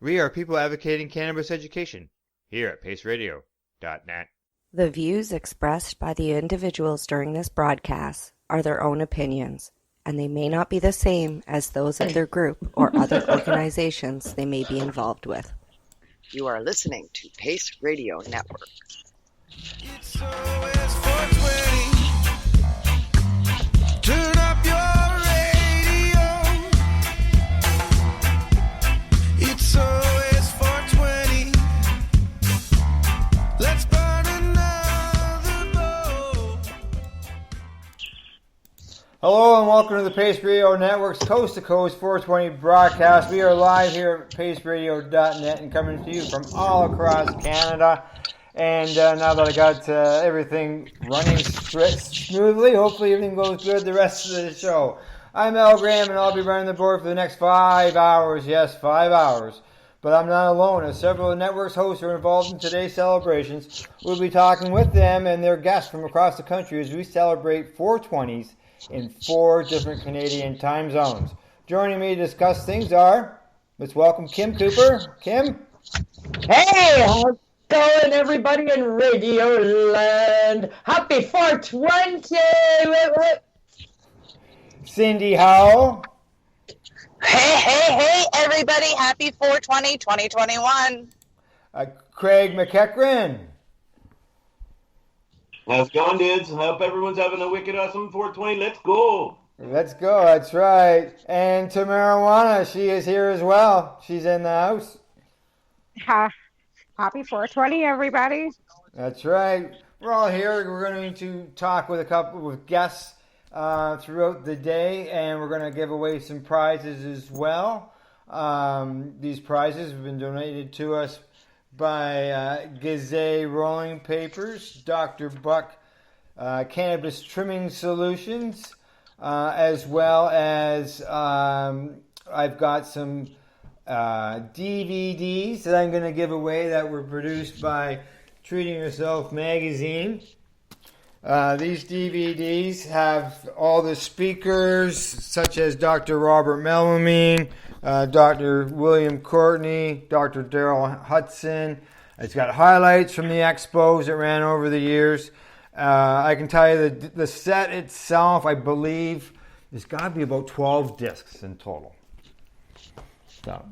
We are people advocating cannabis education here at paceradio.net. The views expressed by the individuals during this broadcast are their own opinions, and they may not be the same as those of their group or other organizations they may be involved with. You are listening to Pace Radio Network. It's always 420. Turn up your radio. It's always 420. Let's burn another bowl. Hello and welcome to the Pace Radio Network's Coast to Coast 420 broadcast. We are live here at paceradio.net and coming to you from all across Canada. And now that I got everything running smoothly, hopefully everything goes good the rest of the show. I'm Al Graham and I'll be running the board for the next 5 hours. Yes, 5 hours. But I'm not alone, as several of the network's hosts are involved in today's celebrations. We'll be talking with them and their guests from across the country as we celebrate 420s in 4 different Canadian time zones. Joining me to discuss things are, let's welcome Kim Cooper. Kim? Hey, how's it going, everybody in Radio Land? Happy 420! Cindy Howell. Hey, everybody. Happy 420, 2021. Craig McEachran. How's it going, dudes? I hope everyone's having a wicked awesome 420. Let's go. Let's go, that's right. And to Marijuana, she is here as well. She's in the house. Happy 420, everybody. That's right. We're all here. We're going to talk with a couple of guests throughout the day, and we're going to give away some prizes as well. These prizes have been donated to us by Gazet Rolling Papers, Dr. Buck Cannabis Trimming Solutions, as well as I've got some DVDs that I'm going to give away that were produced by Treating Yourself magazine. These DVDs have all the speakers, such as Dr. Robert Melamine, Dr. William Courtney, Dr. Daryl Hudson. It's got highlights from the expos that ran over the years. I can tell you the set itself, I believe, there's got to be about 12 discs in total. So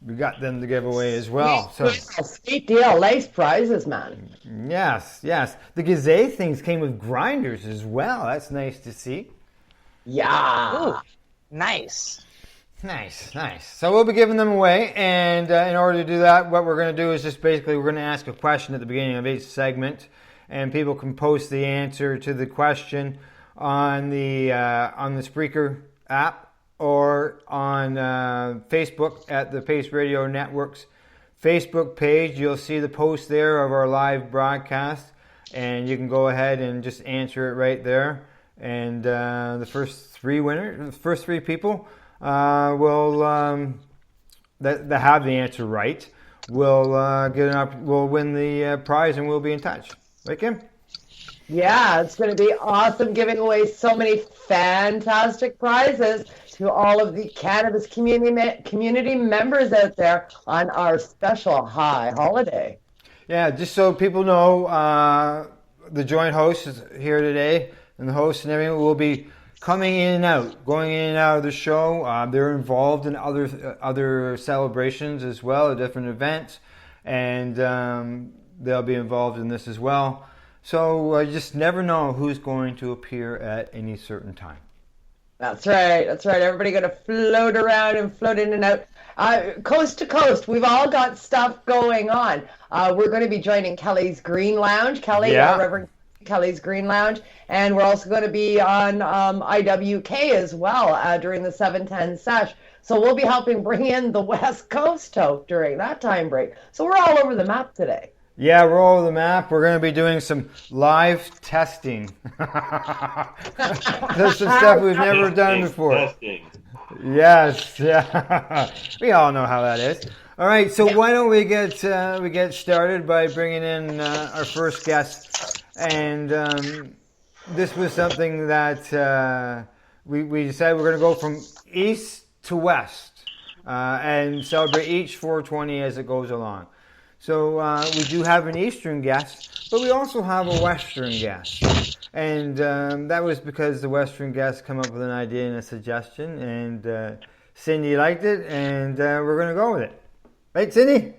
we got them to give away as well. So Sweet deal. Nice prizes, man. yes. The Gazette things came with grinders as well. That's nice to see. Yeah. Ooh, nice. Nice. So we'll be giving them away, and in order to do that, what we're going to do is just basically we're going to ask a question at the beginning of each segment, and people can post the answer to the question on the Spreaker app or on Facebook at the Pace Radio Network's Facebook page. You'll see the post there of our live broadcast, and you can go ahead and just answer it right there. And the first 3 people will that have the answer right will win the prize, and we'll be in touch. Right, Kim? Yeah, it's going to be awesome, giving away so many fantastic prizes to all of the cannabis community members out there on our special high holiday. Yeah, just so people know, the joint host is here today, and the host and everything will be coming in and out, going in and out of the show. They're involved in other celebrations as well, different events, and they'll be involved in this as well. So you just never know who's going to appear at any certain time. That's right. Everybody going to float around and float in and out. Coast to coast, we've all got stuff going on. We're going to be joining Kelly's Green Lounge. Reverend Kelly's Green Lounge. And we're also going to be on IWK as well during the 710 sesh. So we'll be helping bring in the West Coast during that time break. So we're all over the map today. Yeah, we're all over the map. We're going to be doing some live testing. There's some stuff we've never done before. Testing. Yes, yeah. We all know how that is. All right, so why don't we get started by bringing in our first guest, and this was something that we decided we're going to go from east to west. and celebrate each 420 as it goes along. So we do have an Eastern guest, but we also have a Western guest. And that was because the Western guest come up with an idea and a suggestion, and Cindy liked it, and we're going to go with it. Right, Cindy?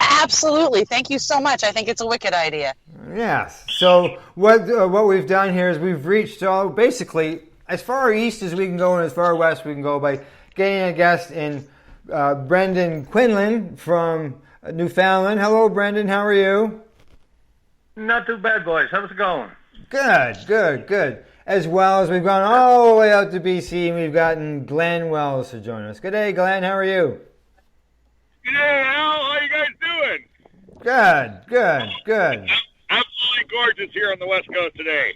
Absolutely. Thank you so much. I think it's a wicked idea. Yes. So what we've done here is we've reached basically as far east as we can go and as far west we can go by getting a guest in Brendan Quinlan from Newfoundland. Hello, Brendan. How are you? Not too bad, boys. How's it going? Good. As well as we've gone all the way out to BC and we've gotten Glenn Wells to join us. Good day, Glenn. How are you? G'day, Al. How you guys doing? Good. Absolutely gorgeous here on the West Coast today.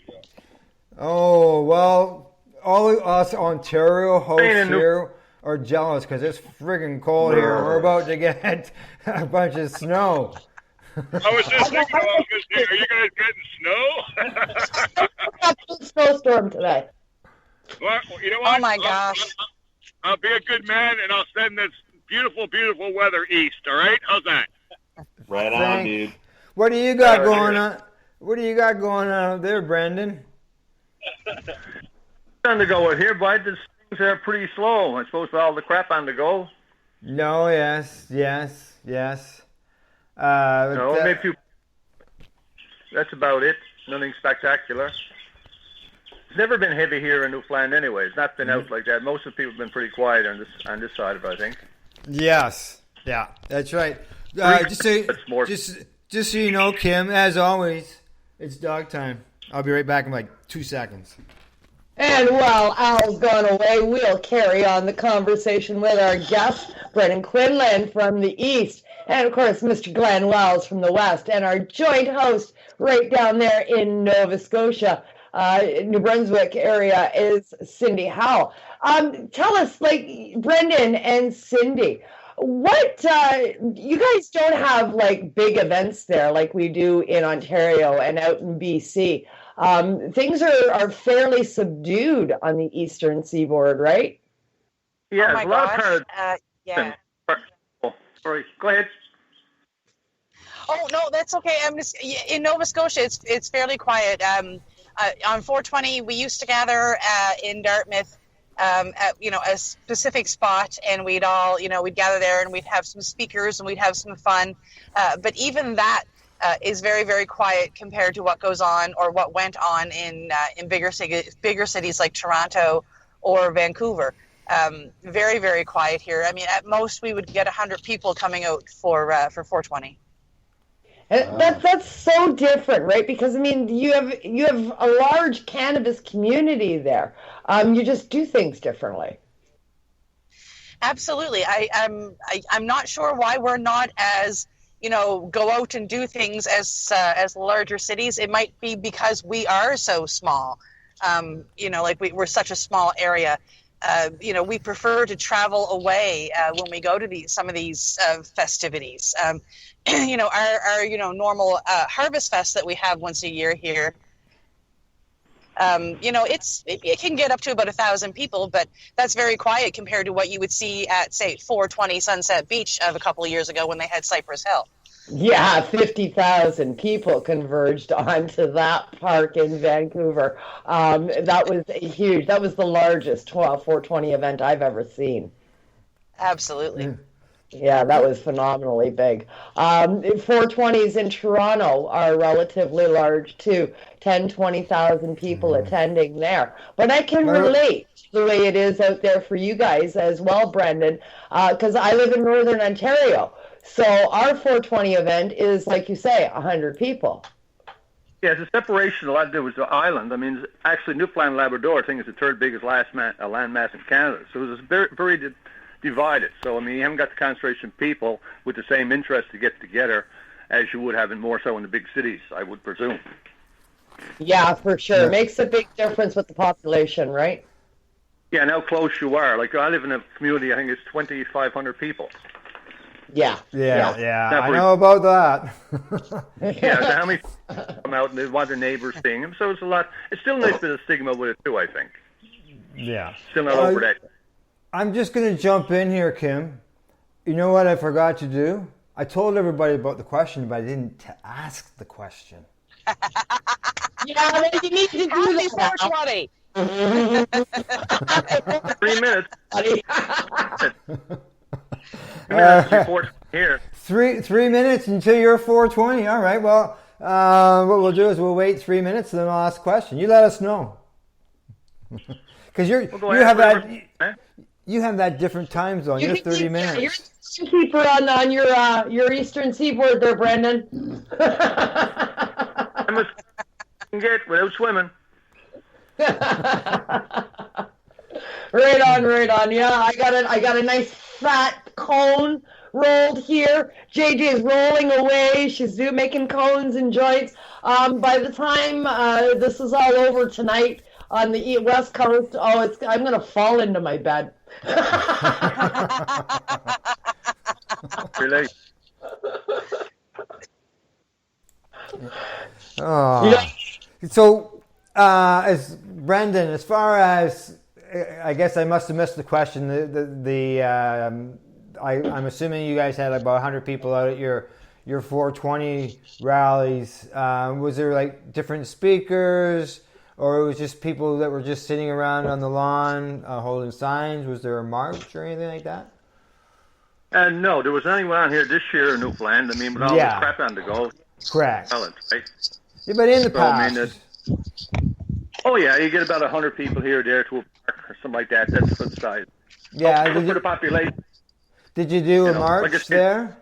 Oh, well, all of us Ontario hosts here are jealous because it's friggin' cold here. We're about to get a bunch of snow. I was just thinking, I was going to say, are you guys getting snow? Absolute snowstorm today. Well, you know what? Oh, my gosh. I'll be a good man, and I'll send this beautiful, beautiful weather east, all right? How's that? Right on, dude. What do you got going on? What do you got going on out there, Brendan? On the go here, but things are pretty slow. I suppose with all the crap on the go. No, yes. No, maybe few. That's about it. Nothing spectacular. It's never been heavy here in Newfoundland anyway. It's not been out like that. Most of the people have been pretty quiet on this side of it, I think. Yes. Yeah, that's right. Just so you know, Kim, as always, it's dog time. I'll be right back in like 2 seconds. And while Al's gone away, we'll carry on the conversation with our guest, Brendan Quinlan from the East, and of course, Mr. Glenn Wells from the West, and our joint host right down there in Nova Scotia, New Brunswick area is Cindy Howell. Tell us, Brendan and Cindy, what you guys don't have big events there like we do in Ontario and out in BC. Things are fairly subdued on the eastern seaboard, right? Yeah, oh my a lot gosh. of Yeah. Sorry, go ahead. Oh no, that's okay. I'm just in Nova Scotia. It's fairly quiet. On 420, we used to gather in Dartmouth at a specific spot, and we'd gather there, and we'd have some speakers, and we'd have some fun. But even that is very, very quiet compared to what goes on or what went on in bigger cities like Toronto or Vancouver. Very, very quiet here. I mean, at most we would get 100 people coming out for 420. That's so different, right? Because I mean, you have a large cannabis community there. You just do things differently. Absolutely. I'm not sure why we're not as go out and do things as larger cities. It might be because we are so small. We're such a small area. We prefer to travel away when we go to some of these festivities. Our normal Harvest Fest that we have once a year here. It can get up to about 1,000 people, but that's very quiet compared to what you would see at, say, 420 Sunset Beach of a couple of years ago when they had Cypress Hill. Yeah, 50,000 people converged onto that park in Vancouver. That was huge. That was the largest 420 event I've ever seen. Absolutely. Yeah, that was phenomenally big. 420s in Toronto are relatively large too. 10, 20,000 people attending there. But I can relate to the way it is out there for you guys as well, Brendan, because I live in Northern Ontario. So our 420 event is, like you say, 100 people. Yeah, it's a separation a lot to do with the island. I mean, actually, Newfoundland Labrador, I think, is the third biggest landmass in Canada. So it's very, very divided. So, I mean, you haven't got the concentration of people with the same interest to get together as you would have more so in the big cities, I would presume. Yeah, for sure. It makes a big difference with the population, right? Yeah, and how close you are. Like, I live in a community, I think it's 2,500 people. Yeah. I know about that. Yeah, so how many come out and they want their neighbors seeing them? So it's a lot. It's still a nice bit of stigma with it too, I think. Yeah. Still not over that. I'm just going to jump in here, Kim. You know what I forgot to do? I told everybody about the question, but I didn't ask the question. Yeah, you need to do Happy that. 420. 3 minutes. Buddy. 3 minutes before here. 3 minutes until you're 420. All right. Well, what we'll do is we'll wait 3 minutes and then I'll ask a question. You let us know. Because you have that different time zone. You're 30 minutes. You're keeper on your eastern seaboard there, Brendan. I must get without swimming. Right on. Yeah, I got a nice fat cone rolled here. JJ is rolling away. She's making cones and joints. By the time this is all over tonight on the West Coast, I'm gonna fall into my bed. Really? Oh. So, as Brendan, as far as I guess I must have missed the question. I'm assuming you guys had about 100 people out at your 420 rallies. Was there like different speakers, or it was just people that were just sitting around on the lawn holding signs? Was there a march or anything like that? No, there wasn't anyone on here this year in Newfoundland. I mean, with all the crap on the go. Correct. Right? Yeah, but in the past. Oh yeah, you get about 100 people here or there to a park or something like that. That's the size. Yeah. For the population. Did you do a march there?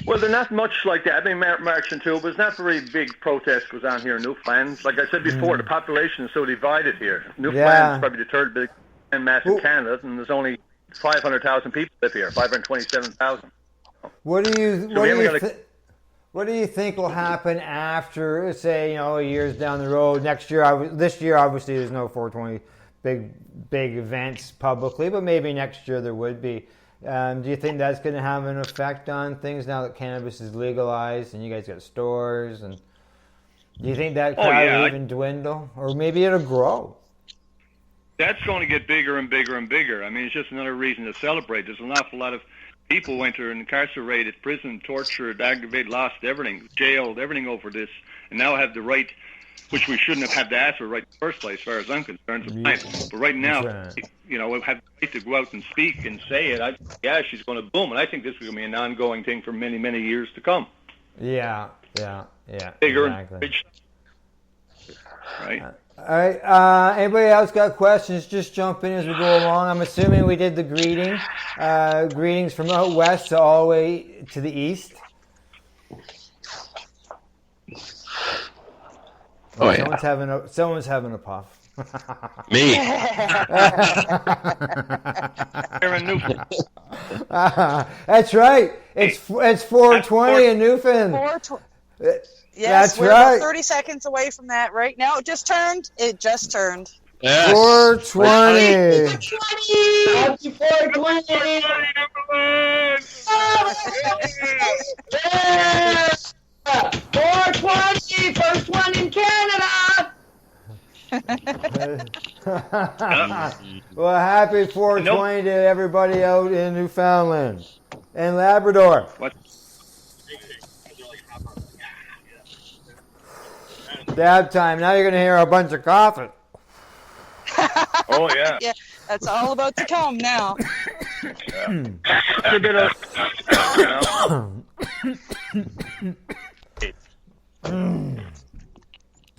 Well, they're not much like that. I mean, marching too, but it's not very big protest goes on here in Newfoundland. Like I said before, the population is so divided here. Newfoundland is probably the third biggest mass in Canada, and there's only 500,000 people live here, 527,000. What do you think will happen after, say, years down the road? Next year, this year, obviously, there's no 420 big events publicly, but maybe next year there would be. Do you think that's going to have an effect on things now that cannabis is legalized and you guys got stores? And do you think that crowd will even dwindle, or maybe it'll grow? That's going to get bigger and bigger and bigger. I mean, it's just another reason to celebrate. There's an awful lot of people went to incarcerated, prison, tortured, aggravated, lost everything, jailed, everything over this, and now have the right, which we shouldn't have had to ask for right in the first place, as far as I'm concerned. But right now, we have the right to go out and speak and say it. She's going to boom, and I think this is going to be an ongoing thing for many, many years to come. Yeah. Bigger and bigger. Right. All right. Anybody else got questions? Just jump in as we go along. I'm assuming we did the greetings from out west to all the way to the east. Oh yeah. Someone's having a puff. Me. That's right. It's 420 in Newfoundland. 420. Yes, we're about 30 seconds away from that right now. It just turned. Yes. 420. Happy 420. Yeah. 420, first one in Canada. Well, happy 420 to everybody out in Newfoundland and Labrador. Dab time. Now you're going to hear a bunch of coughing. Oh, yeah. Yeah, that's all about to come now. A bit of,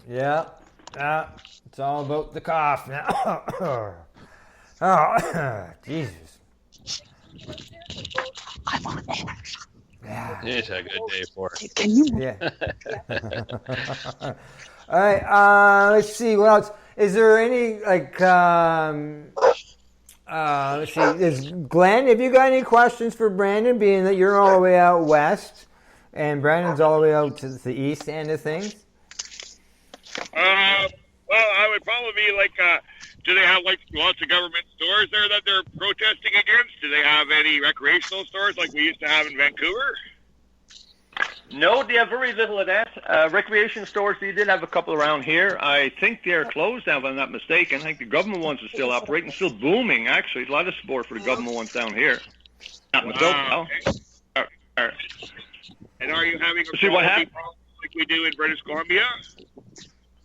Yeah, it's all about the cough now. Oh, Jesus. I'm on air. Yeah. It's a good day for it. Can you? Yeah. All right. Let's see. What else? Is there any let's see. Is Glenn? Have you got any questions for Brandon? Being that you're all the way out west, and Brandon's all the way out to the east end of things. Well, I would probably be do they have lots of government stores there that they're protesting against? Do they have any recreational stores like we used to have in Vancouver? No, they have very little of that. Recreation stores, they did have a couple around here. I think they're closed now, if I'm not mistaken. I think the government ones are still operating, still booming, actually. There's a lot of support for the government ones down here. Not myself now. And are you having a See what quality happened? problem like we do in British Columbia?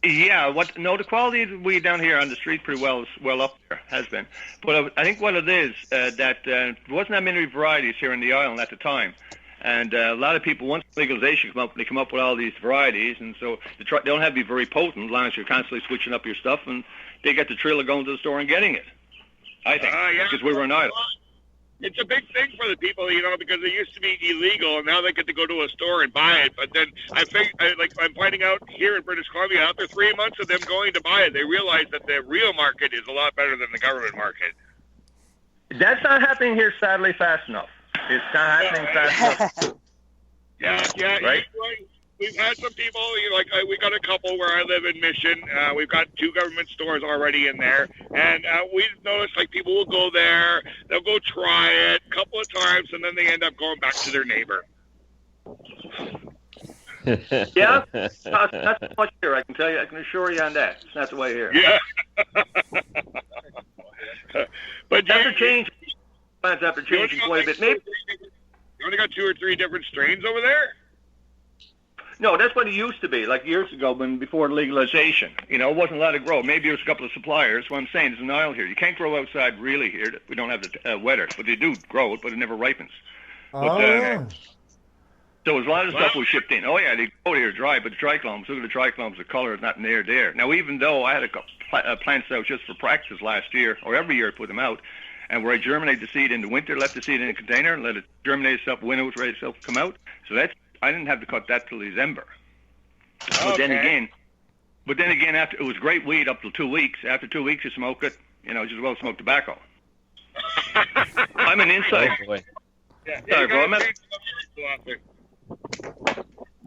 Yeah, the quality of weed down here on the street pretty well up there, has been. But I think what it is, that there wasn't that many varieties here in the island at the time. And a lot of people, once legalization come up, they come up with all these varieties, and so they don't have to be very potent as long as you're constantly switching up your stuff, and they get the thrill of going to the store and getting it, I think, Yeah. because we were an island. It's a big thing for the people, because it used to be illegal, and now they get to go to a store and buy it. But then I'm finding out here in British Columbia, after 3 months of them going to buy it, they realize that the real market is a lot better than the government market. That's not happening here, sadly, fast enough. It's not happening fast enough. Yeah. Right? We've had some people, we got a couple where I live in Mission. We've got 2 government stores already in there. And we've noticed, people will go there, they'll go try it a couple of times, and then they end up going back to their neighbor. Yeah, that's much here, I can tell you. I can assure you on that. It's not the way here. Yeah. But after change, plants after changing quite a bit. Maybe you only got 2 or 3 different strains over there? No, that's what it used to be, like years ago before legalization. It wasn't allowed to grow. Maybe there's a couple of suppliers. What I'm saying is an isle here. You can't grow outside really here. We don't have the weather, but they do grow it, but it never ripens. So there's a lot of stuff was shipped in. Oh, yeah, they go here dry, but the trichomes, look at the trichomes, the color is not there. Now, even though I had a couple plants out just for practice last year, or every year I put them out, and where I germinate the seed in the winter, left the seed in a container, and let it germinate itself when it was ready to come out. So I didn't have to cut that till December. But then again, after it was great weed up to 2 weeks. After 2 weeks, you smoke it. Just as well smoke tobacco. I'm an inside. Sorry, bro. I'm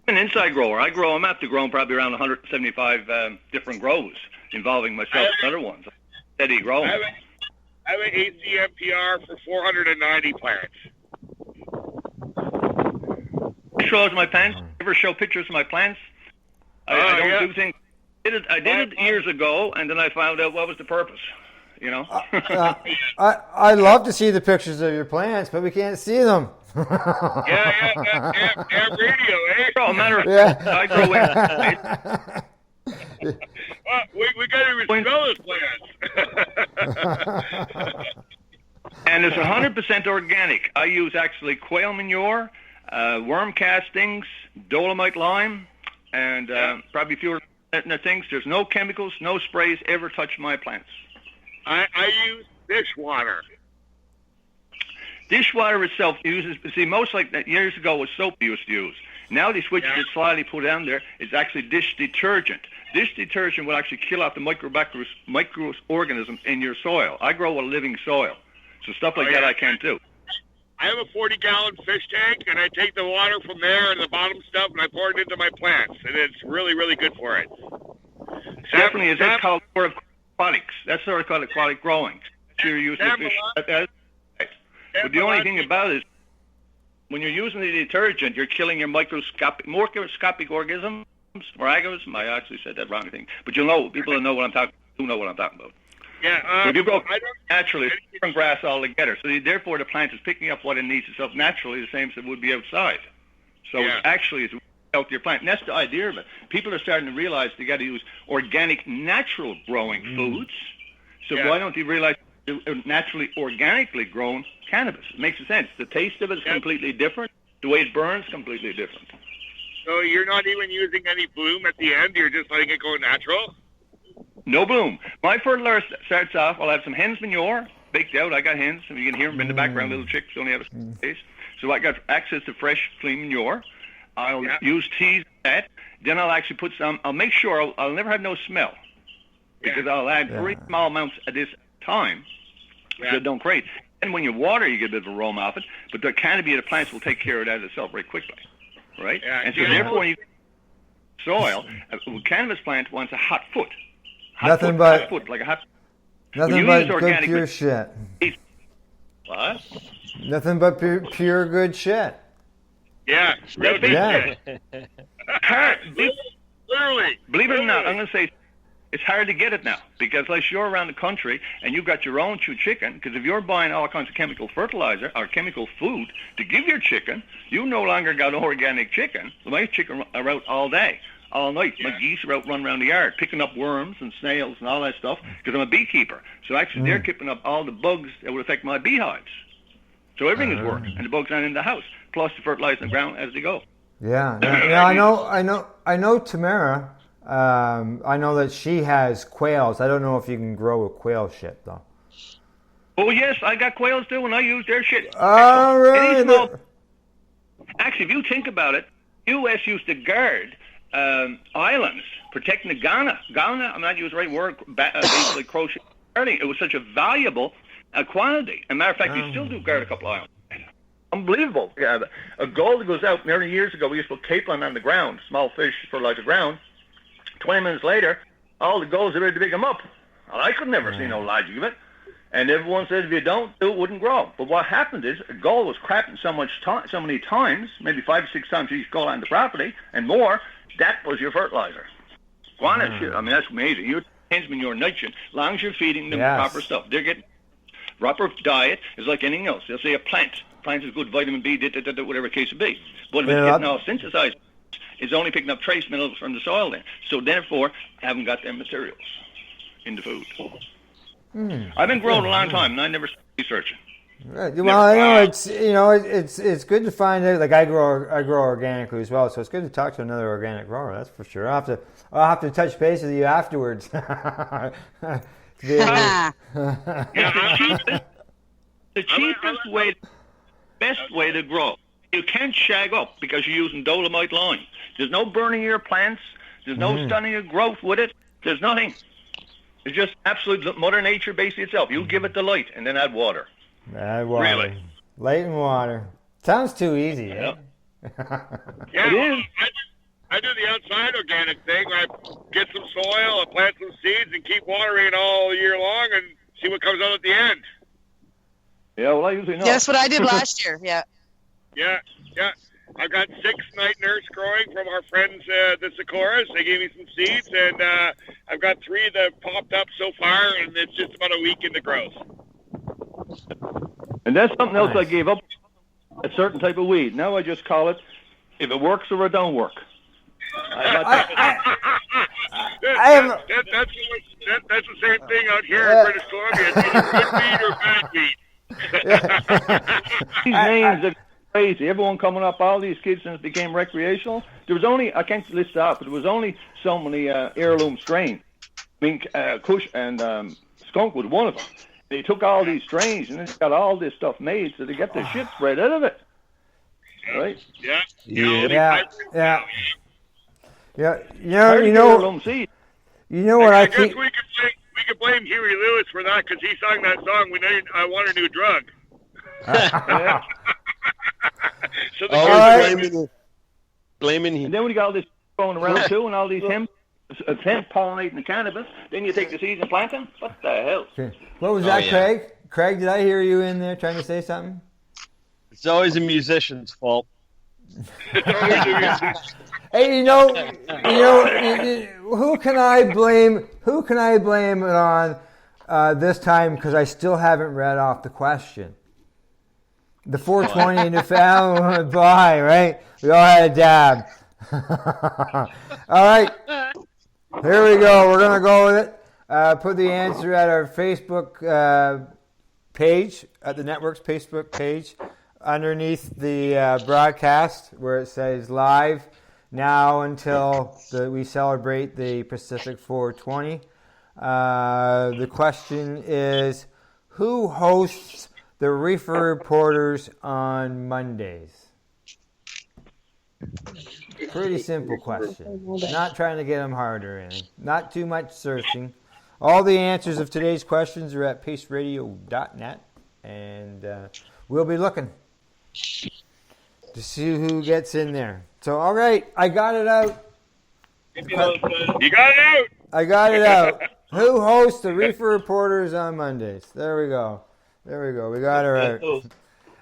an inside grower. I grow. I'm after growing probably around 175 different grows involving myself and other ones. Steady growing. I have an ACMPR for 490 plants. Shows my plants. Ever show pictures of my plants? I don't do things. I did it years ago, and then I found out what was the purpose. I love to see the pictures of your plants, but we can't see them. Yeah, radio, eh? Oh, matter of fact, I grow in. We got to even smell his plants. And it's 100% organic. I use actually quail manure, worm castings, dolomite lime, and probably fewer things. There's no chemicals, no sprays ever touch my plants. I use dishwater. Dishwater itself uses, most like that years ago was soap we used to use. Now they switched it slightly, put down there. It's actually dish detergent. Dish detergent will actually kill off the microorganisms in your soil. I grow a living soil, so stuff like that I can't do. I have a 40-gallon fish tank, and I take the water from there and the bottom stuff, and I pour it into my plants, and it's really, really good for it. Definitely, that's called aquatics. That's sort of called aquatic growing. You're using fish. But the only thing about it is, when you're using the detergent, you're killing your microscopic organisms, or organisms. I actually said that wrong thing. But people that know what I'm talking about. Yeah, if you grow naturally, it's different grass altogether. So therefore, the plant is picking up what it needs itself naturally, the same as it would be outside. So it's a healthier plant. And that's the idea of it. People are starting to realize they got to use organic, natural growing foods. So why don't they realize naturally, organically grown cannabis? It makes sense. The taste of it is completely different. The way it burns, completely different. So you're not even using any bloom at the end? You're just letting it go natural? No bloom. My fertilizer starts off, I'll have some hen's manure baked out. I got hens, and you can hear them in the background, little chicks, only have a space. So I got access to fresh, clean manure. I'll use teas that. Then I'll actually put some, I'll make sure I'll never have no smell, because I'll add very small amounts at this time, so it don't create. And when you water, you get a bit of aroma off it, but the canopy of the plants will take care of that itself very quickly, right? And so therefore, when you soil, a cannabis plant wants a hot foot. Nothing but good pure shit. What? Nothing but pure good shit. Yeah, real big Yeah. shit. Literally. Believe it or not, I'm going to say it's hard to get it now because unless you're around the country and you've got your own chicken, because if you're buying all kinds of chemical fertilizer or chemical food to give your chicken, you no longer got organic chicken. My chicken are out all day, all night. My geese are out running around the yard picking up worms and snails and all that stuff because I'm a beekeeper. So actually they're keeping up all the bugs that would affect my beehives. So everything is working and the bugs aren't in the house, plus the fertilizer in the ground as they go. Yeah. Now I know Tamara. I know that she has quails. I don't know if you can grow a quail shit though. Oh yes, I got quails too, and I use their shit. All right. Actually, if you think about it, U.S. used to guard islands, protecting the Ghana. I'm not using the right word. Basically, crochet guarding. It was such a valuable quantity. As a matter of fact, we still do guard a couple of islands. Unbelievable. Yeah, a gull that goes out many years ago, we used to put capelin on the ground, small fish fertilize the ground. 20 minutes later, all the gulls are ready to pick them up. And I could never see no logic of it. And everyone says if you don't do it, wouldn't grow. But what happened is a gull was crapping so many times, maybe 5 or 6 times each gull on the property, and more, that was your fertilizer. I mean, that's amazing. You're when you're nitrogen, as long as you're feeding them proper stuff. They're getting proper diet is like anything else. They'll say a plant. Plants is good vitamin B, whatever the case would be. But if it's getting all synthesized, it's only picking up trace minerals from the soil then. So therefore, haven't got them materials in the food. I've been growing a long time, and I never started researching. Right. Well, I know it's good to find out. Like I grow organically as well, so it's good to talk to another organic grower. That's for sure. I'll have to touch base with you afterwards. The cheapest way, best way to grow. You can't shag up because you're using dolomite lime. There's no burning of your plants. There's no stunning your growth with it. There's nothing. It's just absolute Mother Nature basically itself. You give it the light and then add water. Add water. Really? Light and water. Sounds too easy, eh? Yeah, it is. I do the outside organic thing. I get some soil, I plant some seeds, and keep watering it all year long and see what comes out at the end. Yeah, well, I usually know. Yeah, that's what I did last year, yeah. Yeah. I've got 6 night nurse growing from our friends, the Sikoras. They gave me some seeds, and I've got 3 that popped up so far, and it's just about a week into growth. And that's something else I gave up, a certain type of weed. Now I just call it, if it works or it don't work. That's the same thing out here in British Columbia. It's either good weed or bad weed. These names are crazy. Everyone coming up, all these kids since it became recreational. There was only, I can't list it out, but there was only so many heirloom strains. Mink, Kush, and Skunk was one of them. They took all these strains and they got all this stuff made so they get the shit spread out of it. Right? Yeah. You know what I guess we could blame Huey Lewis for that because he sang that song. I want a new drug. So blaming him. And then when you got all this going around too, and all these hemp pollinating the cannabis, then you take the seeds and plant them. What the hell? What was that, Craig? Craig, did I hear you in there trying to say something? It's always a musician's fault. Hey, you know, who can I blame? Who can I blame it on this time? Because I still haven't read off the question. The 420 in the family went by, right? We all had a dab. All right, here we go. We're gonna go with it. Put the answer at our Facebook page, at the network's Facebook page, underneath the broadcast where it says live now until we celebrate the Pacific 420. The question is, who hosts the Reefer Reporters on Mondays? Pretty simple question. Not trying to get them harder in. Not too much searching. All the answers of today's questions are at paceradio.net, and we'll be looking to see who gets in there. So, all right, I got it out. You got it out. I got it out. Who hosts the Reefer Reporters on Mondays? There we go. We got it out.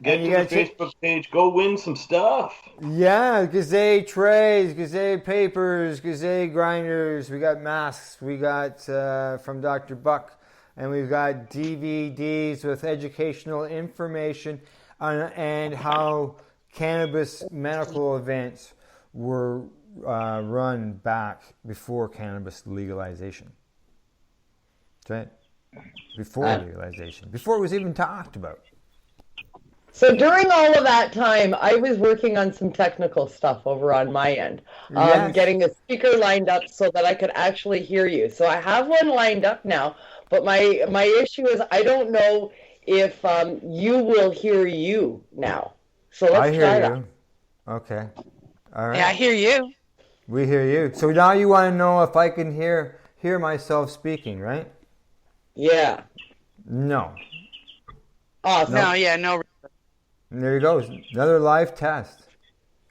Get And to you the gotta check- Facebook page. Go win some stuff. Yeah, Gazette trays, Gazette papers, Gazette grinders. We got masks. We got from Dr. Buck. And we've got DVDs with educational information and how cannabis medical events were run back before cannabis legalization. That's right. Before legalization. Before it was even talked about. So during all of that time, I was working on some technical stuff over on my end, Yes. getting a speaker lined up so that I could actually hear you. So I have one lined up now, but my issue is I don't know if you will hear you now. So let's I try hear that. you. Okay. All right. Yeah, I hear you. We hear you. So now you want to know if I can hear myself speaking, right? Yeah. No. Awesome. No, yeah, no. And there you go. Another live test.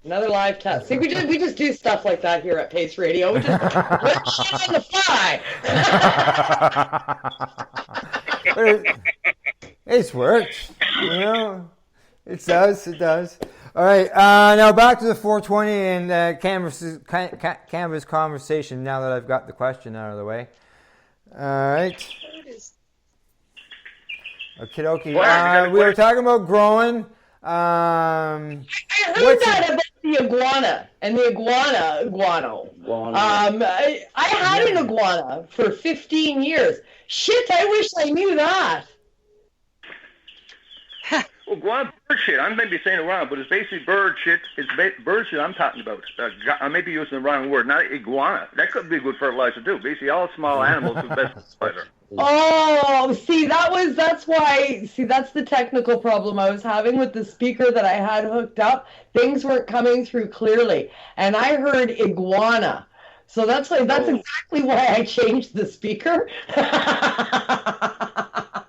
Another live test. See, we just do stuff like that here at Pace Radio. We just let shit on the fly. It's worked. You know, it does. It does. All right. Now back to the 420 and canvas conversation. Now that I've got the question out of the way. All right. Okie dokie. We were talking about growing. I heard that about the iguana and the iguano. I had an iguana for 15 years. Shit, I wish I knew that. Well, guano bird shit. I may be saying it wrong, but it's basically bird shit. It's bird shit I'm talking about. I may be using the wrong word, not iguana. That could be a good fertilizer too. Basically, all small animals are the best fertilizer. Oh, see, that's the technical problem I was having with the speaker that I had hooked up. Things weren't coming through clearly, and I heard iguana. So that's exactly why I changed the speaker.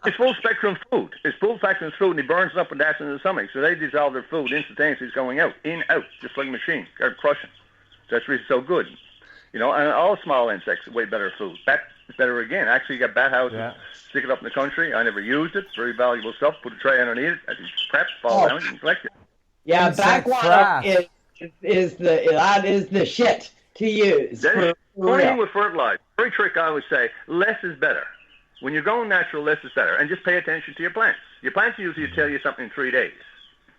It's full spectrum food. It's full spectrum food, and it burns up and that's in the stomach. So they dissolve their food instantaneously. It's going out, in, out, just like a machine. They're crushing. So that's really so good. You know, and all small insects are way better food. Bat is better again. Actually, you got bat houses. Stick it up in the country. I never used it. Very valuable stuff. Put a tray underneath it. As you prep, fall down, you can collect it. Yeah, back guano is the shit to use. That's the only thing with fertilizer. Every trick I always say, less is better. When you're going natural, less is better. And just pay attention to your plants. Your plants usually tell you something in 3 days.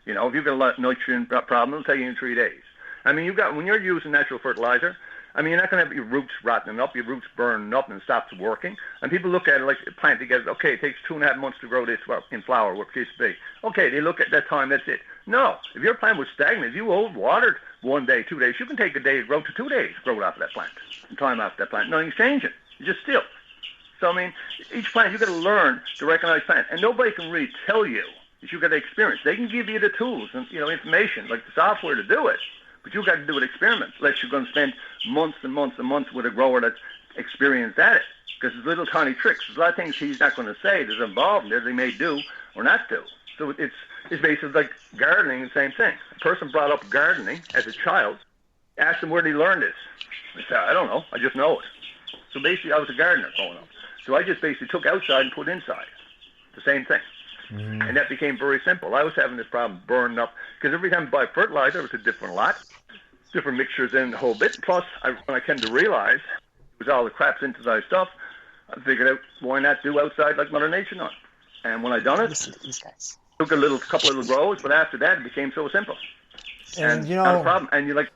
You know, if you've got a lot of nutrient problem, it'll tell you in 3 days. I mean, when you're using natural fertilizer, I mean, you're not going to have your roots rotting up, your roots burning up, and it stops working. And people look at it like a plant together. Okay, it takes 2.5 months to grow this in flower, what case be. Okay, they look at that time, that's it. No, if your plant was stagnant, if you watered 1 day, 2 days, you can take a day to grow to 2 days to grow it off that plant, and time off that plant. Nothing's changing. It's just still. So, I mean, each plant, you've got to learn to recognize plants. And nobody can really tell you that you've got to experience. They can give you the tools and, you know, information, like the software to do it. But you've got to do it experiments, unless you're going to spend months and months and months with a grower that's experienced at it. Because there's little tiny tricks. There's a lot of things he's not going to say that's involved in there they may do or not do. So it's basically like gardening, the same thing. A person brought up gardening as a child, asked him where did he learn this. They said, I don't know, I just know it. So basically I was a gardener growing up. So I just basically took outside and put inside. The same thing. And that became very simple. I was having this problem burning up, because every time I buy fertilizer, it was a different lot, different mixtures in the whole bit. Plus, when I came to realize it was all the crap synthesized stuff, I figured out why not do outside like Mother Nature done. And when I done it, took a couple of little grows, but after that, it became so simple. And you know, not a problem. And you like.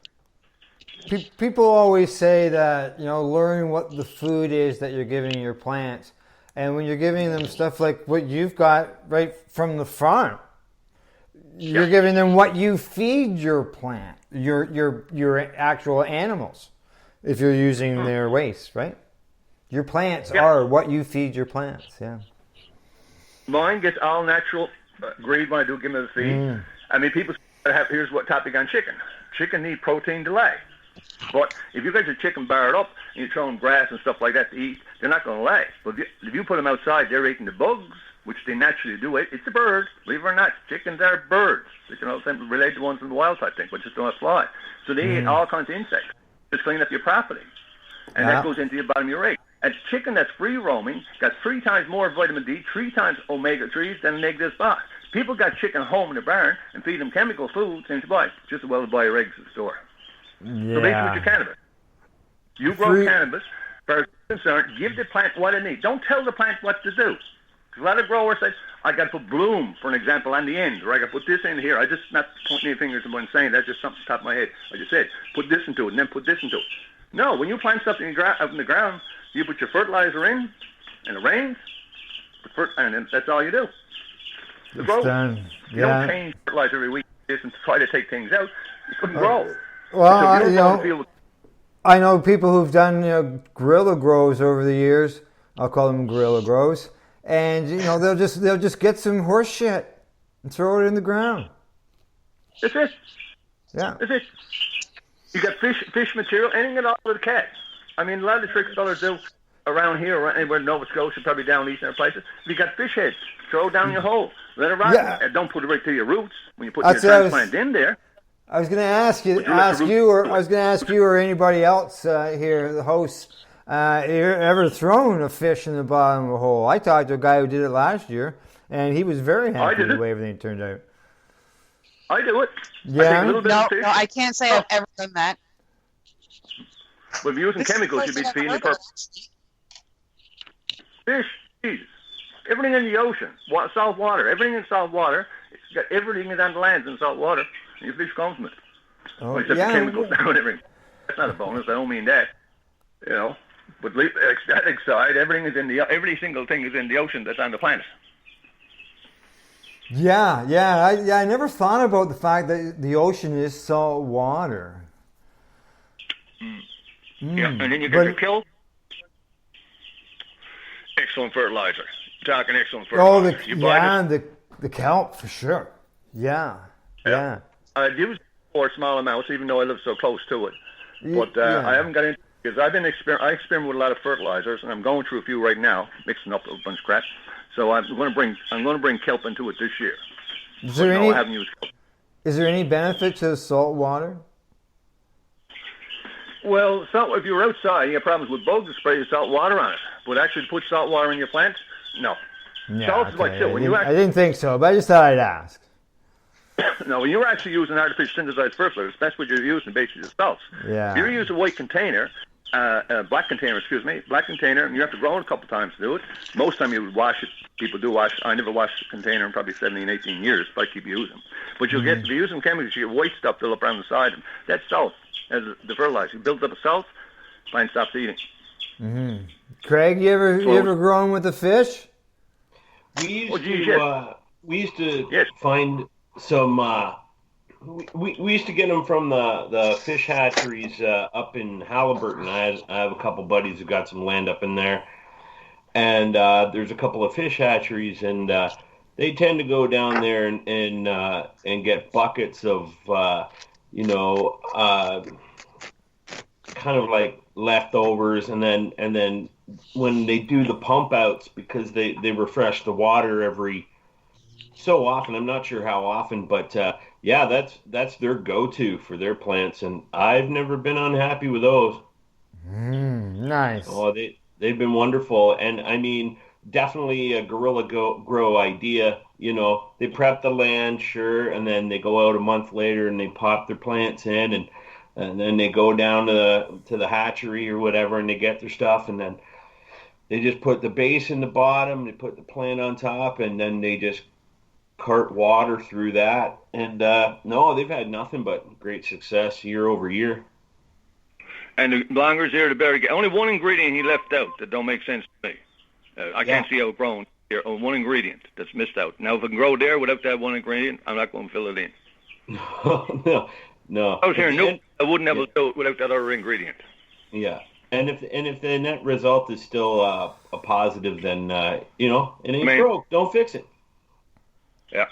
People always say that, you know, learn what the food is that you're giving your plants. And when you're giving them stuff like what you've got right from the farm, you're giving them what you feed your plant, your actual animals, if you're using their waste, right? Your plants are what you feed your plants, Mine gets all natural greed when I do give them the feed. I mean, people have, here's what topic on chicken. Chicken need protein to lay. But if you get your chicken barred up and you throw them grass and stuff like that to eat, they're not going to lay. But if you put them outside, they're eating the bugs, which they naturally do. It's a bird. Believe it or not, chickens are birds. You know, relate to ones in the wild type thing, but just don't fly. So they eat all kinds of insects. Just clean up your property. And that goes into your bottom of your egg. And chicken that's free roaming got 3 times more vitamin D, 3 times omega-3s than a negative spot. People got chicken home in the barn and feed them chemical food, and to buy just as well as buy your eggs at the store. So basically, with your cannabis, you grow cannabis. As far as you're concerned, give the plant what it needs. Don't tell the plant what to do. Because a lot of growers say, I got to put bloom, for an example, on the end, or I got to put this in here. I just not pointing any fingers at what I'm saying. That's just something off the top of my head. I just said, put this into it, and then put this into it. No, when you plant something up in the ground, you put your fertilizer in, and it rains, and then that's all you do. The It's growth. done. You don't change fertilizer every week and try to take things out. You couldn't grow. Well, So you know, I know people who've done guerrilla grows over the years. I'll call them guerrilla grows, and they'll just get some horse shit and throw it in the ground. That's it. Yeah. That's it. You got fish material, anything at all with a cat. I mean, a lot of the trick sellers do around here, around anywhere in Nova Scotia, probably down east and other places. If you got fish heads, throw it down your hole. Let it rot. Yeah. And don't put it right to your roots when you put That's your what I was- transplant in there. I was going to ask you, Would you let the you or anybody else here, the hosts, you ever thrown a fish in the bottom of a hole? I talked to a guy who did it last year, and he was very happy did with it. the way everything turned out. I do it. I Yeah? take a little bit No, of fish. no, I can't say I've ever done that. But if you're using This is chemicals, the you'd be first feeding thing the I've purpose. Fish, Jesus. Everything in the ocean, salt water, everything in salt water, it's got everything is on the land in salt water, and your fish comes from it. Oh, Well, except the chemicals now and everything. That's not a bonus. I don't mean that. But the ecstatic side, every single thing is in the ocean that's on the planet. Yeah. I never thought about the fact that the ocean is salt water. Yeah, and then you get your kill. Excellent fertilizer. Talking excellent Oh, fertilizer. You buy this- the kelp for sure. Yeah. I've used it for small amounts, even though I live so close to it. But yeah. I haven't got into because I experiment with a lot of fertilizers, and I'm going through a few right now, mixing up a bunch of crap. So I'm going to bring kelp into it this year. Is there I haven't used kelp. Is there any benefit to the salt water? Well, if you're outside, you have problems with bugs, spray the salt water on it. But actually, to put salt water in your plants, no. Yeah, Salt is like okay. chill. I didn't think so, but I just thought I'd ask. No, when you're actually using artificial synthesized fertilizers, that's what you're using, basically, the salts. Yeah. If you use a white container, black container, and you have to grow it a couple times to do it. Most of the time you would wash it. People do wash. I never washed a container in probably 17, 18 years, but I keep using them. But you'll get, if you're using chemicals, you get white stuff built up around the side. That's salt as the fertilizer. You build up a salt, plant stops eating. Mm-hmm. Craig, you ever grown with a fish? We used to find some. We used to get them from the fish hatcheries up in Halliburton. I have a couple buddies who got some land up in there, and there's a couple of fish hatcheries, and they tend to go down there and get buckets of kind of like leftovers, and then when they do the pump outs, because they refresh the water every so often, I'm not sure how often, but that's their go-to for their plants, and I've never been unhappy with those. Nice. Oh, they've been wonderful, and I mean, definitely a guerrilla grow idea. They prep the land, sure, and then they go out a month later and they pop their plants in, and then they go down to the hatchery or whatever, and they get their stuff, and then they just put the base in the bottom, they put the plant on top, and then they just cart water through that. And no, they've had nothing but great success year over year. And the longer it's there, the better. Only one ingredient he left out that don't make sense to me. I can't see how it grown. Here, one ingredient that's missed out. Now, if it can grow there without that one ingredient, I'm not going to fill it in. No. I was hearing I wouldn't have it without that other ingredient. Yeah. And if the net result is still a positive, then it ain't broke. Don't fix it. Yeah.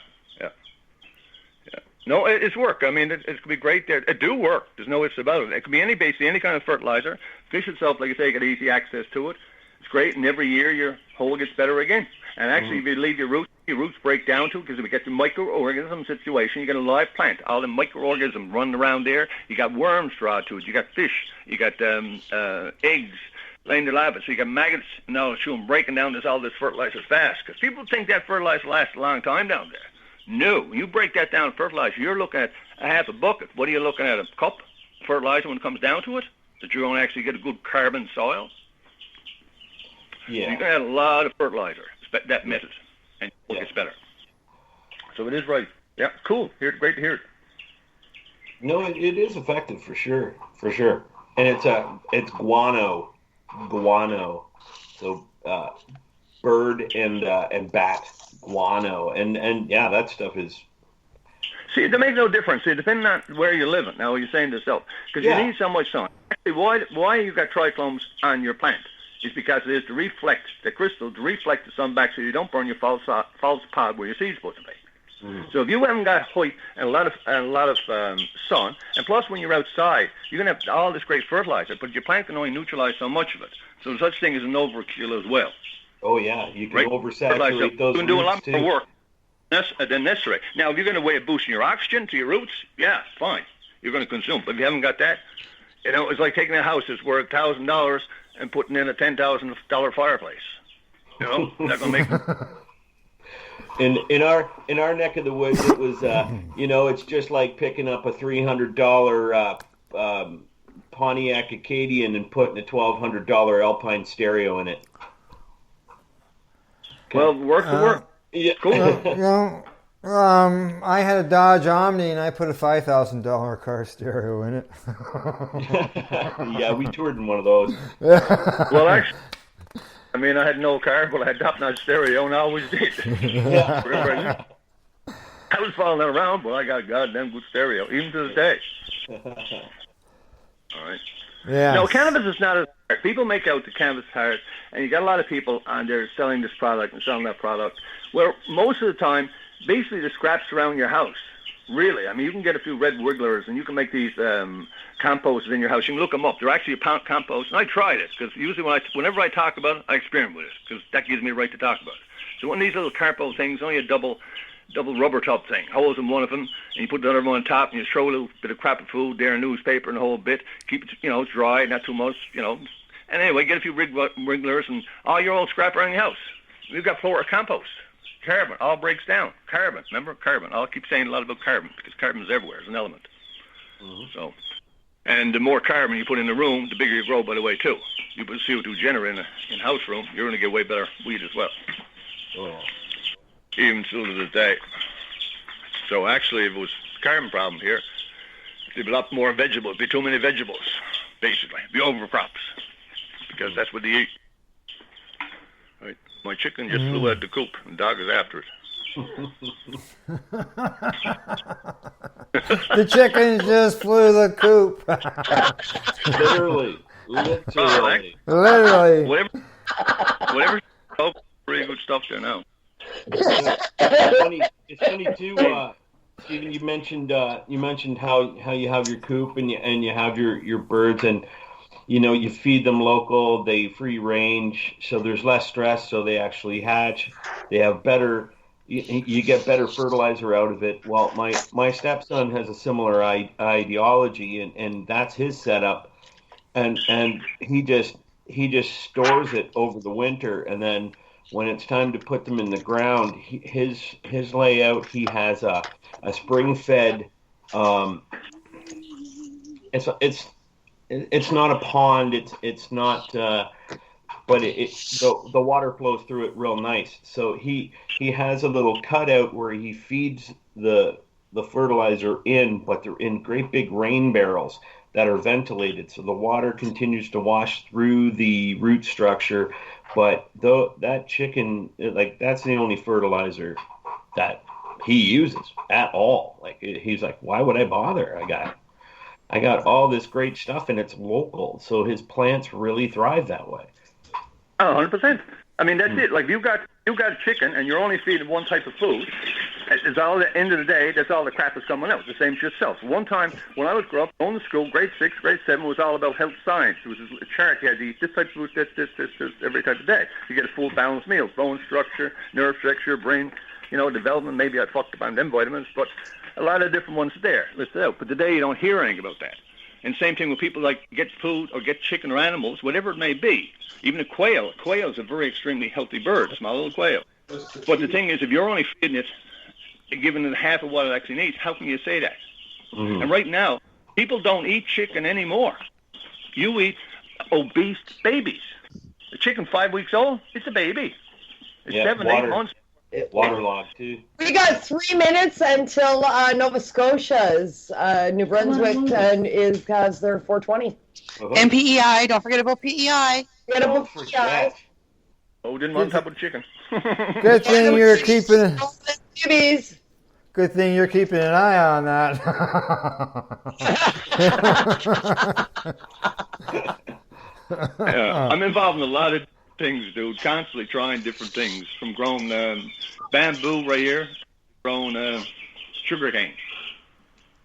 No, it's work. I mean, it could be great there. It do work. There's no ifs about it. It could be any kind of fertilizer. Fish itself, like I say, you got easy access to it. It's great, and every year your hole gets better again. And actually, if you leave your roots break down to it, because if we get the microorganism situation, you got a live plant. All the microorganisms running around there. You got worms draw to it. You got fish. You got eggs laying their live. So you got maggots. Now, shoot them breaking down all this fertilizer fast. Because people think that fertilizer lasts a long time down there. No. When you break that down, fertilizer, you're looking at a half a bucket. What are you looking at? A cup of fertilizer when it comes down to it? That you're going to actually get a good carbon soil? Yeah. You're going to add a lot of fertilizer, that method, and it gets better. So it is right. Yeah, cool. Great to hear it. No, it is effective for sure. And it's guano. So bird and bat guano, and yeah, that stuff is. See, it makes no difference. See, depending on where you're living. Now, you're saying to yourself, because you need so much sun. Actually, why you got trichomes on your plant is because it is to reflect the crystal, to reflect the sun back, so you don't burn your false pod where your seed's supposed to be. So if you haven't got height and a lot of sun, and plus when you're outside, you're gonna have all this great fertilizer, but your plant can only neutralize so much of it. So there's such thing as an overkill as well. Oh yeah, you can oversaturate those. You can do a lot more too. work than necessary. Now, if you're going to way of boosting your oxygen to your roots, yeah, fine. You're going to consume. But if you haven't got that, it's like taking a house that's worth $1,000 and putting in a $10,000 fireplace. Not going to make. In our neck of the woods, it was it's just like picking up a $300 Pontiac Acadian and putting a $1,200 Alpine stereo in it. Well, work the work. Yeah. Cool. I had a Dodge Omni and I put a $5,000 car stereo in it. Yeah, we toured in one of those. Well, actually, I mean, I had no car, but I had top-notch stereo, and I always did. Yeah. I was falling around, but I got goddamn good stereo, even to this day. All right. Yeah. No, cannabis is not as hard. People make out the cannabis hard, and you got a lot of people on there selling this product and selling that product, where most of the time, basically the scraps around your house. Really, I mean, you can get a few red wigglers, and you can make these composts in your house. You can look them up. They're actually a pound compost, and I tried it because usually whenever I talk about it, I experiment with it because that gives me the right to talk about it. So one of these little compost things, only a double rubber top thing, holes in one of them, and you put the other one on top, and you throw a little bit of crap of food there, newspaper, and the whole bit. Keep it, dry, not too much, And anyway, get a few wigglers and all your old scrap around your house. We've got floor compost. Carbon all breaks down. Carbon, remember carbon. I'll keep saying a lot about carbon because carbon is everywhere as an element. Mm-hmm. So, and the more carbon you put in the room, the bigger you grow. By the way, too. You put CO2 generator in house room, you're going to get way better weed as well. Oh. Even still to this day. So actually, if it was a carbon problem here, there'd be a lot more vegetables. It'd be too many vegetables, basically. It'd be overcrops because that's what they eat. Right. My chicken just flew out the coop, and the dog is after it. The chicken just flew the coop. Literally. Whatever. Oh, pretty good stuff there now. It's funny too, Stephen. You mentioned how you have your coop and you have your birds and. You feed them local, they free range, so there's less stress, so they actually hatch. They have better, you get better fertilizer out of it. Well, my stepson has a similar ideology, and that's his setup. And he just stores it over the winter, and then when it's time to put them in the ground, his layout, he has a spring-fed, It's not a pond. It's not, but the water flows through it real nice. So he has a little cutout where he feeds the fertilizer in, but they're in great big rain barrels that are ventilated. So the water continues to wash through the root structure. But that chicken, that's the only fertilizer that he uses at all. He's like, why would I bother? I got all this great stuff, and it's local, so his plants really thrive that way. Oh, 100%. I mean, that's it. Like, you've got a chicken, and you're only feeding one type of food. It's all at the end of the day, that's all the crap is coming out. The same to yourself. One time, when I was growing up, going to school, grade 6, grade 7, was all about health science. It was a chart. You had to eat this type of food, this, every type of day. You get a full balanced meal, bone structure, nerve structure, brain, development. Maybe I fucked up on them vitamins, but a lot of different ones there listed out. But today you don't hear anything about that. And same thing with people get food or get chicken or animals, whatever it may be. Even a quail. A quail is a very extremely healthy bird, a small little quail. But the thing is, if you're only feeding it giving it half of what it actually needs. How can you say that? Mhm. And right now, people don't eat chicken anymore. You eat obese babies. A chicken 5 weeks old, it's a baby. It's Yeah, 7, 8 months. Waterlogged too. We got 3 minutes until Nova Scotia's New Brunswick has their 420. And PEI. Don't forget about PEI. Get a book PEI. Oh, didn't want to talk about chicken. Good thing you're keeping. Babies. Good thing you're keeping an eye on that. Yeah, I'm involved in a lot of things, dude. Constantly trying different things, from growing bamboo right here, growing sugar cane,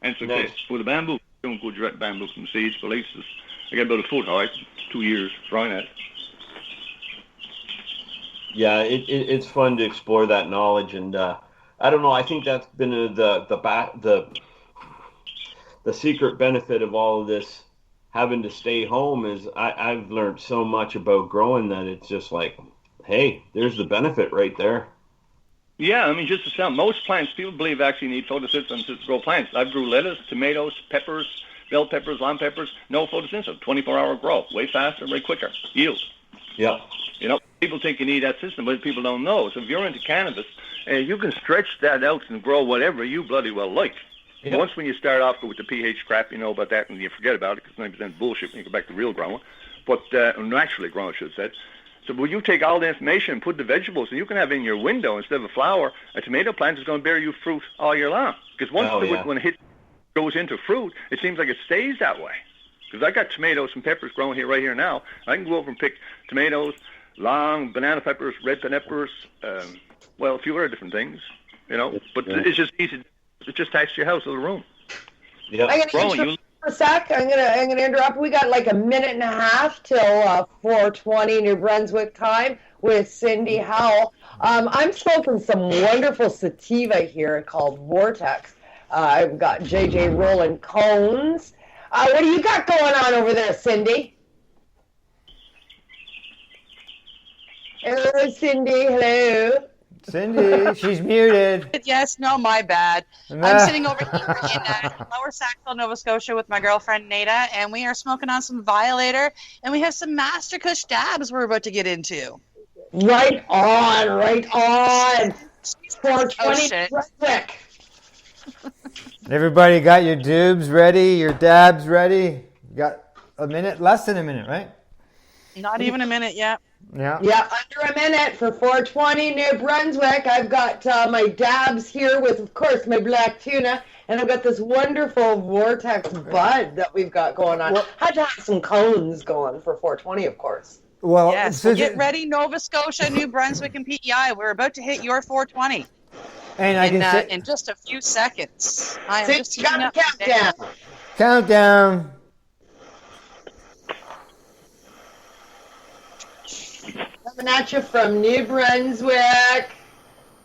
and success Nice. with the bamboo. Doing good direct bamboo from seeds. But at least I got about a foot high, 2 years trying that. Yeah, it's fun to explore that knowledge, and I don't know. I think that's been the secret benefit of all of this, having to stay home, is I've learned so much about growing that it's just like, hey, there's the benefit right there. Yeah, I mean, just to sound, most plants, people believe actually need photosynthesis to grow plants. I've grew lettuce, tomatoes, peppers, bell peppers, lime peppers, no photosynthesis, 24-hour growth, way faster, way quicker, yield. Yeah. You know, people think you need that system, but people don't know. So if you're into cannabis, you can stretch that out and grow whatever you bloody well like. Yeah. Once when you start off with the pH crap, you know about that, and you forget about it because 90% bullshit when you go back to real growing, but naturally growing, I should say. So when you take all the information and put the vegetables, and you can have in your window, instead of a flower, a tomato plant is going to bear you fruit all year long. Because once when it goes into fruit, it seems like it stays that way. Because I got tomatoes and peppers growing here right here now. I can go over and pick tomatoes, long banana peppers, red peppers, well, a few other different things, you know. But it's just easy. It just attached to your house, a little room. Yeah. I'm gonna interrupt for a sec. I'm gonna interrupt. We got like a minute and a half till 4:20 New Brunswick time with Cindy Howell. I'm smoking some wonderful sativa here called Vortex. I've got JJ rolling cones. What do you got going on over there, Cindy? Hello, Cindy. Hello. Cindy, she's muted. Yes, no, my bad. I'm sitting over here in Lower Sackville, Nova Scotia with my girlfriend Nada, and we are smoking on some Violator, and we have some Master Kush dabs we're about to get into. Right on, right on. 420 Brunswick. Everybody got your doobs ready, your dabs ready? You got a minute? Less than a minute, right? Not even a minute yet. Yeah. Yeah, under a minute for 420 New Brunswick. I've got my dabs here with, of course, my black tuna, and I've got this wonderful Vortex bud that we've got going on. Had to have some cones going for 420, of course. Well, yes, well, get ready, Nova Scotia, New Brunswick, and PEI. We're about to hit your 420. And I can say, in just a few seconds. I am Six, just got the countdown. Countdown. Coming at you from New Brunswick.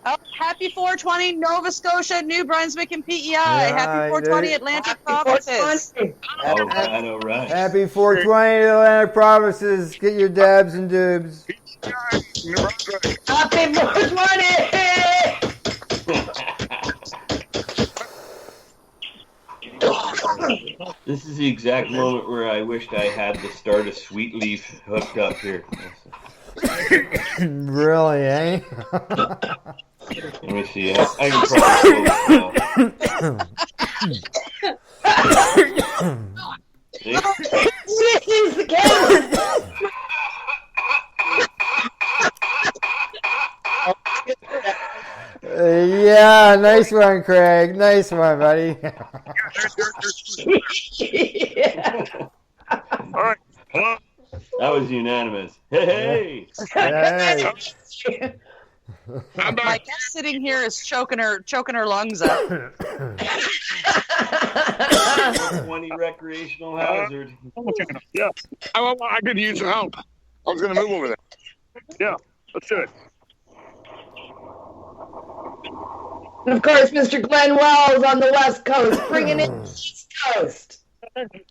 Oh, happy 420, Nova Scotia, New Brunswick, and PEI. Yeah, happy 420, Atlantic Provinces. All right, all right. Happy 420 Atlantic Provinces. Get your dabs and doobs. Happy 420! This is the exact moment where I wished I had the start of Sweet Leaf hooked up here. Really, eh? Let me see. I can probably This is the case. Yeah, nice one, Craig. Nice one, buddy. All right. Hello. That was unanimous. Hey! Hey. My cat sitting here is choking her lungs up. 20 recreational hazard. Yeah. I could use some help. I was going to move over there. Yeah. Let's do it. And of course, Mr. Glenn Wells on the West Coast, bringing in the East Coast.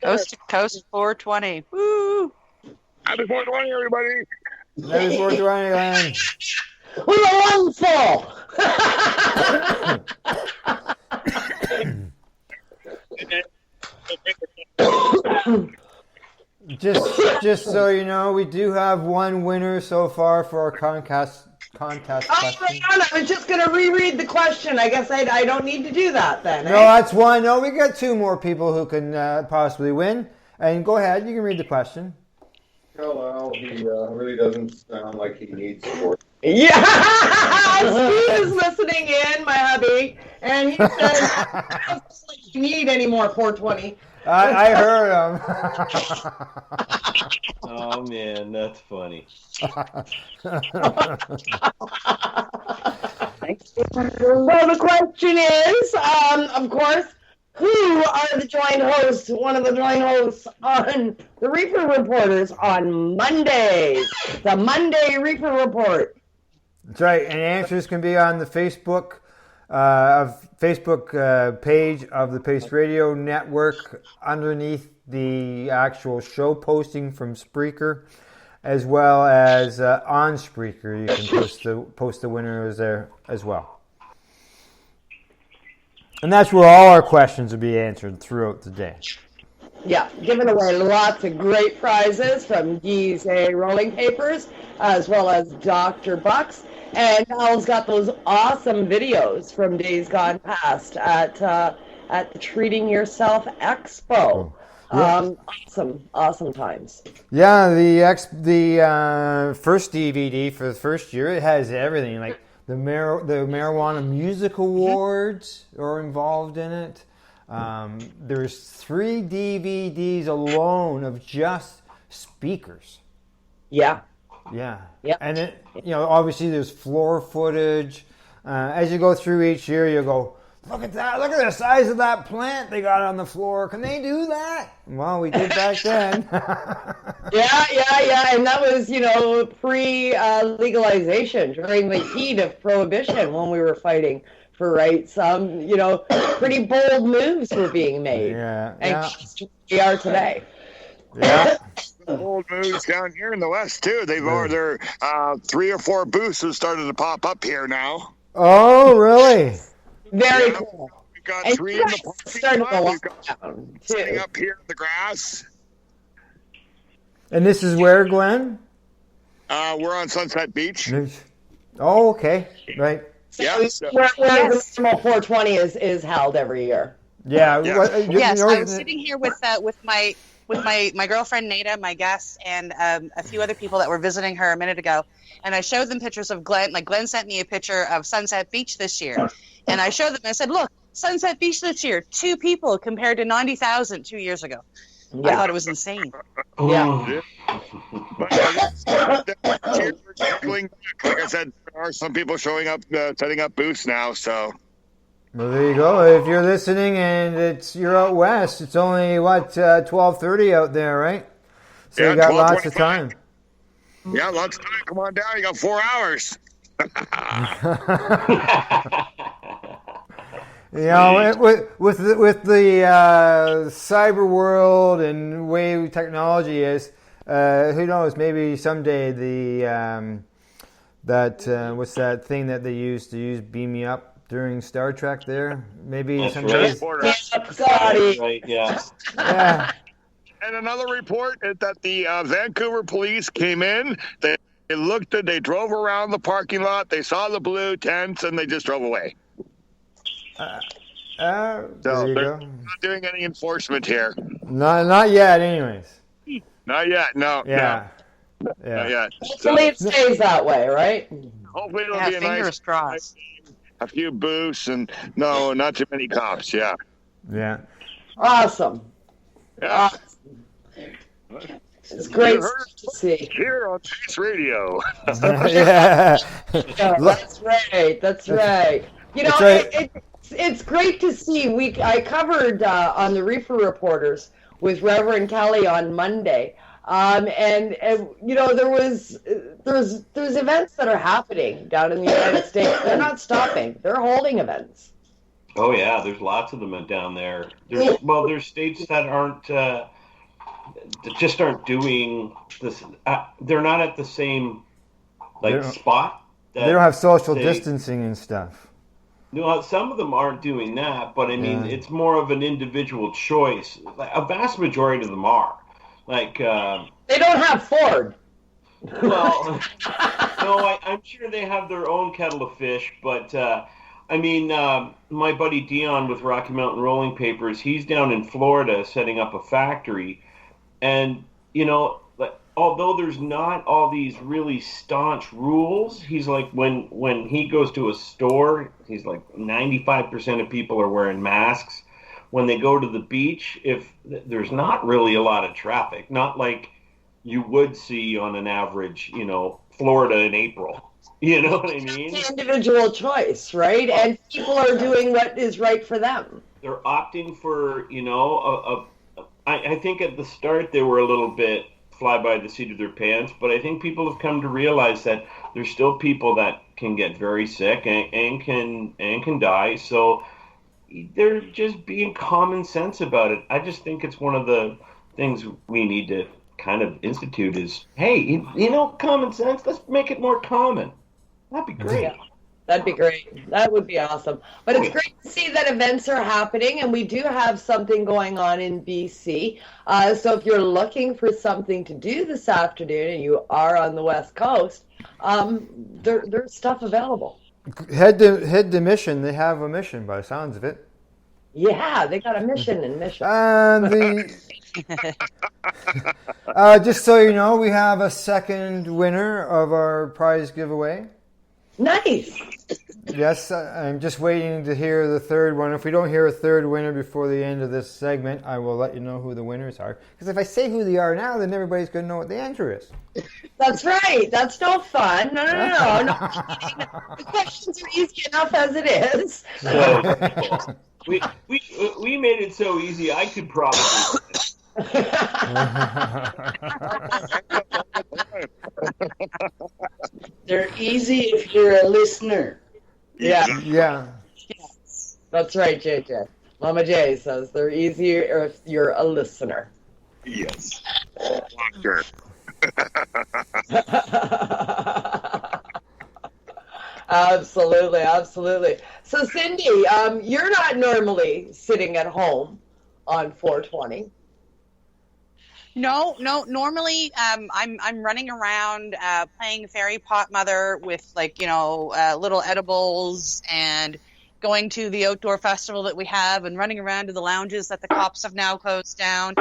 Coast to coast 420. Woo! Happy 420, everybody. Happy 420, Glenn. with a lungful. Just so you know, we do have one winner so far for our contest Oh, question. hang on, I was just going to reread the question. I guess I don't need to do that then. No, eh? that's one. No, we got two more people who can possibly win. And go ahead, you can read the question. Well, he really doesn't sound like he needs support. Yeah, Steve is listening in, my hubby, and he says, "I don't feel like you need any more 420." I heard him. Oh man, that's funny. Well, the question is, of course, who are the joint hosts? One of the joint hosts on the Reefer Reporters on Mondays. The Monday Reefer Report. That's right, and answers can be on the Facebook page of the Pace Radio Network underneath the actual show posting from Spreaker, as well as on Spreaker. You can post the winners there as well. And that's where all our questions will be answered throughout the day. Yeah, giving away lots of great prizes from Gize Rolling Papers, as well as Dr. Bucks. And Al's got those awesome videos from days gone past at the Treating Yourself Expo. Awesome times. Yeah, the first DVD for the first year, it has everything. Like the Marijuana Music Awards are involved in it. There's 3 DVDs alone of just speakers. Yeah. Yeah. Yeah. And it, obviously there's floor footage. As you go through each year, you go, look at that! Look at the size of that plant they got on the floor. Can they do that? Well, we did back then. Yeah. And that was, pre-legalization during the heat of Prohibition when we were fighting for rights. Pretty bold moves were being made. Yeah. And we are today. Yeah. Old moves down here in the West too. They've ordered 3 or 4 booths have started to pop up here now. Oh, really? Very cool. We've got And 3 you in the guys parking started lot. to We've lock got down, setting too. up here in the grass. And this is where, Glenn? We're on Sunset Beach. Oh, okay. Right. Yeah. Where the normal 420 is held every year. Yeah. Yes, I'm sitting here with my girlfriend Nada, my guest, and a few other people that were visiting her a minute ago. And I showed them pictures of Glenn. Like Glenn sent me a picture of Sunset Beach this year, and I showed them. I said, "Look, Sunset Beach this year, 2 people compared to 90,000 2 years ago." Yeah. I thought it was insane. Yeah. Like I said, there are some people showing up, setting up booths now. So. Well, there you go. If you're listening and you're out west, it's only 12:30 out there, right? So you got lots of time. Yeah, lots of time. Come on down. You got 4 hours. With the cyber world and way technology is, who knows? Maybe someday what's that thing that they used to use Beam Me Up during Star Trek there? Maybe That's someday. Right, yeah. Yeah. And another report is that the Vancouver police came in. They looked at, they drove around the parking lot. They saw the blue tents, and they just drove away. There So you they're go. not doing any enforcement here. Not yet, anyways. Not yet. No. Yeah. No, Yeah. not yet. Hopefully it stays that way, right? Hopefully it'll Yeah, be a fingers nice, crossed. a few booths, and no, not too many cops. Yeah. Yeah. Awesome. Yeah. It's great You heard to see. here on Pace Radio. Yeah. That's right. That's right. That's right. It's great to see. I covered on the Reefer Reporters with Reverend Kelly on Monday, and there's events that are happening down in the United States. They're not stopping. They're holding events. Oh yeah, there's lots of them down there. There's states that aren't that aren't doing this. They're not at the same spot. They don't have social they- distancing and stuff. No, some of them aren't doing that, but I mean, it's more of an individual choice. Like, a vast majority of them are. Like, They don't have Ford. well, no, I'm sure they have their own kettle of fish, but I mean, my buddy Dion with Rocky Mountain Rolling Papers, he's down in Florida setting up a factory, and you know, like, although there's not all these really staunch rules, he's like when he goes to a store, he's like 95% of people are wearing masks. When they go to the beach, if there's not really a lot of traffic, not like you would see on an average, you know, Florida in April. You know what I mean? It's an individual choice, right? And people are doing what is right for them. They're opting for, you know, I think at the start they were a little bit fly by the seat of their pants, but I think people have come to realize that there's still people that can get very sick and can die. So they're just being common sense about it. I just think it's one of the things we need to kind of institute is, hey, you know, common sense, let's make it more common. That'd be great. Yeah, that'd be great. That would be awesome. But it's great to see that events are happening, and we do have something going on in BC. So if you're looking for something to do this afternoon and you are on the West Coast, there's stuff available. Head to Mission. They have a mission by the sounds of it. Yeah, they got a mission in Mission. Just so you know, we have a second winner of our prize giveaway. Nice. Yes, I'm just waiting to hear the third one. If we don't hear a third winner before the end of this segment, I will let you know who the winners are. Because if I say who they are now, then everybody's going to know what the answer is. That's right. That's no fun. No. The questions are easy enough as it is. We made it so easy, I could probably. They're easy if you're a listener. Yeah. That's right, JJ. Mama J says they're easier if you're a listener. Yes. Sure. Absolutely. So, Cindy, you're not normally sitting at home on 420. No. Normally, I'm running around playing fairy pot mother with little edibles and going to the outdoor festival that we have and running around to the lounges that the cops have now closed down.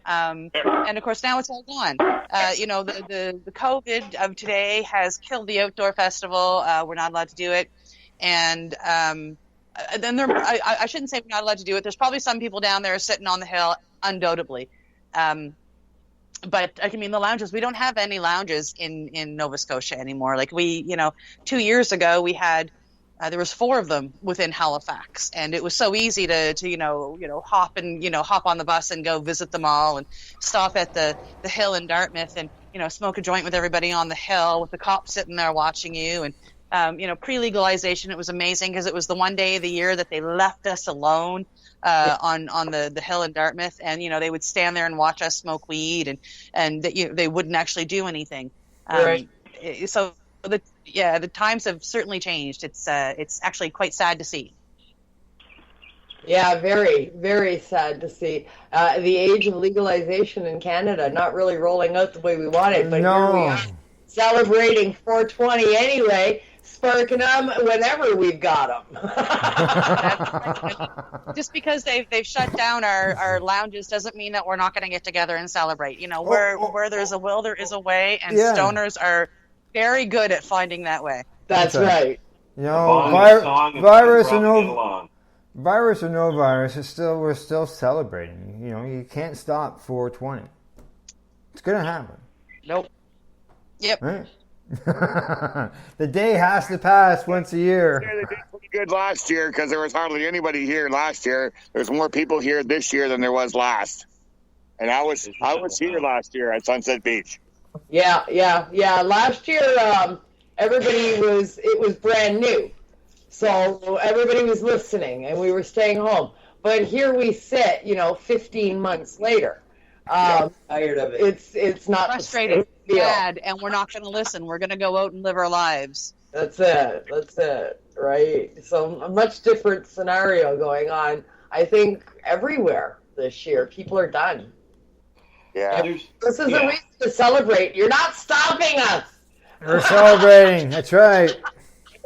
And of course now it's all gone. The COVID of today has killed the outdoor festival. We're not allowed to do it. And then I shouldn't say we're not allowed to do it. There's probably some people down there sitting on the hill, undoubtedly. But I mean, the lounges, we don't have any lounges in Nova Scotia anymore. Like 2 years ago we had, there was 4 of them within Halifax, and it was so easy to hop on the bus and go visit them all and stop at the hill in Dartmouth and, smoke a joint with everybody on the hill with the cops sitting there watching you. And, pre-legalization, it was amazing because it was the one day of the year that they left us alone on the hill in Dartmouth, and they would stand there and watch us smoke weed, and they wouldn't actually do anything. Right. So the times have certainly changed. It's actually quite sad to see. Yeah, very, very sad to see. The age of legalization in Canada not really rolling out the way we want it, but here we are celebrating 420 anyway, sparking them whenever we've got them. Just because they've shut down our lounges doesn't mean that we're not going to get together and celebrate. Where there's a will, there is a way, and stoners are very good at finding that way. That's right. Virus or no virus, we're still celebrating. You can't stop 420. It's gonna happen. Nope. Yep. Right? The day has to pass once a year. Yeah, they did pretty good last year because there was hardly anybody here last year. There's more people here this year than there was last. And I was here last year at Sunset Beach. Yeah. Last year, it was brand new. So everybody was listening and we were staying home. But here we sit, 15 months later. Tired of it. It's not frustrated, mad, and we're not going to listen. We're going to go out and live our lives. That's it, right? So a much different scenario going on, I think, everywhere this year. People are done. Yeah. This is a reason to celebrate. You're not stopping us. We're celebrating. That's right.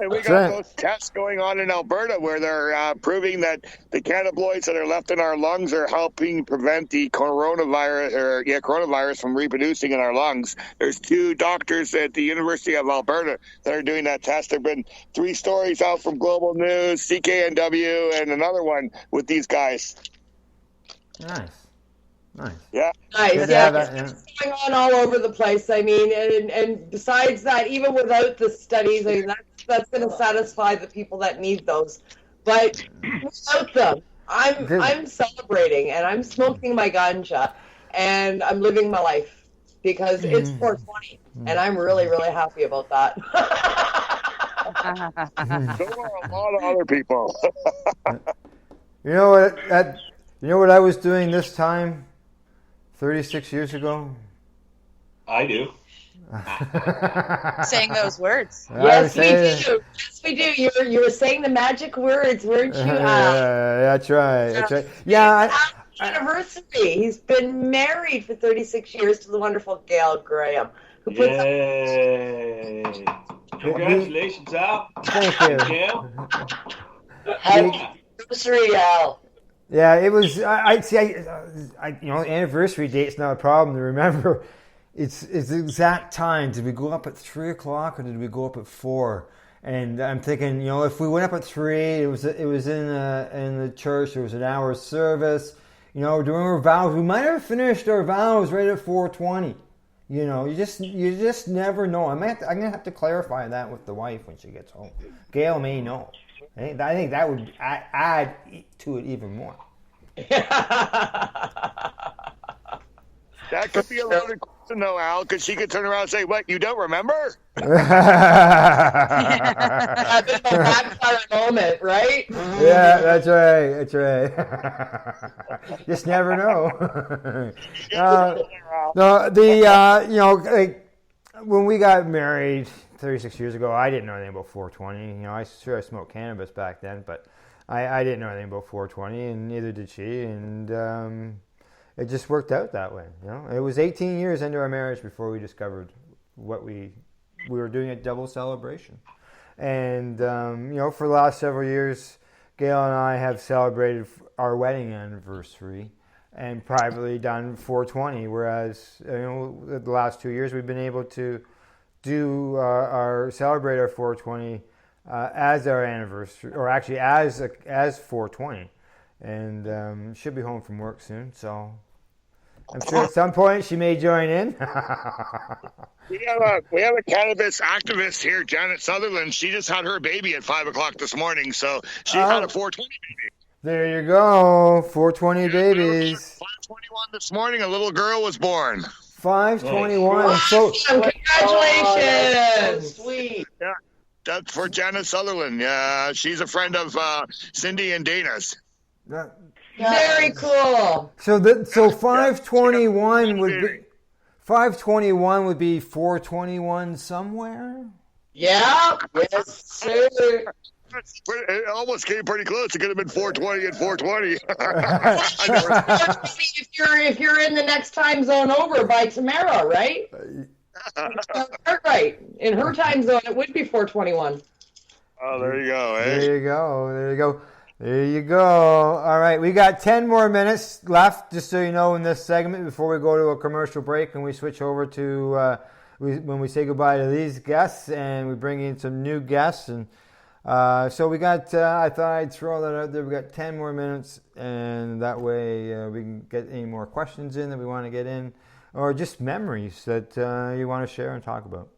And we That's got right. those tests going on in Alberta where they're proving that the cannabinoids that are left in our lungs are helping prevent the coronavirus from reproducing in our lungs. There's 2 doctors at the University of Alberta that are doing that test. There have been 3 stories out from Global News, CKNW, and another one with these guys. Nice. Yeah. Nice. Good to Yeah, have that, yeah. it's going on all over the place. I mean, and besides that, even without the studies, I mean, that's going to satisfy the people that need those. But without them, I'm celebrating and I'm smoking my ganja and I'm living my life because it's 420 and I'm really, really happy about that. So are a lot of other people. You know what? You know what I was doing this time, 36 years ago? I do. Saying those words. Yes, we do. Yes, we do. You were saying the magic words, weren't you? That's right. That's right. Yeah. Anniversary. He's been married for 36 years to the wonderful Gail Graham, who puts Yay! Congratulations, Al. Thank you. Gail. Happy anniversary, Al. Yeah, it was. I see. Anniversary date's not a problem to remember. It's the exact time. Did we go up at 3 o'clock or did we go up at 4? And I'm thinking, if we went up at 3, it was in the church. There was an hour service. Doing our vows. We might have finished our vows right at 4:20. You just never know. I'm gonna have to clarify that with the wife when she gets home. Gail may know. I think that would add to it even more. That could be a loaded question, though, Al, because she could turn around and say, "What, you don't remember?" I've been my backfire moment, right? Yeah, that's right. That's right. Just never know. When we got married 36 years ago, I didn't know anything about 420. I smoked cannabis back then, but I didn't know anything about 420, and neither did she. And it just worked out that way. It was 18 years into our marriage before we discovered what we were doing a double celebration. And for the last several years, Gail and I have celebrated our wedding anniversary and privately done 420. Whereas the last 2 years we've been able to do celebrate our 420 as our anniversary, or actually as 420, and she'll be home from work soon, so I'm sure at some point she may join in. We have a cannabis activist here, Janet Sutherland. She just had her baby at 5 o'clock this morning, so she had a 420 baby. There you go, 420 babies. 5:21 this morning, a little girl was born. 5:21. So congratulations! Sweet. Yeah, that's for Janet Sutherland. Yeah, she's a friend of Cindy and Dana's. Very cool. So 521 would be 521 would be 421 somewhere. Yeah. Yes, sir. It almost came pretty close. It could have been 420 and 420. if you're in the next time zone over by tomorrow, right? Right. In her time zone, it would be 421. Oh, there you go. Eh? There you go. There you go. There you go. All right, we got 10 more minutes left, just so you know, in this segment before we go to a commercial break and we switch over to when we say goodbye to these guests and we bring in some new guests. And so we got, I thought I'd throw that out there. We got 10 more minutes, and that way we can get any more questions in that we want to get in, or just memories that you want to share and talk about.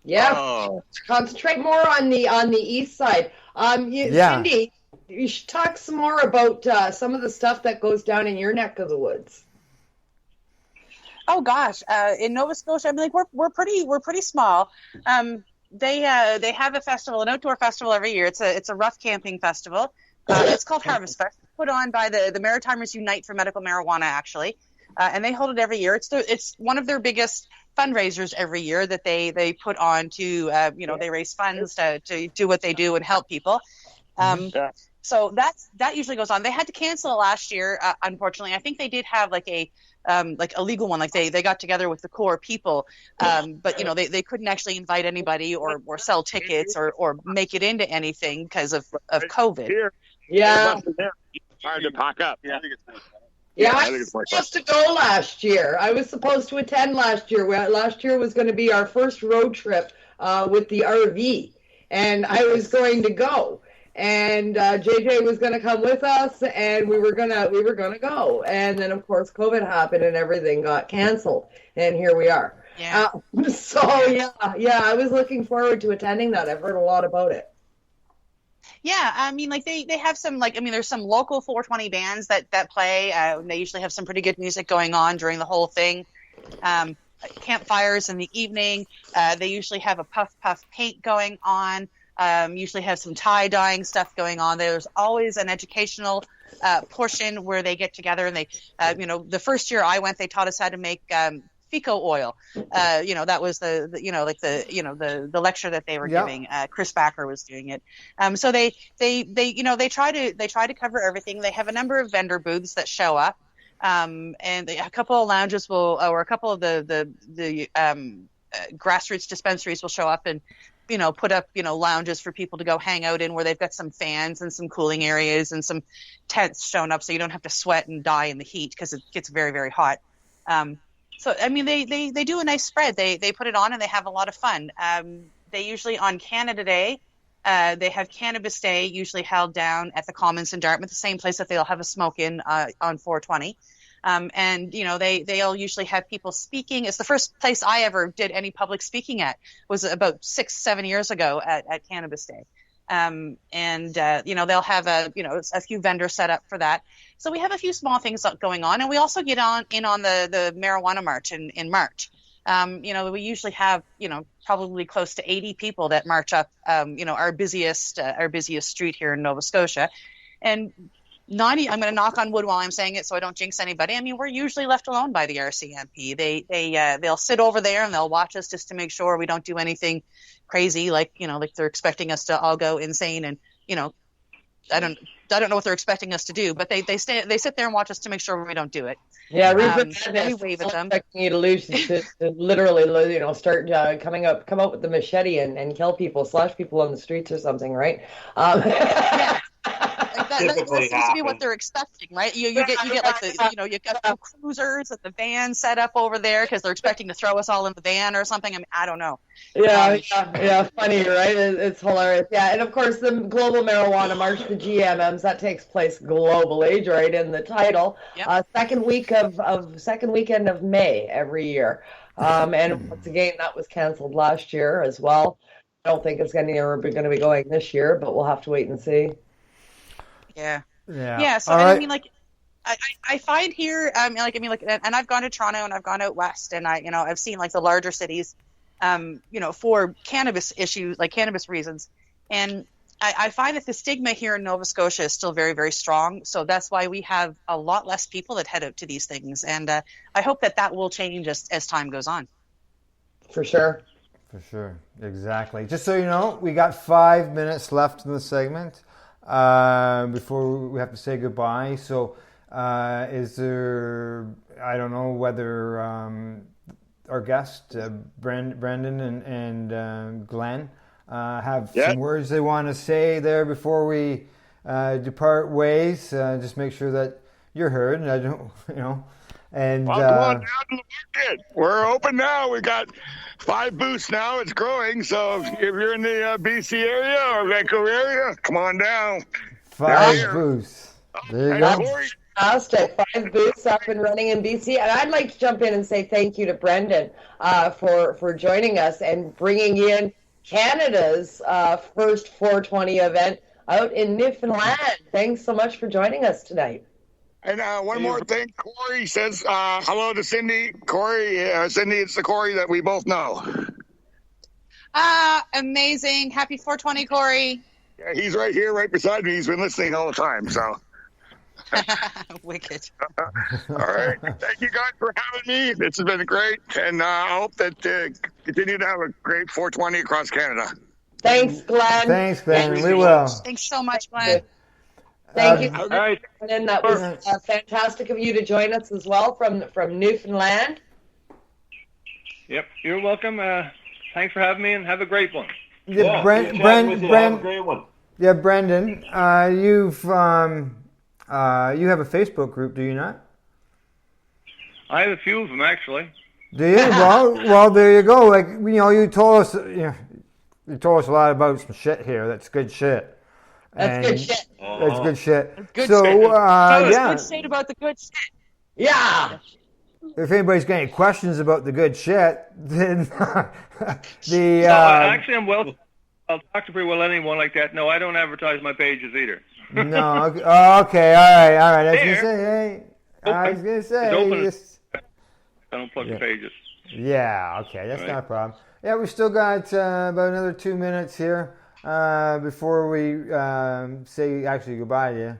Yeah, concentrate more on the east side. Cindy, you should talk some more about some of the stuff that goes down in your neck of the woods. Oh gosh, in Nova Scotia, I mean, like we're pretty small. They have a festival, an outdoor festival every year. It's a rough camping festival. It's called Harvest Fest, put on by the Maritimers Unite for Medical Marijuana, actually, and they hold it every year. It's one of their biggest fundraisers every year that they put on to, they raise funds to do what they do and help people. So that usually goes on. They had to cancel it last year, unfortunately. I think they did have like a legal one, like they got together with the core people, but they couldn't actually invite anybody or sell tickets or make it into anything because of COVID. Yeah. Hard to pack up. Yeah, I was supposed to go last year. I was supposed to attend last year. Last year was going to be our first road trip with the RV, and I was going to go. And JJ was going to come with us, and we were gonna go. And then, of course, COVID happened, and everything got canceled. And here we are. Yeah. I was looking forward to attending that. I've heard a lot about it. Yeah, I mean, like they have some there's some local 420 bands that play. They usually have some pretty good music going on during the whole thing. Campfires in the evening. They usually have a puff paint going on. Usually have some tie-dyeing stuff going on. There's always an educational portion where they get together and they, the first year I went, they taught us how to make Fico oil. That was the lecture that they were giving. Chris Backer was doing it. So they try to cover everything. They have a number of vendor booths that show up, and a couple of lounges or a couple of the grassroots dispensaries will show up and put up lounges for people to go hang out in, where they've got some fans and some cooling areas and some tents shown up so you don't have to sweat and die in the heat because it gets very, very hot. So, I mean, they do a nice spread. They put it on and they have a lot of fun. They usually, on Canada Day, they have Cannabis Day, usually held down at the Commons in Dartmouth, the same place that they'll have a smoke-in on 420. And they'll usually have people speaking. It's the first place I ever did any public speaking at, was about 6-7 years ago at Cannabis Day. They'll have a few vendors set up for that. So we have a few small things going on, and we also get in on the marijuana march in March. We usually have, probably close to 80 people that march up, our busiest street here in Nova Scotia. And I'm going to knock on wood while I'm saying it so I don't jinx anybody. I mean, we're usually left alone by the RCMP. They'll sit over there and they'll watch us just to make sure we don't do anything crazy, like they're expecting us to all go insane. And, I don't know what they're expecting us to do, but they sit there and watch us to make sure we don't do it. Yeah, we wave at them. Expecting you to lose, to literally, start come up with the machete and kill people, slash people on the streets or something, right? That seems to be what they're expecting, right? You get like you've got some cruisers at the van set up over there because they're expecting to throw us all in the van or something. I mean, I don't know. Yeah, funny, right? It's hilarious. Yeah, and of course the Global Marijuana March, the GMMs, that takes place globally, right in the title. Yep. Second weekend of May every year. And once again, that was canceled last year as well. I don't think it's going to be going this year, but we'll have to wait and see. Yeah. So right. I mean, like, I find here, and I've gone to Toronto and I've gone out west, and I've seen like the larger cities, for cannabis issues, like cannabis reasons, and I find that the stigma here in Nova Scotia is still very, very strong. So that's why we have a lot less people that head out to these things, and I hope that will change as time goes on. For sure. For sure, exactly. Just so you know, we got 5 minutes left in the segment before we have to say goodbye. So is there, I don't know whether our guest, Brendan and Glenn, have some words they want to say there before we depart ways. Just make sure that you're heard. And I don't, and come on down to the market. We're open now. We got 5 booths now. It's growing. So if you're in the BC area or Vancouver area, come on down. 5 booths. There you go. Fantastic. 5 booths up and running in BC. And I'd like to jump in and say thank you to Brendan for joining us and bringing in Canada's first 420 event out in Newfoundland. Thanks so much for joining us tonight. And one more thing, Corey says hello to Cindy. Corey, Cindy, it's the Corey that we both know. Amazing. Happy 420, Corey. Yeah, he's right here, right beside me. He's been listening all the time, so. Wicked. All right. Thank you guys for having me. This has been great, and I hope that continue to have a great 420 across Canada. Thanks, Glenn. Thanks, Glenn. We will. Thanks so much, Glenn. Thank you. All right. And that was fantastic of you to join us as well from Newfoundland. Yep, you're welcome. Thanks for having me, and have a great one. Yeah, good chatting with you. Have a great one. Yeah, Brendan, you have a Facebook group, do you not? I have a few of them, actually. Do you? Well, there you go. Like, you told us, you told us a lot about some shit here. That's good shit. That's good shit. That's good shit. That's good so, shit. yeah. Good shit about the good shit. Yeah. If anybody's got any questions about the good shit, then actually, I'll talk to pretty well anyone like that. No, I don't advertise my pages either. No. Okay. Okay. All right. I was gonna say. I don't plug the pages. Yeah. Okay. That's not a problem. Yeah, we still got about another 2 minutes here before we say actually goodbye to you.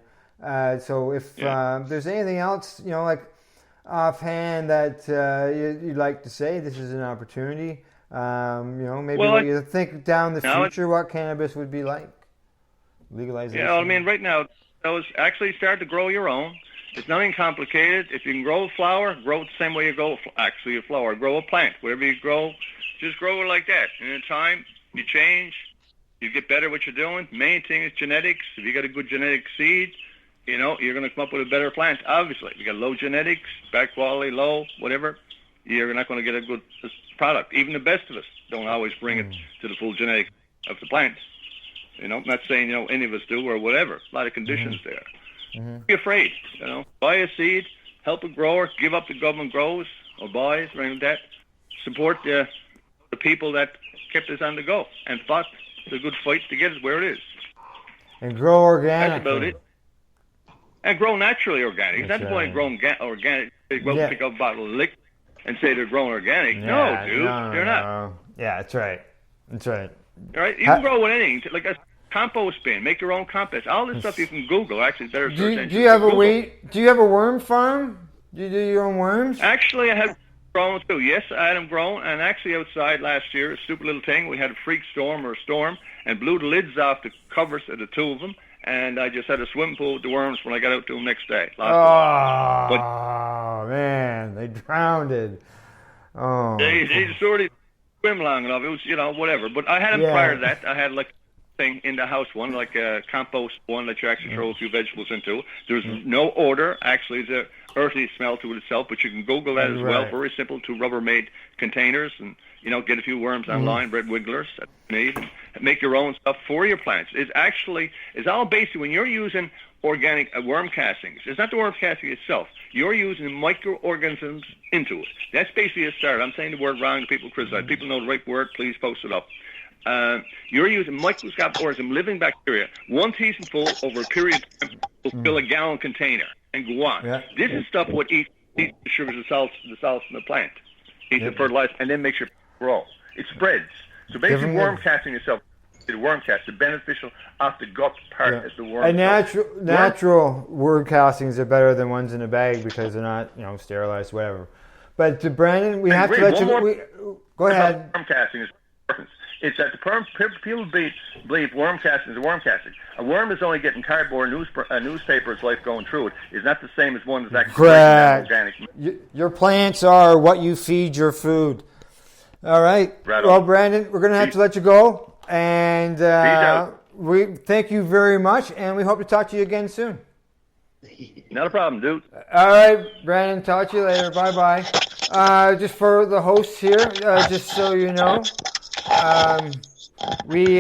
So if there's anything else, like offhand that you'd like to say, this is an opportunity. Maybe what you think down the future, what cannabis would be like. Legalization. Yeah, I mean, right now, those actually start to grow your own. It's nothing complicated. If you can grow a flower, grow it the same way you grow actually a flower. Grow a plant. Whatever you grow, just grow it like that. And in time, you change. You get better at what you're doing. Main thing is genetics. If you got a good genetic seed, you're going to come up with a better plant, obviously. If you got low genetics, bad quality, low, whatever, you're not going to get a good product. Even the best of us don't always bring it to the full genetics of the plants. I'm not saying, any of us do or whatever. A lot of conditions there. Don't be afraid, Buy a seed, help a grower, give up the government grows or buys, or anything like that. Support the people that kept us on the go and fought the good fight to get us where it is. And grow organic. That's about it. And grow naturally organic. It's not the point of growing organic. They go pick up a bottle of liquor and say they're growing organic. No, dude, they're not. Yeah, that's right. That's right. All right, you can grow with anything, like a compost bin. Make your own compost. All this stuff you can Google. Actually, better search engine. Do you have Do you have a worm farm? Do you do your own worms? Actually, I have grown too. Yes, I had them grown, and actually outside last year, a stupid little thing. We had a freak storm and blew the lids off the covers of the two of them. And I just had a swimming pool with the worms when I got out to them next day. Man, they drowned. Oh. They sort of swim long enough. It was, whatever. But I had them prior to that. I had like a thing in the house one, like a compost one that you actually throw a few vegetables into. There's no odor. Actually, it's an earthy smell to it itself, but you can Google that as well. Very simple, 2 Rubbermaid containers and, get a few worms online, red wigglers that you need, and make your own stuff for your plants. It's all basically when you're using organic worm castings. It's not the worm casting itself. You're using microorganisms into it. That's basically a start. I'm saying the word wrong. People criticize. People know the right word. Please post it up. You're using microscopic organisms, living bacteria. 1 teaspoonful over a period of time will fill a gallon container and go on. Yeah. This is stuff what eats the sugars, the salts from the plant. Eats the fertilizer, and then makes your grow. It spreads. So basically, worm casting itself, the worm cast, the beneficial off the gut part as the worm. And natural worm castings are better than ones in a bag because they're not, sterilized, whatever. But to Brandon, we have to let you. Go ahead. Worm casting is important. It's that people believe worm casting is a worm casting. A worm is only getting cardboard newspaper its life going through it. It's not the same as one that's actually organic. Your plants are what you feed your food. All right. Well, Brandon, we're going to have to let you go. And we thank you very much, and we hope to talk to you again soon. Not a problem, dude. All right, Brandon, talk to you later. Bye-bye. Just for the hosts here, just so you know, we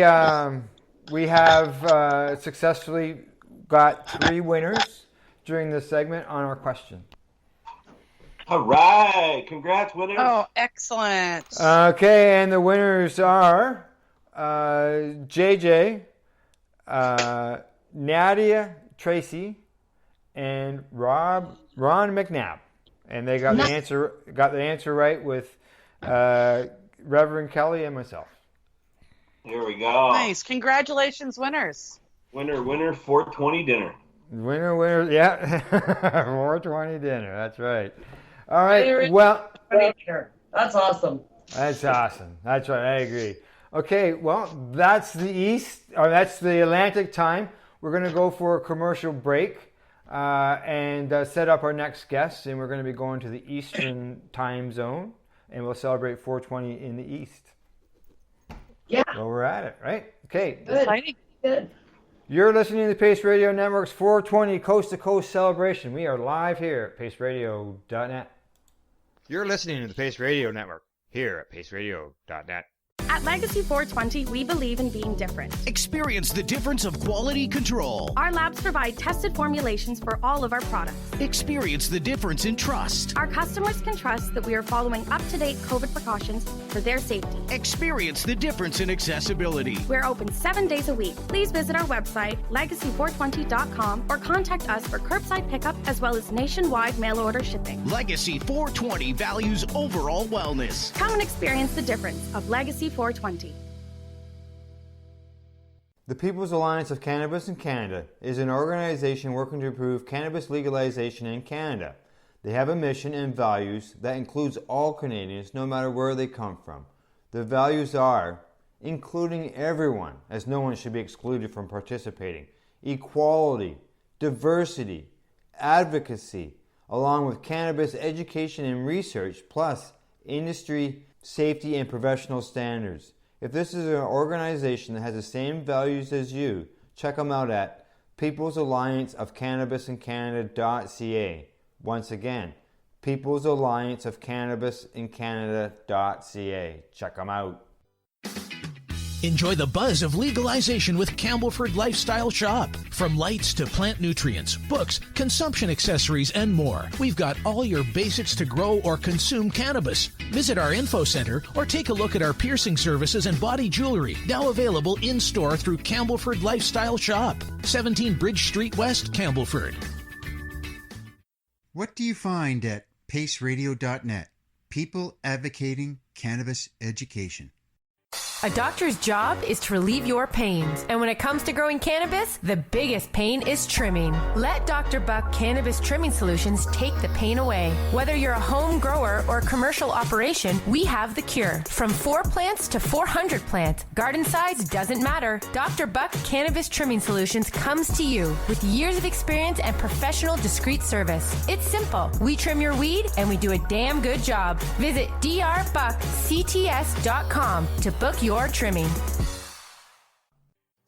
have successfully got 3 winners during this segment on our question. All right. Congrats, winners. Oh, excellent. Okay, and the winners are JJ, Nadia Tracy, and Ron McNabb. And they got the answer right with Reverend Kelly and myself. Here we go. Nice. Congratulations, winners. Winner, 420 dinner. Winner, yeah. 420 dinner, that's right. All right, well. That's awesome. That's awesome. That's right, I agree. Okay, well, that's the Atlantic time. We're going to go for a commercial break and set up our next guest, and we're going to be going to the Eastern time zone, and we'll celebrate 420 in the East. Yeah. Well, we're at it, right? Okay. Good. Good. You're listening to the Pace Radio Network's 420 Coast to Coast celebration. We are live here at paceradio.net. You're listening to the Pace Radio Network here at paceradio.net. At Legacy 420, we believe in being different. Experience the difference of quality control. Our labs provide tested formulations for all of our products. Experience the difference in trust. Our customers can trust that we are following up-to-date COVID precautions for their safety. Experience the difference in accessibility. We're open 7 days a week. Please visit our website, legacy420.com, or contact us for curbside pickup as well as nationwide mail order shipping. Legacy 420 values overall wellness. Come and experience the difference of Legacy 420. The People's Alliance of Cannabis in Canada is an organization working to improve cannabis legalization in Canada. They have a mission and values that includes all Canadians, no matter where they come from. The values are including everyone, as no one should be excluded from participating, equality, diversity, advocacy, along with cannabis education and research, plus industry, safety, and professional standards. If this is an organization that has the same values as you, check them out at peoplesallianceofcannabisincanada.ca. Once again, peoplesallianceofcannabisincanada.ca. Check them out. Enjoy the buzz of legalization with Campbellford Lifestyle Shop. From lights to plant nutrients, books, consumption accessories, and more, we've got all your basics to grow or consume cannabis. Visit our info center or take a look at our piercing services and body jewelry, now available in-store through Campbellford Lifestyle Shop, 17 Bridge Street West, Campbellford. What do you find at paceradio.net? People advocating cannabis education. A doctor's job is to relieve your pains, and when it comes to growing cannabis, the biggest pain is trimming. Let Dr. Buck Cannabis Trimming Solutions take the pain away. Whether you're a home grower or a commercial operation, we have the cure. From 4 plants to 400 plants, garden size doesn't matter. Dr. Buck Cannabis Trimming Solutions comes to you with years of experience and professional discreet service. It's simple. We trim your weed, and we do a damn good job. Visit drbuckcts.com to book your trimming.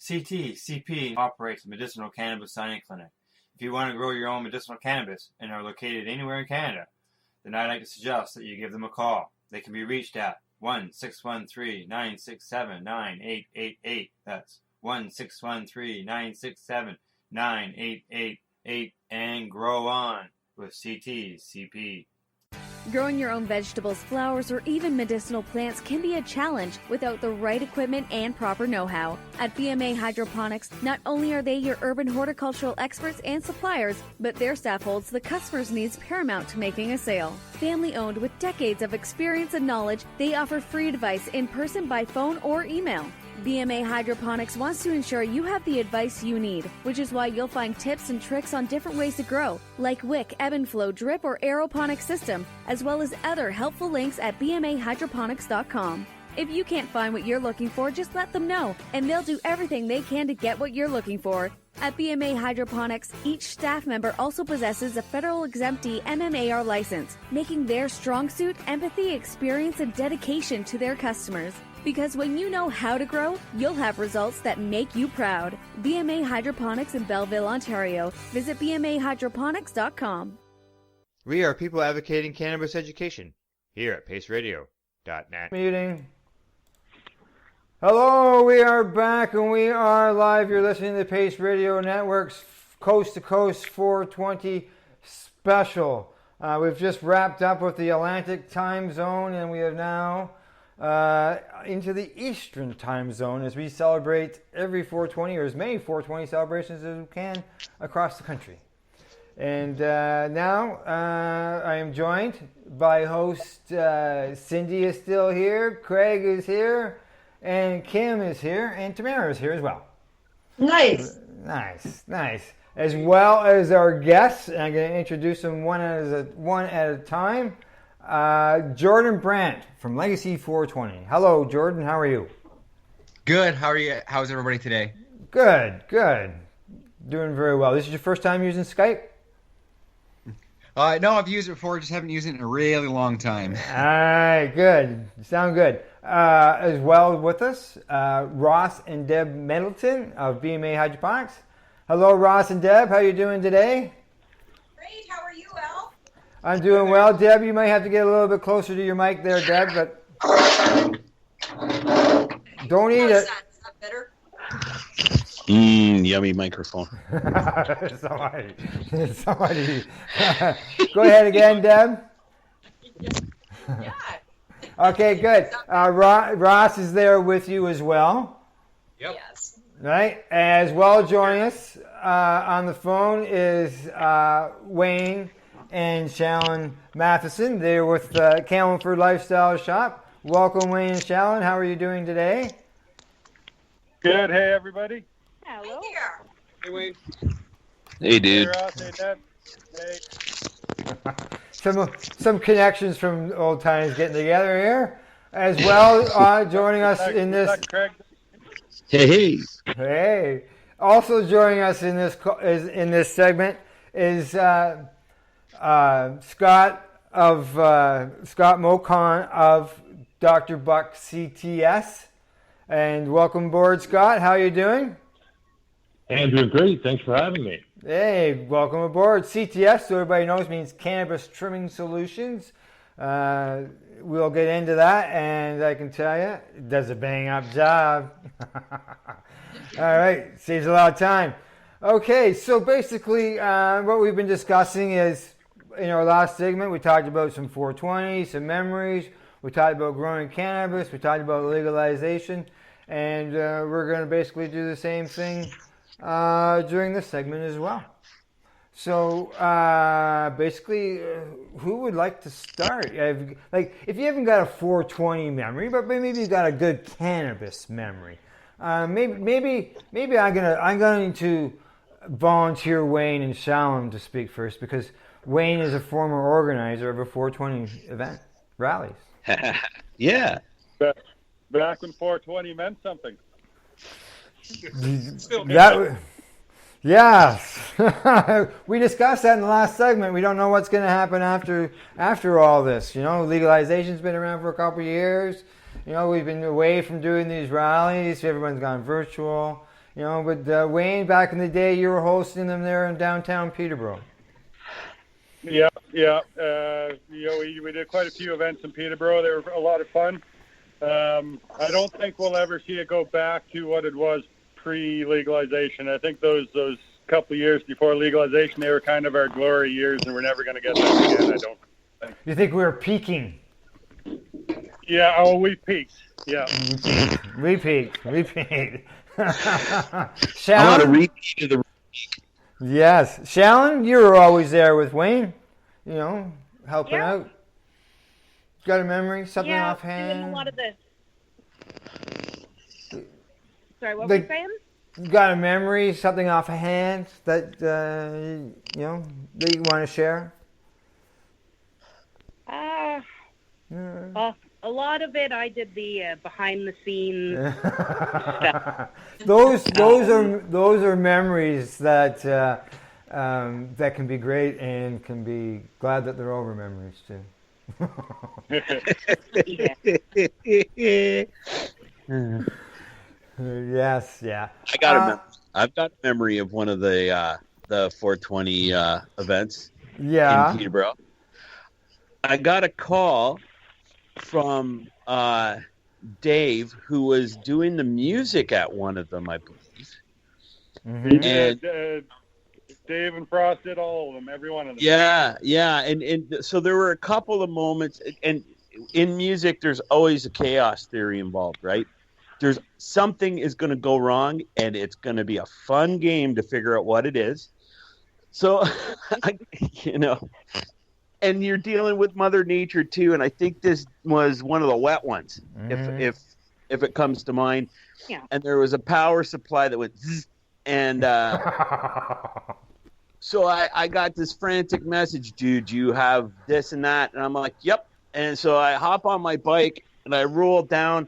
CP operates a medicinal cannabis signing clinic. If you want to grow your own medicinal cannabis and are located anywhere in Canada, then I'd like to suggest that you give them a call. They can be reached at 1-613-967-9888. That's 1-613-967-9888, and grow on with CP. Growing your own vegetables, flowers, or even medicinal plants can be a challenge without the right equipment and proper know-how. At BMA Hydroponics, not only are they your urban horticultural experts and suppliers, but their staff holds the customer's needs paramount to making a sale. Family-owned with decades of experience and knowledge, they offer free advice in person, by phone, or email. BMA Hydroponics wants to ensure you have the advice you need, which is why you'll find tips and tricks on different ways to grow, like wick, ebb and flow, drip, or aeroponic system, as well as other helpful links at bmahydroponics.com. If you can't find what you're looking for, just let them know, and they'll do everything they can to get what you're looking for. At BMA Hydroponics, each staff member also possesses a federal exemptee MMAR license, making their strong suit empathy, experience, and dedication to their customers. Because when you know how to grow, you'll have results that make you proud. BMA Hydroponics in Belleville, Ontario. Visit bmahydroponics.com. We are people advocating cannabis education here at paceradio.net. Meeting. Hello, we are back and we are live. You're listening to the Pace Radio Network's Coast to Coast 420 special. We've just wrapped up with the Atlantic time zone, and we are now into the Eastern time zone as we celebrate every 420 or as many 420 celebrations as we can across the country. And now I am joined by host Cindy is still here, Craig is here, and Kim is here, and Tamara is here as well. Nice. Nice. as well as our guests. And I'm going to introduce them one at a time. Jordan Brandt from Legacy 420. Hello, Jordan. How are you? Good. How are you? How's everybody today? Good. Doing very well. This is your first time using Skype? No, I've used it before. Just haven't used it in a really long time. All right, good. Sound good. As well with us, Ross and Deb Middleton of BMA Hydroponics. Hello, Ross and Deb. How you doing today? Great. How are you, Al? I'm doing well. Deb, you might have to get a little bit closer to your mic there, Deb, but don't eat it. Is that better? Yummy microphone. Somebody. Go ahead again, Deb. Yeah. Okay, good. Ross is there with you as well. Yep. Yes. Right. As well, joining us on the phone is Wayne and Shallon Matheson. They're with Camelford Lifestyle Shop. Welcome, Wayne and Shallon. How are you doing today? Good. Hey, everybody. Hello. Hey, Wayne. Hey, dude. Hey, Ross. Hey, Deb. Hey. Some connections from old times getting together here. As well, joining us in this. Hey. Also joining us in this segment is Scott Mocon of Dr. Buck CTS. And welcome aboard, Scott. How are you doing? Hey, I'm doing great. Thanks for having me. Hey, welcome aboard. CTS, so everybody knows, means Cannabis Trimming Solutions. We'll get into that, and I can tell you, it does a bang-up job. All right, saves a lot of time. Okay, so basically what we've been discussing is, in our last segment, we talked about some 420, some memories. We talked about growing cannabis. We talked about legalization. And we're going to basically do the same thing during this segment as well. So basically, who would like to start? If you haven't got a 420 memory, but maybe you've got a good cannabis memory, maybe I'm going to volunteer Wayne and Shallon to speak first, because Wayne is a former organizer of a 420 event rallies. Yeah. Back when 420 meant something. Yes. We discussed that in the last segment. We don't know what's going to happen after all this. You know, legalization's been around for a couple of years. You know, we've been away from doing these rallies. Everyone's gone virtual. You know, but Wayne, back in the day, you were hosting them there in downtown Peterborough. Yeah. We did quite a few events in Peterborough. They were a lot of fun. I don't think we'll ever see it go back to what it was pre-legalization. I think those couple of years before legalization, they were kind of our glory years, and we're never going to get them again, I don't think. You think we were peaking? Yeah, we peaked. Yeah. We peaked. Shallon? I want to repeat the. Yes. Shallon, you were always there with Wayne, you know, helping out. Got a memory? Something offhand? Doing a lot of the... Sorry, what were you saying? Got a memory, something offhand that, that you want to share? A lot of it, I did the behind-the-scenes stuff. Those are memories that that can be great, and can be glad that they're over memories too. Yes, yeah. I've got a memory of one of the 420 events. Yeah. In Peterborough. I got a call from Dave, who was doing the music at one of them, I believe. Mm-hmm. And Dave and Frost did all of them, every one of them. Yeah, and so there were a couple of moments, and in music, there's always a chaos theory involved, right? There's something is going to go wrong, and it's going to be a fun game to figure out what it is. So, and you're dealing with Mother Nature too, and I think this was one of the wet ones, if it comes to mind. Yeah. And there was a power supply that went zzz, And so I got this frantic message, dude, you have this and that. And I'm like, yep. And so I hop on my bike and I roll down,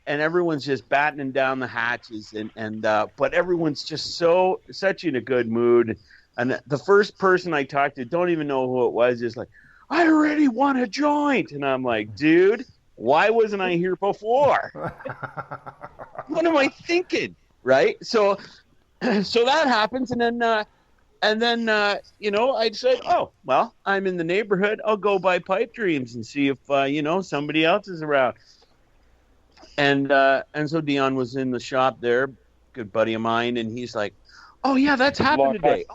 and everyone's just battening down the hatches. But everyone's just such in a good mood. And the first person I talked to, don't even know who it was, is like, I already want a joint. And I'm like, dude, why wasn't I here before? What am I thinking? Right? So that happens. And then I said, oh, well, I'm in the neighborhood. I'll go by Pipe Dreams and see if, somebody else is around. And so Dion was in the shop there, good buddy of mine. And he's like, oh, yeah, that's happened today.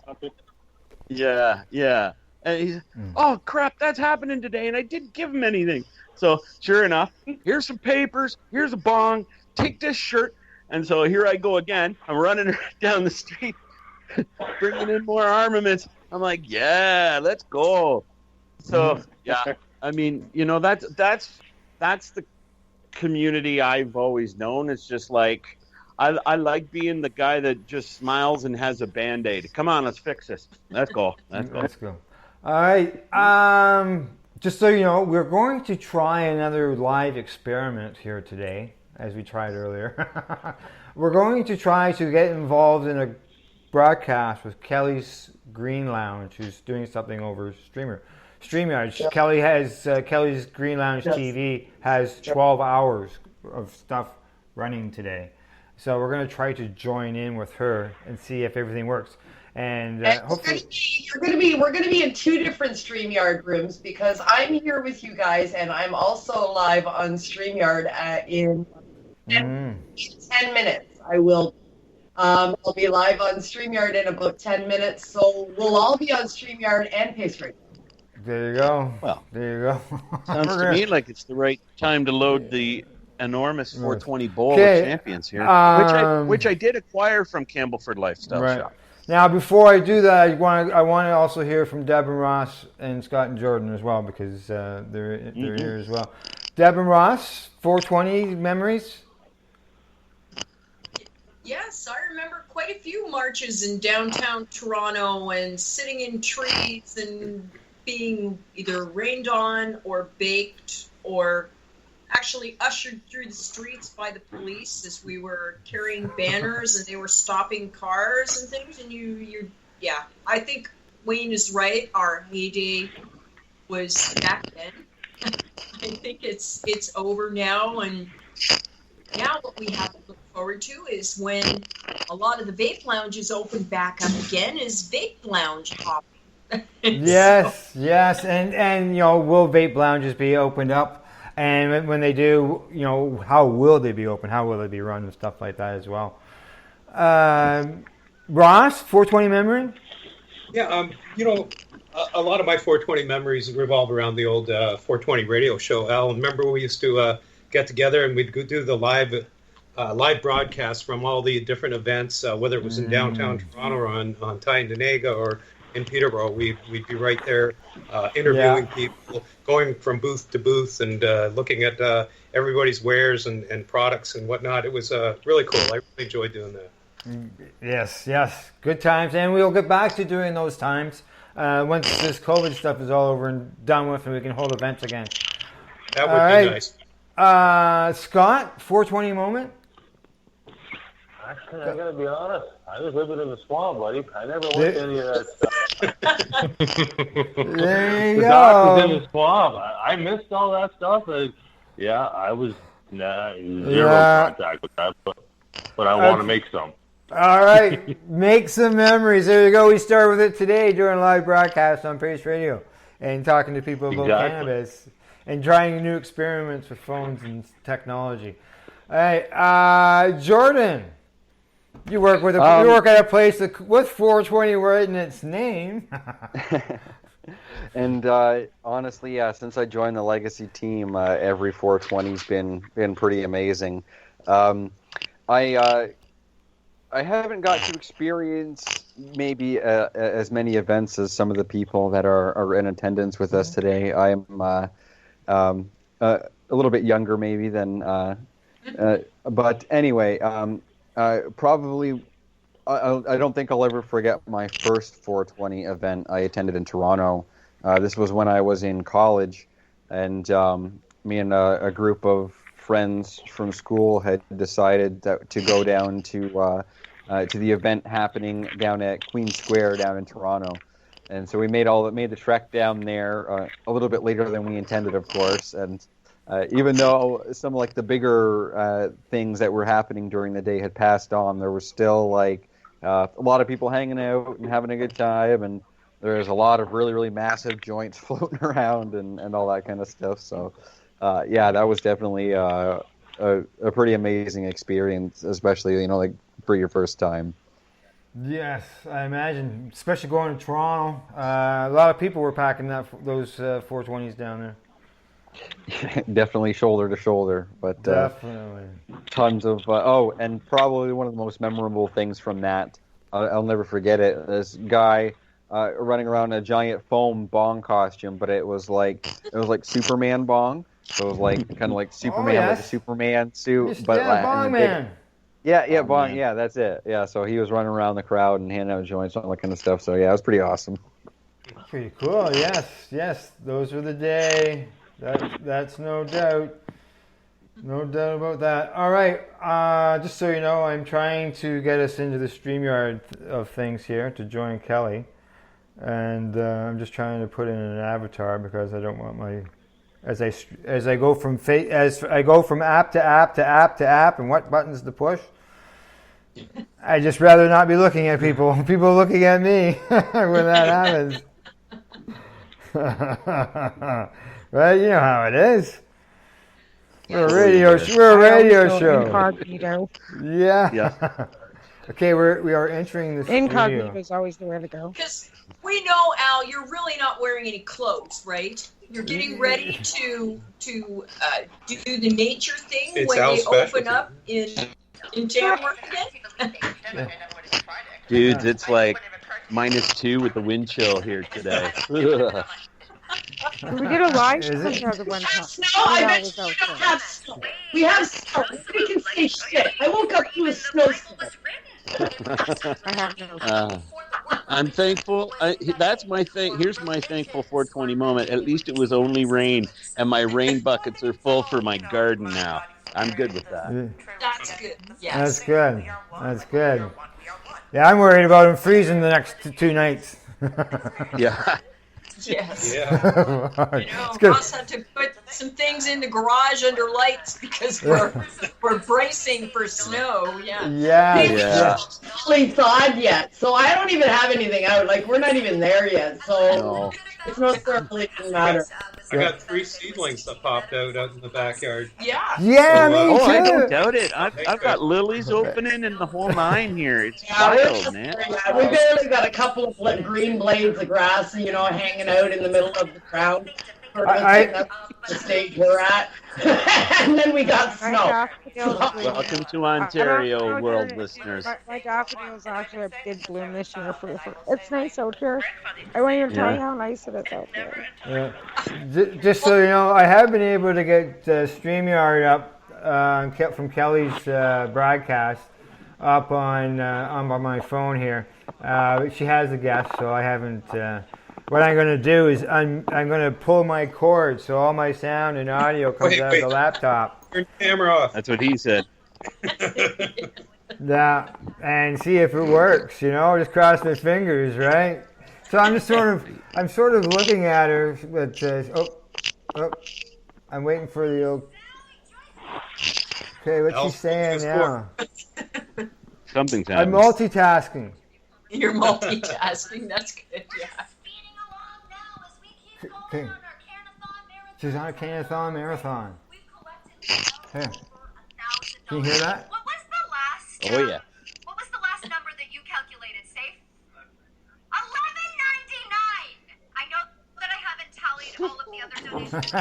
Yeah. And he's, oh, crap, that's happening today. And I didn't give him anything. So sure enough, here's some papers. Here's a bong. Take this shirt. And so here I go again. I'm running down the street, bringing in more armaments. I'm like, yeah, let's go. So, yeah, I mean, that's the community I've always known. It's just like, I like being the guy that just smiles and has a Band-Aid. Come on, let's fix this. Let's go. Let's go. All right. Just so you know, we're going to try another live experiment here today, as we tried earlier. We're going to try to get involved in a broadcast with Kelly's Green Lounge, who's doing something over StreamYard. Yep. Kelly has Kelly's Green Lounge TV has 12 hours of stuff running today. So we're going to try to join in with her and see if everything works. And hopefully we're going to be in two different StreamYard rooms, because I'm here with you guys and I'm also live on StreamYard in 10 minutes. I will. I'll be live on StreamYard in about 10 minutes, so we'll all be on StreamYard and Pace Radio. There you go. Well, there you go. Sounds to me like it's the right time to load the enormous 420 Bowl of Champions here, which I did acquire from Campbellford Lifestyle Shop. Now, before I do that, I want to also hear from Deb and Ross and Scott and Jordan as well, because they're here as well. Deb and Ross, 420 memories. Yes, I remember quite a few marches in downtown Toronto and sitting in trees and being either rained on or baked or actually ushered through the streets by the police as we were carrying banners and they were stopping cars and things. And I think Wayne is right. Our heyday was back then. I think it's over now, and now what we have to look forward to is when a lot of the vape lounges open back up again, is vape lounge hopping. Yes, and will vape lounges be opened up? And when they do, how will they be open? How will they be run and stuff like that as well? Ross, 420 memory? Yeah, a lot of my 420 memories revolve around the old 420 radio show. Al, remember we used to get together and we'd go do the live broadcast from all the different events, whether it was in downtown Toronto or on Tyendinaga or in Peterborough. We'd be right there interviewing people, going from booth to booth and looking at everybody's wares and products and whatnot. It was really cool. I really enjoyed doing that. Yes. Good times. And we'll get back to doing those times once this COVID stuff is all over and done with and we can hold events again. That would be nice. Scott, 420 moment? Actually, I gotta be honest. I was living in the swamp, buddy. I never went to any of that stuff. There you the go. doc was in the swamp. I missed all that stuff. I was zero contact with that, but I want to make some. All right, make some memories. There you go. We start with it today during a live broadcast on Pace Radio and talking to people about cannabis and trying new experiments with phones and technology. All right, Jordan. You work with you work at a place with 420 right in its name. And honestly, since I joined the Legacy team, every 420's been pretty amazing. I haven't got to experience maybe as many events as some of the people that are in attendance with us today. I am a little bit younger maybe than, but anyway. Probably I don't think I'll ever forget my first 420 event I attended in Toronto. This was when I was in college, and me and a group of friends from school had decided to go down to the event happening down at Queen Square down in Toronto. And so we made the trek down there a little bit later than we intended, of course. And even though some like the bigger things that were happening during the day had passed on, there was still like a lot of people hanging out and having a good time, and there was a lot of really, really massive joints floating around and all that kind of stuff. So yeah, that was definitely a pretty amazing experience, especially like for your first time. Yes, I imagine, especially going to Toronto. A lot of people were packing those 420s down there. Definitely shoulder to shoulder, but definitely tons of and probably one of the most memorable things from that, I'll never forget it. This guy running around in a giant foam bong costume, but it was like Superman bong, so it was like kind of like Superman with a Superman suit, but Bong Man. Yeah, bong. Yeah, that's it. Yeah, so he was running around the crowd and handing out joints and all that kind of stuff. So yeah, it was pretty awesome. Pretty cool. Yes, those were the day. That's no doubt. No doubt about that. All right, just so you know, I'm trying to get us into the StreamYard of things here to join Kelly, and I'm just trying to put in an avatar because I don't want my as I go from app to app to app to app and what buttons to push. I just rather not be looking at people. People looking at me when that happens. Well, you know how it is. We're a radio show. Incognito. Yeah. Okay, we are entering the Incognito is always the way to go. Because we know, Al, you're really not wearing any clothes, right? You're getting ready to do the nature thing when they open up in Tamworth again. Dudes, it's like -2 with the wind chill here today. We did a live show the one time. No, I bet you don't have snow. We have snow. We can say shit. I woke up to a snowstorm. I have no. I'm thankful. That's my thing. Here's my thankful 420 moment. At least it was only rain, and my rain buckets are full for my garden now. I'm good with that. That's good. Yes. That's good. That's good. Yeah, I'm worried about him freezing the next 2 nights. Yeah. Yes. Yeah. Ross had to put some things in the garage under lights because we're bracing for snow. Yeah. Yeah. Really thawed yet, so I don't even have anything out. Like we're not even there yet, so it's not really matter. I got 3 seedlings that popped out in the backyard. Yeah. Yeah, me too. I don't doubt it. I've got lilies opening in the whole 9 here. It's wild, man. We barely got a couple of green blades of grass, hanging out in the middle of the ground. That's the stage we're at. And then we got snow. Welcome to Ontario, world listeners. My daffodils actually did bloom this year. It's nice out here. I won't even tell you how nice it is out there. Yeah. Just so you know, I have been able to get StreamYard up from Kelly's broadcast up on my phone here. She has a guest, so I haven't. What I'm going to do is I'm going to pull my cord so all my sound and audio comes out of the laptop. Turn the camera off. That's what he said. Yeah, and see if it works. Just cross my fingers, right? So I'm just sort of looking at her, but I'm waiting for the. Okay, what's she saying now? Something's I'm happening. multitasking. You're multitasking. That's good. Yeah. Okay. She's on a Canathon marathon. Hey. Can you hear that? What was the last? Oh yeah. What was the last number that you calculated, Safe? $11.99. I know that I haven't tallied all of the other donations.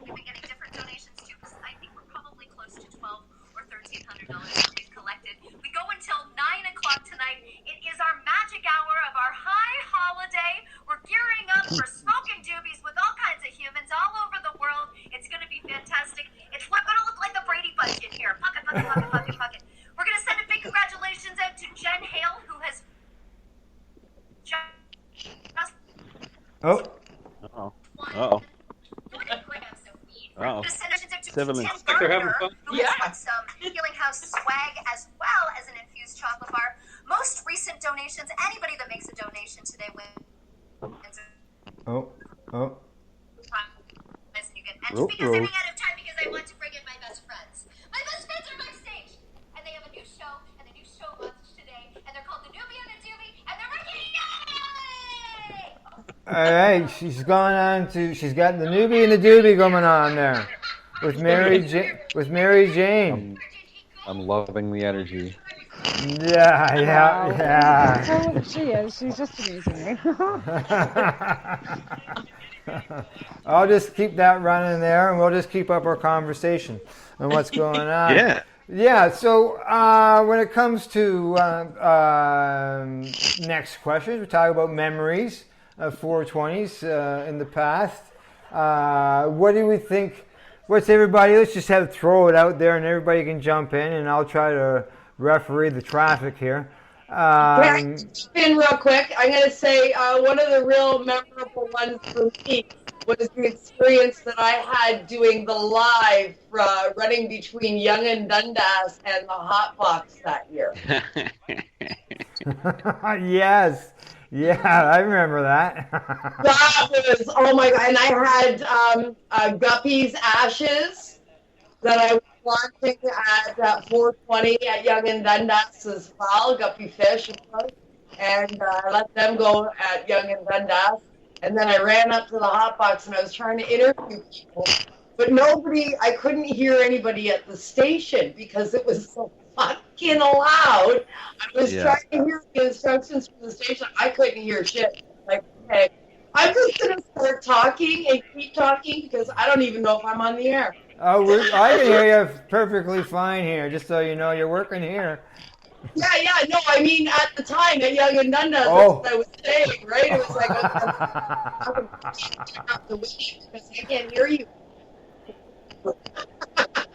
We've been getting different donations too, because I think we're probably close to $1,200 or $1,300 that we've collected. We go until 9 o'clock tonight. It is our magic hour of our high holiday. We're gearing up for smoking doobies with all kinds of humans all over the world. It's going to be fantastic. It's going to look like the Brady Bunch in here. Pocket. We're going to send a big congratulations out to Uh-oh. Uh-oh. Uh-oh. Sibilance. Like they're having fun. Who has won some Healing House swag as well as an infused chocolate bar. Most recent donations, anybody that makes a donation today wins. Oh. And because I'm running out of time because I want to bring in my best friends. My best friends are backstage. And they have a new show, and the new show launched today. And they're called The Newbie and the Doobie, and they're working. All right, she's got the Newbie and the Doobie going on there with Mary Jane. I'm loving the energy. Yeah. So she is. She's just amazing. I'll just keep that running there, and we'll just keep up our conversation on what's going on. Yeah. So when it comes to next questions, we talk about memories of 420s in the past. What do we think? What's everybody? Let's just throw it out there, and everybody can jump in, and I'll try to referee the traffic here. Can I jump in real quick? I'm going to say one of the real memorable ones for me was the experience that I had doing the live running between Yonge and Dundas and the Hot Box that year. Yes. Yeah, I remember that. That was, oh my God. And I had Guppy's Ashes that I was launching at 420 at Yonge and Dundas as well, Guppy Fish, and I let them go at Yonge and Dundas. And then I ran up to the hot box and I was trying to interview people, but I couldn't hear anybody at the station because it was so fucking loud. I was trying to hear the instructions from the station. I couldn't hear shit. Like, okay, I'm just going to start talking and keep talking because I don't even know if I'm on the air. Oh, I can hear you perfectly fine here, just so you know you're working here. Yeah, no, I mean, at the time, at Yonge and Dundas, that's what I was saying, right? It was like, I'm have to wait because I can't hear you.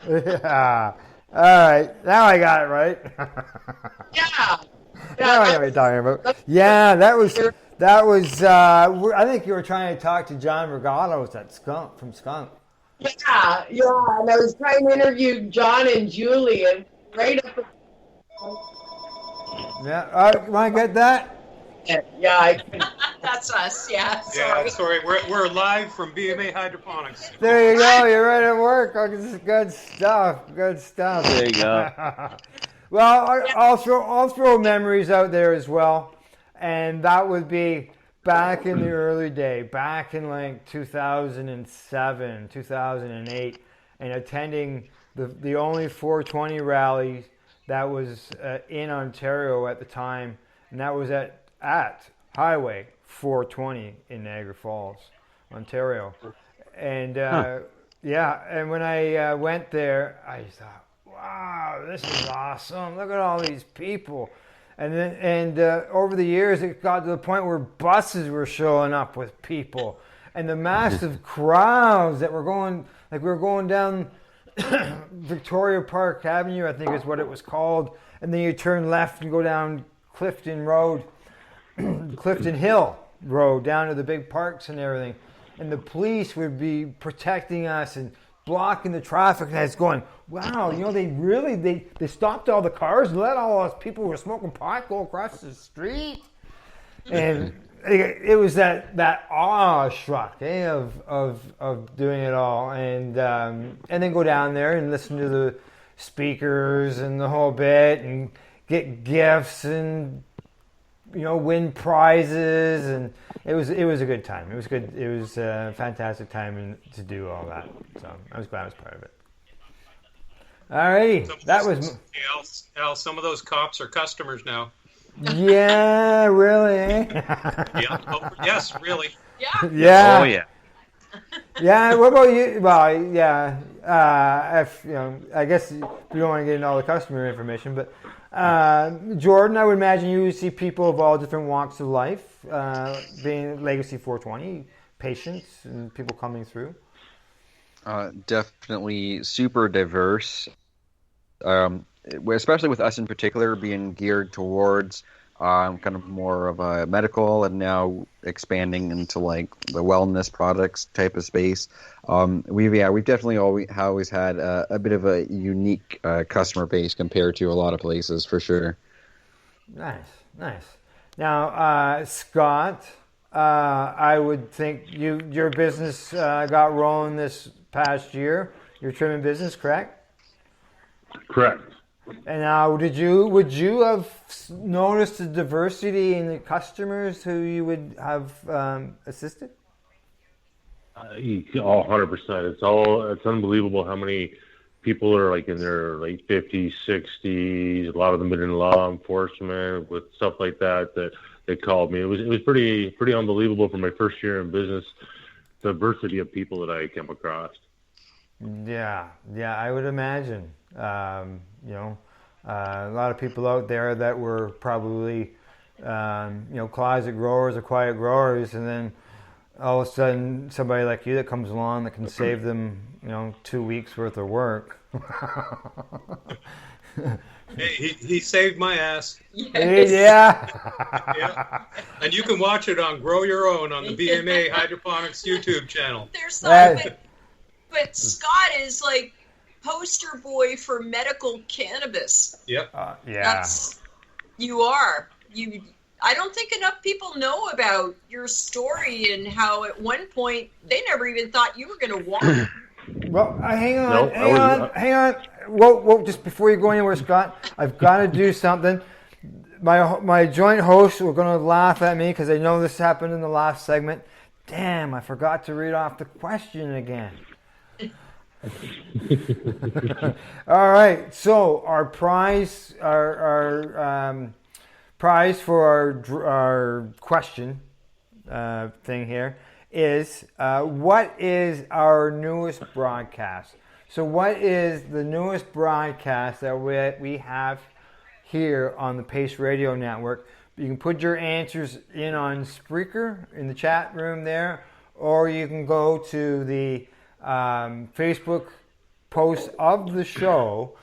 Yeah. All right. Now I got it right. Yeah. Now I know what you're talking about. Yeah, that was. I think you were trying to talk to John Regatos at Skunk from Skunk. Yeah, and I was trying to interview John and Julie, and right up. Yeah. You want to get that? Yeah, I can. That's us. Yeah. Yeah, sorry. We're live from BMA Hydroponics. There you go. You're right at work. Oh, this is good stuff. Good stuff. There you go. Well, I'll throw memories out there as well, and that would be back in the early day, back in like 2007, 2008, and attending the only 420 rally that was in Ontario at the time, and that was at Highway 420 in Niagara Falls, Ontario. And and when I went there, I thought, wow, this is awesome. Look at all these people. And then over the years, it got to the point where buses were showing up with people, and the massive crowds that were going, like we were going down Victoria Park Avenue, I think is what it was called, and then you turn left and go down Clifton Hill Road, down to the big parks and everything, and the police would be protecting us and blocking the traffic, and I was going, wow, they stopped all the cars and let all those people who were smoking pot go across the street. And it was that awe-struck of doing it all, and then go down there and listen to the speakers and the whole bit, and get gifts and win prizes, and it was a good time. It was good. It was a fantastic time to do all that. So I was glad I was part of it. Alrighty, that was. Al, some of those cops are customers now. Yeah, really. Yeah. Oh, yes, really. Yeah. Yeah. Oh yeah. Yeah. What about you? Well, yeah. If I guess we don't want to get into all the customer information, but Jordan, I would imagine you see people of all different walks of life, being Legacy 420 patients and people coming through. Definitely super diverse, especially with us in particular being geared towards kind of more of a medical, and now expanding into like the wellness products type of space. We've definitely always had a bit of a unique customer base compared to a lot of places, for sure. Nice. Now, Scott, I would think your business got rolling this past year. Your trimming business, correct? Correct. And now, would you have noticed the diversity in the customers who you would have assisted? 100%. It's unbelievable how many people are like in their late 50s, 60s. A lot of them been in law enforcement with stuff like that they called me. It was pretty unbelievable for my first year in business, the diversity of people that I came across. Yeah, I would imagine. A lot of people out there that were probably, closet growers or quiet growers, and then all of a sudden somebody like you that comes along that can save them, 2 weeks worth of work. He saved my ass. Yes. Yeah. Yeah. And you can watch it on Grow Your Own on the BMA Hydroponics YouTube channel. There's something, but Scott is like poster boy for medical cannabis. Yep. You are. I don't think enough people know about your story and how at one point they never even thought you were going to walk. Well, hang on. Whoa, just before you go anywhere, Scott, I've got to do something. My joint hosts were going to laugh at me because they know this happened in the last segment. Damn, I forgot to read off the question again. All right, so our prize, prize for our question thing here is what is our newest broadcast? So what is the newest broadcast that we have here on the Pace Radio Network? You can put your answers in on Spreaker in the chat room there, or you can go to the Facebook post of the show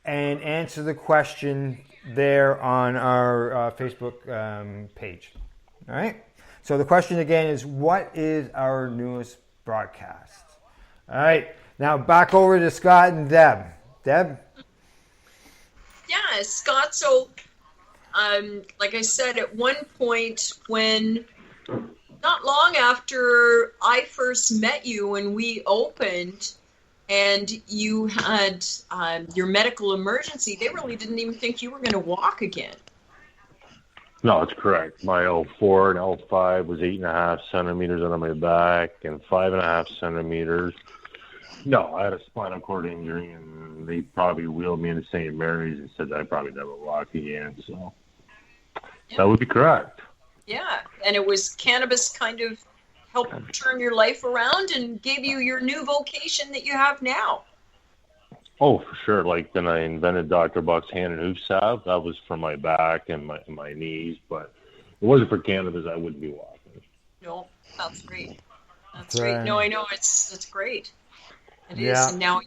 and answer the question there on our Facebook page. All right? So the question again is, what is our newest broadcast? All right. Now back over to Scott and Deb. Deb? Yeah, Scott. So, like I said, at one point when, not long after I first met you when we opened, and you had your medical emergency, they really didn't even think you were going to walk again. No, that's correct. My L4 and L5 was 8.5 centimeters on my back and 5.5 centimeters. No, I had a spinal cord injury, and they probably wheeled me into St. Mary's and said that I'd probably never walk again. So that would be correct. Yeah, and it was cannabis kind of helped turn your life around and gave you your new vocation that you have now. Oh, for sure. Like, then I invented Dr. Buck's hand and hoof salve. That was for my back and my knees, but if it wasn't for cannabis, I wouldn't be walking. No, that's great. That's great. No, I know it's great. It is. And now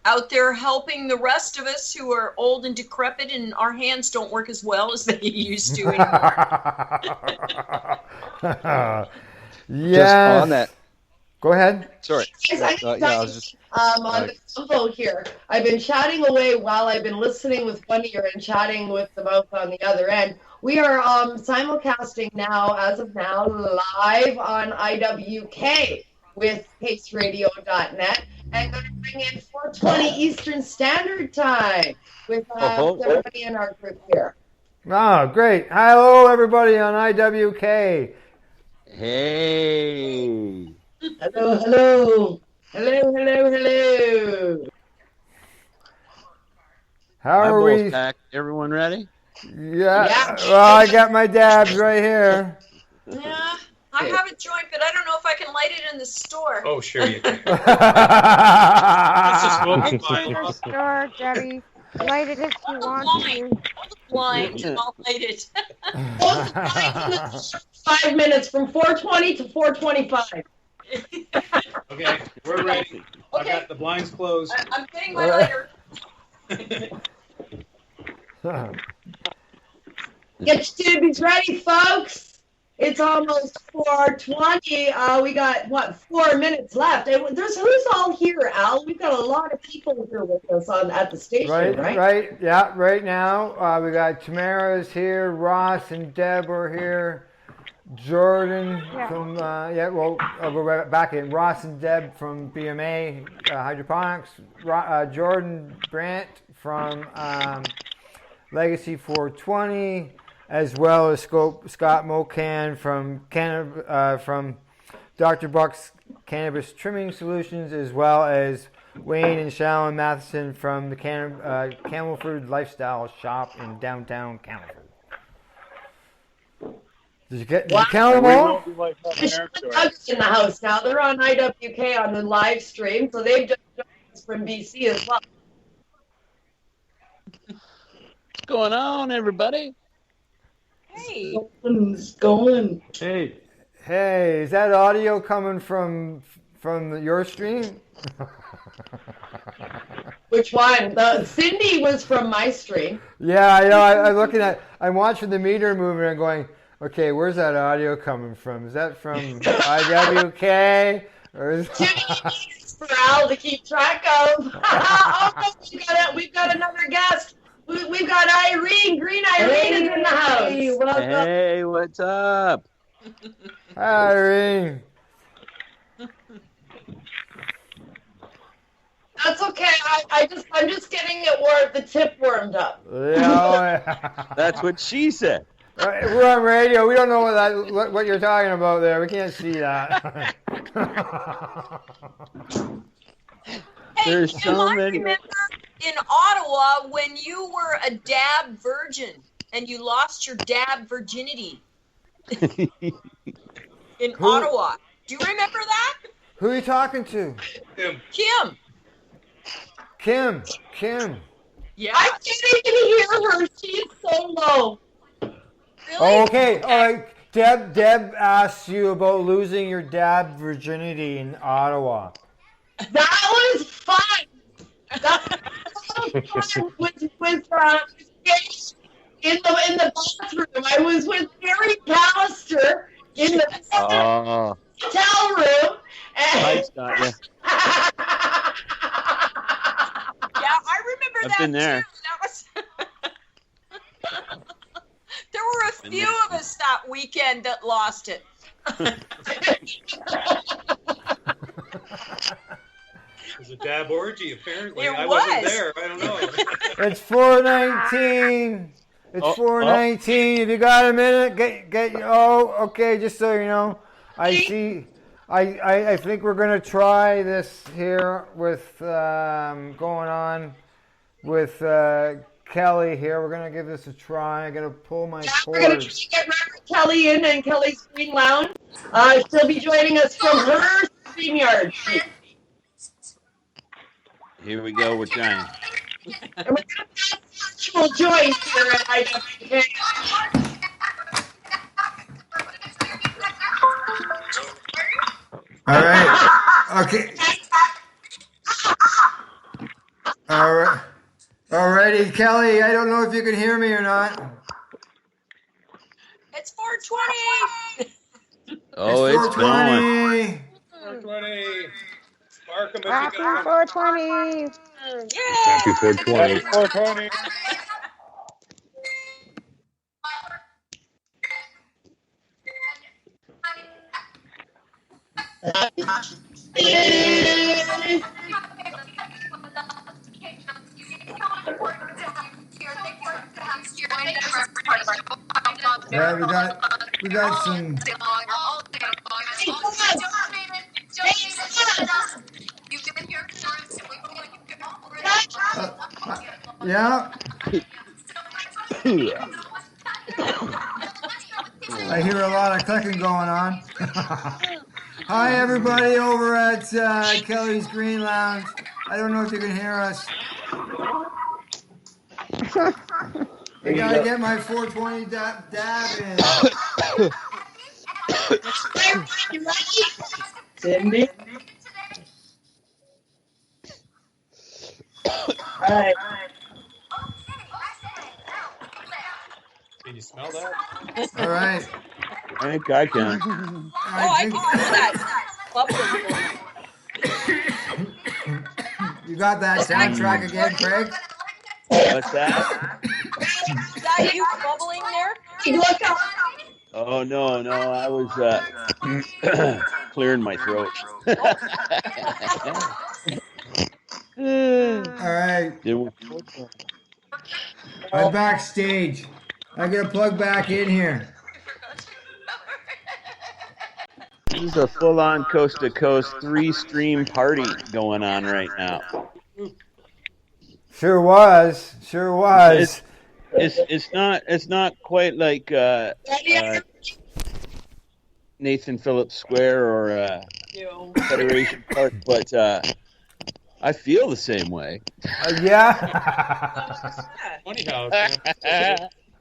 out there helping the rest of us who are old and decrepit and our hands don't work as well as they used to anymore. Just on that. Go ahead. Sorry. I was just on the combo here. I've been chatting away while I've been listening with one ear and chatting with the mouth on the other end. We are simulcasting now, as of now, live on IWK with paceradio.net, and going to bring in 4:20 Eastern Standard Time with everybody in our group here. Oh, great. Hello, everybody on IWK. Hey. Hello. How are we? Packed. Everyone ready? Yeah. Well, I got my dabs right here. Yeah, I have a joint, but I don't know if I can light it in the store. Oh, sure you can. It's in the store, Debbie. Light it if you want to. Blind, and I'll light it. 5 minutes from 4:20 to 4:25. Okay, we're ready. I got the blinds closed. I'm getting my lighter. Get your tubes ready, folks. It's almost 4:20. We got, 4 minutes left. And who's all here, Al? We've got a lot of people here with us at the station, right? Yeah, right now we got Tamara's here, Ross and Deb are here, Jordan from, we're back in. Ross and Deb from BMA Hydroponics, Jordan Brandt from Legacy 420, as well as Scott Mocan from Dr. Buck's Cannabis Trimming Solutions, as well as Wayne and Shalyn Matheson from the Camelford Lifestyle Shop in downtown Camelford. Did you count them all? In the house now. They're on IWK on the live stream, so they've just joined us from BC as well. What's going on, everybody? Hey. What's going? Hey. Hey, is that audio coming from your stream? Which one? Cindy was from my stream. Yeah, I know. I'm watching the meter moving and going, okay, where's that audio coming from? Is that from IWK? Or is for Al to keep track of. We've got another guest. We've got Irene. Green Irene is in the house. Hey, what's up? Hi, Irene. That's okay. I'm just getting the tip warmed up. Yeah, that's what she said. We're on radio. We don't know what you're talking about there. We can't see that. There's so many. Remember in Ottawa when you were a dab virgin and you lost your dab virginity in Ottawa. Do you remember that? Who are you talking to? Kim. Kim. Yeah. I can't even hear her. She's so low. Really? Okay. All right. Deb asked you about losing your dab virginity in Ottawa. That was fun. That was fun with in the bathroom. I was with Gary Callister in the hotel room. Mike's got you. Yeah, I remember I've that been there. too. There were a few of us that weekend that lost it. It was a dab orgy, apparently. It wasn't was. there. I don't know. It's 4:19. It's 4:19. If you got a minute, get. Oh, okay. Just so you know, I see. I think we're gonna try this here with going on with Kelly here. We're gonna give this a try. I'm gonna pull my We're going cord. to get Kelly in and Kelly's Green Lounge. She'll be joining us from her StreamYard. Here we go with Giant. She'll join here at IWK. All right. Okay. All right. Alrighty, Kelly. I don't know if you can hear me or not. It's 4:20. Oh, it's going. 420. Spark 'em if you Happy got 'em. 420. Happy 420. 420. Yeah, we got some. Yeah. I hear a lot of clicking going on. Hi, everybody over at Kelly's Green Lounge. I don't know if you can hear us. I gotta get my 420 dab in. Cindy? All right. Can you smell Smell that? All right. I think I can. I can hear that. You got that soundtrack again, Craig? What's that? Is that you bubbling there? Look out. Oh no, I was clearing my throat. All right. I'm backstage. I gotta plug back in here. This is a full-on coast-to-coast 3-stream party going on right now. Sure was. It's not quite like Nathan Phillips Square or Federation Park, but I feel the same way. Yeah. Funny how.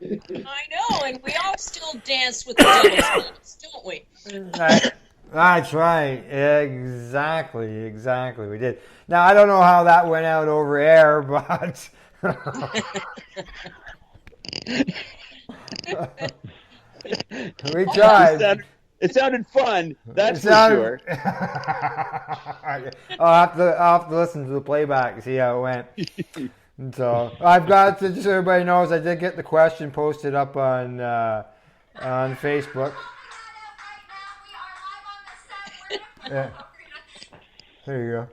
I know, and we all still dance with the devil's hands, don't we? That's right. Exactly. We did. Now, I don't know how that went out over air, but... we tried. It sounded fun. That's for sure. I'll have to listen to the playback and see how it went. So I've got to, just so everybody knows, I did get the question posted up on Facebook. Yeah. There you go.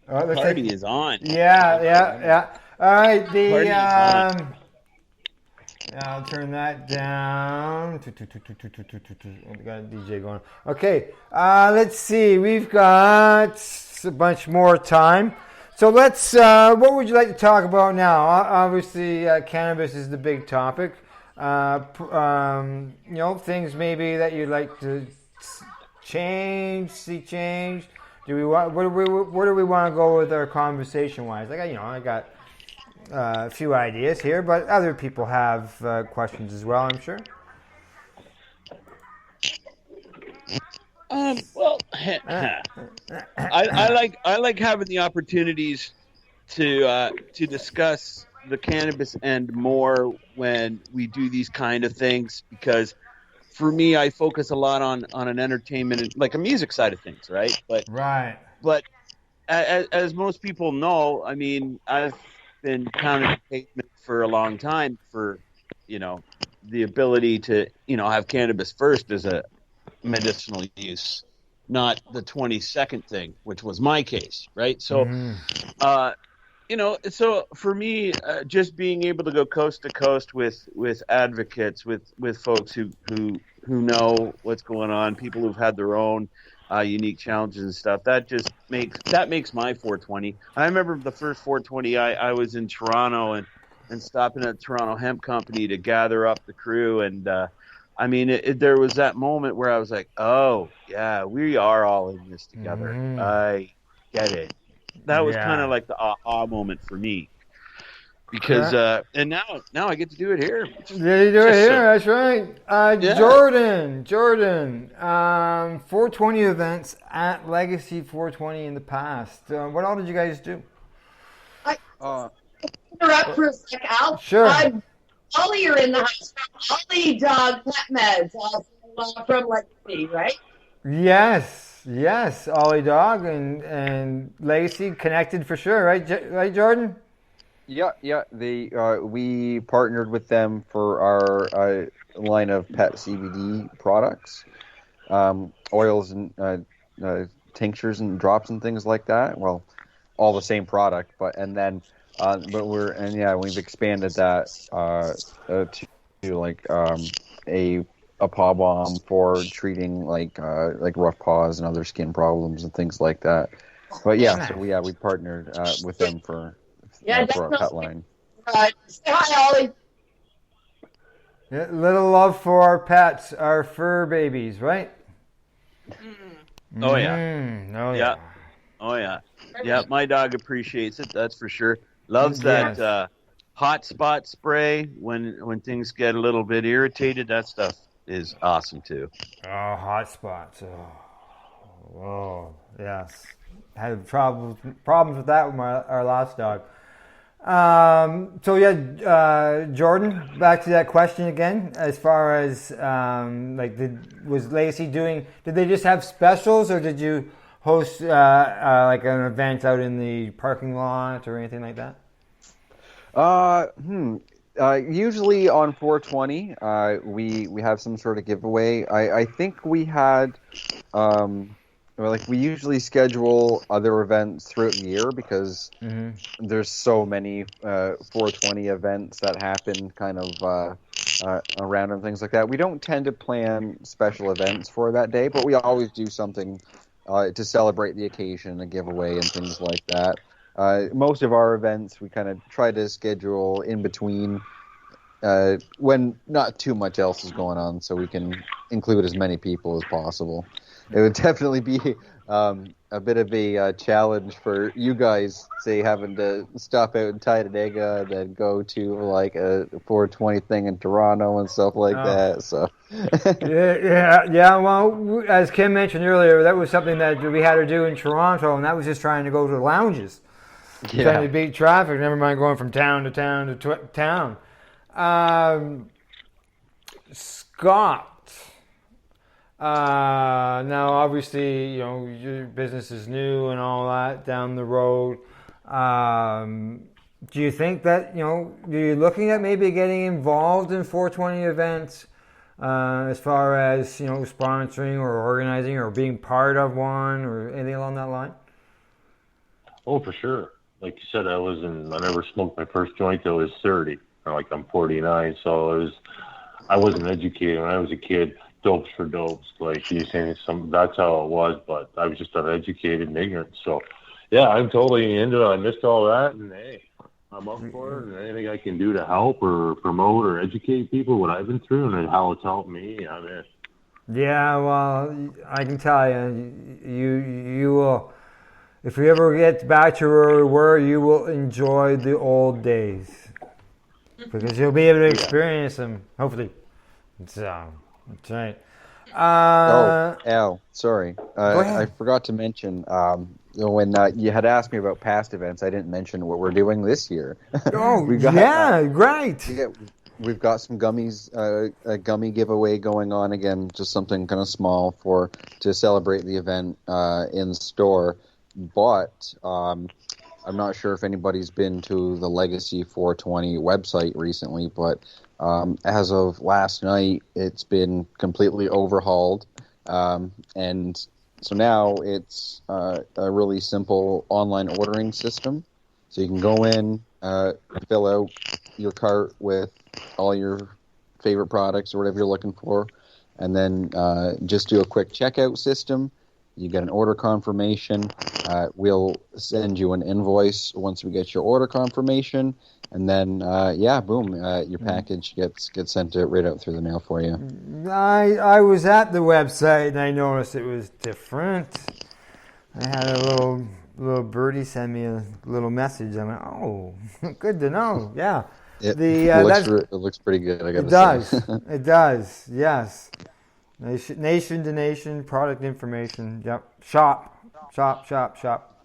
Oh, party is on. Yeah. All right, Party is on. I'll turn that down. We got a DJ going. Okay, let's see. We've got a bunch more time. So let's, what would you like to talk about now? Obviously, cannabis is the big topic. Things maybe that you'd like to see change. Where do we want to go with our conversation-wise? I got a few ideas here, but other people have questions as well, I'm sure. I like having the opportunities to discuss the cannabis and more when we do these kind of things, because for me, I focus a lot on an entertainment, like a music side of things, right? But as most people know, I mean, I've been pounding the pavement for a long time for, the ability to, have cannabis first as a medicinal use, not the 20-second thing, which was my case, right? So, so for me, just being able to go coast to coast with advocates, with folks who know what's going on, people who've had their own unique challenges and stuff, that makes my 420. I remember the first 420 I was in Toronto and stopping at Toronto Hemp Company to gather up the crew, and there was that moment where I was like, oh yeah, we are all in this together. I get it. That was kind of like the aha moment for me, because and now I get to do it here. Yeah, you do it here. That's right. Jordan, 420 events at Legacy 420 in the past. What all did you guys do? Interrupt for a sec, Al. Sure. Ollie, you're in the house. Ollie Dog Pet Meds, also from Legacy, right? Yes, Ollie Dog and Legacy connected for sure, right, Jordan? Yeah. We partnered with them for our line of pet CBD products, oils and tinctures and drops and things like that. Well, all the same product, we've expanded that to like a paw balm for treating like rough paws and other skin problems and things like that. But we partnered with them for our pet line. Say hi, Ollie. Yeah, little love for our pets, our fur babies, right? Oh yeah. Oh yeah. Yeah, my dog appreciates it. That's for sure. Loves that hot spot spray when things get a little bit irritated. That stuff is awesome too. Oh, hot spots. Oh, yes. Had problems with that with our last dog. Jordan, back to that question again. As far as was Legacy doing? Did they just have specials, or did you host like an event out in the parking lot or anything like that? Usually on 420, we have some sort of giveaway. I think we had, we usually schedule other events throughout the year because there's so many 420 events that happen kind of around and things like that. We don't tend to plan special events for that day, but we always do something to celebrate the occasion, a giveaway and things like that. Most of our events we kind of try to schedule in between when not too much else is going on, so we can include as many people as possible. It would definitely be a bit of a challenge for you guys, say, having to stop out in Tyonega and then go to like a 420 thing in Toronto and stuff like that. So yeah. Well, as Kim mentioned earlier, that was something that we had to do in Toronto, and that was just trying to go to the lounges, trying to beat traffic. Never mind going from town to town to town. Scott. Now, obviously, your business is new and all that down the road. Do you think that, you're looking at maybe getting involved in 420 events as far as, sponsoring or organizing or being part of one or anything along that line? Oh, for sure. Like you said, I never smoked my first joint till I was 30. I'm 49, so I wasn't educated when I was a kid. Dopes for dopes, like you saying, that's how it was. But I was just uneducated and ignorant. So, yeah, I'm totally into it. I missed all that, and hey, I'm up for it. And anything I can do to help or promote or educate people what I've been through and how it's helped me, I'm in. Yeah, well, I can tell you will. If you ever get back to where we were, you will enjoy the old days because you'll be able to experience them. Hopefully, so. That's right. Al, sorry. Go ahead. I forgot to mention, when you had asked me about past events, I didn't mention what we're doing this year. Oh, great. We've got some gummies, a gummy giveaway going on again, just something kind of small to celebrate the event in store. But I'm not sure if anybody's been to the Legacy 420 website recently, but as of last night, it's been completely overhauled, and so now it's a really simple online ordering system. So you can go in, fill out your cart with all your favorite products or whatever you're looking for, and then just do a quick checkout system. You get an order confirmation. We'll send you an invoice once we get your order confirmation. And then, boom, your package gets sent right out through the mail for you. I was at the website and I noticed it was different. I had a little birdie send me a little message. I'm like, oh, good to know. Yeah. It looks pretty good, I gotta say. It does, yes. Nation to nation, product information. Yep. Shop.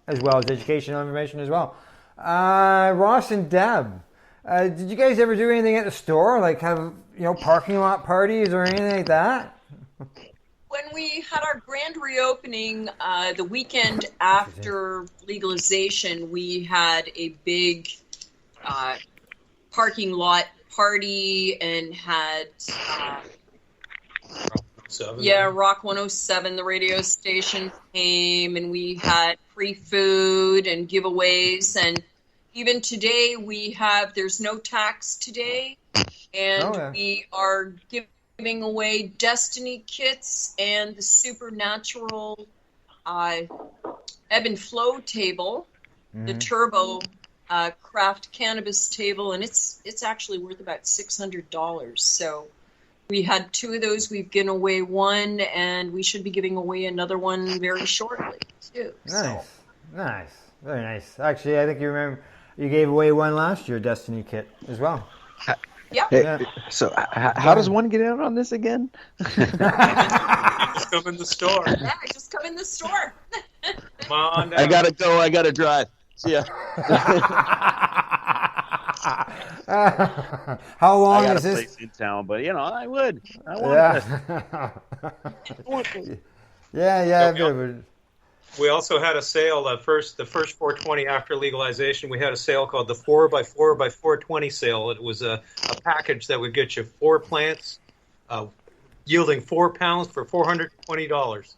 As well as educational information as well. Ross and Deb, did you guys ever do anything at the store, like have parking lot parties or anything like that? When we had our grand reopening, the weekend after legalization, we had a big parking lot party and had Rock 107, the radio station came, and we had free food and giveaways. And even today there's no tax today, and we are giving away Destiny kits and the Supernatural ebb and flow table, the turbo craft cannabis table, and it's actually worth about $600. So we had 2 of those. We've given away one, and we should be giving away another one very shortly, too. Nice. Very nice. Actually, I think you gave away one last year, Destiny kit, as well. Yep. Hey, so how does one get out on this again? Just come in the store. Yeah, just come in the store. Come on down. I gotta go. I gotta drive. See ya. How long I got is a this? place in town, but I would. I want Yeah. We also had a sale. The first 420 after legalization, we had a sale called the 4x4 by 420 sale. It was a package that would get you 4 plants, yielding 4 pounds for $420.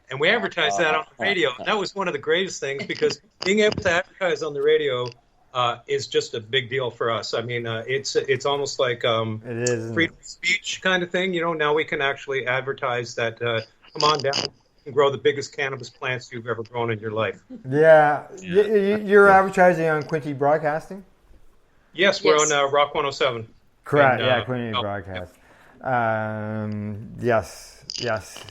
And we advertised that on the radio. That was one of the greatest things because being able to advertise on the radio is just a big deal for us. I mean, it's almost like it is freedom of speech kind of thing. Now we can actually advertise that. Come on down and grow the biggest cannabis plants you've ever grown in your life. Yeah. You're advertising on Quinte Broadcasting? Yes, we're on Rock 107. Correct. And, Quinte Broadcast. Yes.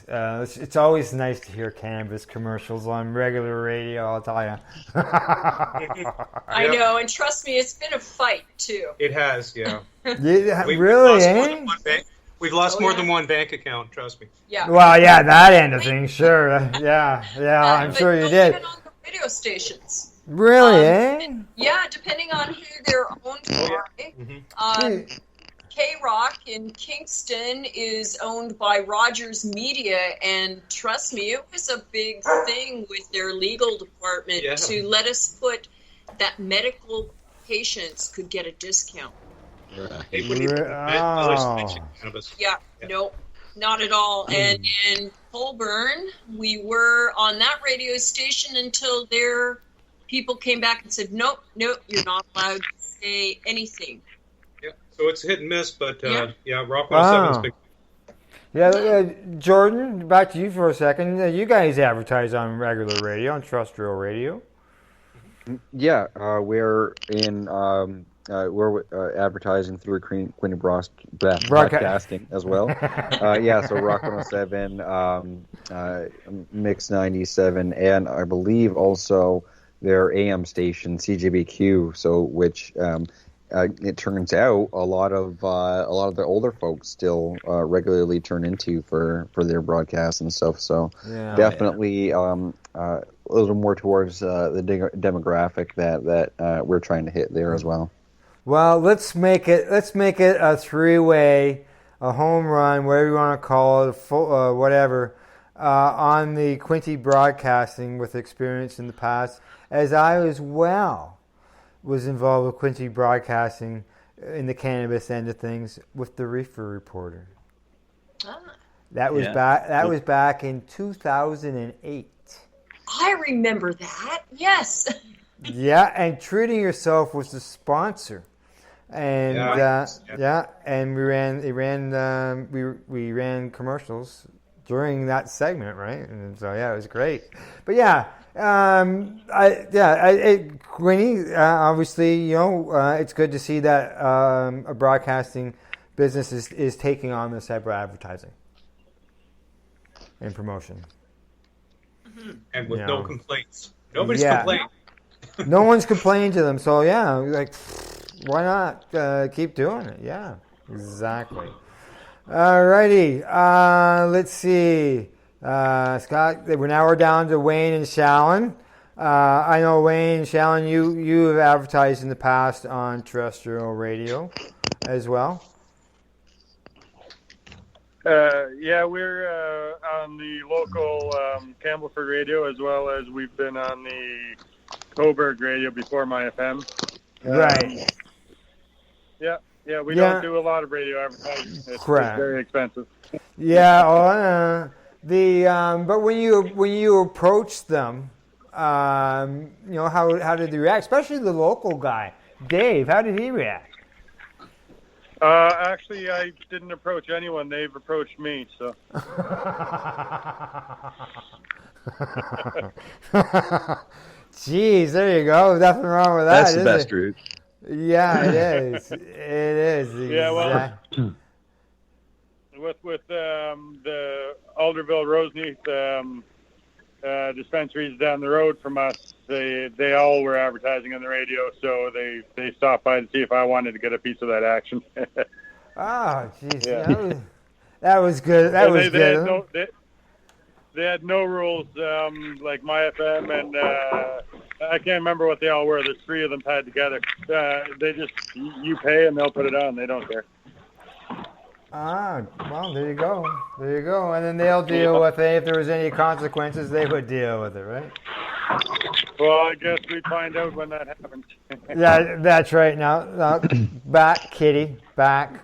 It's always nice to hear cannabis commercials on regular radio, I'll tell you. I know, and trust me, it's been a fight, too. It has, yeah. Really, eh? We've lost more than one bank account, trust me. Yeah. Well, yeah, that end of things, sure. Yeah, I'm sure you did. Even on the radio stations. Really, eh? Yeah, depending on who they're owned by. K-Rock in Kingston is owned by Rogers Media, and trust me, it was a big thing with their legal department to let us put that medical patients could get a discount. They wouldn't even mention cannabis. Yeah, no, not at all. And in Colburn, we were on that radio station until their people came back and said, nope, you're not allowed to say anything. So it's hit and miss, but Rock 107 is big. Yeah, Jordan, back to you for a second. You guys advertise on regular radio, on terrestrial radio. Yeah, we're in we're advertising through Quinte Broadcasting as well. So Rock 107, Mix 97, and I believe also their AM station CJBQ. So which. It turns out a lot of the older folks still regularly turn into for their broadcasts and stuff. So definitely a little more towards the demographic that we're trying to hit there as well. Well, let's make it a three-way, a home run, whatever you want to call it, whatever, on the Quinte Broadcasting with experience in the past, as I as well was involved with Quinte Broadcasting in the cannabis end of things with the Reefer Reporter. That was back in 2008. I remember that. Yes. Yeah, and Treating Yourself was the sponsor, and and we ran commercials during that segment, right? And so it was great. But Quinte, obviously, it's good to see that a broadcasting business is taking on this type of advertising and promotion. And with no complaints. Nobody's complaining. No one's complaining to them, so why not keep doing it? Yeah, exactly. Alrighty, let's see. Scott, we're down to Wayne and Shallon. I know Wayne and Shallon, you have advertised in the past on terrestrial radio as well. We're on the local Campbellford radio, as well as we've been on the Coburg radio before my FM. Right. We don't do a lot of radio advertising. It's very expensive. Yeah. But when you approached them, how did they react? Especially the local guy, Dave. How did he react? Actually, I didn't approach anyone. They've approached me. So. Jeez, there you go. Nothing wrong with that. That's the best route. Yeah, it is. It is. Yeah, well, with the Alderville Roseneath dispensaries down the road from us, they all were advertising on the radio, so they stopped by to see if I wanted to get a piece of that action. Jeez, that was good. That was good. They had no rules like my FM I can't remember what they all were. There's 3 of them tied together. They just, you pay and they'll put it on. They don't care. Ah, well, there you go. There you go. And then they'll deal with it. If there was any consequences, they would deal with it, right? Well, I guess we'd find out when that happens. Yeah, that's right. Now back, Kitty, back.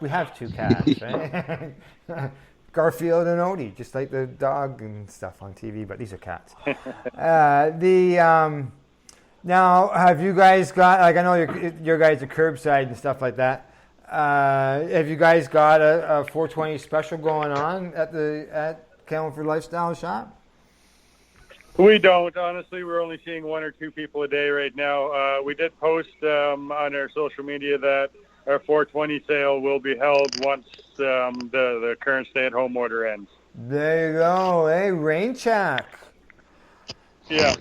We have 2 cats, right? Garfield and Odie, just like the dog and stuff on TV, but these are cats. Now, have you guys got, like, I know your guys are curbside and stuff like that. Have you guys got a 420 special going on at Camelford Lifestyle Shop? We don't. Honestly, we're only seeing 1 or 2 people a day right now. We did post on our social media that our 420 sale will be held once the current stay-at-home order ends. There you go. Hey, rain check. Yeah.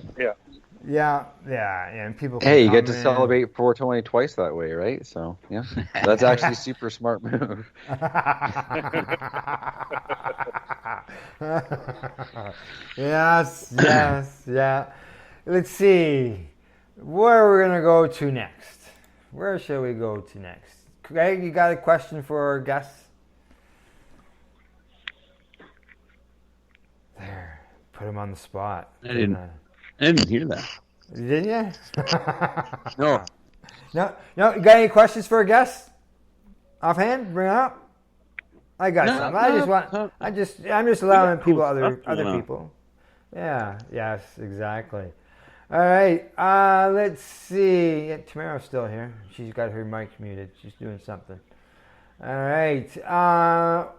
And people can Hey, you come get to in. celebrate 420 twice that way, right? So, yeah, that's actually a super smart move. Yes, yeah. Let's see. Where are we going to go to next? Where shall we go to next? Greg, you got a question for our guests? There. Put him on the spot. I didn't hear that. Didn't you? No. No, you got any questions for our guests? Offhand? Bring it up. I got some. I'm just allowing people, other people. Yeah, yes, exactly. All right, let's see. Yeah, Tamara's still here. She's got her mic muted. She's doing something. All right.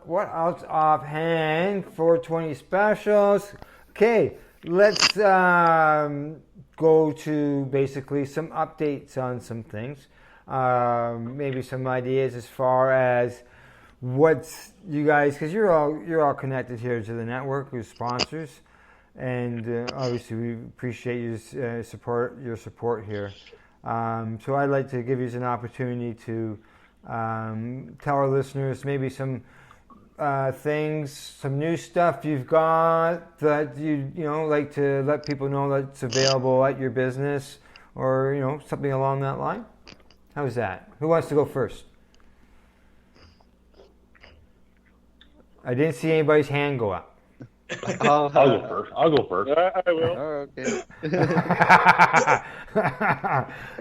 What else offhand? 420 specials. Okay, let's go to basically some updates on some things. Maybe some ideas as far as what's you guys, because you're all connected here to the network with sponsors, and obviously we appreciate your support here. So I'd like to give you an opportunity to tell our listeners maybe some things, some new stuff you've got that you like to let people know that's available at your business, or something along that line. How's that? Who wants to go first? I didn't see anybody's hand go up. I'll go first. I will. Okay.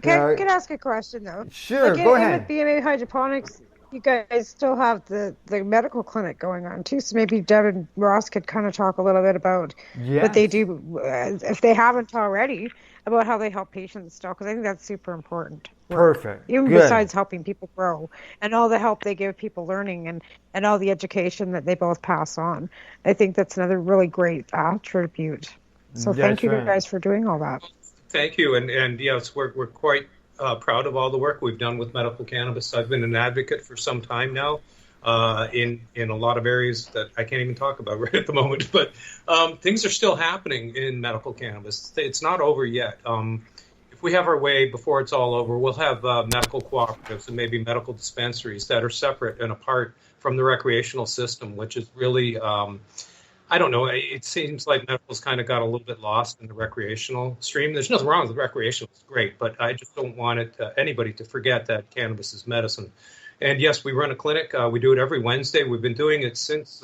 I can ask a question though. Sure, go ahead. With BMA Hydroponics, you guys still have the medical clinic going on too, so maybe Deb and Ross could kind of talk a little bit about what they do, if they haven't already, about how they help patients still, because I think that's super important. Perfect. Even Good. besides helping people grow and all the help they give people learning and all the education that they both pass on. I think that's another really great attribute. So thank you guys for doing all that. Thank you. And yes, we're quite proud of all the work we've done with medical cannabis. I've been an advocate for some time now in a lot of areas that I can't even talk about right at the moment. But things are still happening in medical cannabis. It's not over yet. If we have our way before it's all over, we'll have medical cooperatives and maybe medical dispensaries that are separate and apart from the recreational system, which is really, I don't know, it seems like medical's kind of got a little bit lost in the recreational stream. There's nothing wrong with recreational, it's great, but I just don't want anybody to forget that cannabis is medicine. And yes, we run a clinic. We do it every Wednesday. We've been doing it since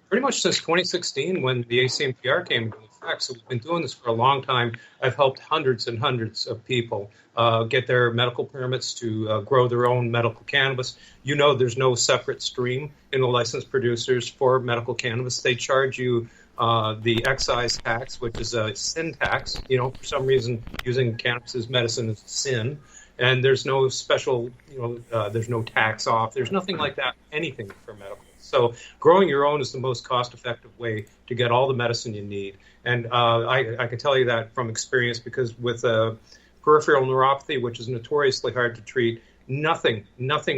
pretty much since 2016 when the ACMPR came into effect. So we've been doing this for a long time. I've helped hundreds and hundreds of people get their medical permits to grow their own medical cannabis. There's no separate stream in the licensed producers for medical cannabis. They charge you the excise tax, which is a sin tax. For some reason, using cannabis as medicine is a sin. And there's no special, there's no tax off. There's nothing like that, anything for medical. So growing your own is the most cost-effective way to get all the medicine you need. And I can tell you that from experience, because with peripheral neuropathy, which is notoriously hard to treat, nothing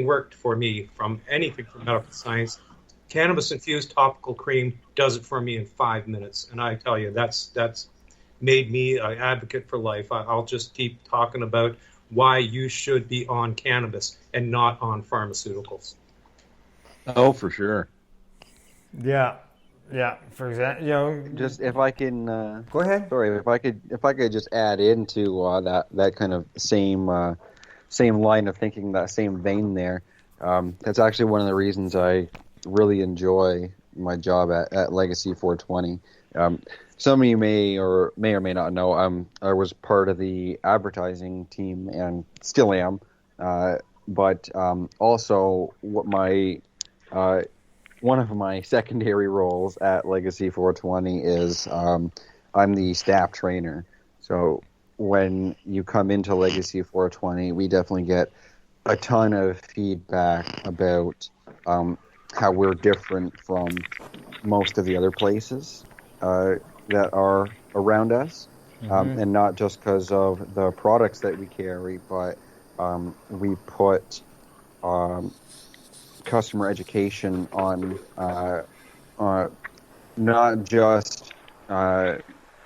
worked for me from anything from medical science. Cannabis-infused topical cream does it for me in 5 minutes. And I tell you, that's made me an advocate for life. I'll just keep talking about why you should be on cannabis and not on pharmaceuticals. Oh, for sure. Yeah. Yeah, for example, just if I can go ahead. Sorry, if I could just add into that kind of same line of thinking, that same vein there. That's actually one of the reasons I really enjoy my job at Legacy 420. Some of you may or may not know I was part of the advertising team and still am, but also what my one of my secondary roles at Legacy 420 is I'm the staff trainer. So when you come into Legacy 420, we definitely get a ton of feedback about how we're different from most of the other places that are around us. And not just because of the products that we carry, but we put customer education on not just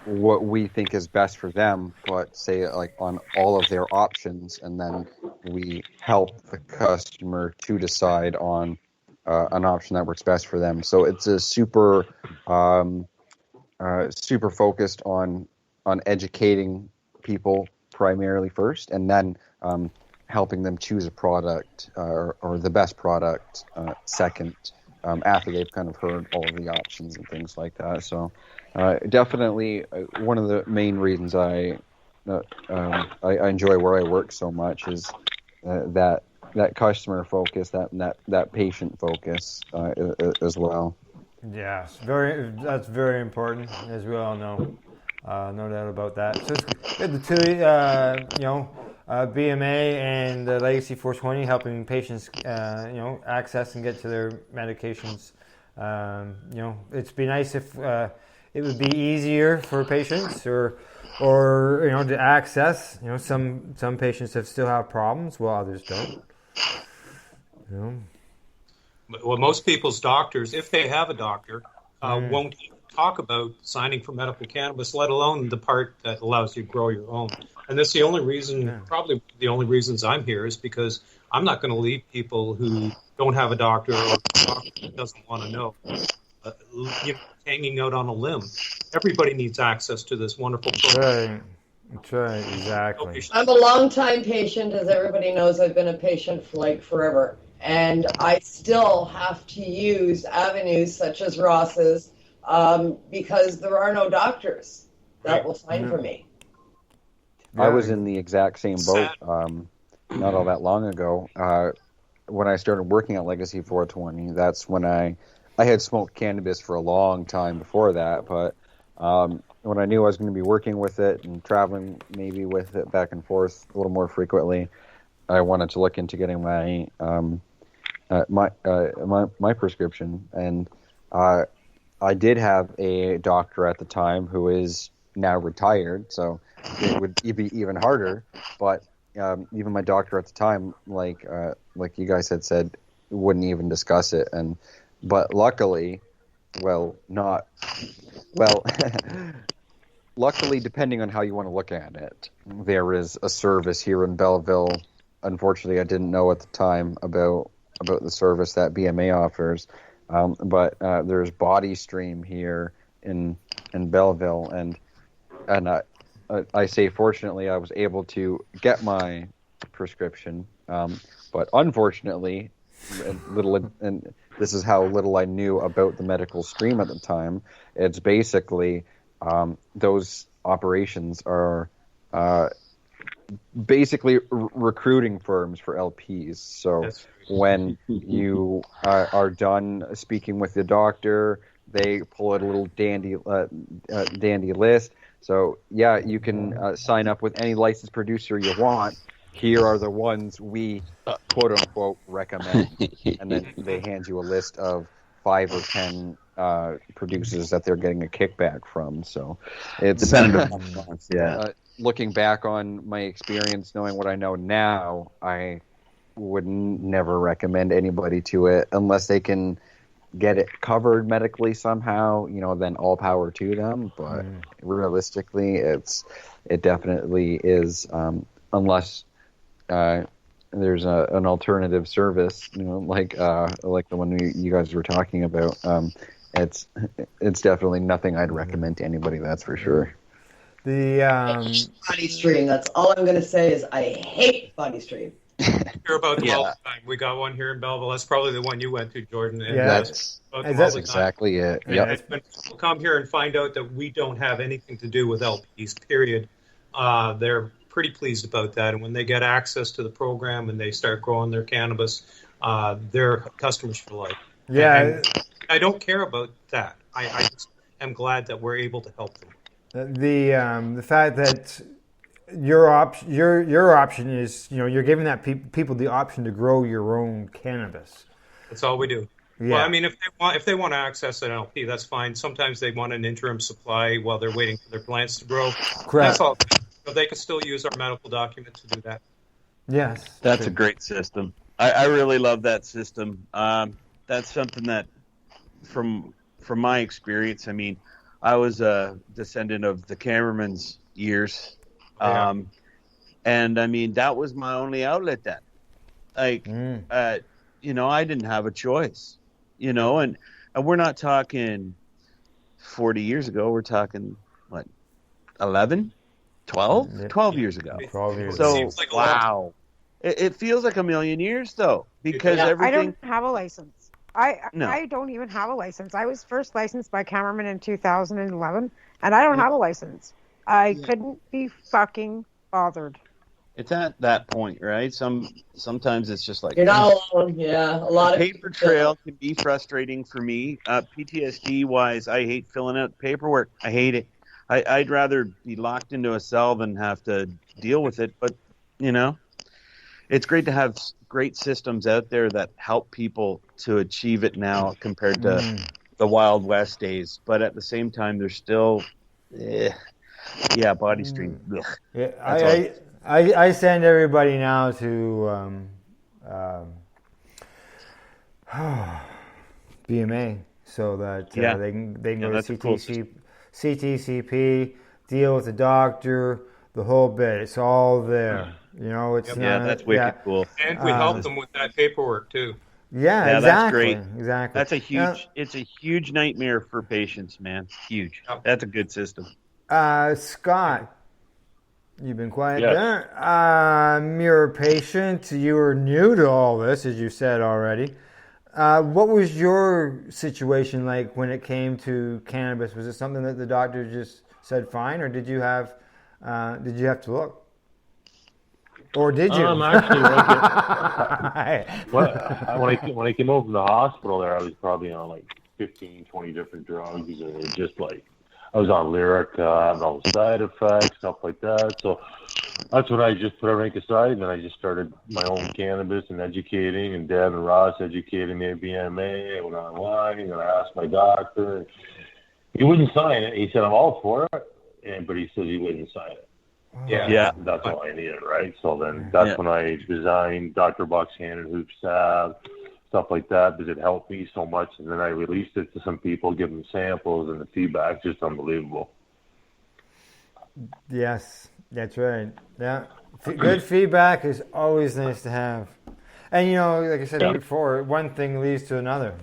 what we think is best for them, but say like on all of their options, and then we help the customer to decide on an option that works best for them. So it's a super focused on educating people primarily first, and then helping them choose a product or the best product second, after they've kind of heard all of the options and things like that. So definitely one of the main reasons I enjoy where I work so much is that customer focus, that patient focus as well. Yes, that's very important, as we all know. No doubt about that. So it's good, the two, BMA and Legacy 420 helping patients, access and get to their medications. It'd be nice if it would be easier for patients or to access. Some patients still have problems, while others don't. Well, most people's doctors, if they have a doctor, won't talk about signing for medical cannabis, let alone the part that allows you to grow your own. And that's the only reason, probably the only reasons I'm here, is because I'm not going to leave people who don't have a doctor or a doctor that doesn't want to know, hanging out on a limb. Everybody needs access to this wonderful program. That's right, exactly. I'm a long-time patient, as everybody knows. I've been a patient for forever. And I still have to use avenues such as Ross's because there are no doctors that will sign for me. I was in the exact same boat not all that long ago. When I started working at Legacy 420, that's when I had smoked cannabis for a long time before that, but when I knew I was going to be working with it and traveling maybe with it back and forth a little more frequently, I wanted to look into getting my my prescription, and I did have a doctor at the time who is now retired, so it would be even harder. But even my doctor at the time, like you guys had said, wouldn't even discuss it. But luckily, luckily, depending on how you want to look at it, there is a service here in Belleville. Unfortunately, I didn't know at the time about the service that BMA offers, but there's Body Stream here in Belleville, and I say fortunately I was able to get my prescription, but unfortunately, and this is how little I knew about the medical stream at the time. It's basically those operations are basically recruiting firms for LPs. So when you are done speaking with the doctor, they pull out a little dandy list. So yeah, you can sign up with any licensed producer you want. Here are the ones we quote unquote recommend, and then they hand you a list of 5 or 10 producers that they're getting a kickback from. So it's looking back on my experience, knowing what I know now, I would never recommend anybody to it unless they can get it covered medically somehow. Then all power to them. But realistically, it definitely is, unless there's an alternative service, like the one you guys were talking about. it's definitely nothing I'd recommend to anybody. That's for sure. The Body Stream. That's all I'm going to say is I hate Body Stream. Hear about them all the time. We got one here in Belleville. That's probably the one you went to, Jordan. And That's exactly it. Yeah, when people come here and find out that we don't have anything to do with LPs, period, they're pretty pleased about that. And when they get access to the program and they start growing their cannabis, they're customers for life. Yeah. And I don't care about that. I just am glad that we're able to help them. The fact that your option is, you're giving that people the option to grow your own cannabis. That's all we do. Yeah. Well, I mean, if they want to access an LP, that's fine. Sometimes they want an interim supply while they're waiting for their plants to grow. Correct. That's all. So they can still use our medical document to do that. Yes. That's a great system. I really love that system. That's something that, from my experience, I mean, I was a descendant of the Cameraman's years. And I mean, that was my only outlet then. Like, I didn't have a choice, and we're not talking 40 years ago. We're talking, 11, 12? 12 years ago. 12 years so, ago. Like wow. It feels like a million years, though, because everything... I don't have a license. I don't even have a license. I was first licensed by Cameraman in 2011, and I don't have a license. I couldn't be fucking bothered. It's at that point, right? Sometimes it's just like... You're not alone, yeah. A lot of paper trail can be frustrating for me. PTSD-wise, I hate filling out paperwork. I hate it. I'd rather be locked into a cell than have to deal with it, but, it's great to have great systems out there that help people to achieve it now compared to the Wild West days. But at the same time, there's still, Body Stream. Yeah, I send everybody now to BMA so that they can go to CTCP, deal with the doctor, the whole bit. It's all there. It's not, that's wicked cool. And we help them with that paperwork too. Yeah, exactly. That's great. Exactly. That's a huge. It's a huge nightmare for patients, man. Huge. That's a good system. Scott, you've been quiet Yes. there. You're a patient. You were new to all this, as you said already. What was your situation like when it came to cannabis? Was it something that the doctor just said fine, or did you have to look? Or did you? Actually, when I came over from the hospital there, I was probably on 15, 20 different drugs, and it was just I was on Lyrica, and all the side effects, stuff like that. So that's when I just put everything aside, and then I just started my own cannabis and educating, and Deb and Ross educated me at BMA. I went online, and I asked my doctor. He wouldn't sign it. He said, I'm all for it, but he said he wouldn't sign it. Yeah. That's all I needed, right? So then that's when I designed Dr. Buck's hand and hoop salve, stuff like that, because it helped me so much. And then I released it to some people, give them samples, and the feedback's just unbelievable. Yes, that's right. Yeah, good feedback is always nice to have. And like I said before, one thing leads to another.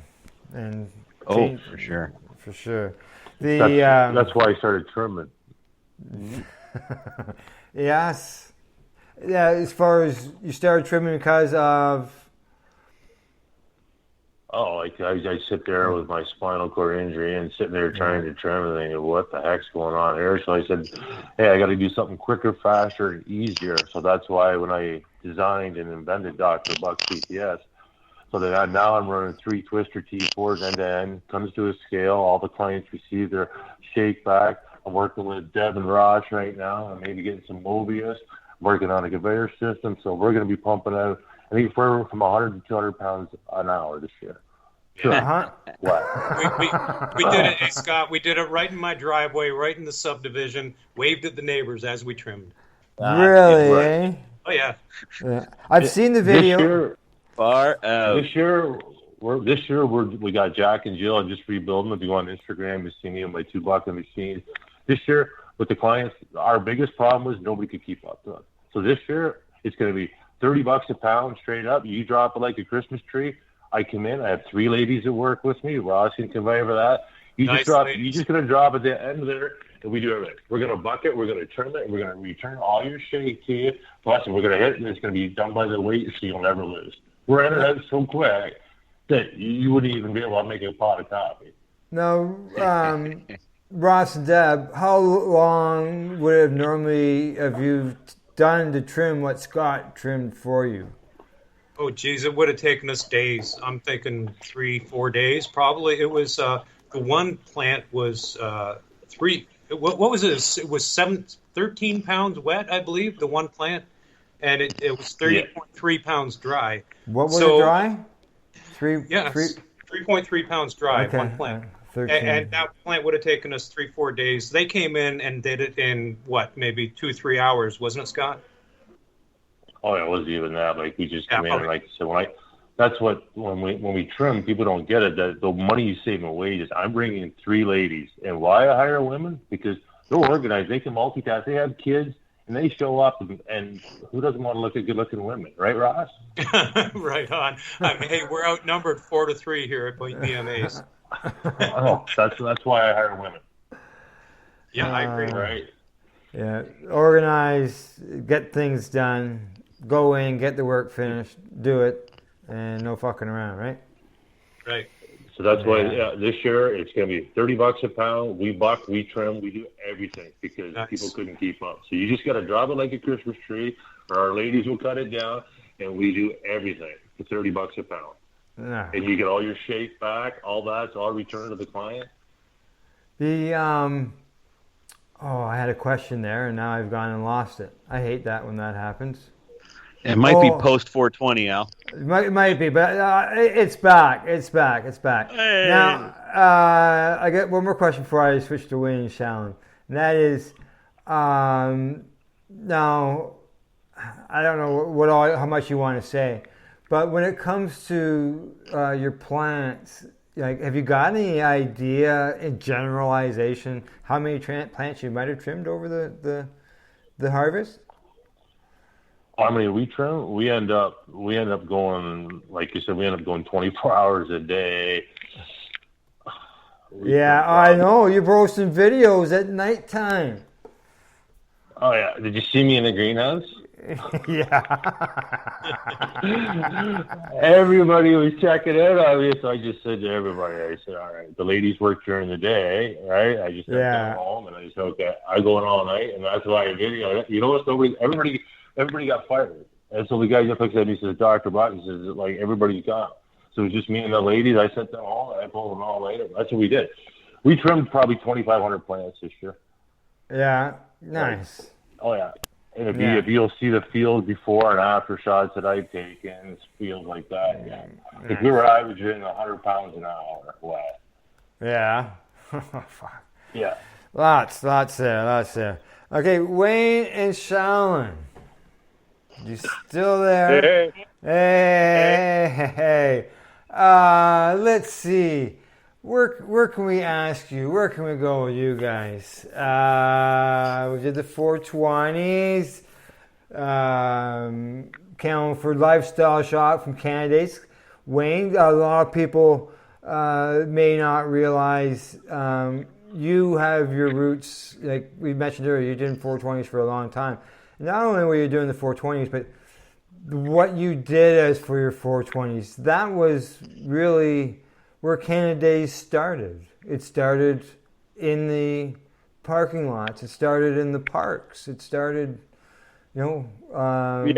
And for sure. For sure. That's why I started trimming. Yes. Yeah, as far as you started trimming because of... I sit there with my spinal cord injury and sitting there trying to trim and thinking, what the heck's going on here? So I said, hey, I got to do something quicker, faster, and easier. So that's why when I designed and invented Dr. Buck CTS, so that now I'm running 3 Twister T4s end-to-end, comes to a scale, all the clients receive their shake back. I'm working with Deb and Ross right now. I'm maybe getting some Mobius. I'm working on a conveyor system. So we're going to be pumping out, I think, from 100 to 200 pounds an hour this year. Sure. What? We did it, Scott. We did it right in my driveway, right in the subdivision, waved at the neighbors as we trimmed. Really, eh? Oh, yeah. I've seen the video. This year, far out. This year we got Jack and Jill. I'm just rebuilding. If you go on Instagram, you see me on my 2 bucket machines. This year, with the clients, our biggest problem was nobody could keep up to it. So this year, it's going to be $30 a pound straight up. You drop it like a Christmas tree. I come in, I have 3 ladies that work with me. Ross can convey for that. You Nice just drop. ladies. You're just gonna drop at the end of there, and we do everything. We're gonna bucket. We're gonna trim it. And we're gonna return all your shake to you. Plus, we're gonna hit it, and it's gonna be done by the weight, so you'll never lose. We're in and out so quick that you wouldn't even be able to make a pot of coffee. Now, Ross and Deb, how long would have normally have you done to trim what Scott trimmed for you? Oh, geez, it would have taken us days. I'm thinking 3-4 days, probably. It was the one plant was 3. What was it? It was 13 pounds wet, I believe. The one plant, and it was 30.3 pounds dry. What was it dry? 3.3 pounds dry. Okay. One plant. 13. And that plant would have taken us 3-4 days. They came in and did it in maybe 2-3 hours, wasn't it, Scott? Oh, yeah, it wasn't even that. Like, we just come in, and like I said, that's what, when we trim, people don't get it, that the money you save in wages. I'm bringing in 3 ladies. And why I hire women? Because they're organized. They can multitask. They have kids, and they show up. And who doesn't want to look at good-looking women? Right, Ross? Right on. I mean, hey, we're outnumbered 4-3 here at BMAs. Oh, that's why I hire women. Yeah, I agree. Right. Yeah, organize, get things done, go in, get the work finished, do it, and no fucking around, right? Right. So that's why this year it's going to be $30 a pound. We buck, we trim, we do everything because people couldn't keep up. So you just got to drop it like a Christmas tree, or our ladies will cut it down, and we do everything for $30 a pound. Yeah. And you get all your shake back, all that's all returned to the client. I had a question there, and now I've gone and lost it. I hate that when that happens. It might be post 420, Al. It might be, but it's back. It's back. Hey. Now, I got one more question before I switch to Wayne Shallon. And that is, now, I don't know how much you want to say, but when it comes to your plants, like, have you got any idea in generalization how many plants you might have trimmed over the harvest? I mean, we trim. We end up going, like you said, 24 hours a day. I know. You're posting videos at nighttime. Oh yeah, did you see me in the greenhouse? Yeah. Everybody was checking in on me, so I just said to everybody, I said, all right, the ladies work during the day, right? I just went home, and I said, okay, I go in all night, and that's why I video it. You know what? Everybody got fired. And so the guy just looks at me and says, Dr. Brock, he says, like, everybody's gone. So it was just me and the ladies. I sent them home, and I pulled them all later. That's what we did. We trimmed probably 2,500 plants this year. Yeah, nice. Oh, yeah. And if you'll see the field before and after shots that I've taken, it's fields like that. Yeah. If we were averaging 100 pounds an hour wet. Yeah. Fuck. Yeah. Lots there. Okay, Wayne and Shallon. You still there? Hey. Let's see. Where can we ask you? Where can we go with you guys? We did the 420s. Camelford Lifestyle Shop from Canada's. Wayne, a lot of people may not realize you have your roots, like we mentioned earlier, you did 420s for a long time. Not only were you doing the 420s, but what you did as for your 420s, that was really where Canada's started. It started in the parking lots. It started in the parks. It started, yeah, it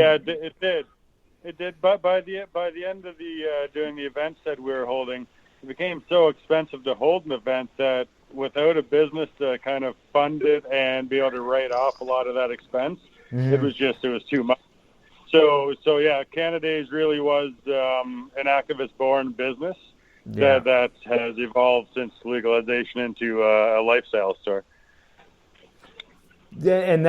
did. It did. But by the end of the doing the events that we were holding, it became so expensive to hold an event that without a business to kind of fund it and be able to write off a lot of that expense, it was too much. So yeah, Canada's really was an activist-born business that has evolved since legalization into a lifestyle store. Yeah, and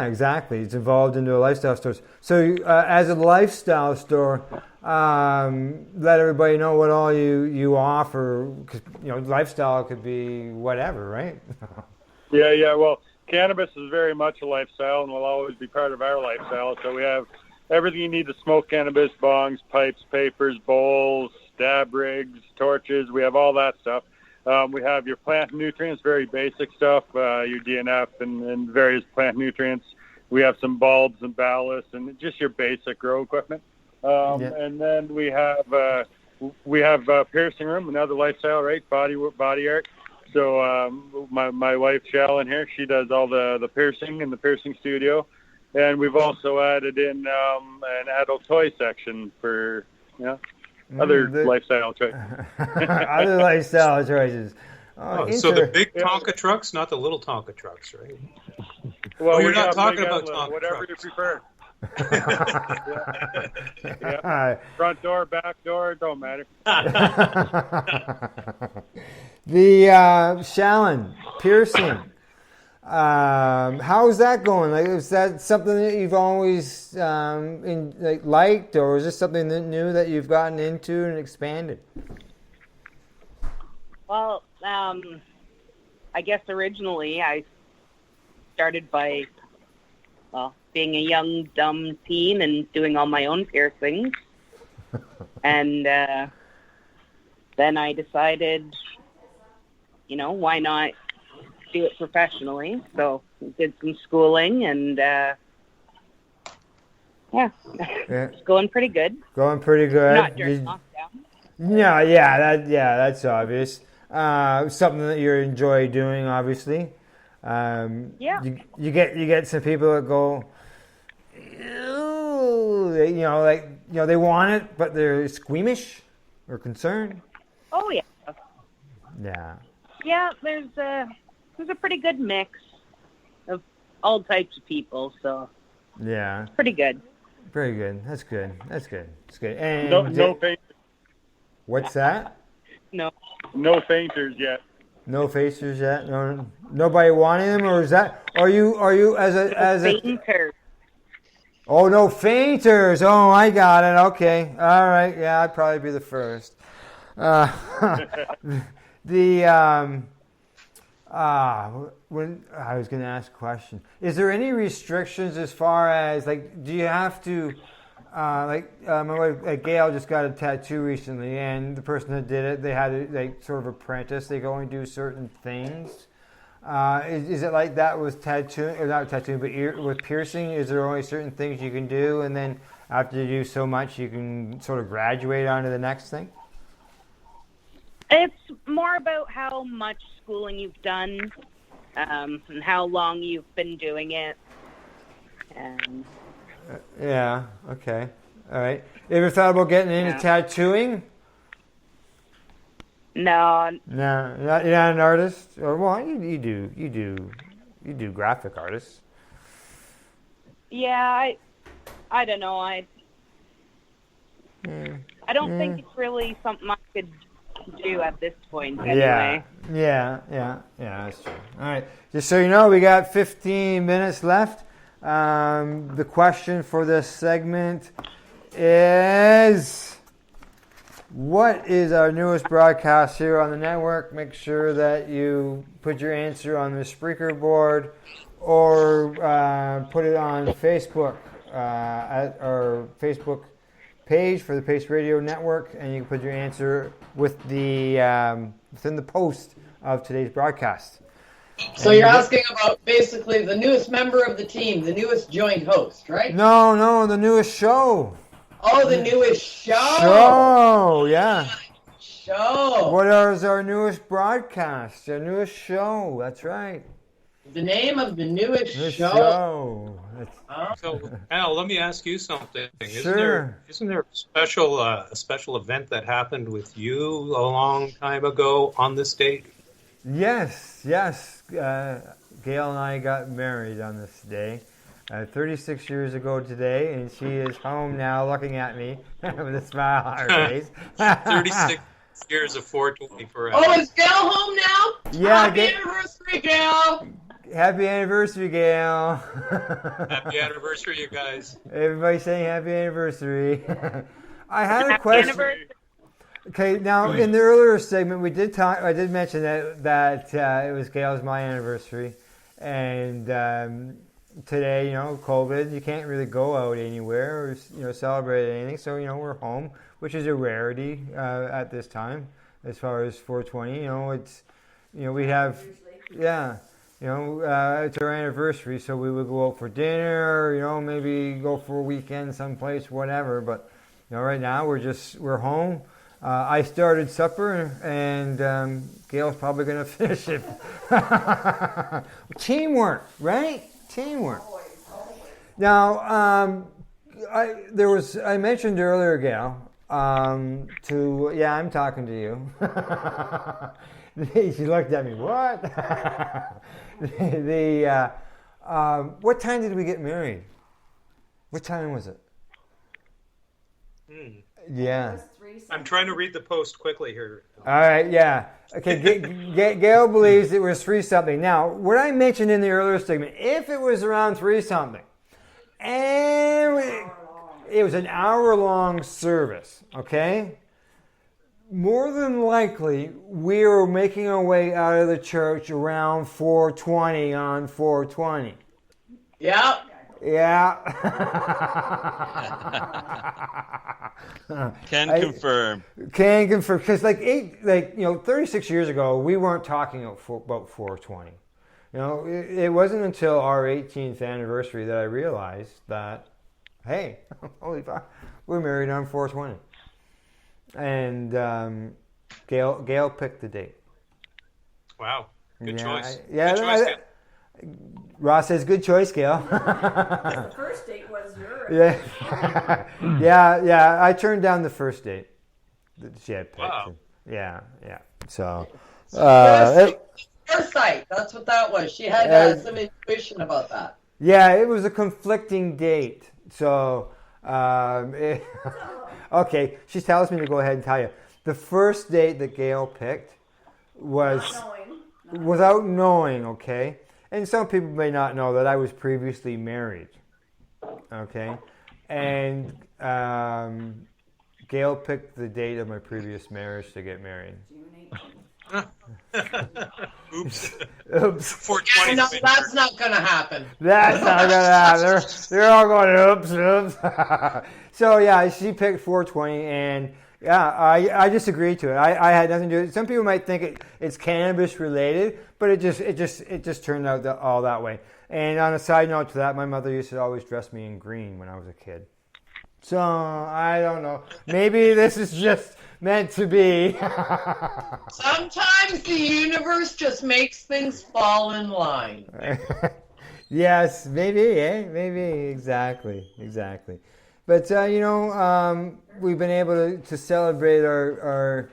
exactly. It's evolved into a lifestyle store. So as a lifestyle store, let everybody know what all you offer, because lifestyle could be whatever, right? Yeah. Well, cannabis is very much a lifestyle and will always be part of our lifestyle. So we have everything you need to smoke cannabis: bongs, pipes, papers, bowls, dab rigs, torches. We have all that stuff. We have your plant nutrients, very basic stuff, your DNF and various plant nutrients. We have some bulbs and ballasts and just your basic grow equipment. And then we have piercing room, another lifestyle, right? Body art. So my wife Shallon here, she does all the piercing in the piercing studio, and we've also added in an adult toy section for other lifestyle choices. Other lifestyle choices. So the big Tonka trucks, not the little Tonka trucks, right? Well, you're not talking about Tonka whatever trucks. you prefer. Front door, back door, don't matter. The Shallon piercing. How's that going? Like, is that something that you've always liked, or is this something new that you've gotten into and expanded? Well, I guess originally I started by, being a young, dumb teen and doing all my own piercings. And then I decided, why not do it professionally? So I did some schooling and, it's going pretty good. Going pretty good. Not during lockdown. No, that's obvious. Something that you enjoy doing, obviously. You get some people that go, they want it, but they're squeamish or concerned. Oh yeah. Yeah. Yeah, there's a pretty good mix of all types of people, so yeah, pretty good. Very good. That's good. And No fainters. What's that? No fainters yet. No fainters yet. No, nobody wanting them, or is that? Are you as a fainter? Oh, no fainters. Oh, I got it. Okay. All right. Yeah, I'd probably be the first. When I was going to ask a question, is there any restrictions as far as do you have to, my wife Gail just got a tattoo recently, and the person that did it, they had to sort of apprentice. They go and do certain things. Is it like that with tattooing, or not tattooing, but with piercing? Is there only certain things you can do, and then after you do so much, you can sort of graduate on to the next thing? It's more about how much schooling you've done, and how long you've been doing it. Yeah. Okay. All right. You ever thought about getting into tattooing? No. No, you're not an artist. Or you do graphic artists. Yeah, I don't know. I don't think it's really something I could do at this point anyway. Yeah, that's true. All right. Just so you know, we got 15 minutes left. The question for this segment is, what is our newest broadcast here on the network? Make sure that you put your answer on the Spreaker board, or put it on Facebook, at our Facebook page for the Pace Radio Network, and you can put your answer with within the post of today's broadcast. So you're asking about basically the newest member of the team, the newest joint host, right? No, the newest show. Oh, the newest show. Yeah. Show. What is our newest broadcast? Our newest show. That's right. The name of the newest show. So, Al, let me ask you something. Sure. Isn't there a special event that happened with you a long time ago on this date? Yes. Gail and I got married on this day, 36 years ago today, and she is home now looking at me with a smile on her face. 36 years of 420 for Al. Oh, is Gail home now? Yeah. Happy anniversary, Gail. Happy anniversary, Gail. Happy anniversary, you guys. Everybody saying happy anniversary. I had a question. Okay, now in the earlier segment, we did talk. I did mention that it was Gail's my anniversary, and today, COVID, you can't really go out anywhere or, celebrate anything. So, we're home, which is a rarity at this time as far as 420. It's, we have, it's our anniversary, so we would go out for dinner, maybe go for a weekend someplace, whatever. But, right now we're home. I started supper, and Gail's probably going to finish it. Teamwork, right? Teamwork. Now, I mentioned earlier, Gail, I'm talking to you. She looked at me. What? What time did we get married? What time was it? Yeah. I'm trying to read the post quickly here. All right, yeah. Okay, Gail believes it was 3-something. Now, what I mentioned in the earlier segment, if it was around 3-something, and it was an hour-long service, okay? More than likely, we were making our way out of the church around 4:20 on 420. Yeah. Yeah. Can confirm. Can confirm, because 36 years ago, we weren't talking about 420. It wasn't until our 18th anniversary that I realized that, hey, holy fuck, we're married on 420. And Gail picked the date. Wow, good choice. Yeah, good choice, Ross says, good choice, Gail. The first date was yours. Yeah. I turned down the first date that she had picked. Wow. Yeah. So, Foresight. That's what that was. She had some intuition about that. Yeah, it was a conflicting date. So, okay, she tells me to go ahead and tell you. The first date that Gail picked was without knowing, okay? And some people may not know that I was previously married, okay? And Gail picked the date of my previous marriage to get married. Oops. 420. No, that's not going to happen. That's not going to happen. They're all going, oops. So, yeah, she picked 420, and I just agreed to it. I had nothing to do with it. Some people might think it's cannabis related, but it just turned out all that way. And on a side note to that, my mother used to always dress me in green when I was a kid. So, I don't know. Maybe this is just meant to be. Sometimes the universe just makes things fall in line. Yes, maybe, maybe, exactly. But we've been able to celebrate our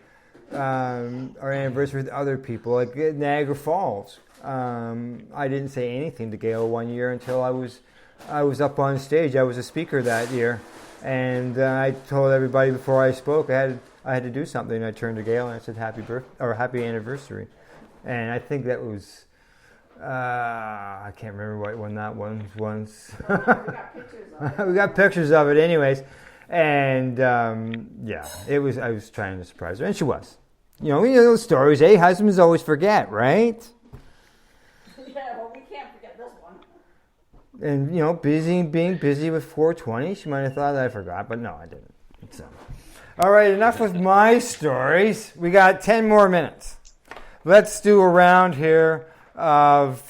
anniversary with other people, like at Niagara Falls. I didn't say anything to Gail one year until I was up on stage. I was a speaker that year, and I told everybody before I spoke I had to do something. I turned to Gail and I said happy anniversary, and I think that was I can't remember when that one was. We got pictures of it anyways, and it was. I was trying to surprise her, and she was. Those stories. Husbands always forget, right? Yeah, well, we can't forget this one. And being busy with 420, she might have thought that I forgot, but no, I didn't. So, all right, enough with my stories. We got 10 more minutes. Let's do a round here of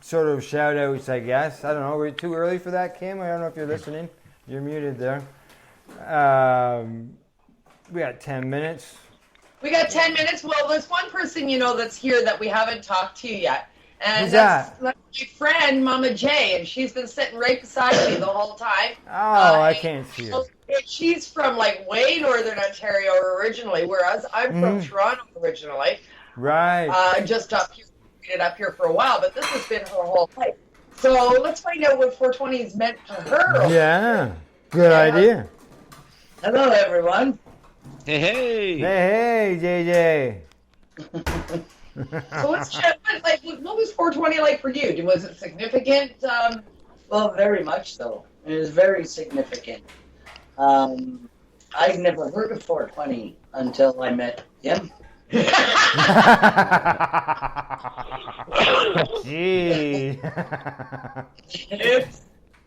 sort of shout outs, I guess. I don't know. Were you too early for that, Kim? I don't know if you're listening. You're muted there. We got 10 minutes. We got 10 minutes. Well, there's one person, that's here that we haven't talked to yet. And Who's that's my friend, Mama J, and she's been sitting right beside me the whole time. Oh, I can't see her. She's from way northern Ontario originally, whereas I'm from Toronto originally. Right. Just up here for a while, but this has been her whole life. So let's find out what 420 has meant to her. Yeah, good idea. Hello, everyone. Hey, JJ. So let's chat. What was 420 like for you? Was it significant? Well, very much so. It was very significant. I'd never heard of 420 until I met him. Gee.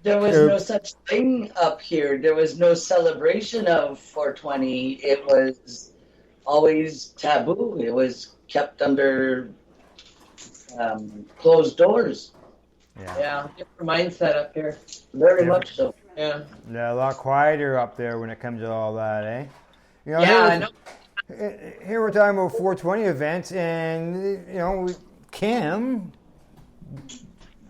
There was no such thing up here. There was no celebration of 420. It was always taboo. It was kept under closed doors. Yeah, different mindset up here. Very much so. Yeah. Yeah, a lot quieter up there when it comes to all that, eh? You know, Yeah, I know. Here we're talking about 420 events, and Kim,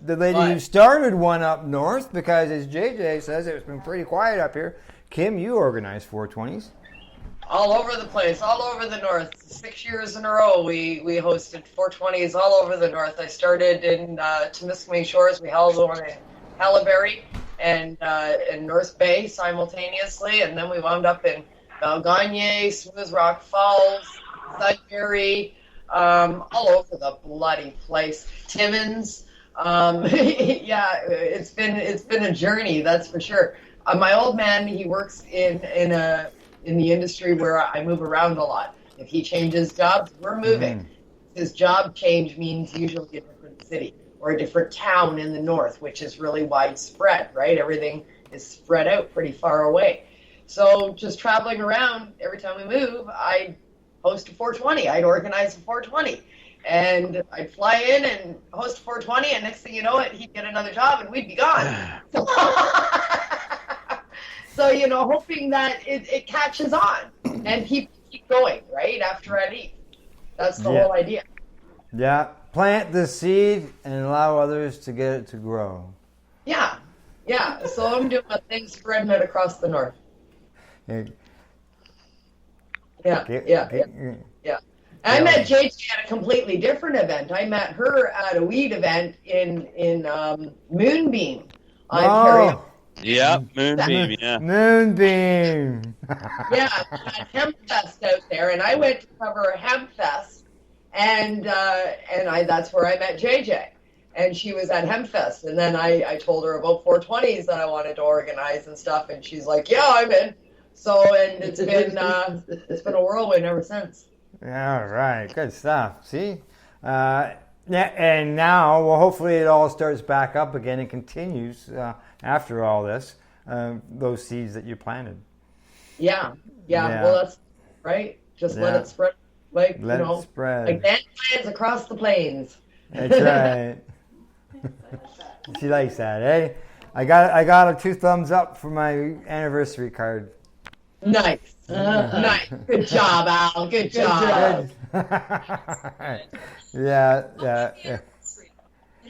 the lady who started one up north, because as JJ says, it's been pretty quiet up here. Kim, you organize 420s. All over the place, all over the north. 6 years in a row, we hosted 420s all over the north. I started in Temiskaming Shores. We held one in Hallaberry and in North Bay simultaneously, and then we wound up in Gagne, Smooth Rock Falls, Sudbury, all over the bloody place. Timmins. Yeah, it's been a journey, that's for sure. My old man, he works in the industry where I move around a lot. If he changes jobs, we're moving. His job change means usually a different city or a different town in the north, which is really widespread, right? Everything is spread out pretty far away. So just traveling around, every time we move, I'd host a 420. I'd organize a 420. And I'd fly in and host a 420, and next thing you know, he'd get another job, and we'd be gone. So, hoping that it catches on and keep going, right, after I leave. That's the whole idea. Yeah, plant the seed and allow others to get it to grow. Yeah. So I'm doing my thing, spreading it across the north. Yeah. I met JJ at a completely different event. I met her at a weed event in Moonbeam, Ontario. Yeah, Moonbeam, yeah. Moonbeam. Yeah, at Hempfest out there, and I went to cover Hempfest, and that's where I met JJ, and she was at Hempfest, and then I told her about 420s that I wanted to organize and stuff, and she's like, yeah, I'm in. So, and it's been a whirlwind ever since. All right, good stuff. See, and now, well, hopefully it all starts back up again and continues after all this. Those seeds that you planted. Yeah. Well, that's right. Just let it spread, let it spread. Like dandelions across the plains. That's right. She likes that, eh? I got a 2 thumbs up for my anniversary card. Nice. Nice. Good job, Al. Good job. Yeah.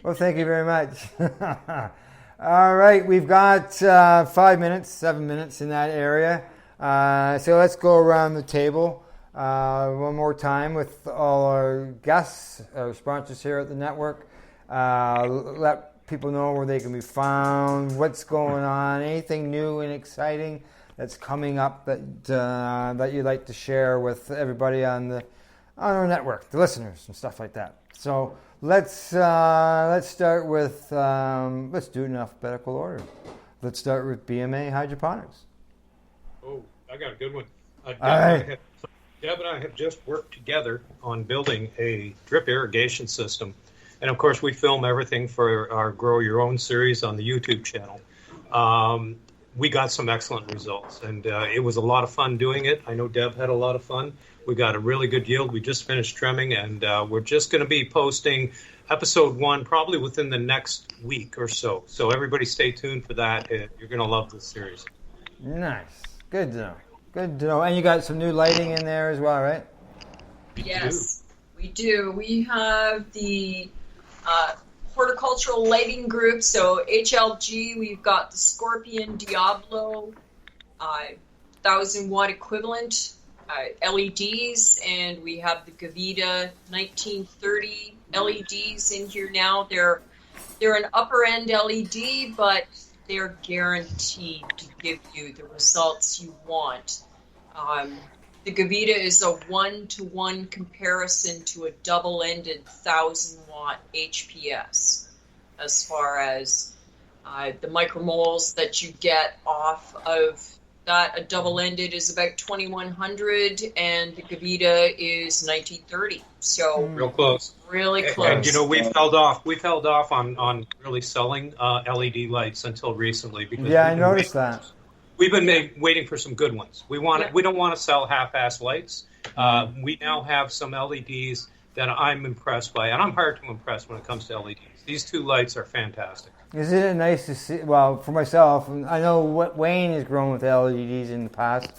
Well, thank you very much. All right, we've got 7 minutes in that area. So let's go around the table one more time with all our guests, our sponsors here at the network. Let people know where they can be found, what's going on, anything new and exciting that's coming up that you'd like to share with everybody on our network, the listeners and stuff like that. So let's start with let's do it in alphabetical order. Let's start with BMA Hydroponics. Oh, I got a good one. Deb and I have just worked together on building a drip irrigation system, and of course we film everything for our Grow Your Own series on the YouTube channel. We got some excellent results, and it was a lot of fun doing it. I know Deb had a lot of fun. We got a really good yield. We just finished trimming, and we're just going to be posting episode 1 probably within the next week or so. So everybody stay tuned for that. You're going to love this series. Nice. Good to know. And you got some new lighting in there as well, right? Yes, we do. We have the horticultural lighting group, so HLG, we've got the Scorpion Diablo 1000-watt equivalent LEDs, and we have the Gavita 1930 LEDs in here now. They're an upper end LED, but they're guaranteed to give you the results you want. The Gavita is a 1-to-1 comparison to a double-ended 1000-watt HPS as far as the micromoles that you get off of that a double-ended is about 2100, and the Gavita is 1930. So real close. Really close. And you know, we've held off on really selling LED lights until recently because Yeah, I noticed that. we've been waiting for some good ones. We don't want to sell half-ass lights. We now have some LEDs that I'm impressed by, and I'm hard to impress when it comes to LEDs. These two lights are fantastic. Isn't it nice to see? Well, for myself, I know what Wayne has grown with LEDs in the past,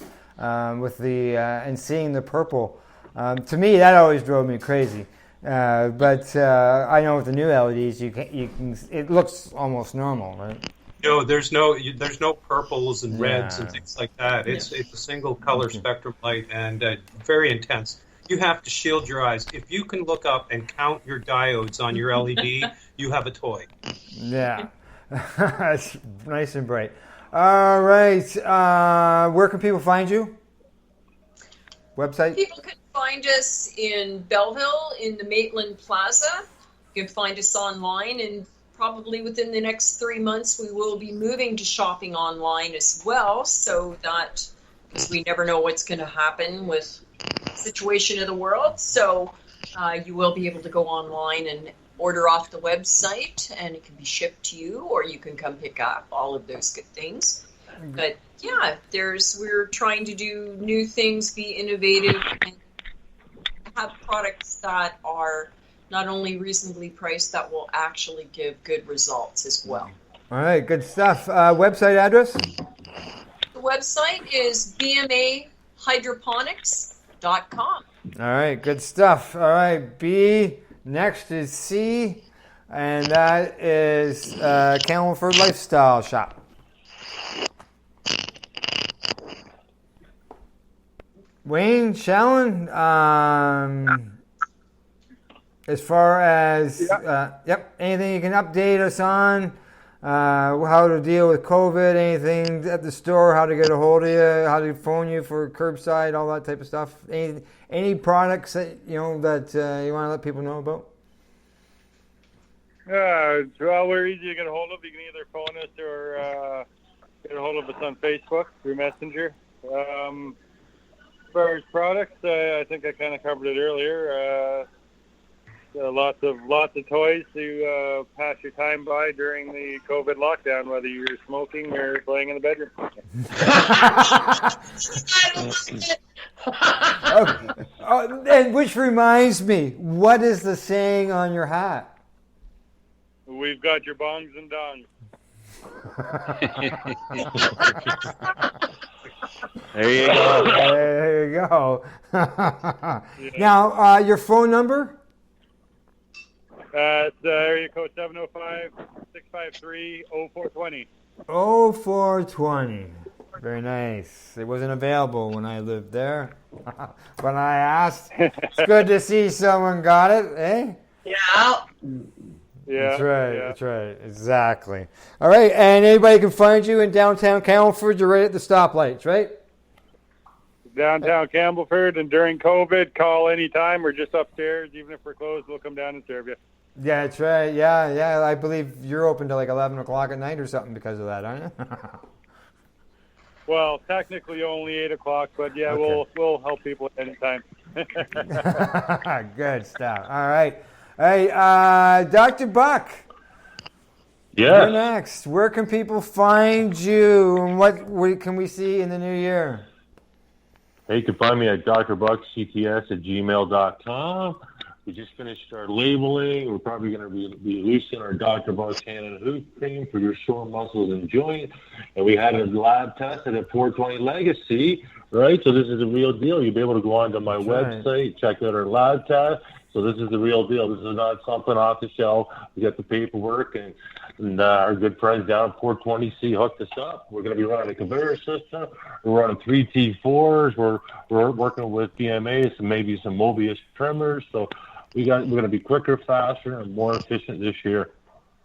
with the and seeing the purple. To me, that always drove me crazy. But I know with the new LEDs, you can. It looks almost normal, right? No, there's no purples and reds and things like that. It's a single color spectrum light and very intense. You have to shield your eyes. If you can look up and count your diodes on your LED, you have a toy. Yeah, it's nice and bright. All right, where can people find you? Website? People can find us in Belleville in the Maitland Plaza. You can find us online, and probably within the next 3 months we will be moving to shopping online as well, so that, because we never know what's going to happen with the situation of the world, so you will be able to go online and order off the website, and it can be shipped to you, or you can come pick up, all of those good things. But yeah, we're trying to do new things, be innovative, and have products that are not only reasonably priced, that will actually give good results as well. All right, good stuff. Website address? The website is bmahydroponics.com. All right, good stuff. All right, B. Next is C, and that is Camelford Lifestyle Shop. Wayne, Shallon, as far as, anything you can update us on, how to deal with COVID, anything at the store, how to get a hold of you, how to phone you for curbside, all that type of stuff. Any products that you want to let people know about? Well, we're easy to get a hold of. You can either phone us or get a hold of us on Facebook through Messenger. As far as products, I think I kind of covered it earlier. Lots of toys to pass your time by during the COVID lockdown, whether you're smoking or playing in the bedroom. And which reminds me, what is the saying on your hat? We've got your bongs and dongs. There you go. There you go. Now, your phone number? It's area code 705-653-0420. 0420. Very nice. It wasn't available when I lived there. When I asked, it's good to see someone got it, eh? Yeah. Yeah. That's right. Yeah. That's right. Exactly. All right. And anybody can find you in downtown Camelford. You're right at the stoplights, right? Downtown Campbellford, and during COVID, call anytime. We're just upstairs. Even if we're closed, we'll come down and serve you. Yeah, that's right. Yeah. I believe you're open till like 11 o'clock at night or something because of that, aren't you? Well, technically only 8 o'clock, but yeah, Okay. we'll help people at any time. Good stuff. All right. Hey, Dr. Buck. Yeah. You're next. Where can people find you, and what can we see in the new year? Hey, you can find me at drbbuckcts@gmail.com. We just finished our labeling. We're probably going to be releasing our Dr. Buck Canada Hoop cream for your sore muscles and joints. And we had a lab tested at 420 Legacy, right? So this is the real deal. You'll be able to go onto my website, check out our lab test. So this is the real deal. This is not something off the shelf. We got the paperwork, and our good friends down at 420C hooked us up. We're going to be running a conveyor system. We're running 3 T4s. We're working with BMAs and maybe some Mobius trimmers. So we're going to be quicker, faster, and more efficient this year.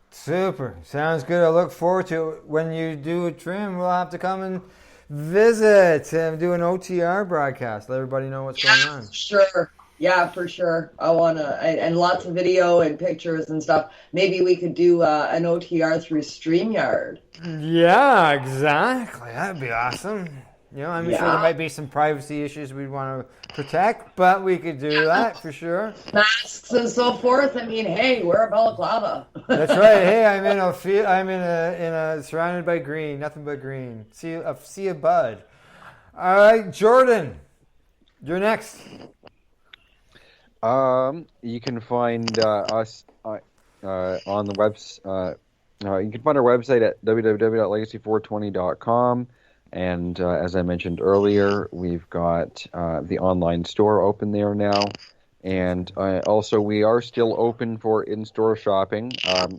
Super. Sounds good. I look forward to it. When you do a trim, we'll have to come and visit and do an OTR broadcast. Let everybody know what's going on. Sure. Yeah, for sure. I want to, and lots of video and pictures and stuff. Maybe we could do an OTR through StreamYard. Yeah, exactly. That'd be awesome. You know, I'm sure there might be some privacy issues we'd want to protect, but we could do that for sure. Masks and so forth. I mean, hey, wear a balaclava. That's right. Hey, I'm in a surrounded by green, nothing but green. See a bud. All right, Jordan, you're next. You can find us on the website. You can find our website at www.legacy420.com. And as I mentioned earlier, we've got the online store open there now. And also, we are still open for in-store shopping.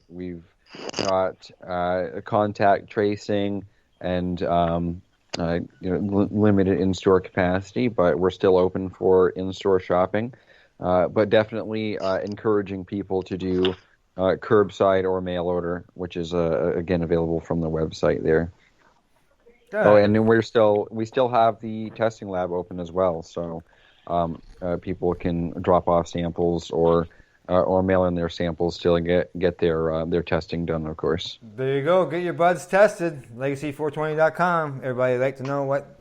We've got contact tracing and limited in-store capacity, but we're still open for in-store shopping. But definitely encouraging people to do curbside or mail order, which is again available from the website there. Good. Oh, and then we still have the testing lab open as well, so people can drop off samples or mail in their samples to get their testing done, of course. There you go. Get your buds tested. Legacy420.com. Everybody like to know what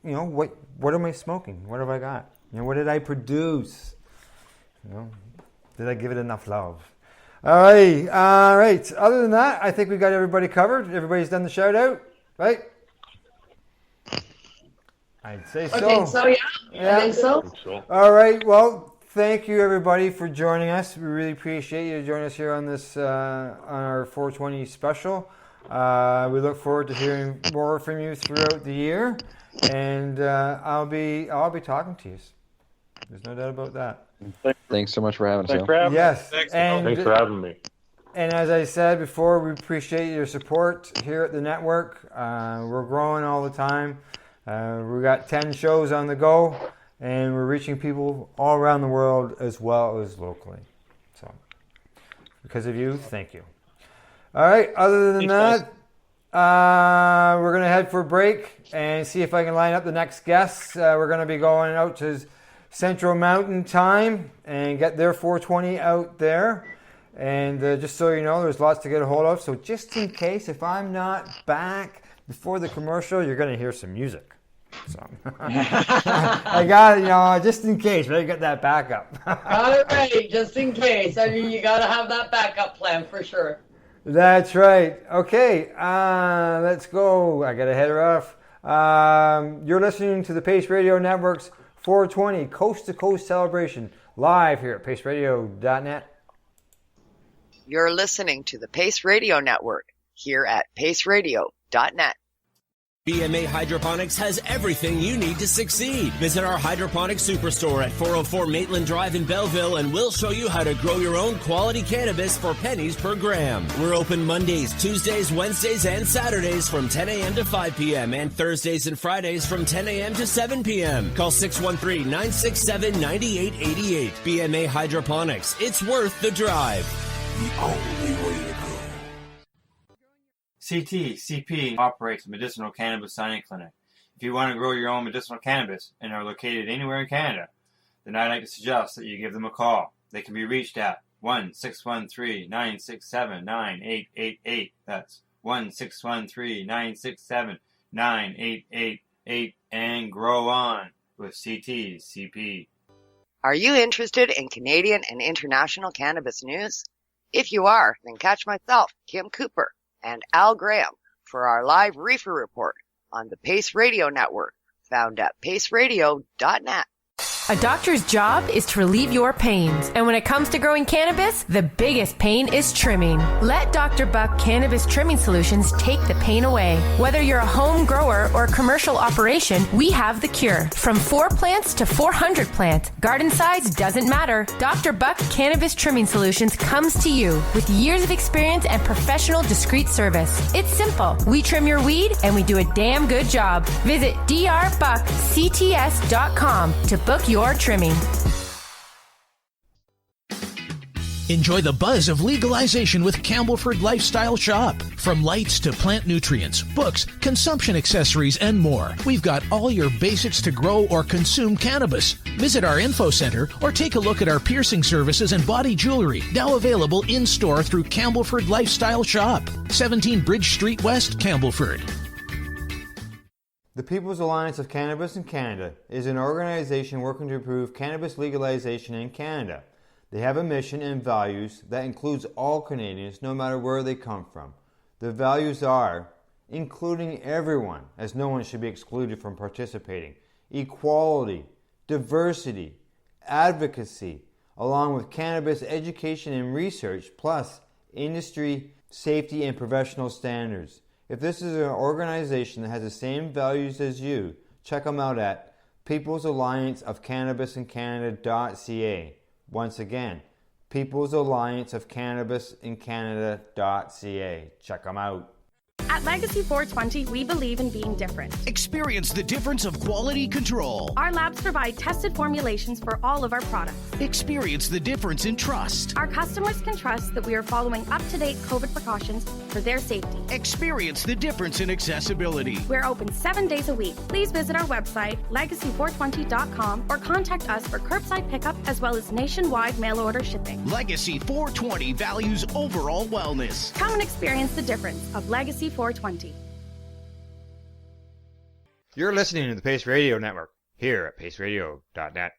am I smoking? What have I got? What did I produce? Did I give it enough love? All right. Other than that, I think we got everybody covered. Everybody's done the shout out, right? I'd say so. Okay, so yeah. I think so. All right. Well, thank you everybody for joining us. We really appreciate you joining us here on this on our 420 special. We look forward to hearing more from you throughout the year, and I'll be talking to you. There's no doubt about that. Thanks so much for having us. Yes. Thanks for having me. And as I said before, we appreciate your support here at the network. We're growing all the time. We got 10 shows on the go, and we're reaching people all around the world as well as locally. So, because of you, thank you. All right. Other than that, we're going to head for a break and see if I can line up the next guests. We're going to be going out to Central Mountain Time and get their 420 out there. And just so you know, there's lots to get a hold of. So just in case, if I'm not back before the commercial, you're going to hear some music. So I got it, just in case, but I got that backup. Got it ready, just in case. I mean, you got to have that backup plan for sure. That's right. Okay, let's go. I got to head her off. You're listening to the Pace Radio Network's 420 Coast to Coast celebration live here at paceradio.net. You're listening to the Pace Radio Network here at paceradio.net. BMA Hydroponics has everything you need to succeed. Visit our hydroponics superstore at 404 Maitland Drive in Belleville, and we'll show you how to grow your own quality cannabis for pennies per gram. We're open Mondays, Tuesdays, Wednesdays, and Saturdays from 10 a.m. to 5 p.m. and Thursdays and Fridays from 10 a.m. to 7 p.m. Call 613-967-9888. BMA Hydroponics. It's worth the drive. The only way to go. CP operates a medicinal cannabis signing clinic. If you want to grow your own medicinal cannabis and are located anywhere in Canada, then I'd like to suggest that you give them a call. They can be reached at 1-613-967-9888. That's 1-613-967-9888, and grow on with CP. Are you interested in Canadian and international cannabis news? If you are, then catch myself, Kim Cooper, and Al Graham for our live reefer report on the Pace Radio Network, found at paceradio.net. A doctor's job is to relieve your pains. And when it comes to growing cannabis, the biggest pain is trimming. Let Dr. Buck Cannabis Trimming Solutions take the pain away. Whether you're a home grower or a commercial operation, we have the cure. From 4 plants to 400 plants, garden size doesn't matter. Dr. Buck Cannabis Trimming Solutions comes to you with years of experience and professional discreet service. It's simple. We trim your weed and we do a damn good job. Visit drbuckcts.com to book your trimming. Enjoy the buzz of legalization with Campbellford Lifestyle Shop. From lights to plant nutrients, books, consumption accessories, and more, we've got all your basics to grow or consume cannabis. Visit our info center or take a look at our piercing services and body jewelry, now available in-store through Campbellford Lifestyle Shop, 17 Bridge Street West, Campbellford. The People's Alliance of Cannabis in Canada is an organization working to improve cannabis legalization in Canada. They have a mission and values that includes all Canadians, no matter where they come from. The values are including everyone, as no one should be excluded from participating, equality, diversity, advocacy, along with cannabis education and research, plus industry, safety, and professional standards. If this is an organization that has the same values as you, check them out at People's Alliance of Cannabis in Canada.ca. Once again, People's Alliance of Cannabis in Canada.ca. Check them out. At Legacy 420, we believe in being different. Experience the difference of quality control. Our labs provide tested formulations for all of our products. Experience the difference in trust. Our customers can trust that we are following up-to-date COVID precautions for their safety. Experience the difference in accessibility. We're open 7 days a week. Please visit our website, legacy420.com, or contact us for curbside pickup as well as nationwide mail order shipping. Legacy 420 values overall wellness. Come and experience the difference of Legacy 420. You're listening to the Pace Radio Network here at paceradio.net.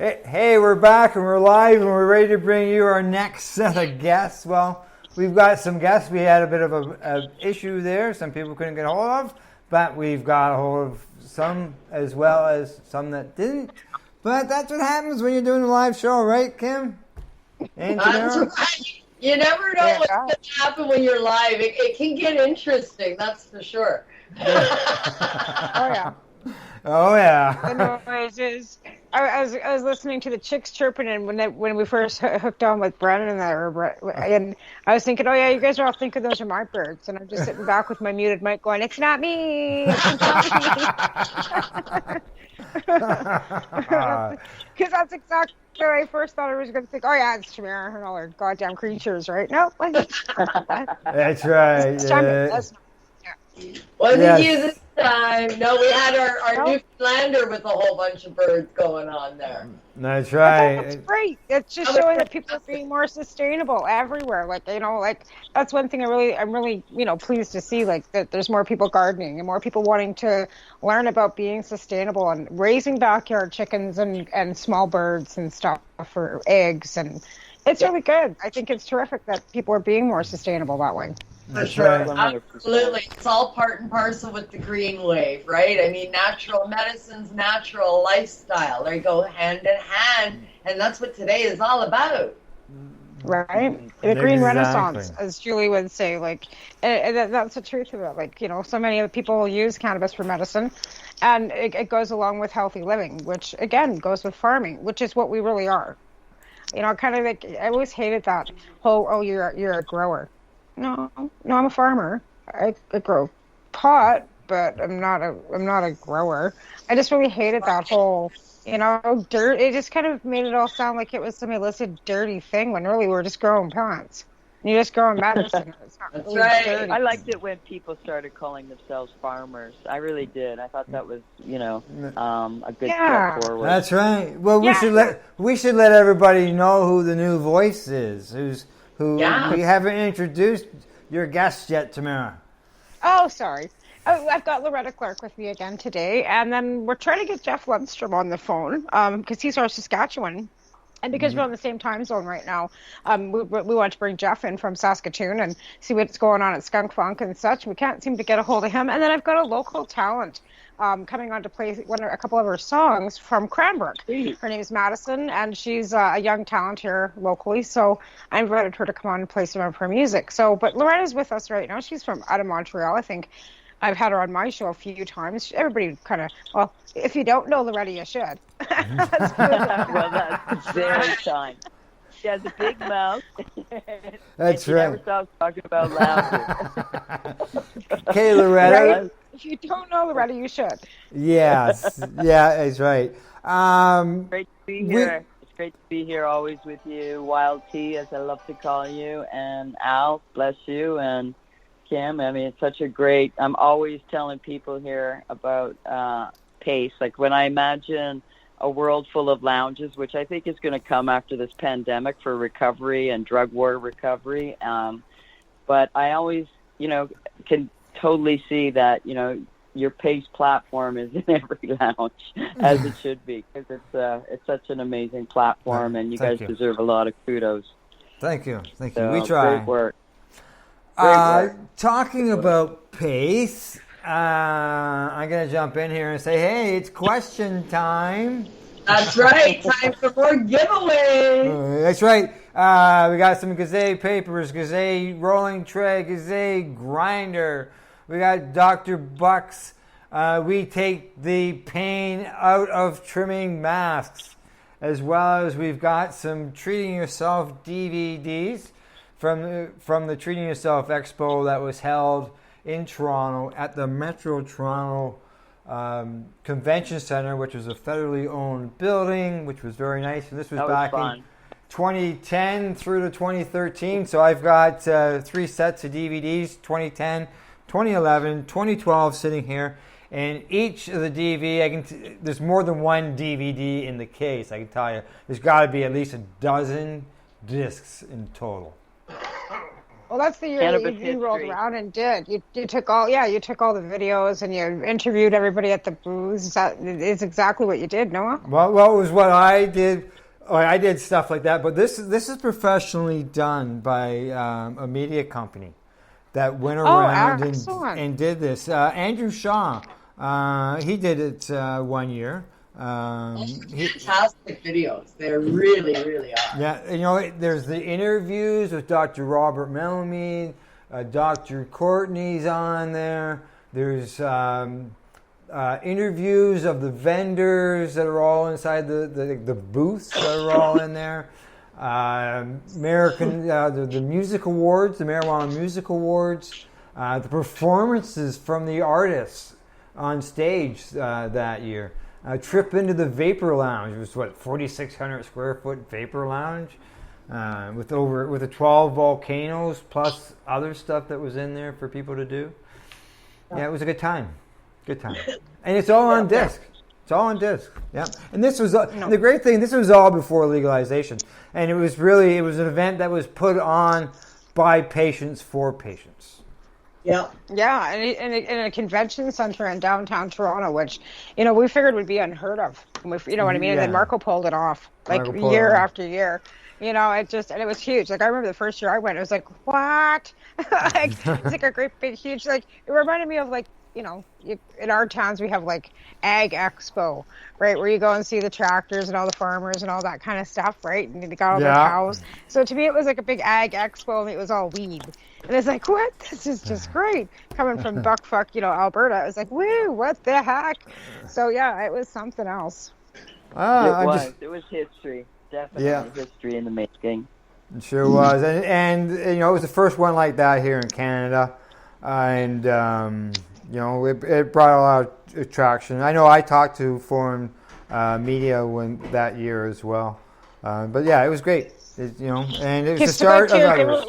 Hey, we're back and we're live and we're ready to bring you our next set of guests. Well, we've got some guests. We had a bit of a issue there. Some people couldn't get a hold of, but we've got a hold of some as well as some that didn't. But that's what happens when you're doing a live show, right, Kim? And That's right. You never know what's going to happen when you're live. It can get interesting, that's for sure. Oh yeah. Oh yeah. The noises. I was listening to the chicks chirping, and when we first hooked on with Brennan and and I was thinking, oh yeah, you guys are all thinking those are my birds, and I'm just sitting back with my muted mic going, it's not me. It's not me. Because that's exactly what I first thought I was going to think. Oh yeah, it's Tamara and all her goddamn creatures, right? No, that's right. That's wasn't you this time. No, we had our Newfoundlander with a whole bunch of birds going on there. That's right. That's great. It's just showing that people are being more sustainable everywhere. Like, that's one thing I'm really, pleased to see, like, that there's more people gardening and more people wanting to learn about being sustainable and raising backyard chickens and small birds and stuff for eggs. And it's really good. I think it's terrific that people are being more sustaable that way. For sure. Absolutely. It's all part and parcel with the green wave, right? I mean, natural medicine's natural lifestyle. They go hand in hand, and that's what today is all about. Right? The green renaissance, as Julie would say, and that's the truth of it. Like, so many of the people use cannabis for medicine, and it goes along with healthy living, which, again, goes with farming, which is what we really are. Kind of like, I always hated that whole, you're a grower. No, I'm a farmer. I grow pot, but I'm not a grower. I just really hated that whole, dirt. It just kind of made it all sound like it was some illicit, dirty thing when really we're just growing plants. You're just growing medicine. It's not That's really right. dirty. I liked it when people started calling themselves farmers. I really did. I thought that was, a good step forward. That's right. Well, we should let everybody know who the new voice is. We haven't introduced your guest yet, Tamara. Oh, sorry. I've got Loretta Clark with me again today, and then we're trying to get Jeff Lundstrom on the phone because he's our Saskatchewan. And because we're on the same time zone right now, we want to bring Jeff in from Saskatoon and see what's going on at Skunk Funk and such. We can't seem to get a hold of him. And then I've got a local talent coming on to play a couple of her songs from Cranbrook. Her name is Madison, and she's a young talent here locally. So I invited her to come on and play some of her music. But Loretta's with us right now. She's from out of Montreal, I think. I've had her on my show a few times. Everybody kind of, if you don't know Loretta, you should. Well, that's very kind. She has a big mouth. That's and right. She never stops talking about laughter. Okay, Loretta. Right? If you don't know Loretta, you should. Yes. Yeah, that's right. Great to be here. It's great to be here always with you, Wild T, as I love to call you, and Al, bless you, and Kim. I mean, it's such a great, I'm always telling people here about PACE. Like when I imagine a world full of lounges, which I think is going to come after this pandemic for recovery and drug war recovery. But I always, can totally see that, your PACE platform is in every lounge as it should be, because it's such an amazing platform, and you guys deserve a lot of kudos. Thank you. So, we try. Great work. Talking about PACE, I'm going to jump in here and say, hey, it's question time. That's right. Time for more giveaways. That's right. We got some Gazé papers, Gazé rolling tray, Gazé grinder. We got Dr. Buck's. We take the pain out of trimming masks, as well as we've got some Treating Yourself DVDs from the Treating Yourself Expo that was held in Toronto at the Metro Toronto Convention Center, which was a federally owned building, which was very nice. And this was back in 2010 through to 2013. So I've got 3 sets of DVDs, 2010, 2011, 2012 sitting here. And each of the DVD, there's more than one DVD in the case, I can tell you. There's got to be at least a dozen discs in total. Well, that's the year Cannabis that you rolled history. around and did. You took all the videos and you interviewed everybody at the booths. That is exactly what you did, Noah. Well, it was what I did. I did stuff like that, but this is professionally done by a media company that went around and did this. Andrew Shaw, he did it 1 year. Fantastic videos. They really, really are. Yeah, there's the interviews with Dr. Robert Melamine, Dr. Courtney's on there. There's interviews of the vendors that are all inside the booths that are all in there. The music awards, the Marijuana Music Awards, the performances from the artists on stage that year. A trip into the Vapor Lounge. It was 4,600 square foot Vapor Lounge with the 12 volcanoes plus other stuff that was in there for people to do. Yeah, it was a good time. Good time. And it's all on disc. It's all on disc. Yeah. And this was the great thing. This was all before legalization, and it was an event that was put on by patients for patients. Yeah. Yeah, and in a convention center in downtown Toronto, which, we figured would be unheard of. You know what I mean? And then Marco pulled it off, year after year. And it was huge. Like, I remember the first year I went, it was like, what? It's like a great big, huge, it reminded me of in our towns we have Ag Expo, right, where you go and see the tractors and all the farmers and all that kind of stuff, right, and they got all their cows. So to me it was like a big Ag Expo, and it was all weed, and it's like, what? This is just great. Coming from Buckfuck, Alberta, it was like, woo, what the heck? So yeah, it was something else. It was history, definitely history in the making. It sure was, and it was the first one like that here in Canada, and it brought a lot of attraction. I know I talked to foreign media that year as well. But yeah, it was great. And it was the start of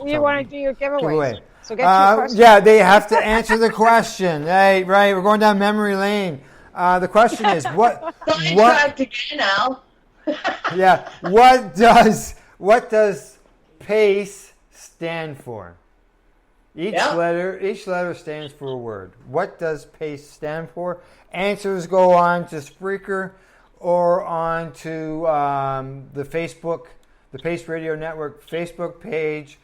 you want to do your giveaway. So get your question. Yeah, they have to answer the question. Hey, right, we're going down memory lane. The question is, what again, Al. Yeah, what does PACE stand for? Each letter stands for a word. What does PACE stand for? Answers go on to Spreaker or on to the Pace Radio Network Facebook page,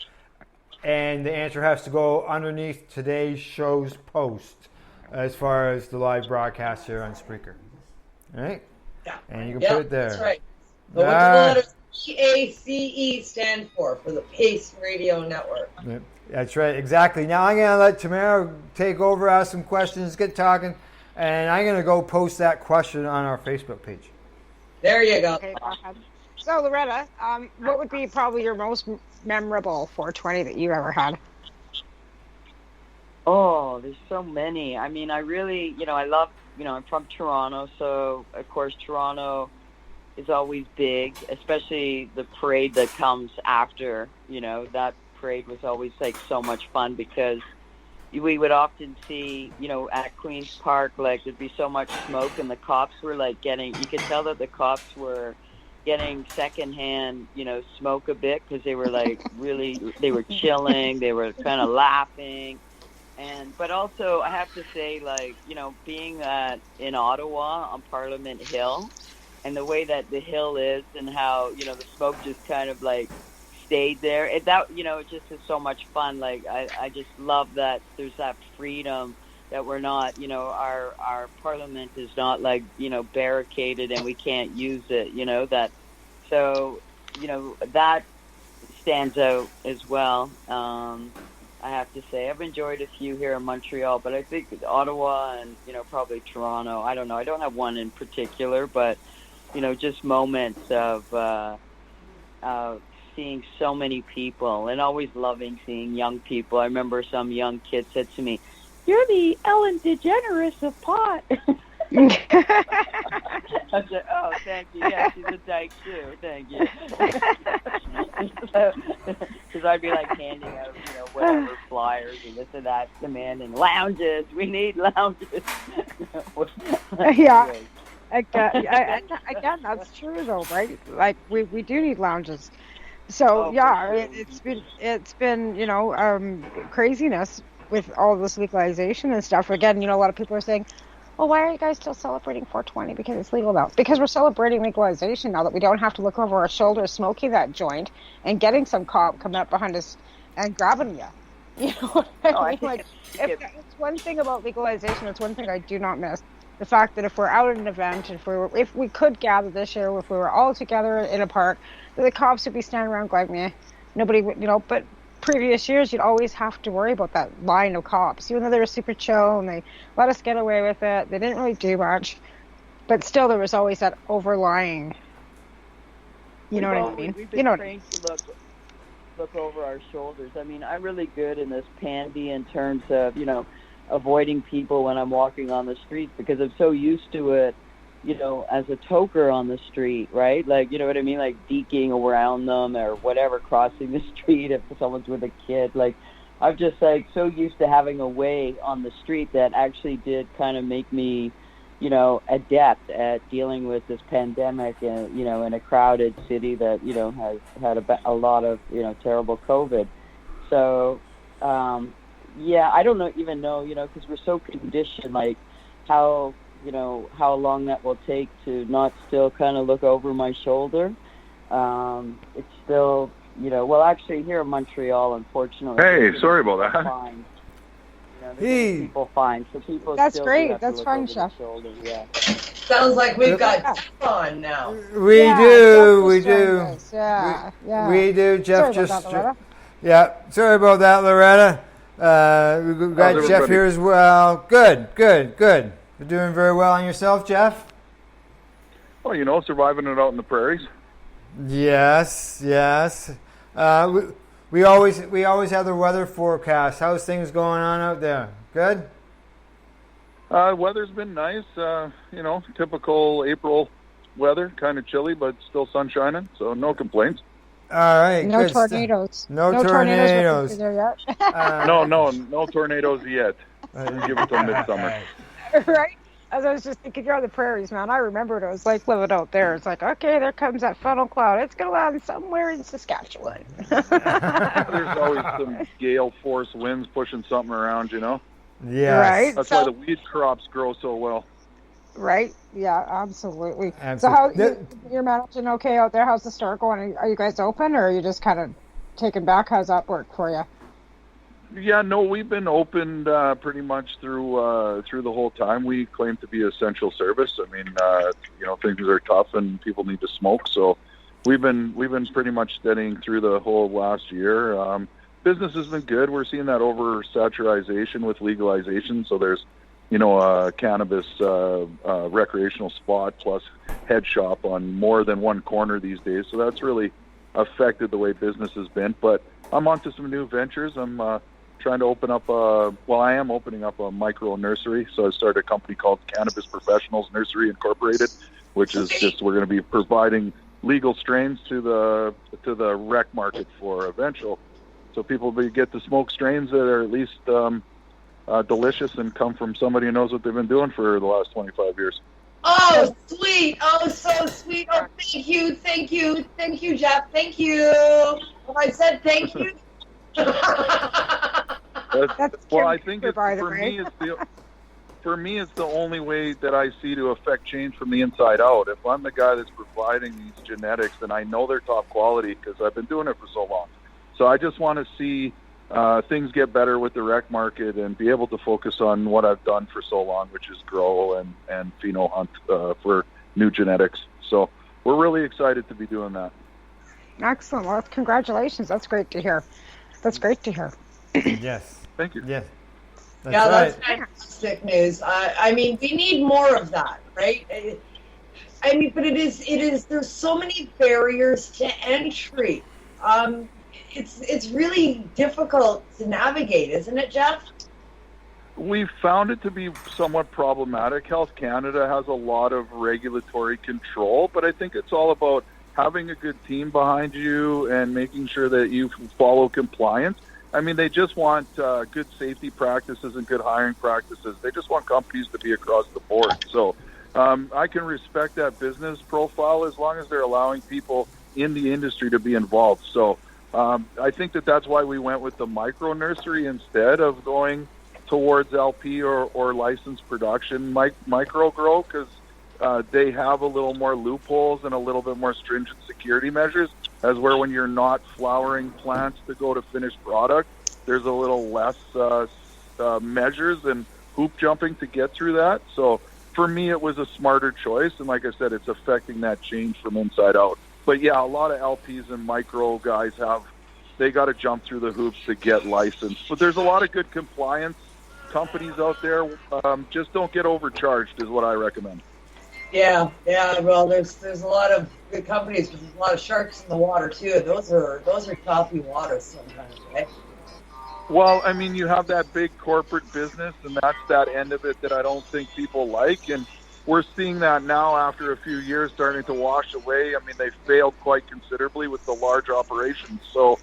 and the answer has to go underneath today's show's post as far as the live broadcast here on Spreaker. All right? Yeah. And you can put it there. That's right. But what does the letter PACE stand for the Pace Radio Network? Yep. That's right, exactly. Now I'm going to let Tamara take over, ask some questions, get talking, and I'm going to go post that question on our Facebook page. There you go. Okay, go ahead. So, Loretta, what would be probably your most memorable 420 that you ever had? Oh, there's so many. I mean, I really, I love, I'm from Toronto, so, of course, Toronto is always big, especially the parade that comes after, that parade was always so much fun because we would often see, at Queen's Park, there'd be so much smoke and the cops were you could tell that the cops were getting secondhand, smoke a bit because they were they were chilling, they were kind of laughing. But also I have to say, being in Ottawa on Parliament Hill and the way that the hill is and how, the smoke just kind of stayed there. It just is so much fun. I just love that there's that freedom that we're not, our parliament is not barricaded and we can't use it, that. So, that stands out as well. I have to say I've enjoyed a few here in Montreal, but I think Ottawa and, probably Toronto, I don't know. I don't have one in particular, but, just moments of seeing so many people and always loving seeing young people. I remember some young kid said to me, "You're the Ellen DeGeneres of pot." I said, "Oh, thank you. Yeah, she's a dyke too. Thank you." Because I'd be handing out, whatever flyers and this and that, demanding lounges. We need lounges. Yeah. Again, that's true though, right? We do need lounges. So it's been craziness with all this legalization and stuff. Again, a lot of people are saying, well, why are you guys still celebrating 420? Because it's legal now. Because we're celebrating legalization now, that we don't have to look over our shoulder smoking that joint and getting some cop coming up behind us and grabbing you. You know what I mean? Like, it's one thing about legalization. It's one thing I do not miss. The fact that if we're out at an event, if we could gather this year, if we were all together in a park, the cops would be standing around going, meh. Nobody would, but previous years, you'd always have to worry about that line of cops, even though they were super chill and they let us get away with it. They didn't really do much, but still there was always that overlying, what I mean? We've been trained to look over our shoulders. I mean, I'm really good in this pandy in terms of, avoiding people when I'm walking on the streets because I'm so used to it, as a toker on the street, right? Like, you know what I mean? Like deking around them or whatever, crossing the street if someone's with a kid. Like, I'm just so used to having a way on the street that actually did kind of make me, adept at dealing with this pandemic and, in a crowded city that, has had a lot of, terrible COVID. So, I don't even know, because we're so conditioned, like how long that will take to not still kind of look over my shoulder. It's still, actually here in Montreal, unfortunately. Hey, sorry about that. Fine. People fine. So people. That's still great. do have to That's look fine, over Chef. their shoulder, yeah. Sounds like we've got on now. We do. We do. Yeah. We do. Jeff Sorry about that, Loretta. Yeah. Sorry about that, Loretta. We've got How's Jeff everybody? here as well. Good. You're doing very well on yourself, Jeff? Well, surviving it out in the prairies. Yes. We always have the weather forecast. How's things going on out there? Good? Weather's been nice. Typical April weather, kind of chilly, but still sun shining, so no complaints. All right. No good stuff. tornadoes. No tornadoes. There yet. No tornadoes yet. Give it till midsummer. Right? As I was just thinking, you're on the prairies, man. I remembered it was like living out there. It's like, okay, there comes that funnel cloud. It's going to land somewhere in Saskatchewan. There's always some gale force winds pushing something around, Yeah. Right. That's why the weed crops grow so well. Right? Yeah, absolutely. So how you're managing okay out there? How's the store going? Are you guys open, or are you just kind of taken back? How's that work for you? Yeah, no, we've been opened pretty much through the whole time. We claim to be essential service. I mean, things are tough and people need to smoke, so we've been pretty much steadying through the whole last year. Business has been good. We're seeing that oversaturation with legalization, so there's a cannabis recreational spot plus head shop on more than one corner these days. So that's really affected the way business has been. But I'm onto some new ventures. I'm trying to open up I am opening up a micro nursery. So I started a company called Cannabis Professionals Nursery Incorporated, which is we're going to be providing legal strains to the rec market for eventual. So people get to smoke strains that are at least delicious and come from somebody who knows what they've been doing for the last 25 years. Oh, sweet. Oh, so sweet. Oh, thank you, Jeff. Thank you. I said thank you. I think for me, it's the only way that I see to affect change from the inside out. If I'm the guy that's providing these genetics, then I know they're top quality because I've been doing it for so long. So I just want to see things get better with the rec market and be able to focus on what I've done for so long, which is grow and pheno hunt for new genetics. So we're really excited to be doing that. Excellent. Well, congratulations. That's great to hear. Yes. Thank you. Yes. That's fantastic news. I mean, we need more of that, right? I mean, but it is. There's so many barriers to entry. It's really difficult to navigate, isn't it, Jeff? We've found it to be somewhat problematic. Health Canada has a lot of regulatory control, but I think it's all about having a good team behind you and making sure that you follow compliance. I mean, they just want good safety practices and good hiring practices. They just want companies to be across the board. So I can respect that business profile as long as they're allowing people in the industry to be involved. So I think that's why we went with the micro nursery instead of going towards LP or licensed production micro grow, because they have a little more loopholes and a little bit more stringent security measures, as where when you're not flowering plants to go to finished product, there's a little less measures and hoop jumping to get through that. So for me, it was a smarter choice, and like I said, it's affecting that change from inside out. But yeah, a lot of LPs and micro guys they got to jump through the hoops to get licensed. But there's a lot of good compliance companies out there. Just don't get overcharged is what I recommend. Yeah. Well, there's a lot of good companies, but there's a lot of sharks in the water too. Those are choppy waters sometimes, right? Well, I mean, you have that big corporate business, and that's that end of it that I don't think people like. And we're seeing that now after a few years starting to wash away. I mean, they failed quite considerably with the large operations. So,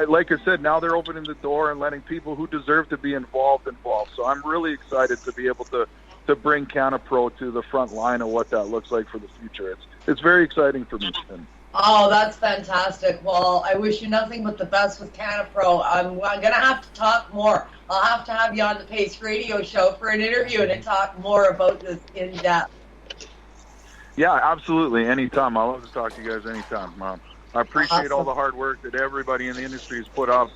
like I said, now they're opening the door and letting people who deserve to be involved. So I'm really excited to be able to bring CannaPro to the front line of what that looks like for the future. It's very exciting for me. Oh, that's fantastic. Well, I wish you nothing but the best with CannaPro. I'm going to have to talk more. I'll have to have you on the Pace Radio Show for an interview and to talk more about this in depth. Yeah, absolutely. Anytime. I love to talk to you guys anytime, Mom. I appreciate all the hard work that everybody in the industry has put up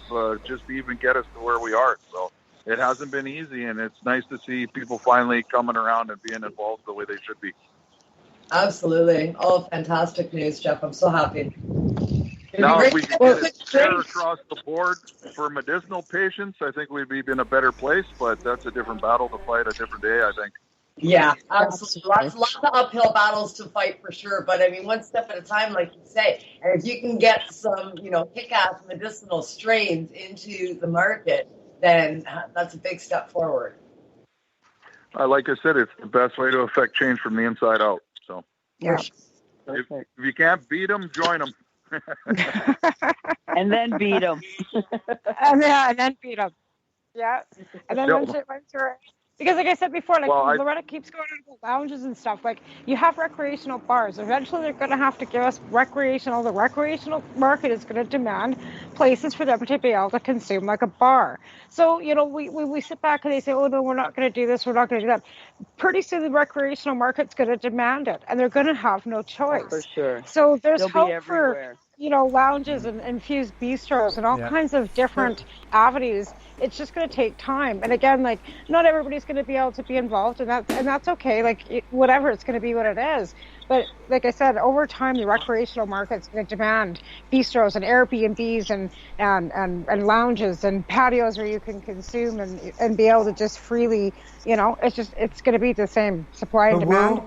just to even get us to where we are. So it hasn't been easy, and it's nice to see people finally coming around and being involved the way they should be. Absolutely. Oh, fantastic news, Jeff. I'm so happy. Now, if we could get it fair across the board for medicinal patients, I think we'd be in a better place, but that's a different battle to fight a different day, I think. Yeah, absolutely. Lots of uphill battles to fight for sure. But I mean, one step at a time, like you say. And if you can get some, kick-ass medicinal strains into the market, then that's a big step forward. Like I said, it's the best way to affect change from the inside out. So, yeah. If you can't beat them, join them. And then beat them. and then beat them. Yeah. And then once you're... Because like I said before, Loretta keeps going into lounges and stuff. Like, you have recreational bars. Eventually they're going to have to give us recreational. The recreational market is going to demand places for them to be able to consume like a bar. So, we sit back and they say, oh, no, we're not going to do this. We're not going to do that. Pretty soon the recreational market's going to demand it. And they're going to have no choice. Oh, for sure. So there's hope for... lounges and infused bistros and all kinds of different avenues. It's just going to take time. And again, not everybody's going to be able to be involved, and that's okay. Whatever, it's going to be what it is. But like I said, over time, the recreational market's going to demand bistros and Airbnbs and lounges and patios where you can consume and be able to just freely, it's going to be the same supply and demand.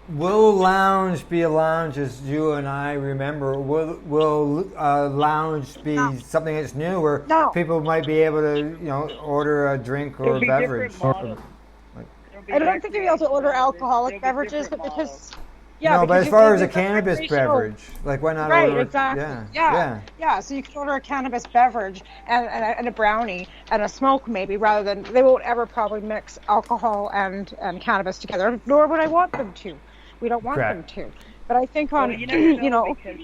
Will lounge be a lounge as you and I remember? Will lounge be something that's new, where people might be able to, order a drink or a beverage? I don't think you'll be able to order alcoholic beverages, but because but as far as a cannabis beverage, why not right, order? Exactly. Yeah. So you can order a cannabis beverage and a brownie and a smoke maybe, rather than they won't ever probably mix alcohol and cannabis together, nor would I want them to. We don't want them to. But I think on because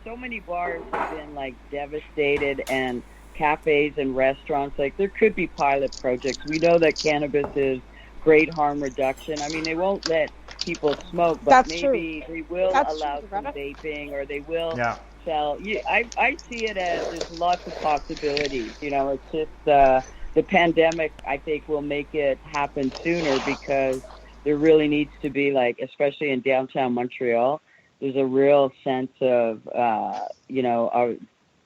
so many bars have been devastated, and cafes and restaurants, there could be pilot projects. We know that cannabis is great harm reduction. I mean, they won't let people smoke, but maybe they will allow some vaping, or they will sell. I see it as there's lots of possibilities. It's just the pandemic, I think, will make it happen sooner, because there really needs to be, especially in downtown Montreal, there's a real sense of, our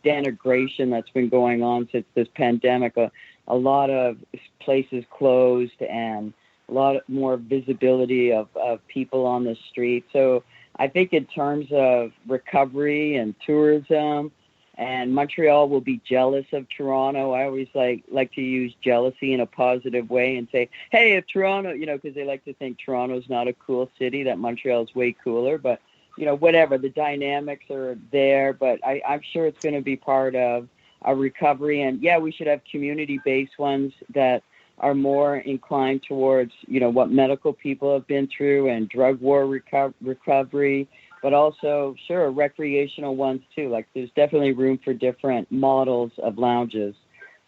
denigration that's been going on since this pandemic. A lot of places closed, and a lot more visibility of people on the street. So I think in terms of recovery and tourism, and Montreal will be jealous of Toronto. I always like to use jealousy in a positive way and say, hey, if Toronto, because they like to think Toronto's not a cool city, that Montreal's way cooler. But, whatever, the dynamics are there. But I'm sure it's going to be part of a recovery. And, we should have community-based ones that are more inclined towards, what medical people have been through, and drug war recovery, but also, sure, recreational ones too. Like there's definitely room for different models of lounges,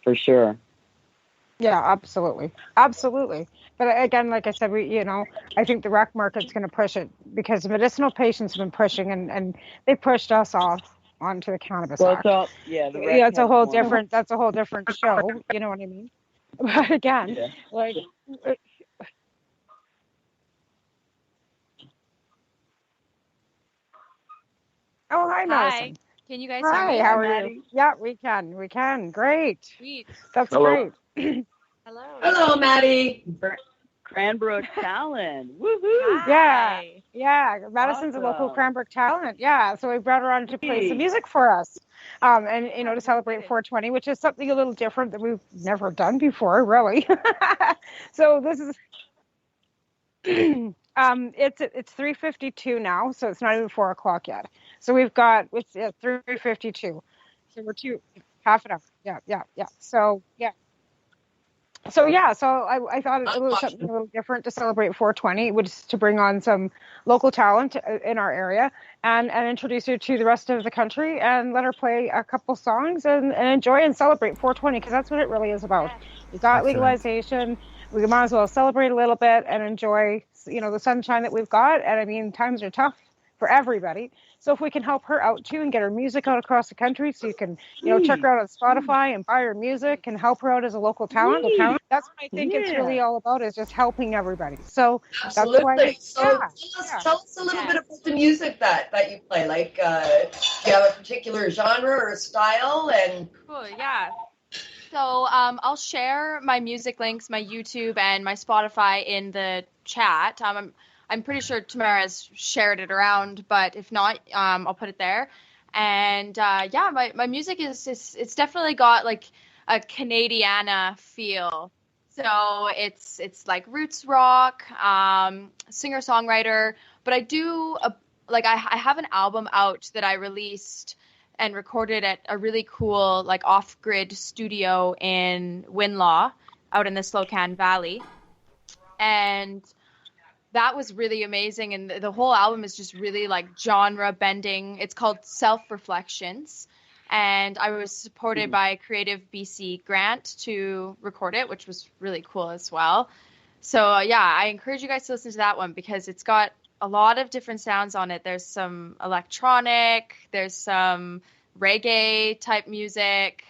for sure. Yeah, absolutely. Absolutely. But again, like I said, I think the rec market's going to push it because the medicinal patients have been pushing and they pushed us off onto the Cannabis Act. So, the rec it's a whole has one. different, that's a whole different show. You know what I mean? But again, like, oh, hi, Madison. Can you guys Hi, hear me? how are Maddie? you? Yeah, we can. Great. Sweet. That's Hello. great. Hello. Hello, Maddie. Cranbrook talent. Woohoo! Yeah. Madison's a local Awesome. Cranbrook talent. Yeah, so we brought her on to play some music for us, and to celebrate 420, which is something a little different that we've never done before, really. So this is, it's 3:52 now, so it's not even 4 o'clock yet. So we've got it's 3:52, so we're half an hour. Yeah. So yeah. So I thought it was something a little different to celebrate 420, which is to bring on some local talent in our area and introduce her to the rest of the country and let her play a couple songs and enjoy and celebrate 420 because that's what it really is about. We got legalization. We might as well celebrate a little bit and enjoy, the sunshine that we've got. And I mean, times are tough for everybody. So if we can help her out too and get her music out across the country so you can, check her out on Spotify and buy her music and help her out as a local talent. That's what I think it's really all about is just helping everybody. So Absolutely. That's why, Tell us a little bit about the music that you play. Like, do you have a particular genre or style? And Cool, yeah. So I'll share my music links, my YouTube and my Spotify in the chat. I'm pretty sure Tamara's shared it around, but if not, I'll put it there. And my music it's definitely got like a Canadiana feel. So it's like roots rock, singer-songwriter. But I do I have an album out that I released and recorded at a really cool like off-grid studio in Winlaw, out in the Slocan Valley, and that was really amazing. And the whole album is just really like genre bending. It's called Self-Reflections. And I was supported by Creative BC Grant to record it, which was really cool as well. So I encourage you guys to listen to that one because it's got a lot of different sounds on it. There's some electronic, there's some reggae type music.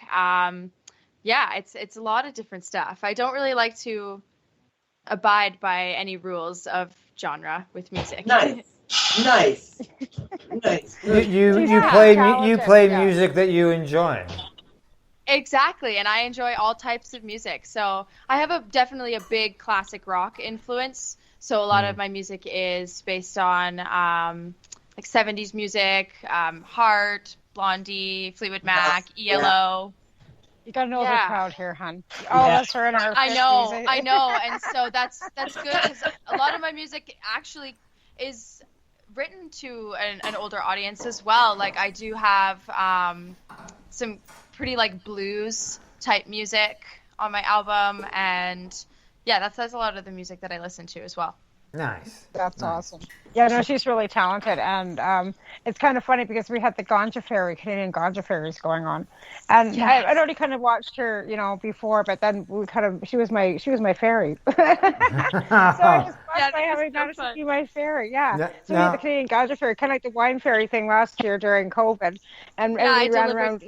It's a lot of different stuff. I don't really like to abide by any rules of genre with music. Nice. You play music that you enjoy. Exactly, and I enjoy all types of music. So I have definitely a big classic rock influence. So a lot of my music is based on like 70s music, Heart, Blondie, Fleetwood Mac, ELO. You got an older crowd here, hon. All of us are in our 50s. I know, and so that's good because a lot of my music actually is written to an older audience as well. Like I do have some pretty like blues type music on my album, and that's a lot of the music that I listen to as well. Nice. That's awesome. Yeah, no, she's really talented, and it's kind of funny because we had the Ganja Fairy, Canadian Ganja Fairies going on, and I'd already kind of watched her, before, but then she was my fairy. So I just watched by having Madison be my fairy. Yeah. So we had the Canadian Ganja Fairy, kind of like the wine fairy thing last year during COVID, and everybody ran around.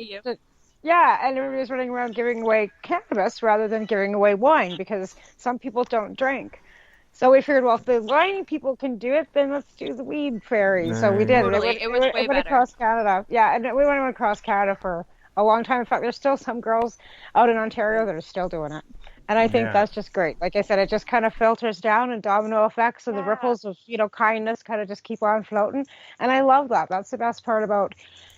And everybody was running around giving away cannabis rather than giving away wine because some people don't drink. So we figured, well, if the wine people can do it, then let's do the weed fairy. So we did. Totally. It was way better. Across Canada. Yeah, and we went across Canada for a long time. In fact, there's still some girls out in Ontario that are still doing it. And I think that's just great. Like I said, it just kind of filters down and domino effects and the ripples of, kindness kind of just keep on floating. And I love that. That's the best part about,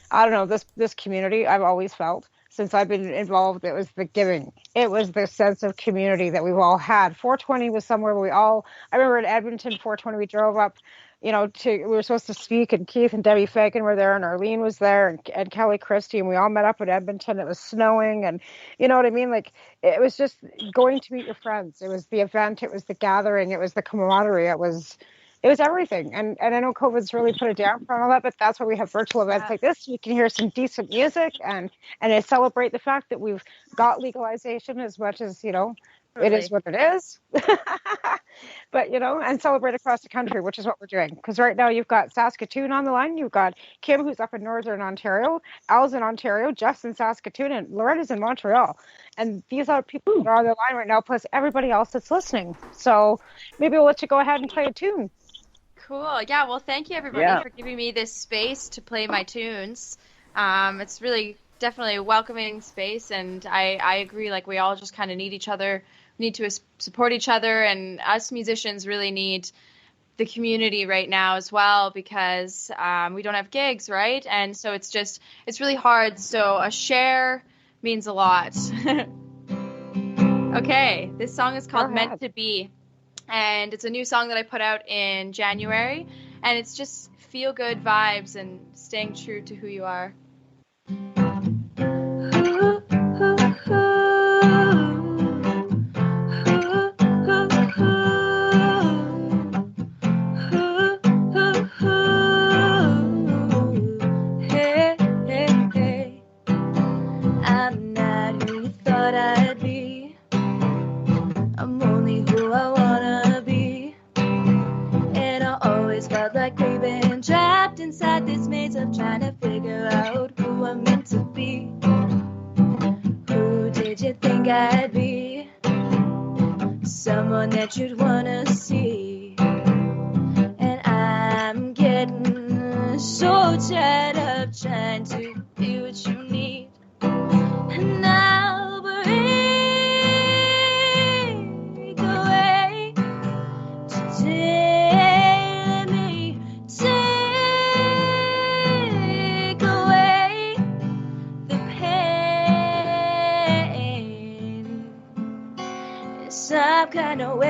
I don't know, this community I've always felt. Since I've been involved, it was the giving. It was the sense of community that we've all had. 420 was somewhere where I remember in Edmonton, 420, we drove up, we were supposed to speak, and Keith and Debbie Fagan were there, and Arlene was there, and Kelly Christie, and we all met up in Edmonton. It was snowing, and you know what I mean? Like, it was just going to meet your friends. It was the event, it was the gathering, it was the camaraderie, it was it was everything. And I know COVID's really put a damper on all that, but that's why we have virtual events like this. You can hear some decent music and I celebrate the fact that we've got legalization as much as, you know, it is what it is. But, you know, and celebrate across the country, which is what we're doing. Because right now you've got Saskatoon on the line. You've got Kim, who's up in Northern Ontario. Al's in Ontario. Jeff's in Saskatoon. And Loretta's in Montreal. And these are people that are on the line right now, plus everybody else that's listening. So maybe we'll let you go ahead and play a tune. Cool. Yeah, well, thank you, everybody, for giving me this space to play my tunes. It's really definitely a welcoming space, and I agree, like, we all just kind of need each other, need to support each other, and us musicians really need the community right now as well, because we don't have gigs, right? And so it's really hard. So a share means a lot. Okay, this song is called Meant to Be, and it's a new song that I put out in January, and it's just feel good vibes and staying true to who you are. Inside this maze of trying to figure out who I'm meant to be. Who did you think I'd be? Someone that you'd wanna see. And I'm getting so tired of trying to be what you need. And I'll break away today. Some kind of way,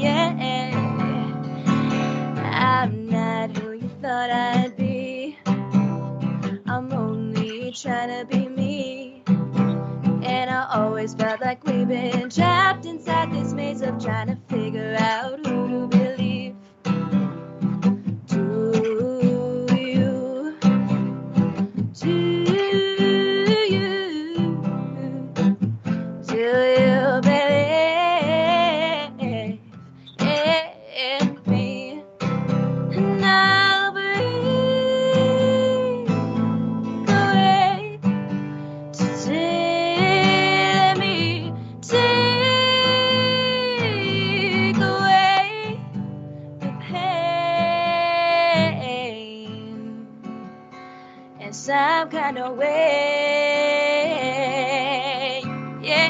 yeah. I'm not who you thought I'd be. I'm only trying to be me. And I always felt like we've been trapped inside this maze of trying to figure out who to believe. Do you? Do you believe in me? And I'll break away to let me take away the pain in some kind of way, yeah.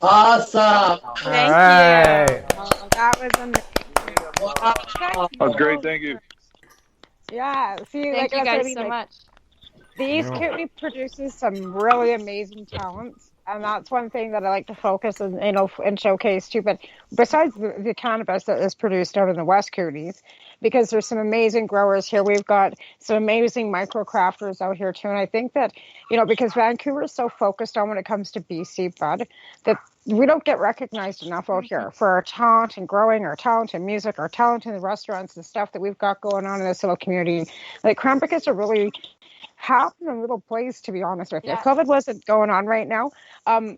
Awesome. Thank right. you. Oh, that was amazing. That was great. Thank you. Yeah. See, Thank you that's what guys I mean, so much. The East Kootenay produces some really amazing talents, and that's one thing that I like to focus on, you know, and showcase too. But besides the cannabis that is produced out in the West Kootenays, because there's some amazing growers here, we've got some amazing micro crafters out here too. And I think that, you know, because Vancouver is so focused on when it comes to BC bud, that we don't get recognized enough out here for our talent and growing, our talent in music, our talent in the restaurants and stuff that we've got going on in this little community. Like, Cranbrook is a really happening little place, to be honest with you. If COVID wasn't going on right now,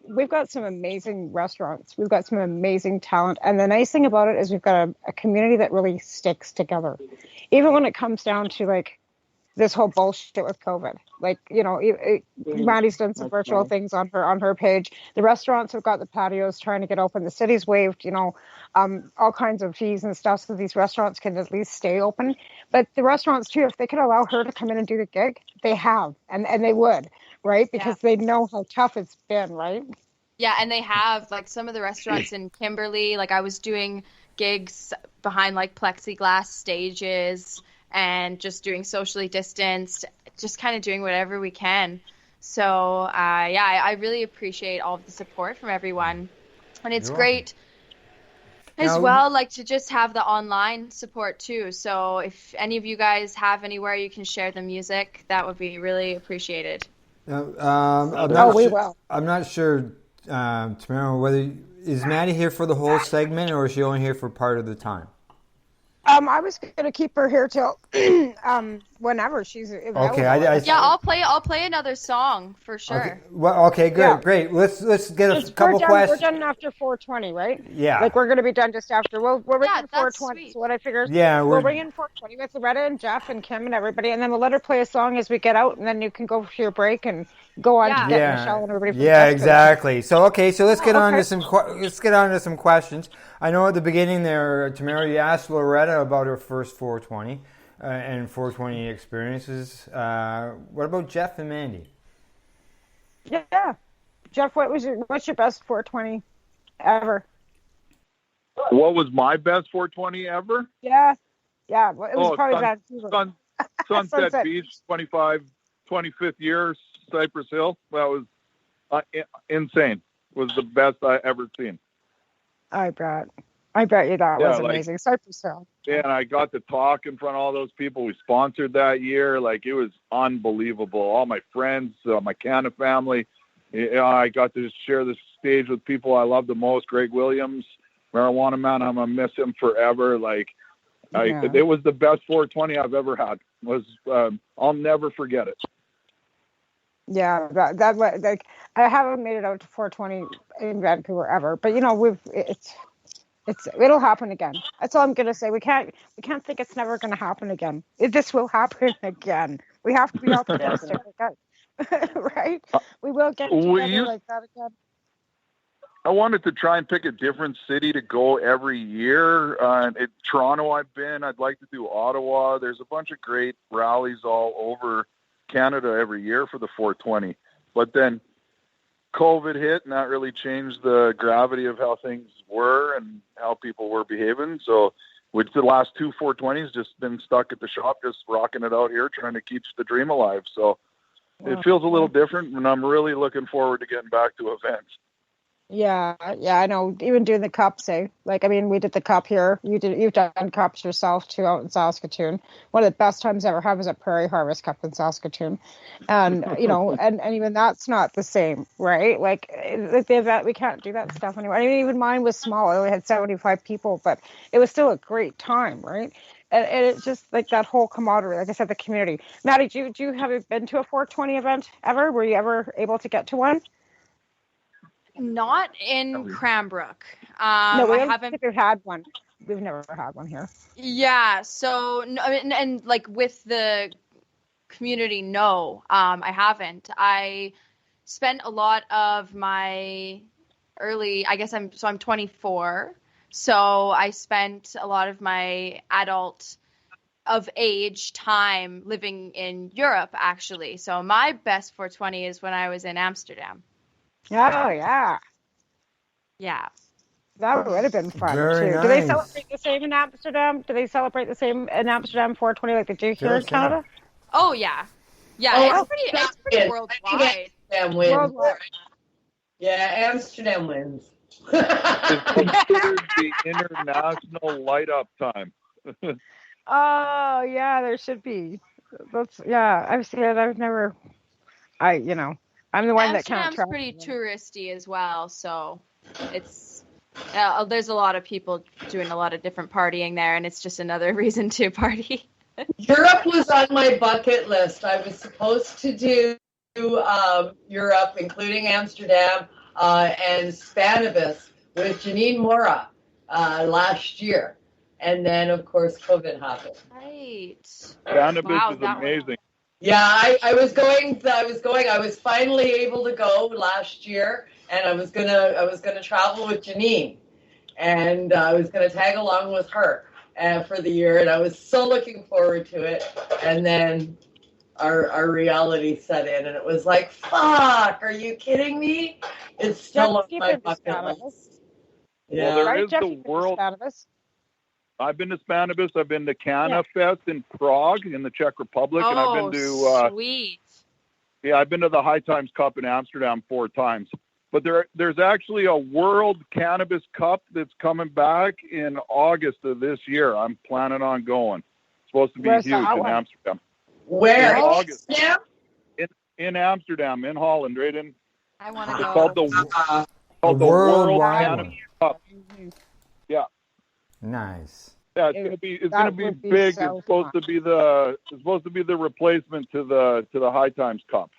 we've got some amazing restaurants. We've got some amazing talent. And the nice thing about it is we've got a community that really sticks together. Even when it comes down to, like, this whole bullshit with COVID. Like, you know, Maddie's done some virtual things on her page. The restaurants have got the patios trying to get open. The city's waived, you know, all kinds of fees and stuff so these restaurants can at least stay open. But the restaurants too, if they could allow her to come in and do the gig, they have, and they would, right? Because they know how tough it's been, right? Yeah, and they have, like, some of the restaurants in Kimberley, like, I was doing gigs behind like plexiglass stages and just doing socially distanced, just kind of doing whatever we can. So I really appreciate all of the support from everyone, and it's great as well, like to just have the online support too. So if any of you guys have anywhere you can share the music, that would be really appreciated. I'm will. I'm not sure, Tamara, whether is Maddie here for the whole segment or is she only here for part of the time? I was gonna keep her here till whenever she's available. Okay, I'll play another song for sure. Okay, well, okay, good, great. Let's get a couple questions. We're done after 4:20, right? Yeah. Like we're gonna be done just after. We're ringing 4:20. Sweet. So what I figured. Yeah, we're ringing 4:20 with Loretta and Jeff and Kim and everybody, and then we'll let her play a song as we get out, and then you can go for your break and go on to get Michelle and everybody. Yeah, exactly. So let's get on to some questions. I know at the beginning there, Tamara, you asked Loretta about her first 420 and 420 experiences. What about Jeff and Mandy? Yeah, Jeff, what's your best 420 ever? What was my best 420 ever? Yeah. It was probably Vancouver. Sunset Beach, 25th year, Cypress Hill. That was insane. Was the best I ever seen. I bet you that was amazing. Cypress Hill. Yeah, and I got to talk in front of all those people we sponsored that year. Like, it was unbelievable. All my friends, my Canada family. I got to share the stage with people I love the most. Greg Williams, Marijuana Man. I'm going to miss him forever. Like, it was the best 420 I've ever had. I'll never forget it. Yeah, that like I haven't made it out to 420 in Vancouver ever, but it'll happen again. That's all I'm gonna say. We can't think it's never gonna happen again. This will happen again. We have to be optimistic, right? We will get together like that again. I wanted to try and pick a different city to go every year. Toronto, I've been. I'd like to do Ottawa. There's a bunch of great rallies all over Canada every year for the 420. But then COVID hit, and that really changed the gravity of how things were and how people were behaving. So with the last two 420s, just been stuck at the shop, just rocking it out here, trying to keep the dream alive. So it feels a little different, and I'm really looking forward to getting back to events. Yeah, I know. Even doing the cups, like, I mean, we did the cup here. You've done cups yourself too out in Saskatoon. One of the best times I ever had was at Prairie Harvest Cup in Saskatoon, and and even that's not the same, right? Like the event, we can't do that stuff anymore. I mean, even mine was small. I only had 75 people, but it was still a great time, right? And it's just like that whole camaraderie. Like I said, the community. Maddie, have you been to a 420 event ever? Were you ever able to get to one? Not in Cranbrook. No, we haven't had one. We've never had one here. Yeah. So, and like with the community, no, I haven't. I spent a lot of my I'm 24. So I spent a lot of my adult of age time living in Europe, actually. So my best 420 is when I was in Amsterdam. Oh, yeah. Yeah. That would have been fun, Very too. nice. Do they celebrate the same in Amsterdam? Do they celebrate the same in Amsterdam 420 like they do here in Canada? Oh, yeah. Yeah, it's pretty worldwide. Amsterdam wins. Yeah, Amsterdam wins. It's considered the international light-up time. Oh, yeah, there should be. I've seen it. I've never... I'm the one that can't Amsterdam's travel. pretty touristy as well, so it's there's a lot of people doing a lot of different partying there, and it's just another reason to party. Europe was on my bucket list. I was supposed to do Europe, including Amsterdam and Spannabis with Janine Mora last year, and then of course COVID happened. Right. Spannabis is amazing. Yeah, I was going. I was finally able to go last year, and I was gonna travel with Janine, and I was gonna tag along with her for the year, and I was so looking forward to it. And then our reality set in, and it was like, "Fuck! Are you kidding me?" It's still on my bucket list. Yeah, well, there is the world. I've been to Spanibus. I've been to Canna Fest in Prague in the Czech Republic, and I've been to sweet. Yeah, I've been to the High Times Cup in Amsterdam 4 times. But there's actually a World Cannabis Cup that's coming back in August of this year. I'm planning on going. It's supposed to be huge in Amsterdam. Where? In August. Yeah. In Amsterdam, in Holland, right in. I want to It's go. called the World Worldwide Cannabis Cup. Yeah. Nice. Yeah, it's gonna be big. so It's supposed to be the replacement to the High Times Cup.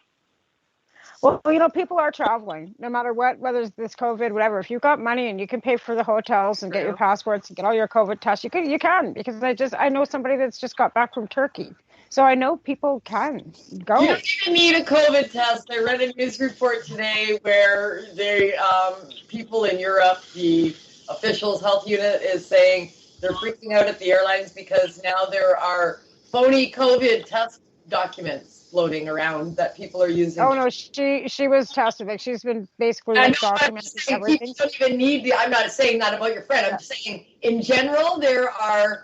Well, people are traveling no matter what, whether it's this COVID, whatever. If you've got money and you can pay for the hotels and get your passports and get all your COVID tests, you can. Because I know somebody that's just got back from Turkey, so I know people can go. You don't even need a COVID test. I read a news report today where people in Europe, the officials health unit is saying they're freaking out at the airlines because now there are phony COVID test documents floating around that people are using. Oh no, she was tested. She's been basically documenting everything. You don't even need I'm not saying that about your friend. I'm just saying in general there are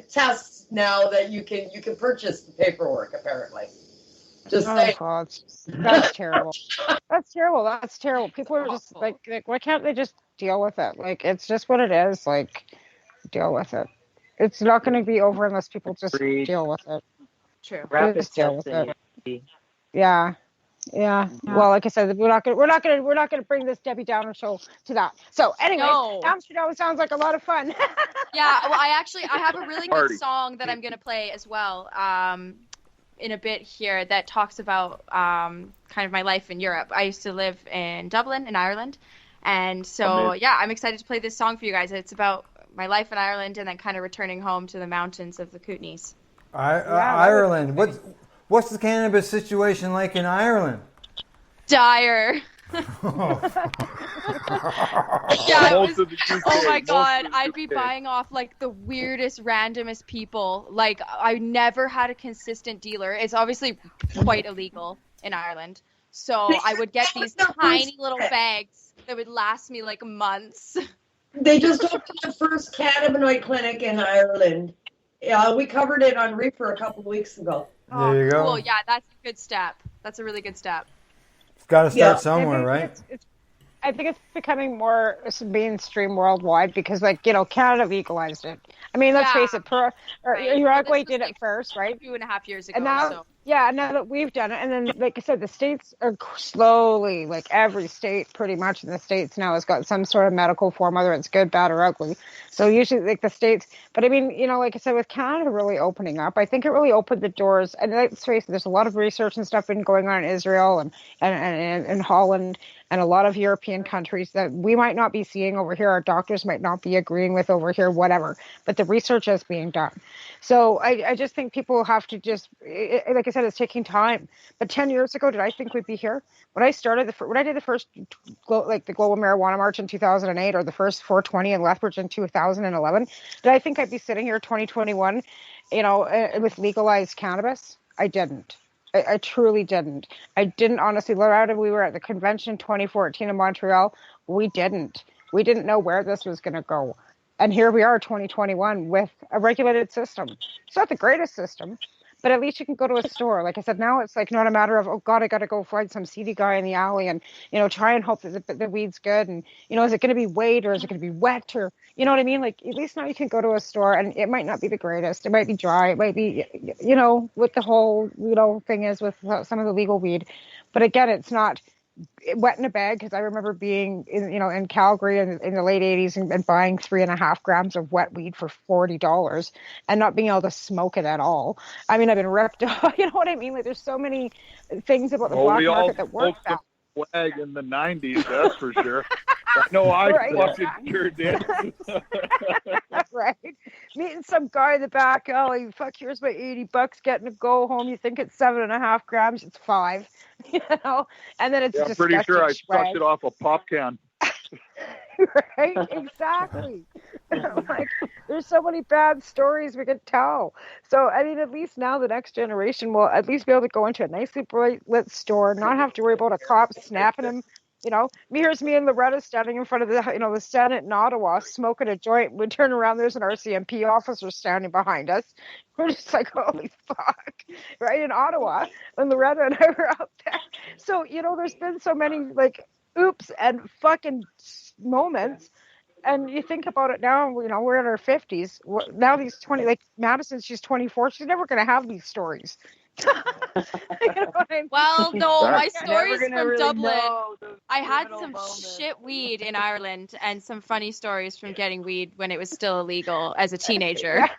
tests now that you can purchase the paperwork apparently. Just saying. God, that's terrible. That's terrible. That's terrible. People are just like, why can't they just deal with it? Like, it's just what it is. Like, deal with it. It's not going to be over unless people just deal with it. True. Rapid Just deal with testing. it. Yeah. Well, like I said, we're not gonna bring this Debbie Downer show to that. So anyway, Amsterdam sounds like a lot of fun. Yeah. Well, I have a really good song that I'm gonna play as well. In a bit here that talks about kind of my life in Europe. I used to live in Dublin in Ireland, and so I'm excited to play this song for you guys. It's about my life in Ireland and then kind of returning home to the mountains of the Kootenays. Ireland. What's the cannabis situation like in Ireland? Dire. Oh my God, I'd be buying off like the weirdest, randomest people. Like, I never had a consistent dealer. It's obviously quite illegal in Ireland. So I would get these tiny little bags that would last me like months. They just opened the first cannabinoid clinic in Ireland. We covered it on Reefer a couple of weeks ago. There you go. Cool. Yeah, that's a good step. That's a really good step. It's got to start somewhere, right? I think it's becoming more mainstream worldwide because, Canada legalized it. I mean, let's face it, Uruguay did it first, right? 2.5 years ago. And now, now that we've done it, and then, like I said, the states are slowly, like every state pretty much in the states now has got some sort of medical form, whether it's good, bad, or ugly. So usually, like the states, but I mean, like I said, with Canada really opening up, I think it really opened the doors. And let's face it, there's a lot of research and stuff been going on in Israel and Holland and a lot of European countries that we might not be seeing over here. Our doctors might not be agreeing with over here, whatever. But the research is being done. So I just think people have to just, like I said, it's taking time. But 10 years ago, did I think we'd be here? When I did the first, the Global Marijuana March in 2008 or the first 420 in Lethbridge in 2011, did I think I'd be sitting here 2021, with legalized cannabis? I didn't. I truly didn't. I didn't honestly. Loretta, we were at the convention 2014 in Montreal. We didn't know where this was going to go. And here we are 2021 with a regulated system. It's not the greatest system, but at least you can go to a store. Like I said, now it's like not a matter of, oh God, I got to go find some seedy guy in the alley and, try and hope that the weed's good. And, is it going to be weighed or is it going to be wet or, you know what I mean? Like at least now you can go to a store and it might not be the greatest. It might be dry. It might be, what the whole, thing is with some of the legal weed. But again, it's not wet in a bag, because I remember being in Calgary in the late 80s and buying 3.5 grams of wet weed for $40 and not being able to smoke it at all. I mean, I've been ripped off. You know what I mean? Like, there's so many things about the black market that work out. Swag in the 90s, that's for sure. I know I fucking sure did. Right? Meeting some guy in the back alley, fuck, here's my $80, getting to go home. You think it's 7.5 grams, it's 5. And then it's I'm pretty sure I sucked it off a pop can. Right? Exactly. Like, there's so many bad stories we could tell. So, I mean, at least now the next generation will at least be able to go into a nicely lit store, not have to worry about a cop snapping him You know, here's me and Loretta standing in front of the Senate in Ottawa, smoking a joint. We turn around, there's an RCMP officer standing behind us. We're just like, holy fuck, right, in Ottawa, when Loretta and I were out there. So, there's been so many, like, oops and fucking moments. And you think about it now, we're in our 50s. Now these 20, like Madison, she's 24. She's never going to have these stories. Well, no, my stories Never gonna from really Dublin. know those I had pivotal some moments. shit weed in Ireland and some funny stories from getting weed when it was still illegal as a teenager.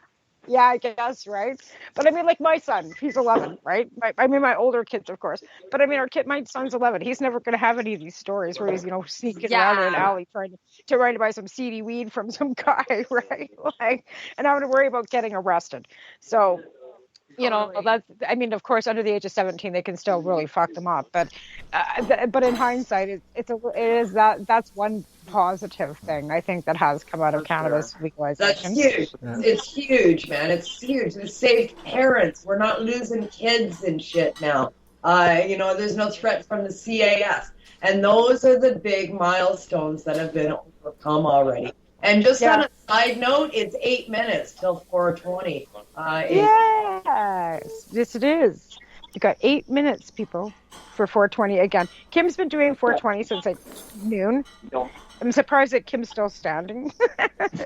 Yeah, I guess, right? But I mean, like my son, he's 11, right? My older kids, of course. But I mean, my son's 11. He's never going to have any of these stories where he's, sneaking around in an alley trying to buy some seedy weed from some guy, right? Like, and having to worry about getting arrested. So, of course, under the age of 17, they can still really fuck them up. But in hindsight, that's one positive thing I think that has come out of cannabis legalization. That's huge. It's huge, man. It's huge. It saved parents. We're not losing kids and shit now. There's no threat from the CAS. And those are the big milestones that have been overcome already. And just on a side note, it's 8 minutes till 4:20. Yes, it is. You got 8 minutes, people, for 4:20 again. Kim's been doing 4:20 since like noon. I'm surprised that Kim's still standing.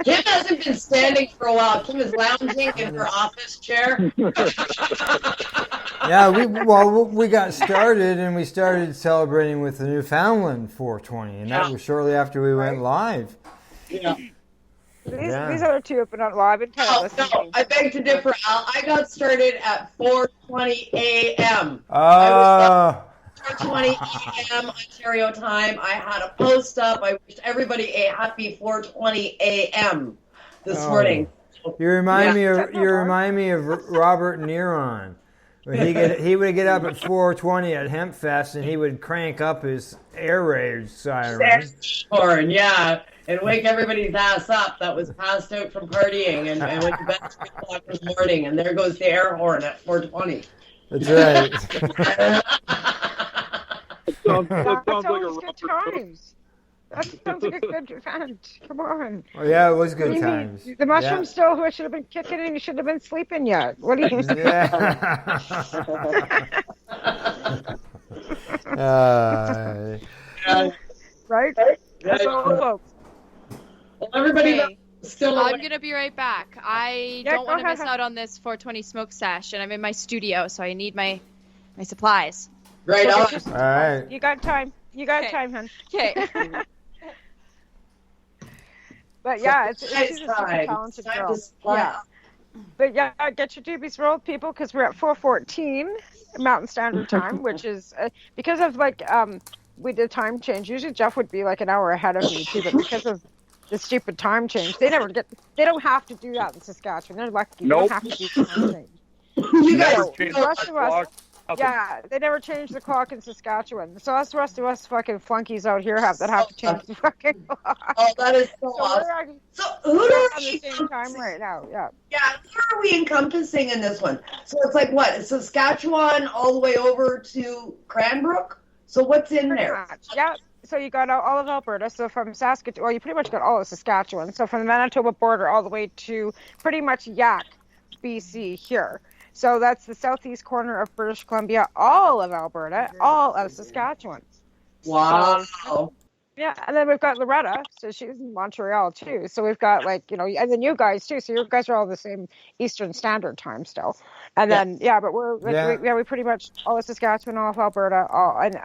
Kim hasn't been standing for a while. Kim is lounging in her office chair. Yeah, we got started and we started celebrating with the Newfoundland 420, and that was shortly after we went live. Yeah. These other two have been on. Well, I've been kind of listening. No, I beg to differ, Al. I got started at 4:20 a.m. 4:20 a.m. Ontario time. I had a post up. I wished everybody a happy 4:20 a.m. this morning. You remind me of Robert Neron. He would get up at 4:20 at Hempfest and he would crank up his air raid siren. Horn, yeah, and wake everybody's ass up that was passed out from partying and went to bed at 3 o'clock this morning. And there goes the air horn at 4:20. That's right. That sounds like good times. That sounds like a good event. Come on. Oh, yeah, it was good times. The mushroom still who should have been kicking and you shouldn't have been sleeping yet. What do you think? Right? That's all, folks. Well, everybody still. I'm going to be right back. I don't want to miss out on this 420 smoke sesh, and I'm in my studio, so I need my supplies. Right on. All right. You got time. You got time, hon. Okay. But yeah, it's a super talented girl. Yeah. But yeah, get your doobies rolled, people, because we're at 4:14 Mountain Standard Time, which is because of we did time change. Usually Jeff would be like an hour ahead of me too, but because of the stupid time change, they don't have to do that in Saskatchewan. They're lucky. Nope. They don't have to do time change. You guys, change the rest the of us. clock. Yeah, they never changed the clock in Saskatchewan. So us, the rest of us fucking flunkies out here have to change the fucking clock. Oh, that is so awesome. So who we're do on the same time right now? Yeah. Yeah, who are we encompassing in this one? So it's like what? Saskatchewan all the way over to Cranbrook? So what's in there? Yeah. So you got all of Alberta. So from Saskatchewan, well, you pretty much got all of Saskatchewan. So from the Manitoba border all the way to pretty much Yaak, BC here. So that's the southeast corner of British Columbia, all of Alberta, all of Saskatchewan. Wow. So, yeah, and then we've got Loretta, so she's in Montreal too. So we've got and then you guys too. So you guys are all the same Eastern Standard Time still. And then but we're we pretty much all of Saskatchewan, all of Alberta,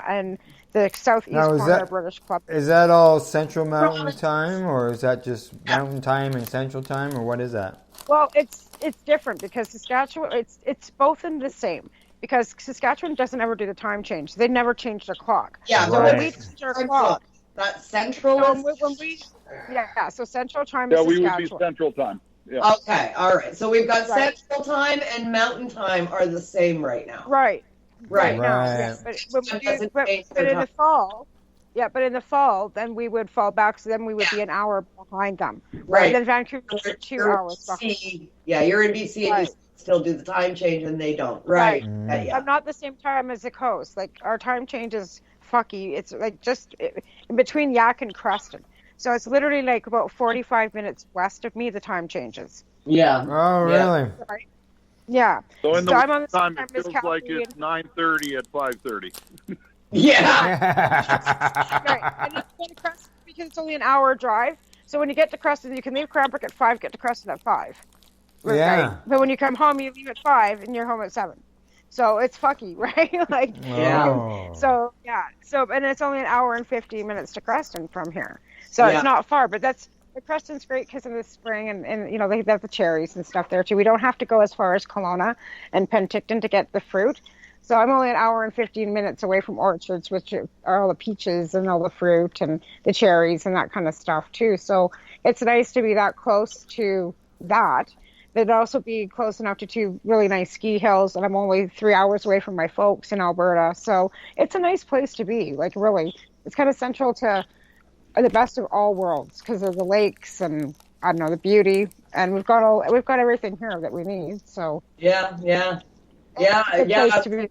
and the southeast corner of British Columbia. Is that all Central Mountain Time, or is that just Mountain Time and Central Time, or what is that? Well, it's different because Saskatchewan, it's both in the same. Because Saskatchewan doesn't ever do the time change. They never change their clock. Yeah, so when we change our clock, that's Central. So Central Time is Saskatchewan. We would be Central Time. Yeah. Okay, all right. So we've got Central Time and Mountain Time are the same right now. Right. Right. Now, yeah. But in the fall, but in the fall, then we would fall back. So then we would be an hour behind them. Right. And then Vancouver's 2 hours behind. Yeah, you're in BC and you still do the time change and they don't. Right. I'm not the same time as the coast. Like our time change is fucky. It's like just in between Yak and Creston. So it's literally like about 45 minutes west of me. The time changes. Yeah. Oh, really? Right? Yeah. So in the I'm on the time, same it time as feels like Calgary it's 9:30 at 5:30. Yeah. Right. And it's going to Creston because it's only an hour drive. So when you get to Creston, you can leave Cranbrook at 5, get to Creston at 5. Right? Yeah. But when you come home, you leave at 5 and you're home at 7. So it's fucky, right? Like, Oh. so yeah. So, and it's only an hour and 15 minutes to Creston from here. So Yeah. it's not far, but Creston's great because in the spring and you know, they have the cherries and stuff there too. We don't have to go as far as Kelowna and Penticton to get the fruit. So I'm only an hour and 15 minutes away from orchards, which are all the peaches and all the fruit and the cherries and that kind of stuff too. So it's nice to be that close to that. It'd also be close enough to 2 really nice ski hills, and I'm only 3 hours away from my folks in Alberta. So it's a nice place to be. Like, really, it's kind of central to the best of all worlds because of the lakes and, I don't know, the beauty. And we've got everything here that we need. So Yeah. it's a place to be.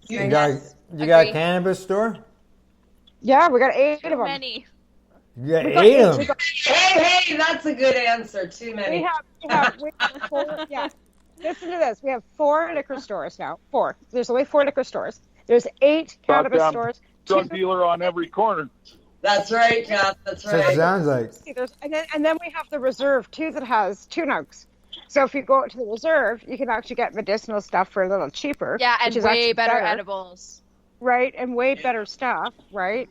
You got a cannabis store? Yeah, we got 8 of them. Many. You got We got 8 of them. Hey, that's a good answer. Too many. We have 4. Yeah. Listen to this. We have 4 liquor stores now. 4. There's only 4 liquor stores. There's 8 cannabis Goddamn stores. drug dealer on every corner. That's right, Jeff. That's That's what it right. sounds like. And then we have the reserve too that has 2 nugs. So if you go to the reserve, you can actually get medicinal stuff for a little cheaper. Yeah, and which is way actually better edibles. Right, and way better stuff, right?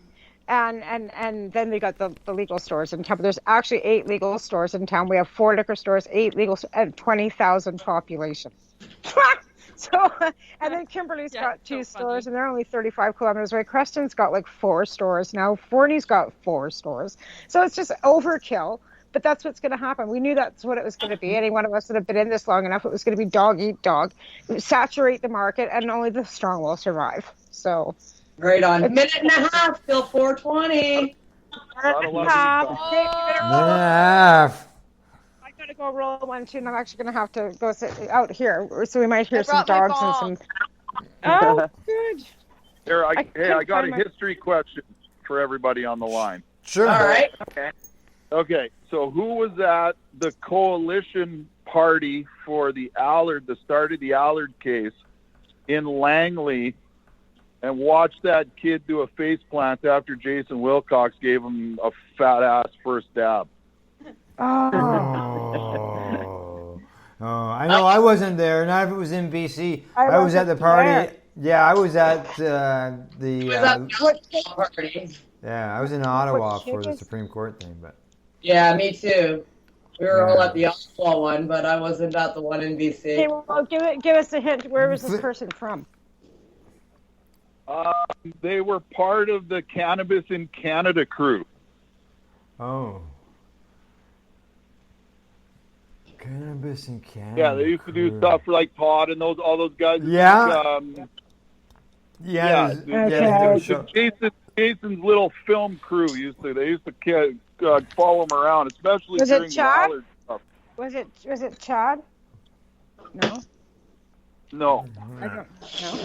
And then we got the legal stores in town. But there's actually 8 legal stores in town. We have 4 liquor stores, 8 legal, and 20,000 population. So, and then Kimberly's got 2 stores, and they're only 35 kilometers away. Creston's got like 4 stores now. Forney's got 4 stores. So it's just overkill. But that's what's going to happen. We knew that's what it was going to be. Any one of us that have been in this long enough, it was going to be dog eat dog, saturate the market, and only the strong will survive. So, Right on. Minute and a half till 4:20. Yeah. I gotta go roll one too, and I'm actually gonna have to go sit out here, so we might hear some brought my dogs and some. Oh, good. Here, I got find a my- history question for everybody on the line. Sure. All right. Okay, so who was at the coalition party for the start of the Allard case in Langley and watched that kid do a face plant after Jason Wilcox gave him a fat ass first dab? Oh, I know I wasn't there. Not if it was in BC. I I was at the wasn't party. there. Yeah, I was at Party. yeah, I was in Ottawa What for the changes? Supreme Court thing, but Yeah, me too. We were all Yeah. at the Ottawa one, but I wasn't at the one in BC. Okay, well, give us a hint. Where was this person from? They were part of the Cannabis in Canada crew. oh, cannabis in Canada. Yeah, they used to do stuff for like Todd and all those guys. Yeah. Yeah, yeah. Jason's little film crew used to follow him around, especially Was it during the Chad? Allard stuff. Was it Chad? No, No, I don't know.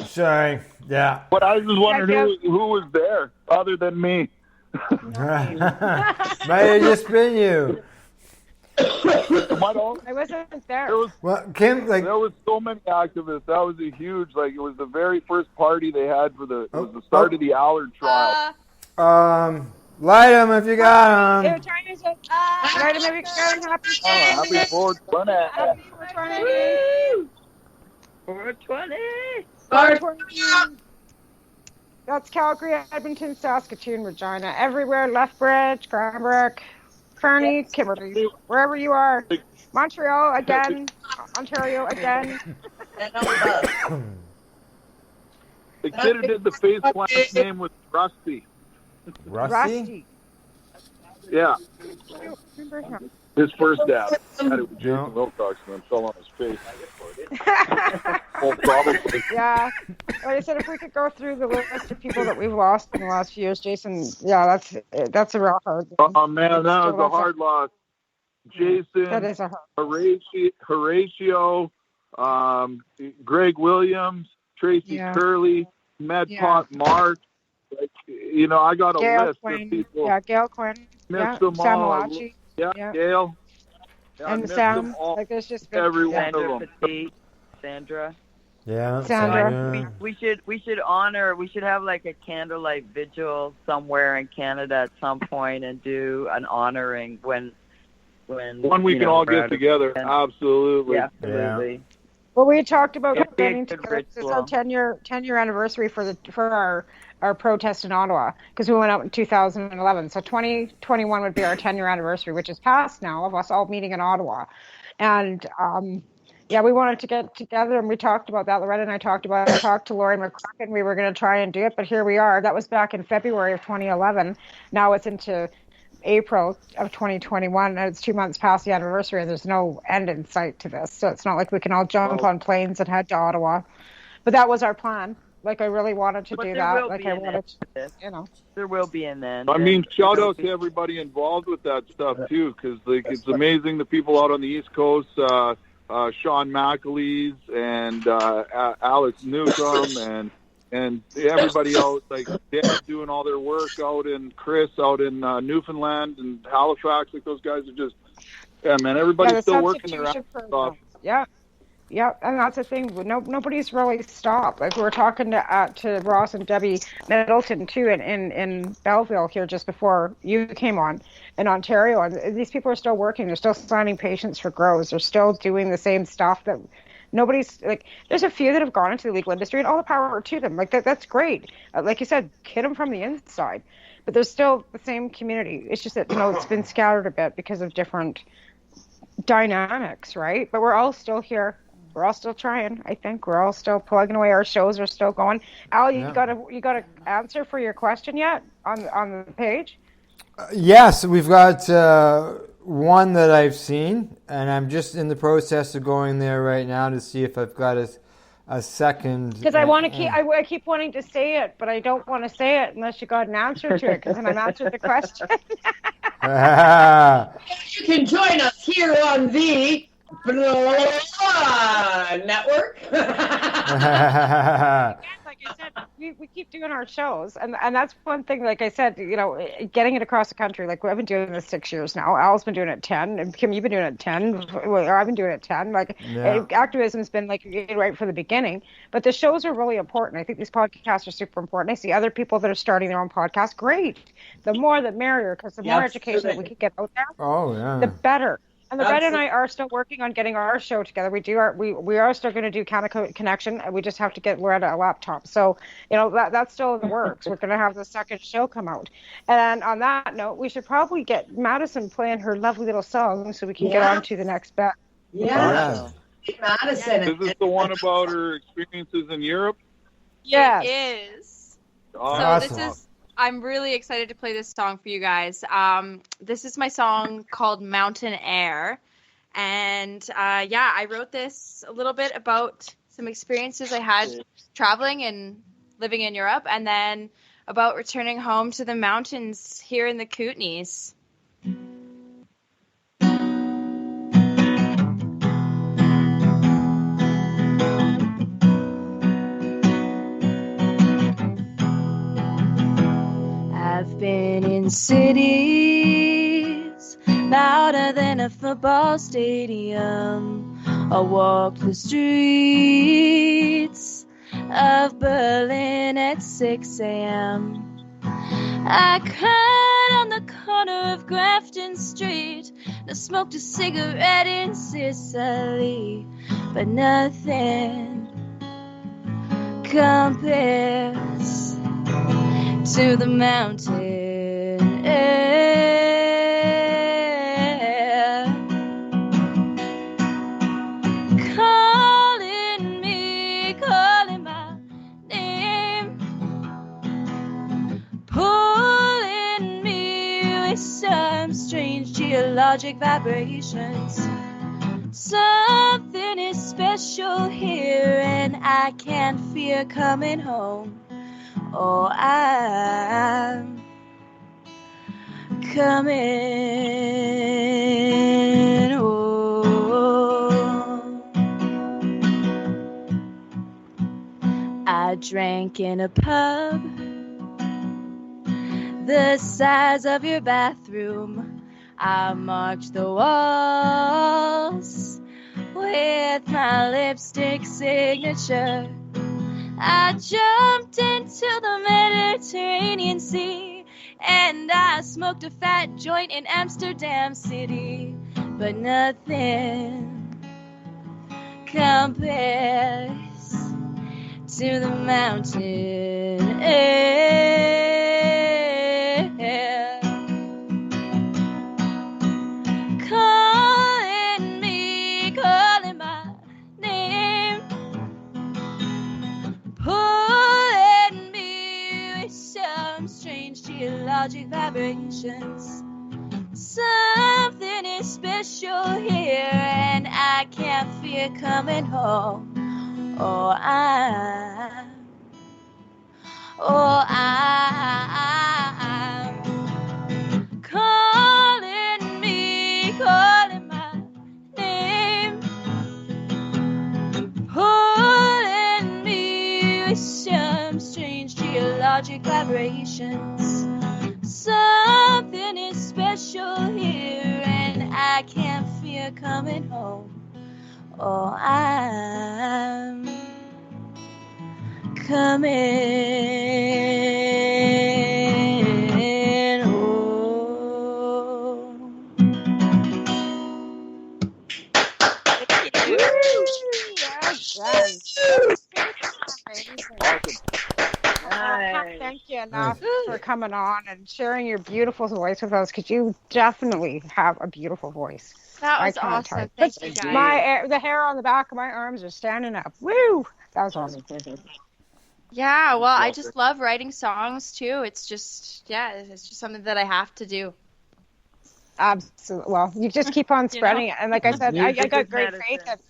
Sorry. Yeah. but I was just wondering Yeah, who was there other than me. Might have just been you. I wasn't there. Well, Kim, like, There was so many activists. That was a huge, it was the very first party they had for it was the start of the Allard trial. light them if you got them. Light him if you got him. Happy Happy 420. Happy 420. 420. That's Calgary, Edmonton, Saskatoon, Regina. Everywhere, Lethbridge, Cranbrook, Fernie, Kimberley, wherever you are. Montreal again, Ontario again. The kid who did the face plant, his name was Rusty. Rusty? Yeah, Remember him? his first dab. Had it with Jason Wilcox and then fell on his face. Well, probably. Yeah. Like I said, if we could go through the list of people that we've lost in the last few years, Jason, yeah, that's a real hard one. Oh man, that was a hard loss. Jason, That is a hard Horatio, Greg Williams, Tracy Yeah. Curley, Med Pot Mark, Like, you know, I got a Gail list Quinn. of people. Yeah, Gail Quinn. Missed Yeah, them Sam all. Malachi. Yeah, Yeah. Gail. Yeah, I And missed Sam. them all. Like, there's just been Every one Sandra of them. Petit, Sandra. Yeah, Sandra. We should honor. We should have like a candlelight vigil somewhere in Canada at some point and do an honoring when When we you can know, all we're get out of- together. Absolutely. Yeah, absolutely. Well, we talked about It'd be a getting good together. It's ritual. our 10-year anniversary for our protest in Ottawa, because we went out in 2011. So 2021 would be our 10-year anniversary, which is past now, of us all meeting in Ottawa. And yeah, we wanted to get together, and we talked about that. Loretta and I talked about it. I talked to Lori McCracken. We were going to try and do it, but here we are. That was back in February of 2011. Now it's into April of 2021, and it's 2 months past the anniversary, and there's no end in sight to this. So it's not like we can all jump on planes and head to Ottawa. But that was our plan. Like, I really wanted to But do there that. will Like, be I an wanted end to this. you know. There will be an end. I mean, and shout it'll out be- to everybody involved with that stuff too, because like it's amazing the people out on the East Coast, Sean McAleese and Alex Newcomb and everybody out, like Dad doing all their work out in Chris out in Newfoundland and Halifax. Like those guys are just, yeah, man. Everybody's the still working their ass substitution off. programs. Yeah, and that's the thing. Nobody's really stopped. Like, we were talking to Ross and Debbie Middleton too in Belleville here just before you came on in Ontario, and these people are still working. They're still signing patients for grows. They're still doing the same stuff that nobody's like. There's a few that have gone into the legal industry, and all the power to them. Like that's great. Like you said, hit them from the inside, but there's still the same community. It's just that it's been scattered a bit because of different dynamics, right? But we're all still here. We're all still trying. I think we're all still plugging away. Our shows are still going. Al, you got a answer for your question yet on the page? Yes, we've got one that I've seen, and I'm just in the process of going there right now to see if I've got a second. Because I want to keep. I keep wanting to say it, but I don't want to say it unless you got an answer to it. Because then I've answered the question. You can join us here on the network. Like I said, we keep doing our shows, and that's one thing. Like I said, getting it across the country. Like, I've been doing this 6 years now. Al's been doing it 10, and Kim, you've been doing it 10. Well, I've been doing it 10. Like, activism's been like right from the beginning. But the shows are really important. I think these podcasts are super important. I see other people that are starting their own podcasts. Great. The more, the merrier, because the more education that we can get out there, the better. And Loretta and I are still working on getting our show together. We are still going to do Canada Connection, and we just have to get Loretta a laptop. So, that's still in the works. We're going to have the second show come out. And on that note, we should probably get Madison playing her lovely little song so we can get on to the next bet. Yeah. Madison. Is this the one about her experiences in Europe? Yes. It is. Awesome. So this is. I'm really excited to play this song for you guys. This is my song called Mountain Air. And I wrote this a little bit about some experiences I had traveling and living in Europe, and then about returning home to the mountains here in the Kootenays. I've been in cities louder than a football stadium. I walked the streets of Berlin at 6 a.m. I cried on the corner of Grafton Street. I smoked a cigarette in Sicily, but nothing compares to the mountain air, calling me, calling my name, pulling me with some strange geologic vibrations. Something is special here, and I can't fear coming home. Oh, I'm coming home. I drank in a pub the size of your bathroom. I marked the walls with my lipstick signature. I jumped into the Mediterranean Sea, and I smoked a fat joint in Amsterdam City. But nothing compares to the mountain air. Calling me, calling my name, pulling me with some strange geologic vibrations. Something is special here, and I can't fear coming home. I'm calling me, calling my name, pulling me with some strange geologic vibrations. Something is special here, and I can't fear coming home. I'm coming home. Can't thank you enough for coming on and sharing your beautiful voice with us, because you definitely have a beautiful voice. That was awesome. Thank you, guys. The hair on the back of my arms are standing up. Woo! That was awesome. Yeah, well, I just love writing songs too. It's just something that I have to do. Absolutely. Well, you just keep on spreading it. And like I said, I got great faith that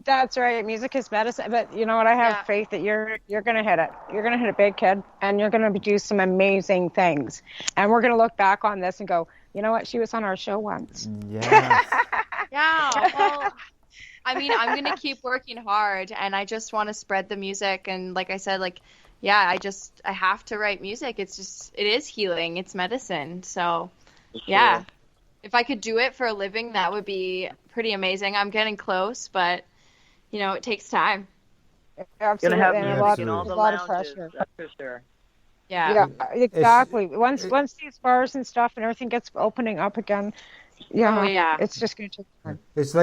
that's right. Music is medicine. But you know what? I have faith that you're going to hit it. You're going to hit a big kid, and you're going to do some amazing things. And we're going to look back on this and go, you know what? She was on our show once. Yeah. Yeah. Well, I mean, I'm going to keep working hard, and I just want to spread the music. And like I said, I have to write music. It is healing. It's medicine. So, yeah. If I could do it for a living, that would be pretty amazing. I'm getting close, but, it takes time. Absolutely. Gonna have and music in all a the lot of lounges, pressure. that's for sure. Yeah, exactly. Once these bars and stuff and everything gets opening up again, it's just going to take time. It's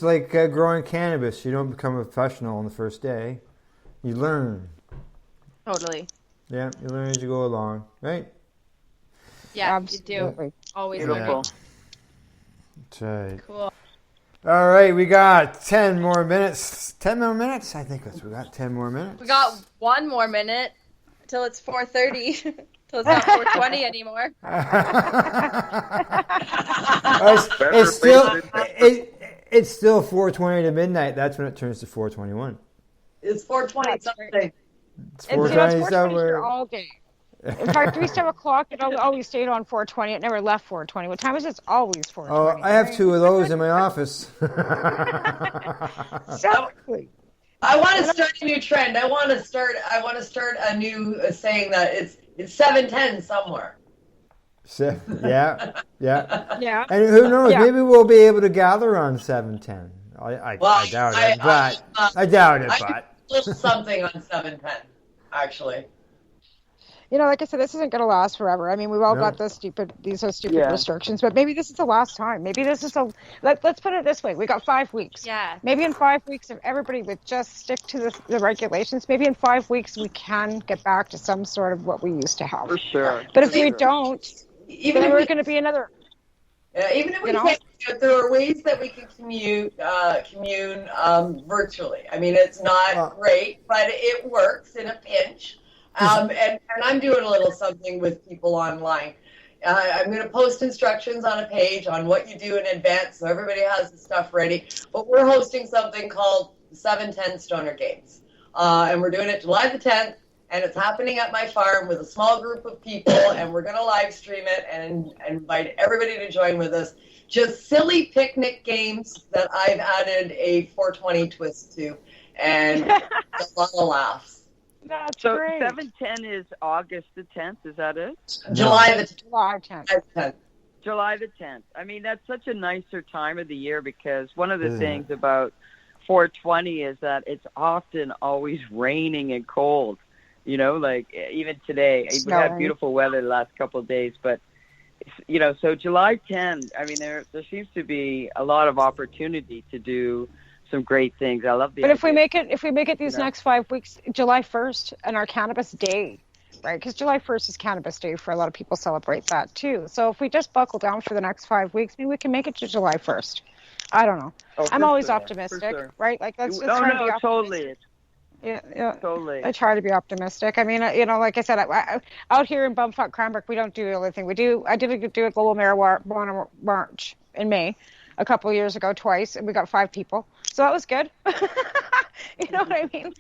like growing cannabis. You don't become a professional on the first day. You learn. Totally. Yeah, you learn as you go along, right? Yeah, absolutely. You do. Always Beautiful. That's right. Cool. All right, we got 10 more minutes. 10 more minutes? I think we got 10 more minutes. We got 1 more minute till it's 4:30. Till it's not 4:20 anymore. It's still 4:20 to midnight. That's when it turns to 4:21. It's 4:20 something. It's 4:20 somewhere all day. In fact, we used to have a clock that always stayed on 4:20. It never left 4:20. What time is it? It's always 4:20. Oh, I have 2 of those in my office. Exactly. I want to start a new trend. I want to start a new saying that it's 7:10 somewhere. Yeah. Yeah. And who knows? Yeah. Maybe we'll be able to gather on 7:10. I doubt it. I doubt it. But a little something on 7:10, actually. Like I said, this isn't going to last forever. I mean, we've all got these stupid restrictions, but maybe this is the last time. Maybe this is let's put it this way. We got 5 weeks. Yeah. Maybe in 5 weeks, if everybody would just stick to the regulations, maybe in 5 weeks we can get back to some sort of what we used to have. For sure. But if we don't, then we're going to be another. Even if we can't, there are ways that we can commune virtually. I mean, it's not great, but it works in a pinch. And I'm doing a little something with people online. I'm going to post instructions on a page on what you do in advance so everybody has the stuff ready. But we're hosting something called 7:10 Stoner Games. And we're doing it July the 10th, and it's happening at my farm with a small group of people, and we're going to live stream it and invite everybody to join with us. Just silly picnic games that I've added a 420 twist to, and a lot of laughs. That's so great. 7/10 is August the 10th. Is that it? July the July 10th. July the 10th. I mean, that's such a nicer time of the year because one of the Isn't things about 420 is that it's often always raining and cold. You know, like even today, we had beautiful weather the last couple of days, but you know, so July 10th. I mean, there seems to be a lot of opportunity to do some great things. I love the. But idea. if we make it these next 5 weeks, July 1st and our Cannabis Day, right? Because July 1st is Cannabis Day for a lot of people celebrate that too. So if we just buckle down for the next 5 weeks, maybe we can make it to July 1st. I don't know. Oh, I'm for always sure, optimistic, for sure. right? Like let's just try to be optimistic. Totally. Yeah, totally. I try to be optimistic. I mean, you know, like I said, out here in Bumfuck, Cranbrook, we don't do the other thing. I did do a global marijuana march in May a couple of years ago twice, and we got 5 people. So that was good. You know what I mean?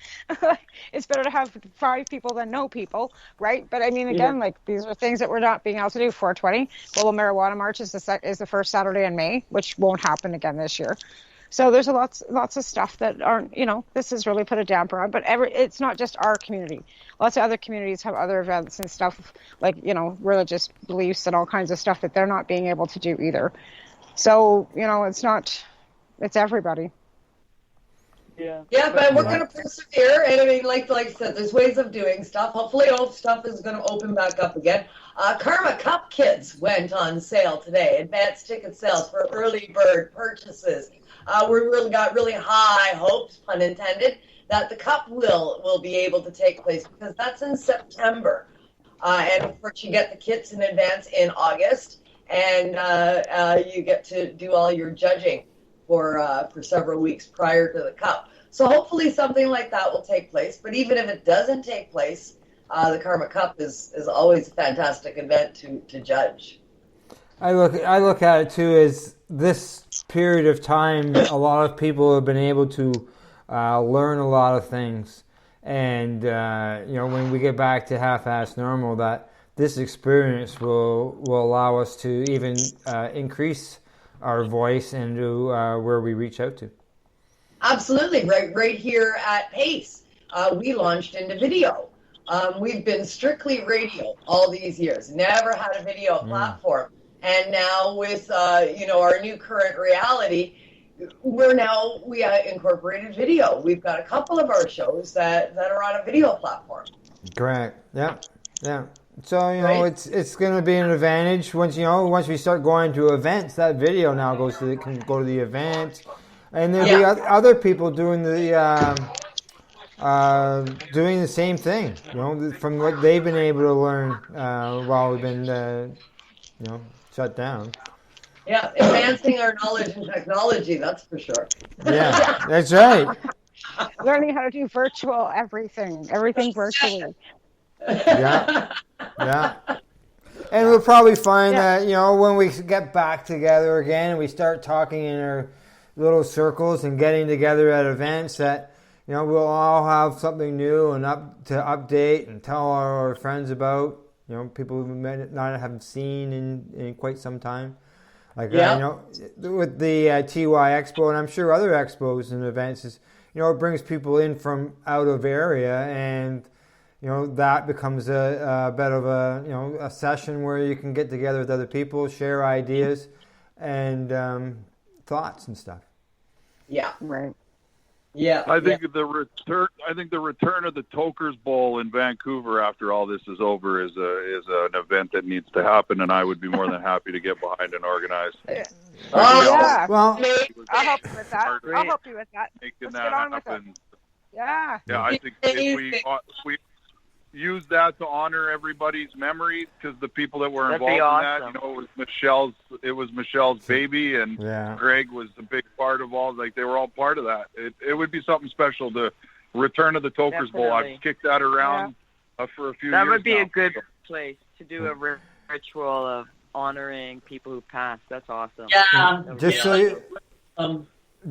It's better to have 5 people than no people, right? But I mean, again, like these are things that we're not being able to do. 420 global marijuana march is the first Saturday in May, which won't happen again this year. So there's lots of stuff that aren't, you know, this has really put a damper on. But it's not just our community. Lots of other communities have other events and stuff like, you know, religious beliefs and all kinds of stuff that they're not being able to do either. So, you know, it's everybody. Yeah, but we're going to persevere. And I mean, like I said, there's ways of doing stuff. Hopefully all stuff is going to open back up again. Karma Cup kits went on sale today. Advanced ticket sales for early bird purchases. We really got really high hopes, pun intended, that the cup will be able to take place because that's in September. And of course, you get the kits in advance in August, and you get to do all your judging for several weeks prior to the cup. So hopefully something like that will take place. But even if it doesn't take place, the Karma Cup is always a fantastic event to judge. I look at it too as this period of time, a lot of people have been able to learn a lot of things, and you know, when we get back to half-assed normal, that this experience will allow us to even increase our voice into where we reach out to. Absolutely, right here at PACE, we launched into video. We've been strictly radio all these years, never had a video platform. And now with you know, our new current reality, we incorporated video. We've got a couple of our shows that are on a video platform. Correct. Yeah. So you know, it's going to be an advantage once we start going to events. That video now can go to the event, and there'll be other people doing the same thing. You know, from what they've been able to learn while we've been you know, shut down. Yeah, advancing our knowledge and technology, that's for sure. Yeah, that's right. Learning how to do everything virtually. Yeah. And we'll probably find that, you know, when we get back together again and we start talking in our little circles and getting together at events, that, you know, we'll all have something new and to update and tell our friends about. You know, people who not haven't seen in quite some time. Like, you know, with the TY Expo, and I'm sure other expos and events, is, you know, it brings people in from out of area, and, you know, that becomes a bit of a session where you can get together with other people, share ideas and thoughts and stuff. Yeah. Right. Yeah. I think the return of the Tokers Bowl in Vancouver after all this is over is an event that needs to happen, and I would be more than happy to get behind and organize. Yeah. Well, I'll help you with that. I'll help you with that. Making Let's that get on with happen. it. Yeah. Yeah, I think if we use that to honor everybody's memories, because the people that were involved in that, you know, it was Michelle's baby, and Greg was a big part of all. Like, they were all part of that. It would be something special to return to the Tokers Bowl. I've kicked that around for a few years. That would be now. a good place to do a ritual of honoring people who passed. That's awesome. Yeah.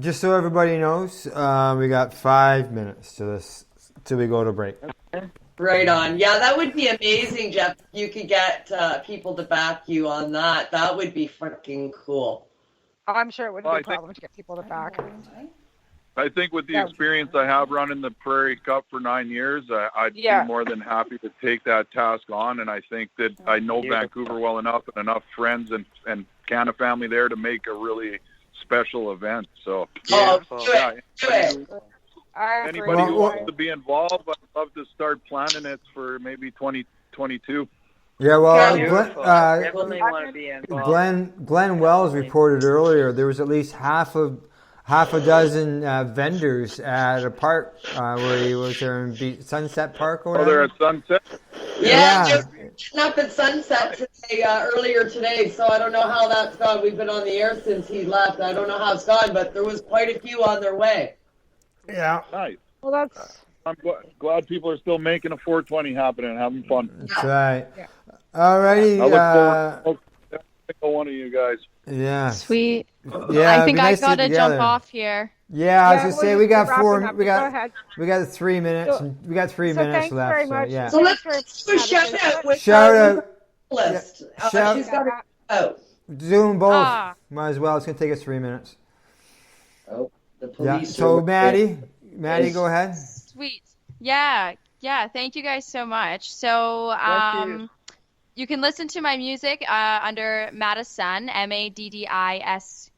Just so everybody knows, we got 5 minutes to this till we go to break. Okay. Right on. Yeah, that would be amazing, Jeff. If you could get people to back you on that, that would be freaking cool. I'm sure it wouldn't be a problem to get people to back. I think with the experience I have running the Prairie Cup for 9 years, I'd be more than happy to take that task on. And I think that I know Vancouver well enough and enough friends and Canna family there to make a really special event. So, anybody who wants to be involved, I'd love to start planning it for maybe 2022. Yeah, well, Definitely want to be involved. Glenn Wells reported earlier there was at least half a dozen vendors at a park where he was there in Sunset Park or whatever. Oh, they're at Sunset? Yeah, just up at Sunset today, earlier today, so I don't know how that's gone. We've been on the air since he left. I don't know how it's gone, but there was quite a few on their way. Yeah. Nice. Well, that's... I'm glad people are still making a 420 happen and having fun. That's right. All righty. I look forward to every single one of you guys. Yeah. Sweet. Yeah, I think nice I gotta jump together. off here. Yeah, I was gonna say we got wrapping four. up. We got 3 minutes. We got 3 minutes thanks left. very So much. yeah. So let's do a shout out with Shout our out. list. Shout- She's got it out. Do them both. Ah. Might as well. It's gonna take us 3 minutes. Oh, the Yeah. police. So are- Maddie, go ahead. Sweet. Yeah. Thank you guys so much. So, you can listen to my music under Madison, MADDISUN,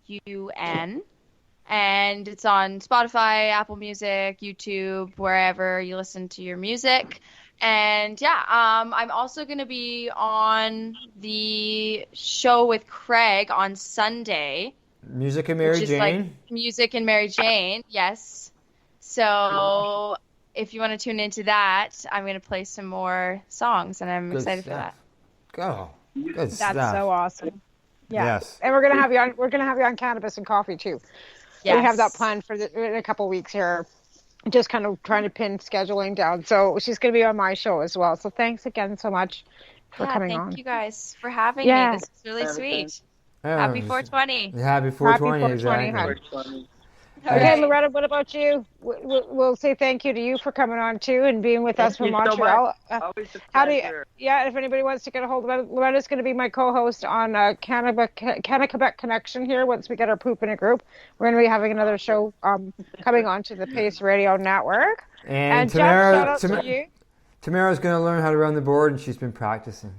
and it's on Spotify, Apple Music, YouTube, wherever you listen to your music. And I'm also going to be on the show with Craig on Sunday. Music and Mary which is Jane. like Music and Mary Jane, yes. So if you want to tune into that, I'm going to play some more songs, and I'm Good excited for stuff. that. Go. Good That's stuff. so awesome. Yeah. Yes. And we're gonna have you on. We're gonna have you on Cannabis and Coffee too. Yes. We have that planned for in a couple weeks here. Just kind of trying to pin scheduling down. So she's gonna be on my show as well. So thanks again so much for coming on. Thank you guys for having Yeah. me. This is really sweet. Yeah, Happy 420. Happy 420. Happy 420, Exactly. Okay, Loretta, what about you? We'll say thank you to you for coming on too and being with us from Thank you so Montreal. much. Always a How do you? pleasure. Yeah, if anybody wants to get a hold of Loretta's going to be my co-host on Canada Quebec Connection here. Once we get our poop in a group, we're going to be having another show coming on to the Pace Radio Network. And Jeff, shout out to you. Tamara's going to learn how to run the board, and she's been practicing.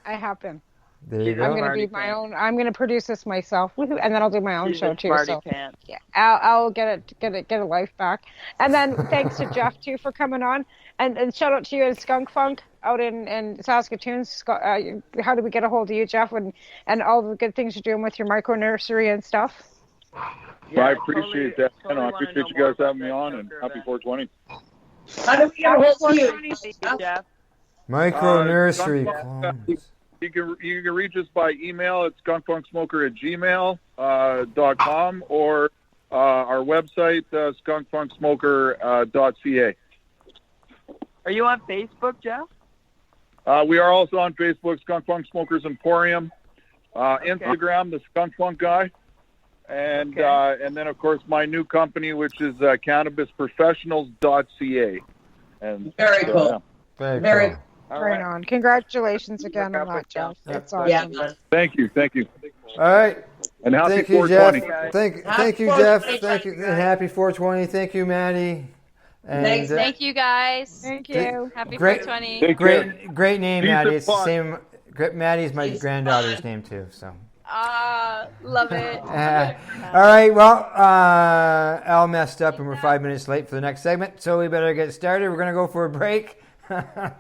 I have been. There you go. I'm going to be my own. I'm going to produce this myself, and then I'll do my own She's show a too. smarty So pants. yeah, I'll get a life back. And then thanks to Jeff too for coming on, and shout out to you at Skunk Funk out in Saskatoon. How do we get a hold of you, Jeff, and all the good things you're doing with your micro nursery and stuff? I appreciate that. I appreciate you guys having me on, and happy 420. How do we get a hold of you? Jeff? Micro nursery. Skunk- You can reach us by email at skunkfunksmoker@gmail.com or our website, skunkfunksmoker.ca. Are you on Facebook, Jeff? We are also on Facebook, Skunk Funk Smokers Emporium, Instagram, the Skunk Funk Guy, and then of course my new company, which is cannabisprofessionals.ca. And Very cool. yeah. Very cool. Right on. Congratulations again on that, Jeff. That's awesome. Yeah. Thank you. All right. And happy Thank you, 420. Jeff. Thank Happy you, Jeff. 420. Thank you, and happy 420. Thank you, Maddie. And, Thanks. Thank you guys. Thank you. Happy Great. 420. Take care. Great name, Peace Maddie. and It's the fun. same. Maddie's my granddaughter's name too. So. Love it. All right. Well, Al messed up, and we're 5 minutes late for the next segment, so we better get started. We're gonna go for a break. and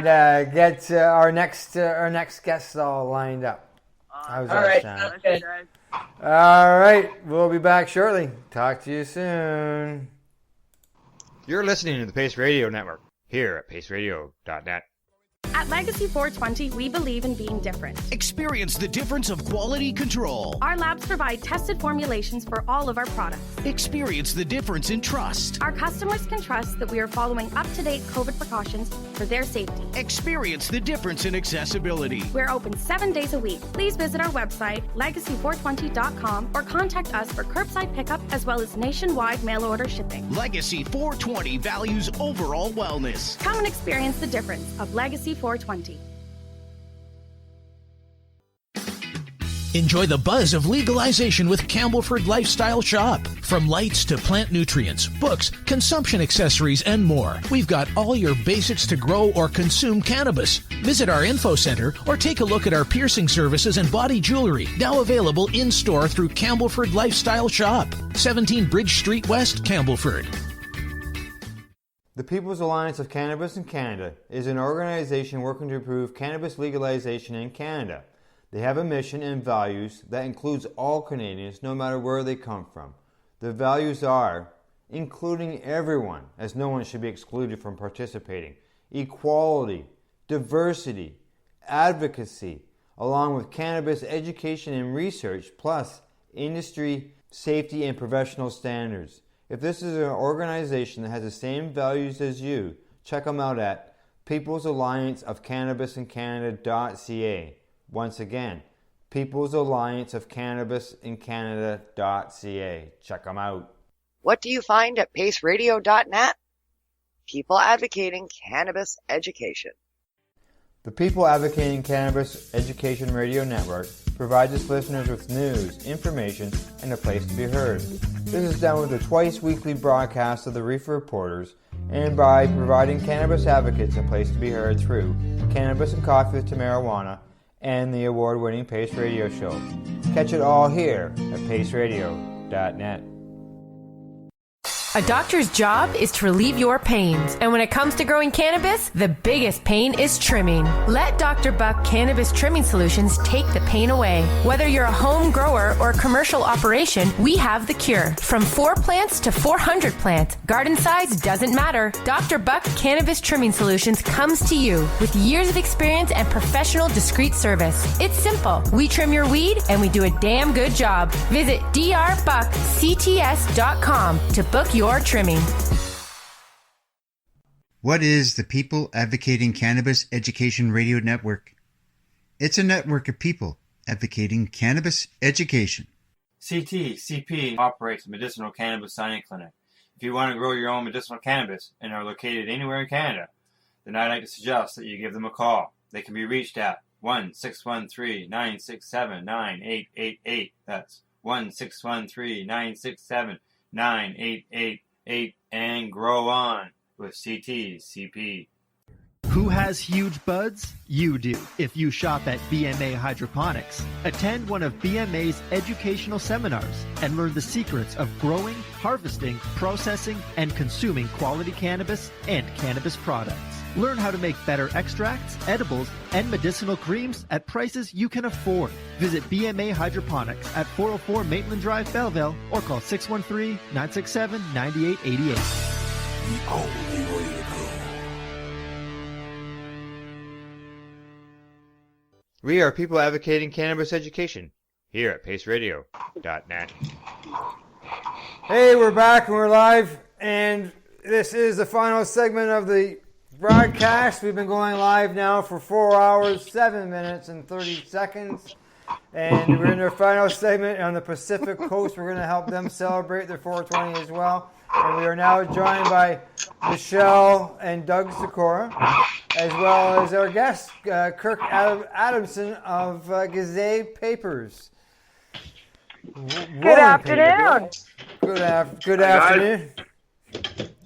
get our next guests all lined up. How's that All right. sound? Sounds good. All right, we'll be back shortly. Talk to you soon. You're listening to the Pace Radio Network here at paceradio.net. At Legacy 420, we believe in being different. Experience the difference of quality control. Our labs provide tested formulations for all of our products. Experience the difference in trust. Our customers can trust that we are following up-to-date COVID precautions for their safety. Experience the difference in accessibility. We're open 7 days a week. Please visit our website, legacy420.com, or contact us for curbside pickup as well as nationwide mail order shipping. Legacy 420 values overall wellness. Come and experience the difference of Legacy 420. Enjoy the buzz of legalization with Campbellford Lifestyle Shop. From lights to plant nutrients, books, consumption accessories, and more, we've got all your basics to grow or consume cannabis. Visit our info center or take a look at our piercing services and body jewelry, now available in-store through Campbellford Lifestyle Shop, 17 Bridge Street West, Campbellford. The People's Alliance of Cannabis in Canada is an organization working to improve cannabis legalization in Canada. They have a mission and values that includes all Canadians, no matter where they come from. The values are including everyone, as no one should be excluded from participating, equality, diversity, advocacy, along with cannabis education and research, plus industry, safety, and professional standards. If this is an organization that has the same values as you, check them out at peoplesallianceofcannabisincanada.ca. Once again, peoplesallianceofcannabisincanada.ca. Check them out. What do you find at paceradio.net? People advocating cannabis education. The People Advocating Cannabis Education Radio Network provides its listeners with news, information, and a place to be heard. This is done with a twice-weekly broadcast of the Reefer Reporters and by providing cannabis advocates a place to be heard through Cannabis and Coffee to Marijuana and the award-winning Pace Radio Show. Catch it all here at paceradio.net. A doctor's job is to relieve your pains, and when it comes to growing cannabis, the biggest pain is trimming. Let Dr. Buck Cannabis Trimming Solutions take the pain away. Whether you're a home grower or a commercial operation, we have the cure. From 4 plants to 400 plants, garden size doesn't matter. Dr. Buck Cannabis Trimming Solutions comes to you with years of experience and professional discreet service. It's simple. We trim your weed, and we do a damn good job. Visit drbuckcts.com to book your trimming. What is the People Advocating Cannabis Education Radio Network? It's a network of people advocating cannabis education. CTCP operates a medicinal cannabis signing clinic. If you want to grow your own medicinal cannabis and are located anywhere in Canada, then I'd like to suggest that you give them a call. They can be reached at 1-613-967-9888. That's 1-613-967-9888, and grow on with CTCP. Who has huge buds? You do. If you shop at BMA Hydroponics, attend one of BMA's educational seminars and learn the secrets of growing, harvesting, processing, and consuming quality cannabis and cannabis products. Learn how to make better extracts, edibles, and medicinal creams at prices you can afford. Visit BMA Hydroponics at 404 Maitland Drive, Belleville, or call 613-967-9888. The only way to go. We are people advocating cannabis education here at paceradio.net. Hey, we're back and we're live, and this is the final segment of the broadcast. We've been going live now for 4 hours, 7 minutes, and 30 seconds. And we're in their final segment on the Pacific Coast. We're going to help them celebrate their 420 as well. And we are now joined by Michelle and Doug Sikora, as well as our guest, Kirk Adamson of Gazette Papers. Good afternoon. Good afternoon.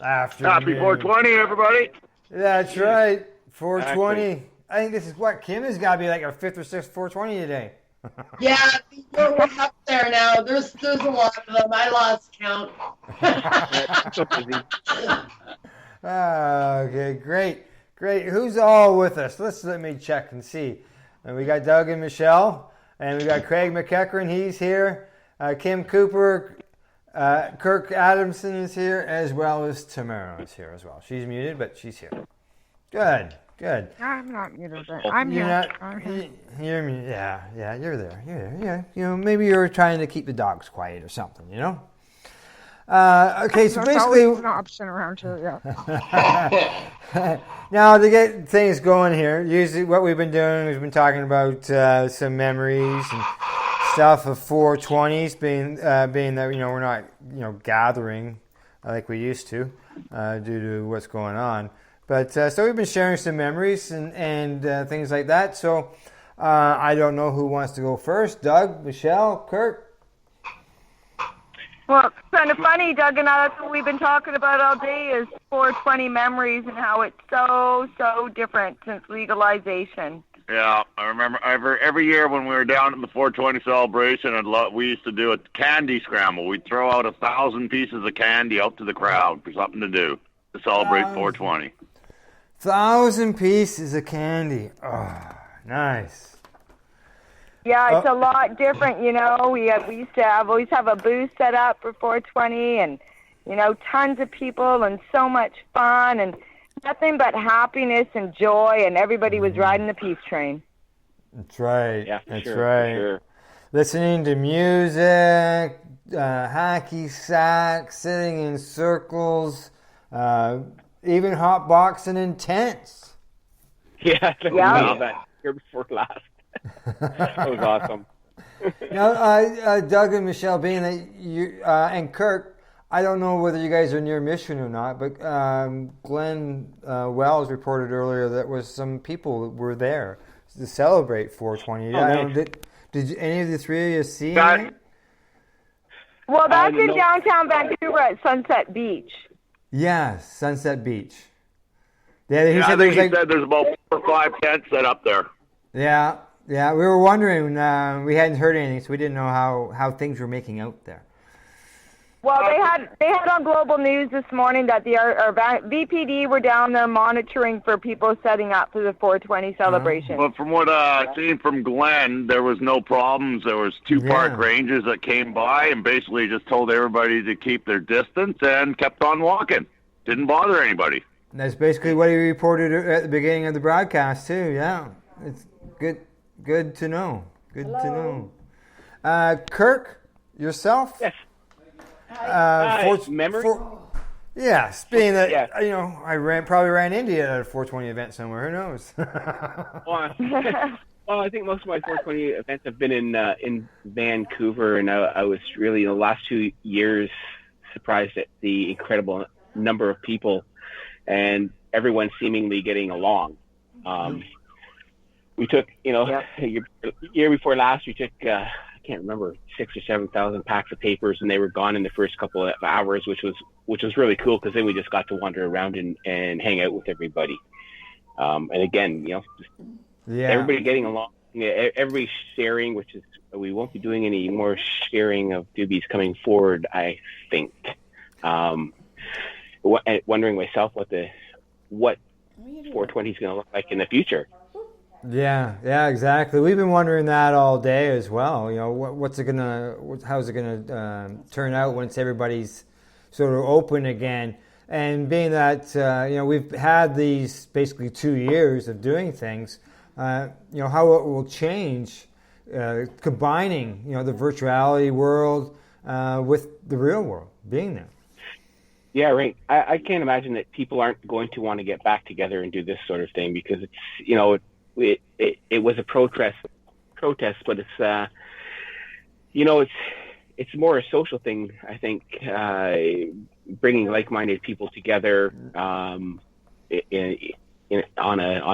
Happy 420, everybody. That's right. 420. I think this is what, Kim, has got to be like our 5th or 6th 420 today. Yeah, we're up there now. There's a lot of them. I lost count. Okay, great. Who's all with us? Let me check and see. And we got Doug and Michelle, and we got Craig McEachran. He's here. Kim Cooper, Kirk Adamson is here, as well as Tamara is here as well. She's muted, but she's here. Good. I'm not muted. I'm here. You're muted. Yeah, you're there. Yeah. You know, maybe you're trying to keep the dogs quiet or something, you know? Okay, so basically... It's an option around here, yeah. Now, to get things going here, usually what we've been doing, we've been talking about some memories and stuff of 420s, being that, you know, we're not, you know, gathering like we used to due to what's going on. But so we've been sharing some memories and things like that. So I don't know who wants to go first. Doug, Michelle, Kirk? Well, it's kind of funny, Doug and I, that's what we've been talking about all day is 420 memories and how it's so different since legalization. Yeah, I remember every year when we were down at the 420 celebration, we used to do a candy scramble. We'd throw out 1,000 pieces of candy out to the crowd for something to do to celebrate 420. 1,000 pieces of candy. Oh, nice. Yeah, it's a lot different, you know. We used to always have a booth set up for 420 and, you know, tons of people and so much fun and nothing but happiness and joy, and everybody was riding the peace train. That's right. Yeah, That's sure, right. Sure. Listening to music, hacky sack, sitting in circles, even hot boxing in tents. Yeah, wow, that year before last. That was awesome. Now, Doug and Michelle, being that you and Kirk, I don't know whether you guys are near Mission or not, but Glenn Wells reported earlier that some people were there to celebrate 420. Nice. Did any of the three of you see anything? Well, that's in downtown Vancouver at Sunset Beach. Yes, Sunset Beach. Yeah, he said there's about 4 or 5 tents set up there. Yeah, we were wondering. We hadn't heard anything, so we didn't know how things were making out there. Well, they had on Global News this morning that the VPD were down there monitoring for people setting up for the 420 celebration. But from what I've seen from Glenn, there was no problems. There was 2 park rangers that came by and basically just told everybody to keep their distance and kept on walking. Didn't bother anybody. And that's basically what he reported at the beginning of the broadcast too. Yeah, it's good to know. Good to know. Kirk, yourself? Yes. Memory? Yes, being that I probably ran into you at a 420 event somewhere. Who knows? Well, I think most of my 420 events have been in Vancouver, and I was really the last 2 years surprised at the incredible number of people and everyone seemingly getting along. We took, year before last, we took. I can't remember 6,000 or 7,000 packs of papers, and they were gone in the first couple of hours, which was really cool because then we just got to wander around and hang out with everybody. And again, everybody getting along, everybody sharing, which is we won't be doing any more sharing of doobies coming forward, I think. Wondering myself what 420 is going to look like in the future. Yeah, exactly. We've been wondering that all day as well. How's it gonna turn out once everybody's sort of open again? And being that we've had these basically 2 years of doing things, how it will change, combining the virtuality world with the real world, being there. Yeah, right. I can't imagine that people aren't going to want to get back together and do this sort of thing because it's it was a protest, but it's more a social thing. I think bringing like-minded people together on a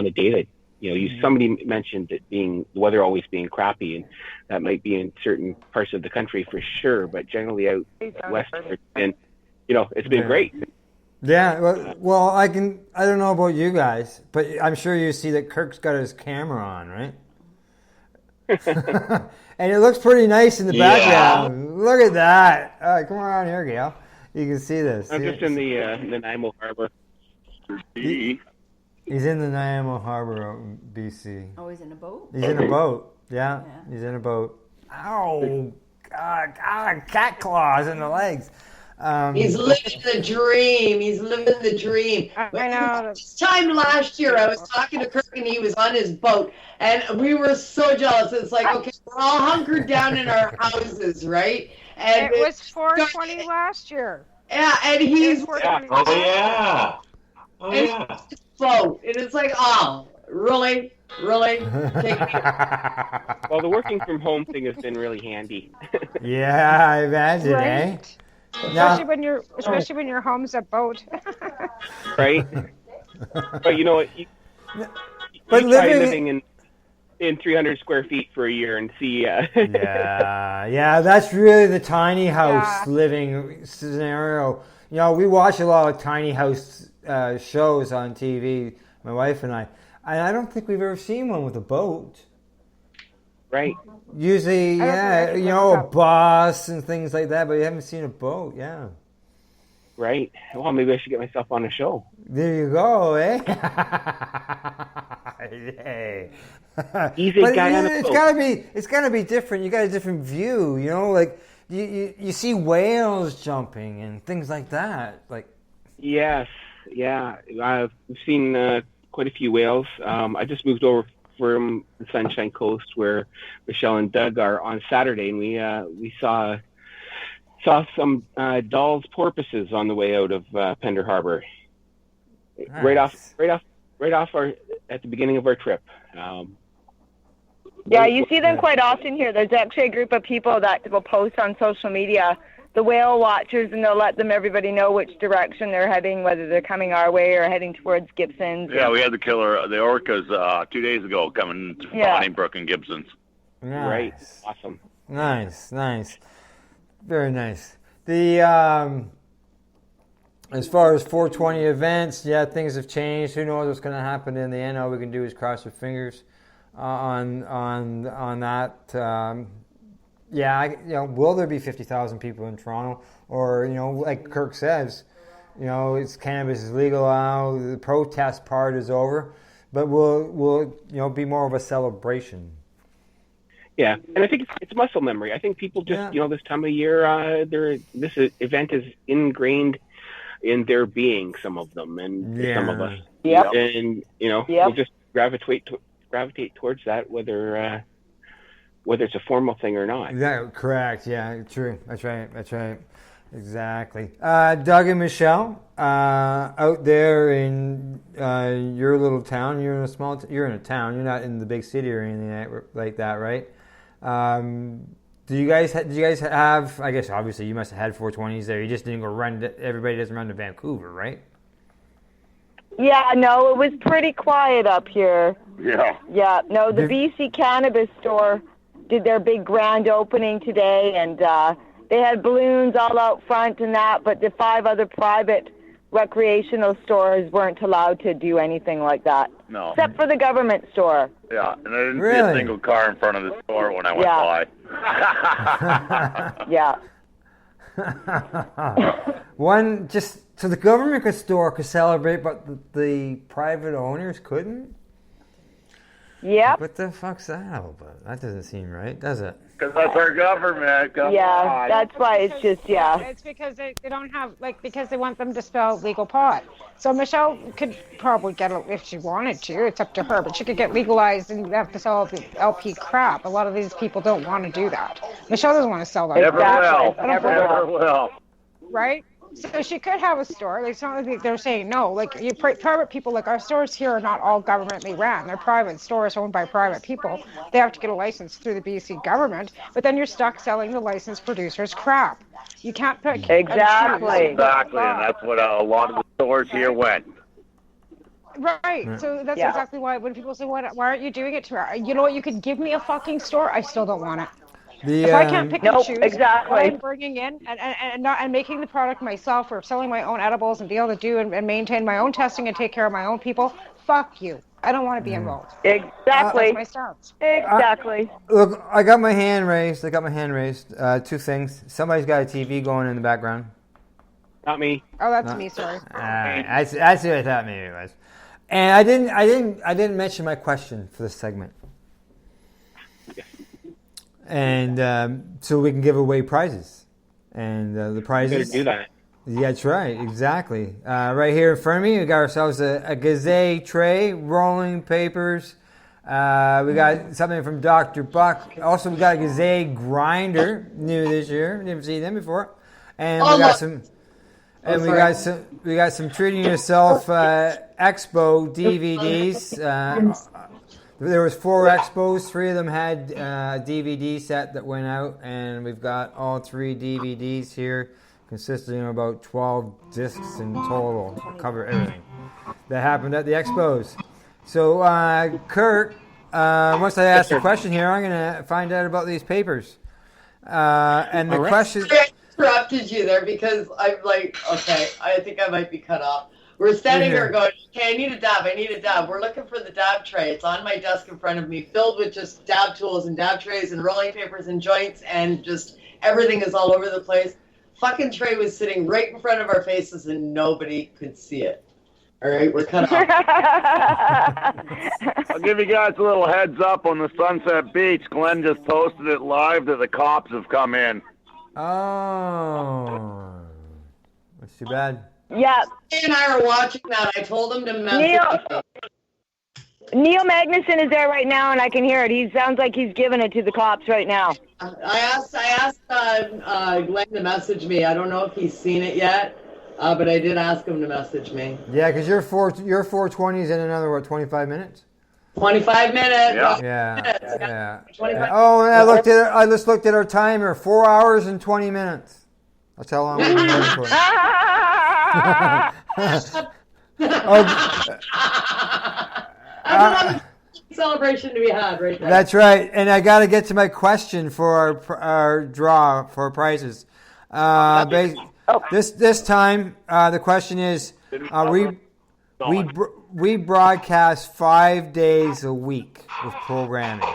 day that somebody mentioned it being the weather always being crappy, and that might be in certain parts of the country for sure, but generally out west, and it's been great. Yeah, well, I don't know about you guys, but I'm sure you see that Kirk's got his camera on, right? And it looks pretty nice in the background. Look at that. All right, come around here, Gail. You can see this. I'm just in the Nanaimo Harbor. He's in the Nanaimo Harbor, BC. Oh, he's in a boat? He's in a boat. Yeah, he's in a boat. Ow! God, cat claws in the legs. He's living the dream. He's living the dream. I know. This time last year, I was talking to Kirk, and he was on his boat, and we were so jealous. It's like, okay, we're all hunkered down in our houses, right? And it was 420 last year. Yeah, and he's Oh yeah. Boat, and it's like, oh, really? Take me. Well, the working from home thing has been really handy. Yeah, I imagine, right? Especially when your home's a boat. Right. But you know what? But living in in 300 square feet for a year and see. Yeah, that's really the tiny house living scenario. You know, we watch a lot of tiny house shows on TV, my wife and I don't think we've ever seen one with a boat. Right. Usually, a bus and things like that, but you haven't seen a boat, Right. Well, maybe I should get myself on a show. There you go, eh? Hey. Easy guy on a boat. It's gotta be different. You got a different view, you know, like you see whales jumping and things like that. Like yes, yeah. I've seen quite a few whales. I just moved over from the Sunshine Coast where Michelle and Doug are on Saturday, and we saw some Dall's porpoises on the way out of Pender Harbor. Nice. Right off at the beginning of our trip. You see them quite often here. There's actually a group of people that will post on social media, the whale watchers, and they'll let everybody know which direction they're heading, whether they're coming our way or heading towards Gibson's. Yeah, we had the orcas 2 days ago coming to Bonningbrook and Gibson's. Nice. Right. Awesome. Nice. Very nice. The as far as 420 events, things have changed. Who knows what's going to happen in the end? All we can do is cross our fingers on that. Will there be 50,000 people in Toronto? Or, like Kirk says, cannabis is legal now. The protest part is over, but will be more of a celebration. Yeah, and I think it's muscle memory. I think people just, this time of year, this event is ingrained in their being, some of them, and some of us. Yep. And, we'll just gravitate towards that, whether it's a formal thing or not. Yeah, correct. Yeah, true. That's right. Exactly. Doug and Michelle, out there in your little town, you're in a town. You're not in the big city or anything like that, right? Do you guys have? I guess obviously you must have had 420s there. You just didn't go run. Everybody doesn't run to Vancouver, right? Yeah, no, it was pretty quiet up here. Yeah. Yeah, no, the BC Cannabis Store did their big grand opening today, and they had balloons all out front and that, but the 5 other private recreational stores weren't allowed to do anything like that. No. Except for the government store. Yeah, and I didn't see a single car in front of the store when I went by. Yeah. So the government store could celebrate, but the private owners couldn't? Yep. What the fuck's that all about? That doesn't seem right, does it? Because that's our government. Come on. That's why it's just, It's because they don't have, because they want them to spell legal pot. So Michelle could probably get it if she wanted to. It's up to her, but she could get legalized and have to sell the LP crap. A lot of these people don't want to do that. Michelle doesn't want to sell that. Never will. Right? So she could have a store. It's not like they're saying no. Private people, like our stores here are not all governmentally ran. They're private stores owned by private people. They have to get a license through the BC government, but then you're stuck selling the licensed producers crap. You can't pick. Exactly. And that's what a lot of the stores here went. Right. So that's exactly why when people say, why aren't you doing it to her? You know what? You could give me a fucking store. I still don't want it. If I can't pick and choose what I'm bringing in and making the product myself or selling my own edibles and be able to do and maintain my own testing and take care of my own people, fuck you. I don't want to be involved. Exactly. That's my stance. Exactly. Look, I got my hand raised. Two things. Somebody's got a TV going in the background. Not me. Oh, that's me. Sorry. That's what I thought maybe it was. And I didn't mention my question for this segment. And so we can give away prizes. And the prizes... You're going to do that. Yeah, that's right. Exactly. Right here in front of me, we got ourselves a Gazette tray, rolling papers. We got something from Dr. Buck. Also, we got a Gazette grinder, new this year. Never seen them before. And we got some... And we got some Treating Yourself Expo DVDs. There was 4 expos. 3 of them had a DVD set that went out, and we've got all 3 DVDs here, consisting of about 12 discs in total. I'll cover everything that happened at the expos. So, Kirk, Once I ask the question here, I'm going to find out about these papers. And the question... I interrupted you there because I'm like, okay, I think I might be cut off. We're standing here going, okay, I need a dab. We're looking for the dab tray. It's on my desk in front of me, filled with just dab tools and dab trays and rolling papers and joints, and just everything is all over the place. Fucking tray was sitting right in front of our faces and nobody could see it. All right, we're cut off. I'll give you guys a little heads up on the Sunset Beach. Glenn just posted it live that the cops have come in. Oh. That's too bad. Yeah. He and I are watching that. I told him to message me. Neil Magnuson is there right now, and I can hear it. He sounds like he's giving it to the cops right now. I asked Glenn to message me. I don't know if he's seen it yet, but I did ask him to message me. Yeah, because your 420's in another, what, 25 minutes? 25 minutes. Yeah. Oh, and I just looked at our timer. 4 hours and 20 minutes. That's how long we've been recording. That's a celebration to be had right there. That's right. And I got to get to my question for our draw for prizes. This time, the question is, we broadcast 5 days a week with programming.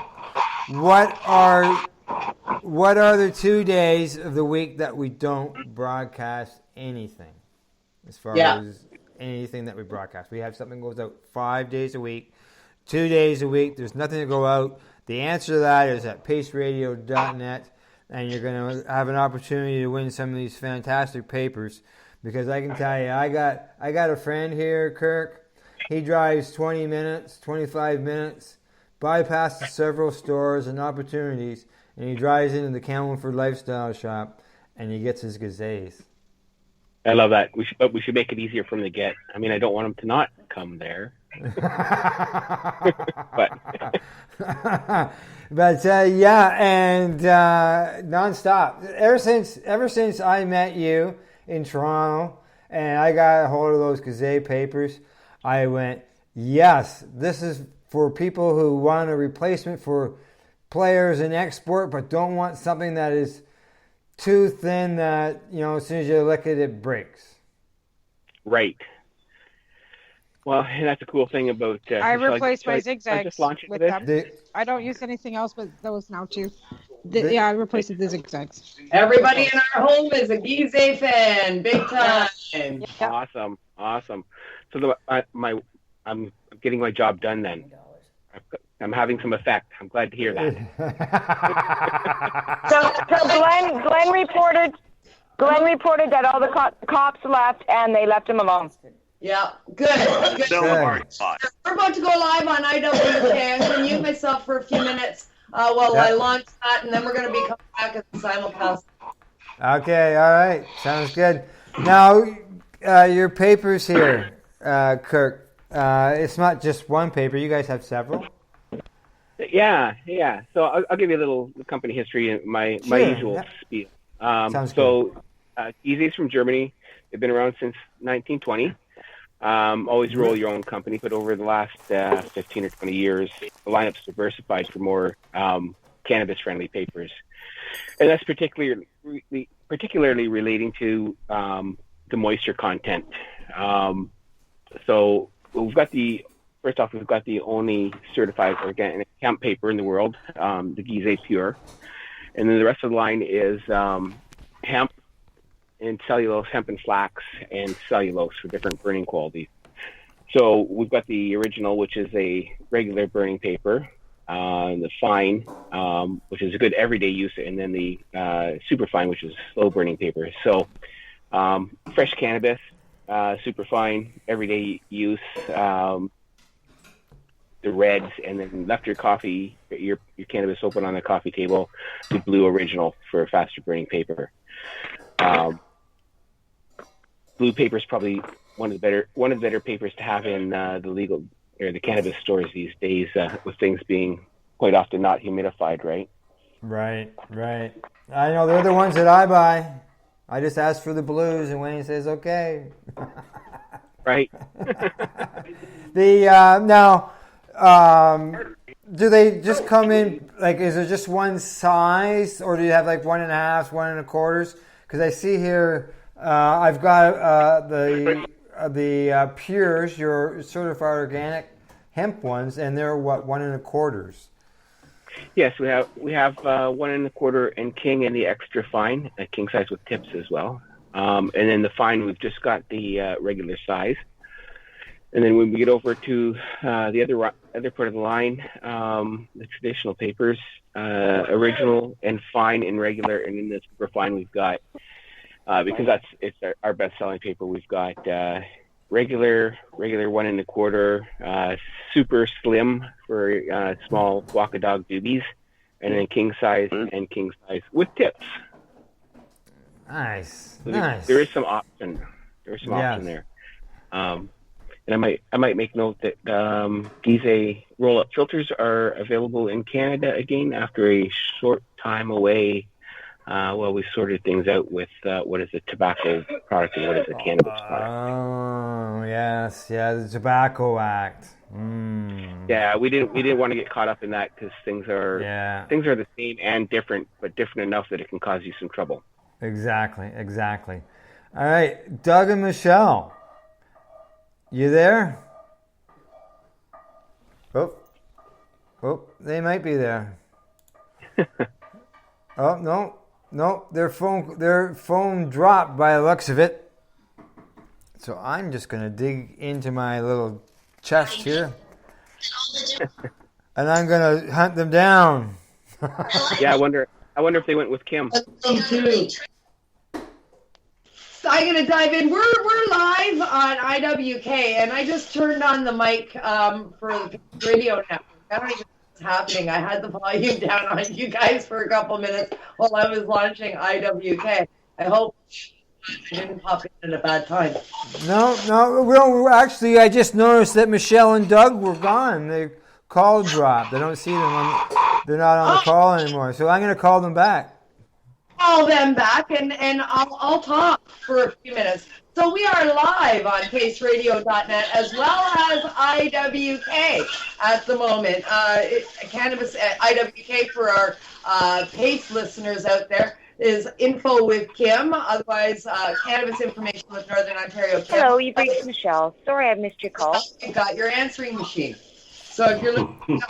What are the 2 days of the week that we don't broadcast anything? As far as anything that we broadcast, we have something that goes out 5 days a week, 2 days a week. There's nothing to go out. The answer to that is at paceradio.net, and you're going to have an opportunity to win some of these fantastic papers. Because I can tell you, I got a friend here, Kirk. He drives 20 minutes, 25 minutes, bypasses several stores and opportunities, and he drives into the Camelford Lifestyle Shop, and he gets his gazees. I love that. We should make it easier for him to get. I mean, I don't want him to not come there. But yeah, and nonstop. Ever since I met you in Toronto, and I got a hold of those Gazette papers, I went, yes, this is for people who want a replacement for players in export, but don't want something that is too thin that, as soon as you lick it, it breaks. Right. Well, and that's a cool thing about... I replaced my zigzags with them. I don't use anything else but those now, too. I replaced the zigzags. Everybody in our home is a Gizeh fan, big time. Yeah. Awesome. So I'm getting my job done then. I'm having some effect. I'm glad to hear that. So Glenn reported that all the cops left, and they left him alone. Yeah, good. We're about to go live on IWTN. Can mute myself for a few minutes while I launch that, and then we're going to be coming back as a simulcast. Okay, all right. Sounds good. Now, your papers here, Kirk, it's not just one paper. You guys have several? Yeah. So I'll give you a little company history, my usual spiel. Sounds good. Gizeh's from Germany. They've been around since 1920. Always roll your own company, but over the last 15 or 20 years, the lineup's diversified for more cannabis-friendly papers. And that's particularly relating to the moisture content. So we've got the only certified organic hemp paper in the world, the Gizeh Pure. And then the rest of the line is hemp and cellulose, hemp and flax, and cellulose for different burning qualities. So we've got the original, which is a regular burning paper, the fine, which is a good everyday use, and then the super fine, which is slow burning paper. So fresh cannabis, super fine, everyday use, the reds, and then left your cannabis open on the coffee table, the blue original for faster burning paper. Blue paper is probably one of the better papers to have in the legal or the cannabis stores these days, with things being quite often not humidified, right? Right. I know they're the ones that I buy. I just ask for the blues, and Wayne says okay. do they just come in, like, is it just one size, or do you have like 1.5s, 1.25s? Because I see here, I've got the Pures, your certified organic hemp ones, and they're what, 1.25s? Yes, we have 1.25 and king and the extra fine, a king size with tips as well. And then the fine, we've just got the regular size. And then when we get over to the other part of the line, the traditional papers, original and fine and regular, and in the super fine we've got, because it's our best-selling paper, we've got regular 1.25, super slim for small walk a dog doobies, and then king size and king size with tips. Nice, so nice. There is some option. There's some option there. And I might make note that Gize roll-up filters are available in Canada again after a short time away. Well, we sorted things out with what is a tobacco product and what is a cannabis product. Oh yes, the Tobacco Act. Yeah, we didn't want to get caught up in that because things are the same and different, but different enough that it can cause you some trouble. Exactly. All right, Doug and Michelle. You there? Oh, they might be there. Oh, no, their phone dropped by the looks of it. So I'm just going to dig into my little chest here. And I'm going to hunt them down. Yeah, I wonder if they went with Kim. I'm going to dive in. We're live on IWK, and I just turned on the mic for the radio network. I don't even know what's happening. I had the volume down on you guys for a couple minutes while I was launching IWK. I hope I didn't pop in at a bad time. No. Well, actually, I just noticed that Michelle and Doug were gone. The call dropped. I don't see them. They're not on the call anymore. So I'm going to call them back. Call them back, and I'll talk for a few minutes. So we are live on paceradio.net as well as IWK at the moment. Cannabis at IWK for our Pace listeners out there is Info with Kim, otherwise Cannabis Information with Northern Ontario. Hello, you've reached Michelle. Sorry I missed your call. You got your answering machine. So if you're looking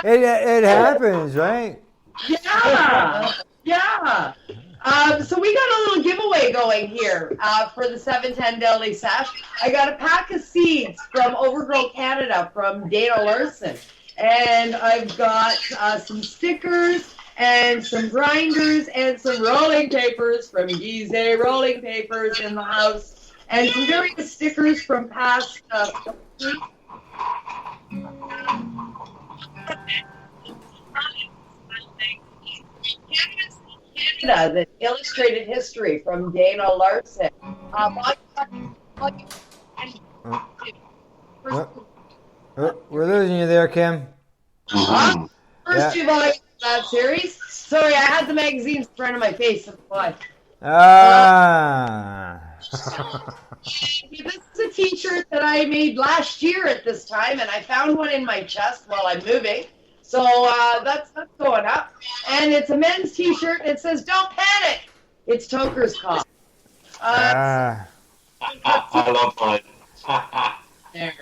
it happens, right? Yeah. So we got a little giveaway going here for the 710 Daily Sash. I got a pack of seeds from Overgrow Canada from Dana Larson. And I've got some stickers and some grinders and some rolling papers from Gize Rolling Papers in the house. And some various stickers from past Canada, the illustrated history from Dana Larson. We're losing you there, Kim. First two volumes of that series. Sorry, I had the magazines in front of my face. That's why. This is a t-shirt that I made last year at this time, and I found one in my chest while I'm moving. So that's going up. And it's a men's t-shirt, and it says, "Don't panic, it's Toker's Cough." I love mine. There.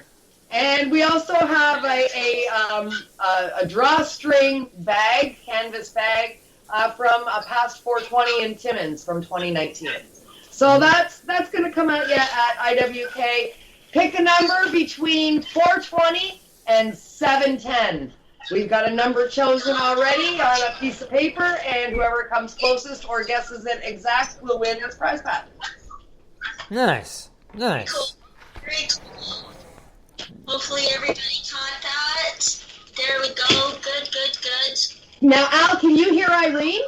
And we also have a drawstring bag, canvas bag, from a past 420 in Timmins from 2019. So that's going to come out yet at IWK. Pick a number between 420 and 710. We've got a number chosen already on a piece of paper, and whoever comes closest or guesses it exact will win this prize pack. Nice. Very cool. Hopefully everybody caught that. There we go. Good. Now, Al, can you hear Irene?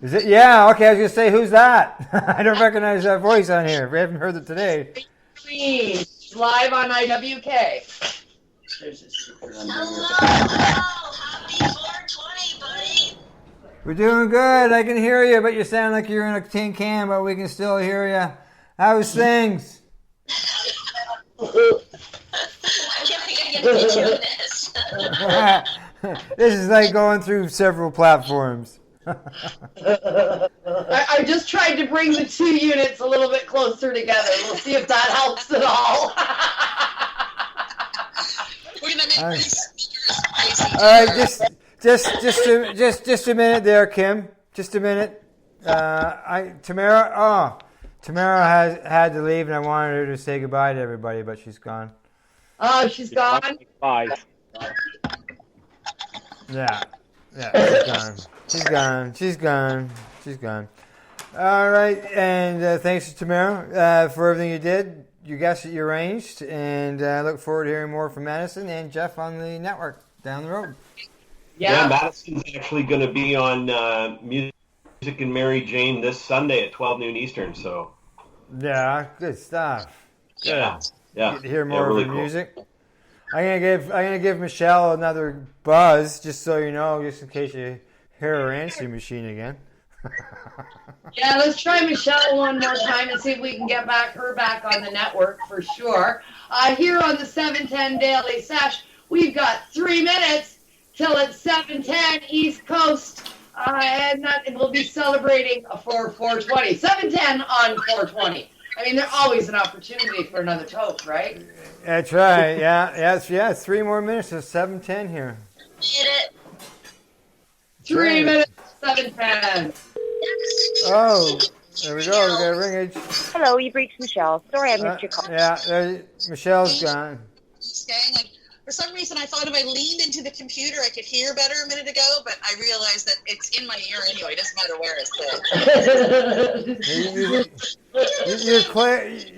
Is it? Yeah, okay, I was going to say, who's that? I don't recognize that voice on here. We haven't heard it today. Irene, live on IWK. There's a super Happy 420, buddy. We're doing good. I can hear you, but you sound like you're in a tin can, but we can still hear you. How's things? be doing this. This is like going through several platforms. I just tried to bring the two units a little bit closer together. We'll see if that helps at all. We're gonna make these speakers crazy. All right, just a minute there, Kim. Just a minute. Tamara has had to leave, and I wanted her to say goodbye to everybody, but she's gone. Oh, she's gone? Bye. Yeah, she's gone. She's gone. All right, and thanks to Tamara for everything you did. You guessed it, you arranged, and I look forward to hearing more from Madison and Jeff on the network down the road. Yeah, Madison's actually going to be on Music and Mary Jane this Sunday at 12 noon Eastern. So yeah, good stuff. Good. Yeah. Get to hear more really of the cool. music. I'm gonna give Michelle another buzz, just so you know, just in case you hear her answering machine again. Yeah, let's try Michelle one more time and see if we can get her back on the network for sure. Here on the 710 Daily Sesh, we've got 3 minutes till it's 7:10 East Coast, and we'll be celebrating for 420. 7:10 on 420. I mean, there's always an opportunity for another toast, right? That's right. Yeah. 3 more minutes to 7:10 here. Get it? 3 minutes, 7:10. Oh, there we go. We got a ring age. Hello, you've reached Michelle. Sorry I missed your call. Michelle's gone. Saying, like, for some reason, I thought if I leaned into the computer, I could hear better a minute ago, but I realized that it's in my ear anyway. It doesn't matter where it's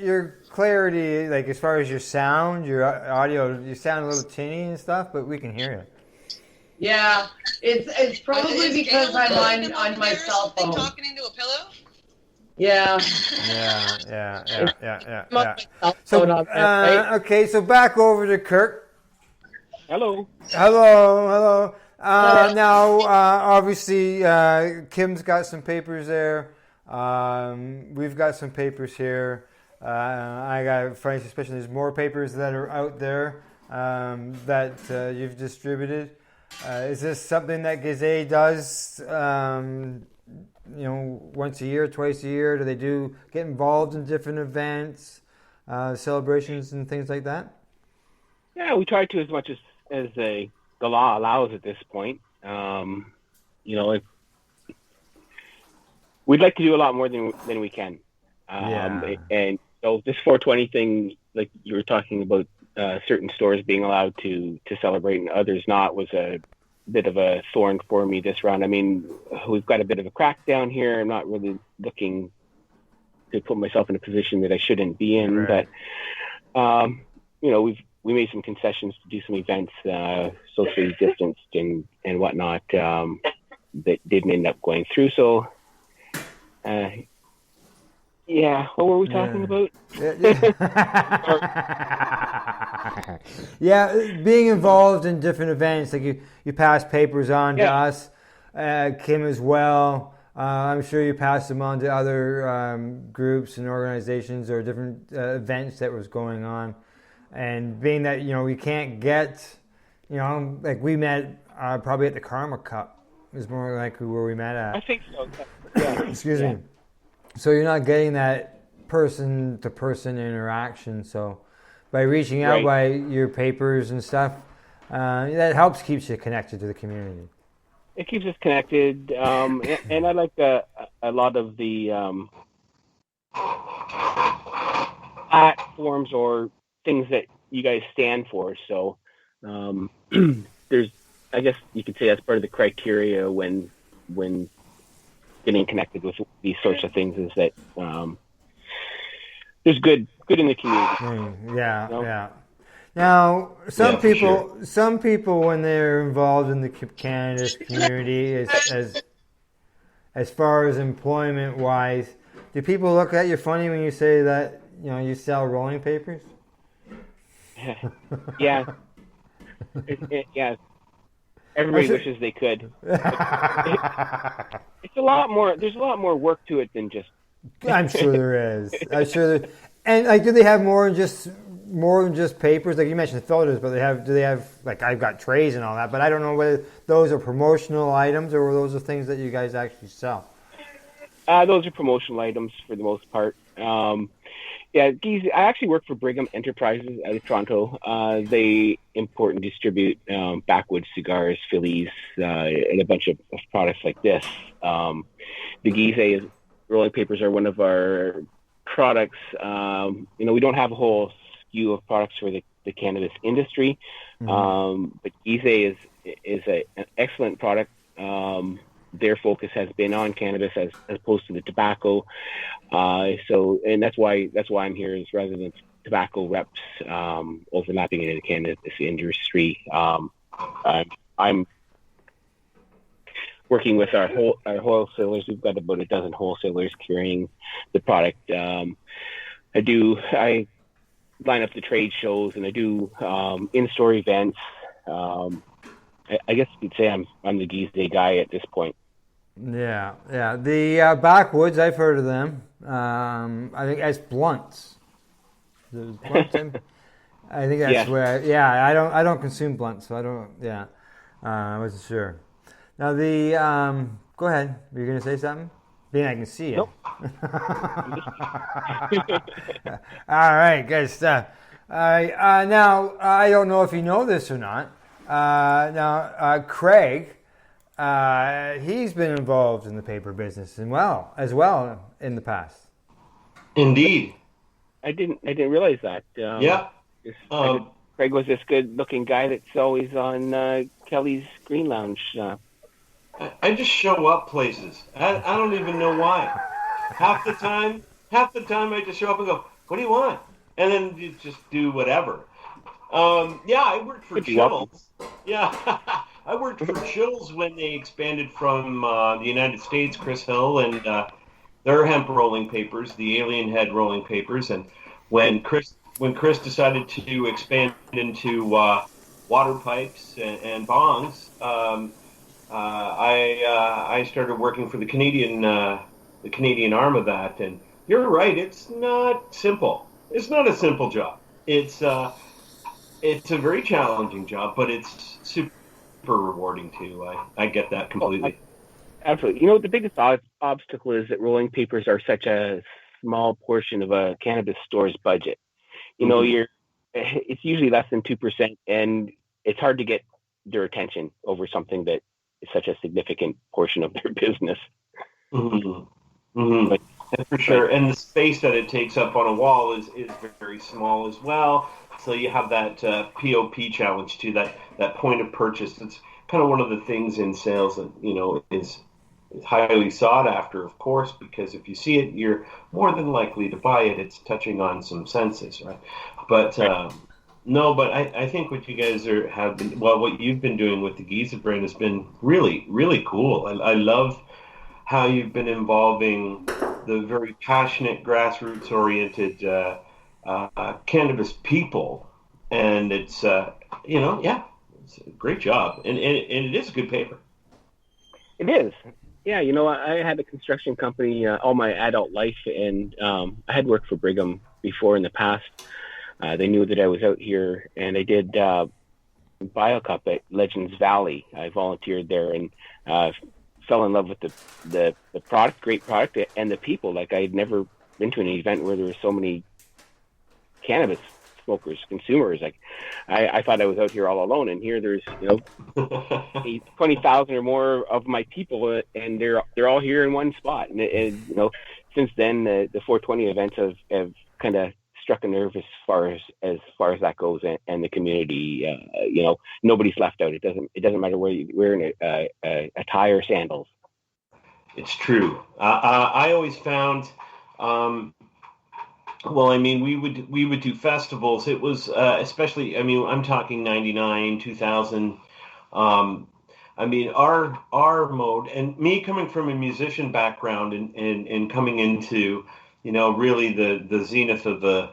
Your clarity, like as far as your sound, your audio, you sound a little tinny and stuff, but we can hear you. Yeah, it's probably because I'm on my cell phone. Talking into a pillow? Yeah. Yeah. So, okay, so back over to Kirk. Hello. Now, obviously, Kim's got some papers there. We've got some papers here. I got, Frank, especially there's more papers that are out there that you've distributed. Is this something that Gazette does, once a year, twice a year? Do they get involved in different events, celebrations, and things like that? Yeah, we try to as much as the law allows at this point. We'd like to do a lot more than we can. And so this 420 thing, like you were talking about, certain stores being allowed to celebrate and others not, was a bit of a thorn for me this round. I mean, we've got a bit of a crackdown here. I'm not really looking to put myself in a position that I shouldn't be in, right. But we made some concessions to do some events, socially distanced and whatnot, that didn't end up going through. So, what were we talking about? Yeah, being involved in different events, like you pass papers on to us, Kim as well. I'm sure you passed them on to other groups and organizations or different events that was going on. And being that, we can't get, like we met probably at the Karma Cup is more likely where we met at. I think so. Yeah. Excuse me. So you're not getting that person-to-person interaction. So by reaching out by your papers and stuff, that helps keeps you connected to the community. It keeps us connected, and I like a lot of the platforms or things that you guys stand for. So there's, I guess you could say that's part of the criteria when getting connected with these sorts of things is that there's good in the community. Yeah. Now, some people, when they're involved in the cannabis community, as far as employment wise, do people look at you funny when you say that you sell rolling papers? Yeah. Yeah. Everybody wishes they could. It's a lot more. There's a lot more work to it than just. I'm sure there is. And do they have more than just more than just papers? Like you mentioned photos, but do they have like I've got trays and all that, but I don't know whether those are promotional items or those are things that you guys actually sell. Those are promotional items for the most part. Geese, I actually work for Brigham Enterprises out of Toronto. They import and distribute backwoods cigars, Phillies, and a bunch of products like this. The Gize rolling papers are one of our products. We don't have a whole SKU of products for the cannabis industry, but Gize is an excellent product. Their focus has been on cannabis as opposed to the tobacco. And that's why I'm here, is rather than tobacco reps overlapping into the cannabis industry. I'm working with our wholesalers. We've got about a dozen wholesalers carrying the product. I line up the trade shows, and I do in-store events. I guess you'd say I'm the Gize guy at this point. Yeah. The backwoods, I've heard of them. I think as blunts. Blunts I think that's where. I don't consume blunts, so I don't. Yeah, I wasn't sure. Now go ahead. Were you going to say something? Being I can see you. Nope. All right, good stuff. Now I don't know if you know this or not. Craig, he's been involved in the paper business as well in the past. Indeed. I didn't realize that. Craig was this good-looking guy that's always on Kelly's Green Lounge. I just show up places. I don't even know why. Half the time I just show up and go, "What do you want?" And then you just do whatever. I worked for Chills. Yeah, I worked for Chills when they expanded from the United States, Chris Hill, and their hemp rolling papers, the Alien Head rolling papers. And when Chris decided to expand into water pipes and bongs, I started working for the Canadian arm of that. And you're right, it's not simple. It's not a simple job. It's a very challenging job, but it's super rewarding too. I get that completely. Absolutely. The biggest obstacle is that rolling papers are such a small portion of a cannabis store's budget. It's usually less than 2%, and it's hard to get their attention over something that is such a significant portion of their business. For sure. And the space that it takes up on a wall is very small as well. So you have that POP challenge too, that point of purchase. It's kind of one of the things in sales that, is highly sought after, of course, because if you see it, you're more than likely to buy it. It's touching on some senses, right? But I think what you guys what you've been doing with the Gize brand has been really, really cool. I love how you've been involving the very passionate, grassroots-oriented cannabis people, and it's it's a great job, and it is a good paper. It is. Yeah, I had a construction company all my adult life, and I had worked for Brigham before in the past. They knew that I was out here, and I did BioCup at Legends Valley. I volunteered there and fell in love with the product, great product, and the people. Like, I had never been to an event where there were so many cannabis smokers, consumers. Like, I thought I was out here all alone, and here there's 20,000 or more of my people, and they're all here in one spot. And since then the 420 events have kind of struck a nerve as far as that goes, and the community. Nobody's left out. It doesn't matter where you're wearing a tie or sandals. It's true. I always found. We would do festivals. It was especially. I'm talking 99, 2000. Our mode, and me coming from a musician background and coming into really the zenith of the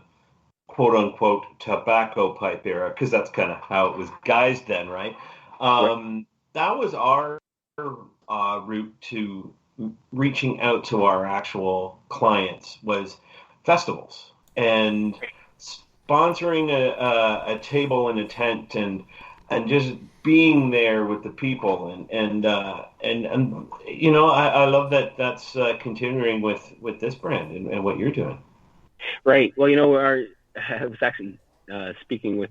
quote unquote tobacco pipe era, because that's kind of how it was guised then, right? That was our route to reaching out to our actual clients, was festivals. And sponsoring a table in a tent and just being there with the people and you know, I love that that's continuing with this brand and what you're doing. Right. Well, you know, I was actually speaking with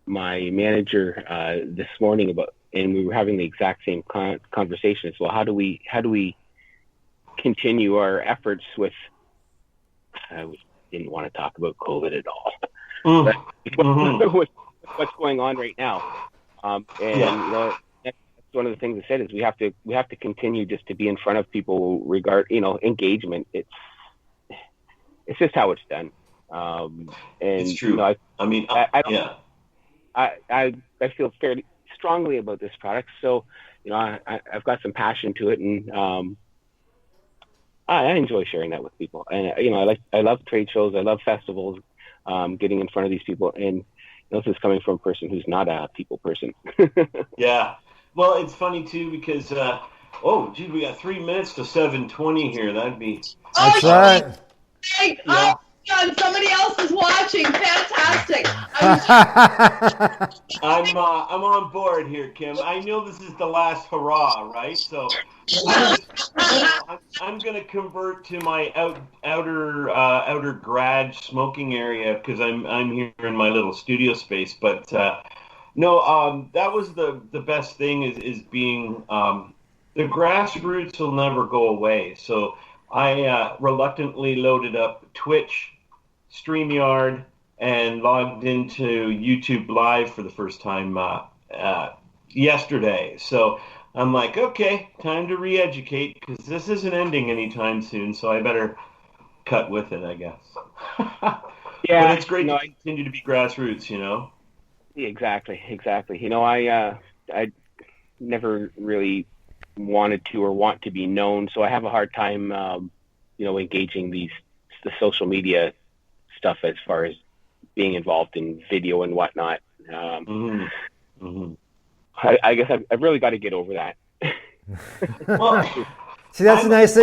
my manager this morning about, and we were having the exact same conversation as well. How do we continue our efforts with? I didn't want to talk about COVID at all. What's going on right now? You know, that's one of the things I said is we have to continue just to be in front of people engagement. It's just how it's done. And it's true. You know, I feel fairly strongly about this product, so you know I've got some passion to it, and I enjoy sharing that with people. And you know, I love trade shows, I love festivals, getting in front of these people, and this is coming from a person who's not a people person. Yeah. Well, it's funny too because we got 3 minutes to 7:20 here. That'd be. That's right. Hey, God, somebody else is watching. Fantastic. I'm on board here, Kim. I know this is the last hurrah, right? So I'm going to convert to my outer garage smoking area because I'm here in my little studio space. But no, that was the best thing is being the grassroots will never go away. So I reluctantly loaded up Twitch, StreamYard, and logged into YouTube Live for the first time yesterday. So I'm like, okay, time to re-educate because this isn't ending anytime soon, so I better cut with it, I guess. Yeah, but it's great to continue to be grassroots, you know? Exactly. You know, I never really wanted to or want to be known, so I have a hard time, engaging the social media stuff as far as being involved in video and whatnot. I guess I've really got to get over that. Well, see, that's the nice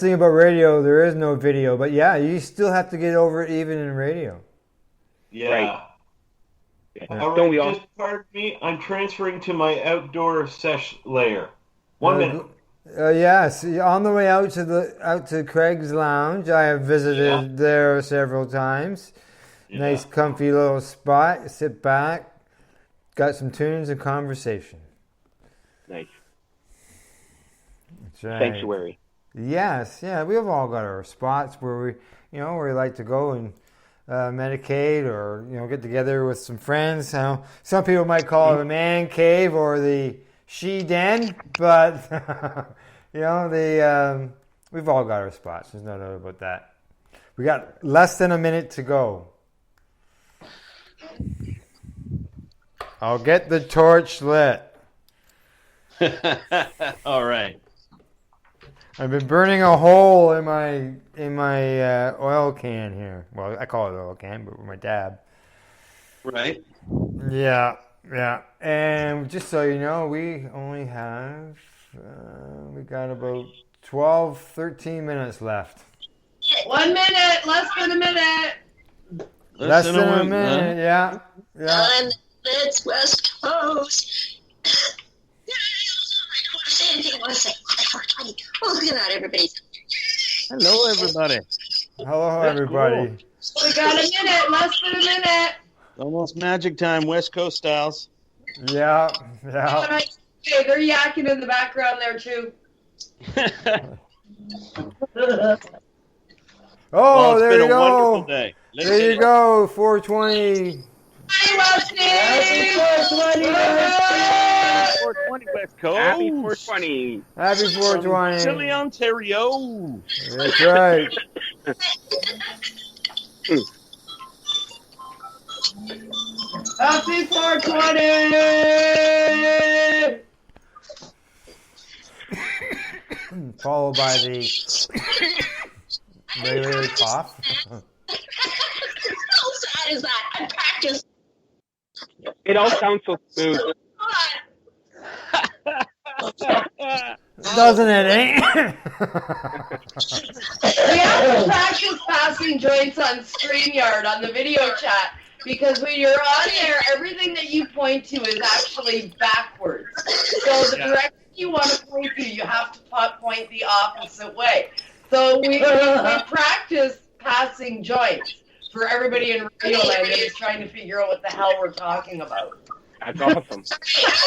thing about radio. There is no video, but yeah, you still have to get over it even in radio. Yeah. Right. All right, just pardon me. I'm transferring to my outdoor sesh layer. 1 minute. Yes, on the way out to Craig's Lounge. I have visited there several times. Yeah. Nice, comfy little spot. Sit back. Got some tunes and conversation. Nice. That's right. Sanctuary. Yes, yeah. We've all got our spots where we like to go and medicate or get together with some friends. Some people might call it a man cave or the she den, but we've all got our spots. There's no doubt about that. We got less than a minute to go. I'll get the torch lit. All right. I've been burning a hole in my oil can here. Well, I call it oil can, but with my dab. Right. Yeah. And just so you know, we only have we got about 12, 13 minutes left. 1 minute, less than a minute. Less than a minute, yeah. It's West Coast. I don't want to say anything. I want to say 420. Oh, look at that, everybody. Hello, everybody. Hello, everybody. We got a minute, less than a minute. Almost magic time, West Coast styles. Yeah. Okay, they're yakking in the background there, too. Oh, there you go. Wonderful day. There you go, 420. Hi, Wesley! Happy 420, Happy 420, West Coast. Happy 420. Happy 420. Chile, Ontario. That's right. Happy 420! Followed by the regular cough. How sad is that? I practiced. It all sounds so smooth. Doesn't it, eh? We have to practice passing joints on StreamYard on the video chat, because when you're on there, everything that you point to is actually backwards. So the direction you want to point to, you have to point the opposite way. So we practice passing joints for everybody in Radioland that is trying to figure out what the hell we're talking about. That's awesome.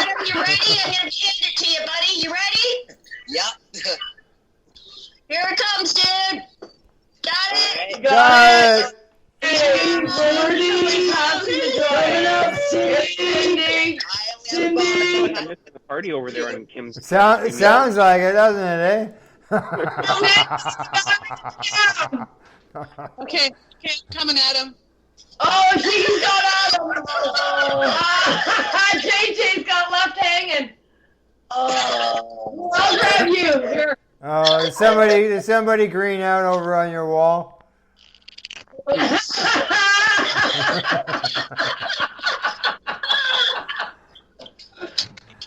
Adam, you ready? I'm going to hand it to you, buddy. You ready? Yep. Here it comes, dude. Got it? Got it. Cindy! I missed the party over there on Kim's. It sounds like it, doesn't it, eh? Okay, coming at him. Oh, she's got Adam. JJ's got left hanging. Oh, I'll grab you. Here. Oh, is somebody green out over on your wall?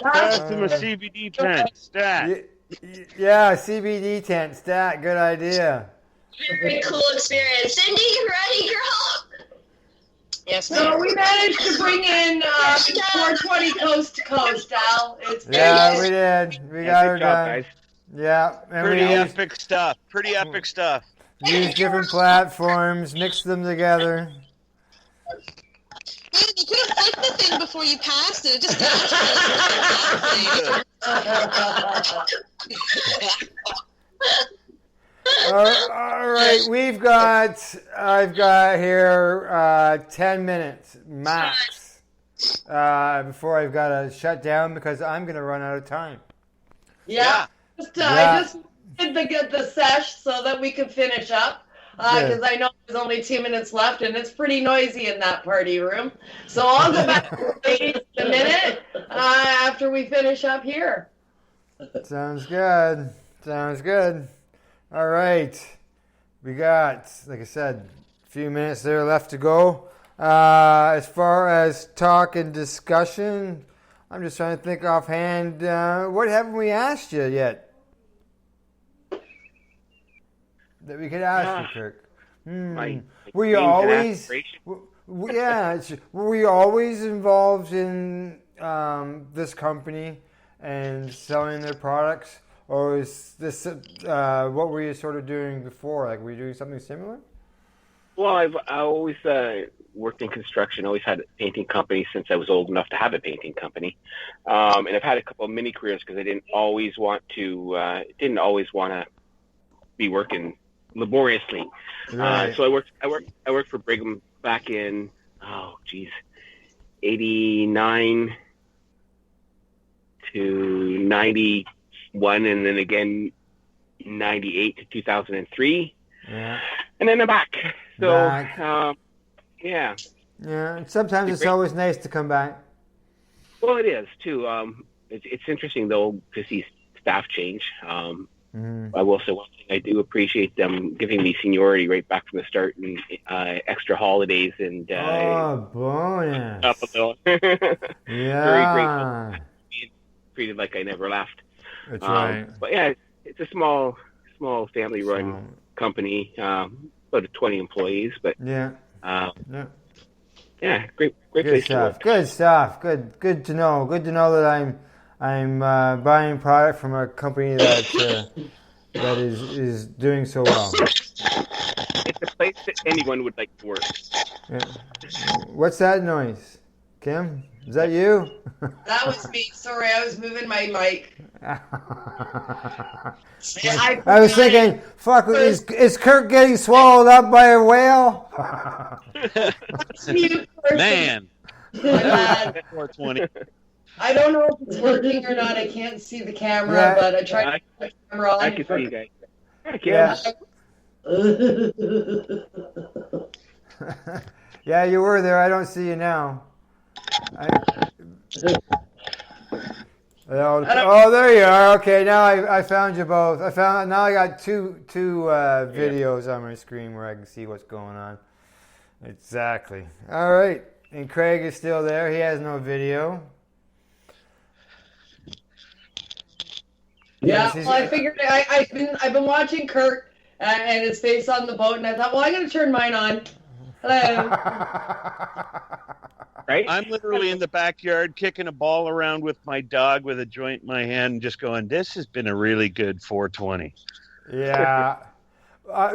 Pass him a CBD tent. Stat. Yeah, CBD tent. Stat. Good idea. Very cool experience. Cindy, you ready, girl? Yes, So we managed to bring in 420 coast to coast, Al. It's Yeah, we did. We got her good job, done. guys. Yeah, and Pretty we epic stuff. Pretty epic stuff. used different platforms, mixed them together. Man, you could have flipped the thing before you passed it. It just All right, I've got here 10 minutes max before I've got to shut down because I'm going to run out of time. Yeah. I just did the sesh so that we could finish up because I know there's only 2 minutes left and it's pretty noisy in that party room. So I'll go back in a minute after we finish up here. Sounds good. Sounds good. All right. We got, like I said, a few minutes there left to go. As far as talk and discussion, I'm just trying to think offhand. What haven't we asked you yet that we could ask you, Kirk? Were you always? Were you always involved in this company and selling their products, or is this what were you sort of doing before? Like, were you doing something similar? Well, I always worked in construction. Always had a painting company since I was old enough to have a painting company, and I've had a couple of mini careers because I didn't always want to be working laboriously. Right. So I worked for Brigham back in 89 to 91, and then again 98 to 2003. Yeah. And then I'm back. So Yeah. And sometimes it's always nice to come back. Well, it is too. It's interesting though to see staff change. I will say one thing: I do appreciate them giving me seniority right back from the start, and extra holidays, and bonus. up a little. Yeah. Very grateful. Being treated like I never left. That's right. But yeah, it's a small family-run company, about 20 employees. But yeah, great place to work. Good stuff. Good to know. Good to know that I'm buying product from a company that is doing so well. It's a place that anyone would like to work. Yeah. What's that noise, Kim? Is that you? That was me. Sorry, I was moving my mic. I was thinking, fuck, is Kirk getting swallowed up by a whale? Man. 420. I don't know if it's working or not. I can't see the camera, but I tried to put the camera on. I can see you guys. Yeah, you were there. I don't see you now. Oh, there you are. Okay, now I found you both. Now I got two videos on my screen where I can see what's going on. Exactly. All right, and Craig is still there. He has no video. Yeah, well, I figured I've been watching Kirk and his face on the boat, and I thought, well, I'm going to turn mine on. Hello. Right? I'm literally in the backyard kicking a ball around with my dog with a joint in my hand, and just going, "This has been a really good 420." Yeah.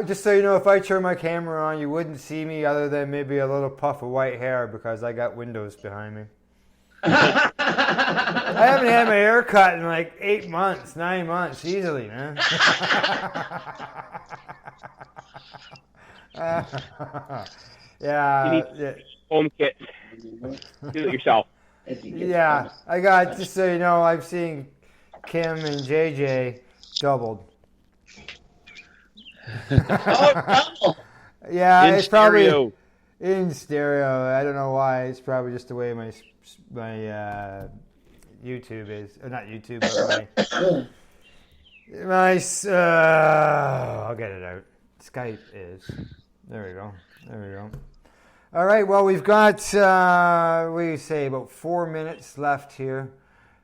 Just so you know, if I turn my camera on, you wouldn't see me other than maybe a little puff of white hair because I got windows behind me. I haven't had my hair cut in like 8 months, 9 months, easily, man. You need home kit. Do it yourself. Yeah, I got, just so you know, I've seen Kim and JJ doubled. Yeah, In it's stereo. probably in stereo. I don't know why. It's probably just the way my YouTube is. Or not YouTube, but my I'll get it out. Skype is. There we go. All right, well, we've got, we say, about 4 minutes left here.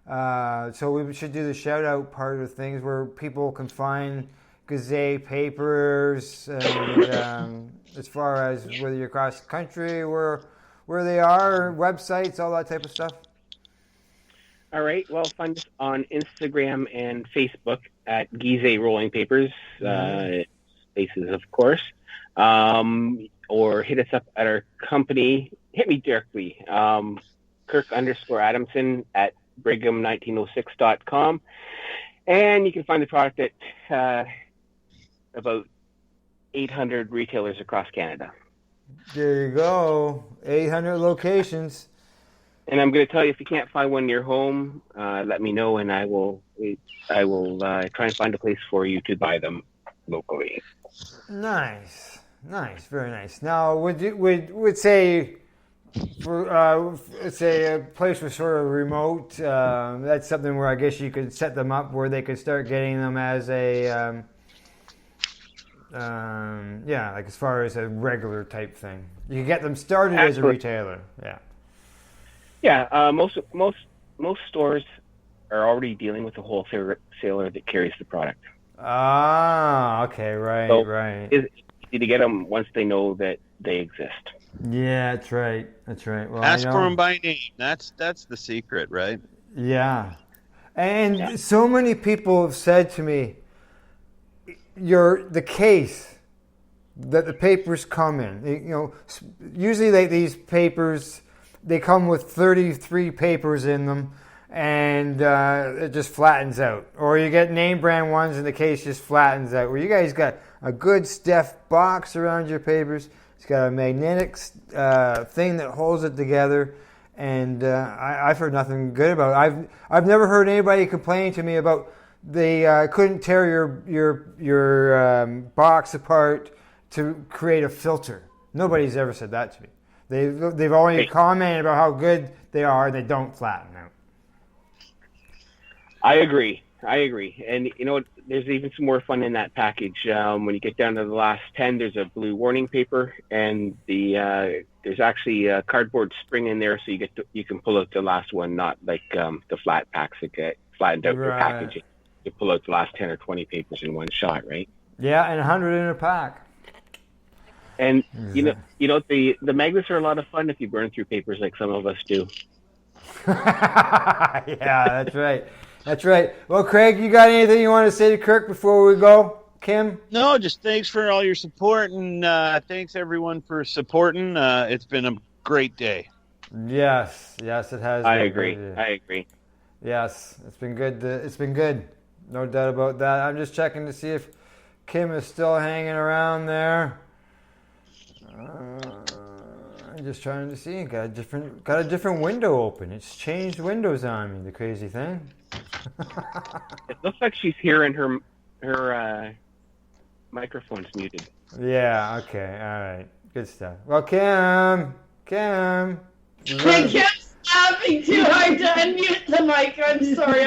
So we should do the shout-out part of things where people can find Gazette papers, and as far as whether you're across the country, where they are, websites, all that type of stuff. All right. Well, find us on Instagram and Facebook at Gizeh Rolling Papers, spaces, of course. Or hit us up at our company. Hit me directly, Kirk_Adamson at Brigham1906.com. And you can find the product at about 800 retailers across Canada. There you go. 800 locations. And I'm going to tell you, if you can't find one near home, let me know, and I will try and find a place for you to buy them locally. Nice, very nice. Now, would say for let's say a place was sort of remote. That's something where I guess you could set them up where they could start getting them as a like as far as a regular type thing. You can get them started as a retailer. Yeah. Most stores are already dealing with a wholesaler that carries the product. Ah, okay, right. It's easy to get them once they know that they exist. Yeah, that's right. Well, ask for them by name. That's the secret, right? Yeah. And so many people have said to me, the case that the papers come in, usually these papers, they come with 33 papers in them, and it just flattens out. Or you get name brand ones and the case just flattens out. Where you guys got a good stiff box around your papers. It's got a magnetic thing that holds it together, and I've heard nothing good about it. I've never heard anybody complain to me about they couldn't tear your box apart to create a filter. Nobody's ever said that to me. They've only commented about how good they are, and they don't flatten out. I agree. And there's even some more fun in that package. When you get down to the last 10, there's a blue warning paper, and there's actually a cardboard spring in there, so you can pull out the last one, not like the flat packs that get flattened out for packaging. You pull out the last 10 or 20 papers in one shot, right? Yeah, and 100 in a pack. And the magnets are a lot of fun if you burn through papers like some of us do. Yeah, that's right. Well, Craig, you got anything you want to say to Kirk before we go? Kim? No, just thanks for all your support, and thanks everyone for supporting. It's been a great day. Yes, it has. I agree. Yes, it's been good. It's been good. No doubt about that. I'm just checking to see if Kim is still hanging around there. I'm just trying to see. Got a different window open. It's changed windows on me. The crazy thing. It looks like she's here and her microphone's muted. Yeah. Okay. All right. Good stuff. Well, Kim. Kim's laughing too hard to unmute the mic. I'm sorry.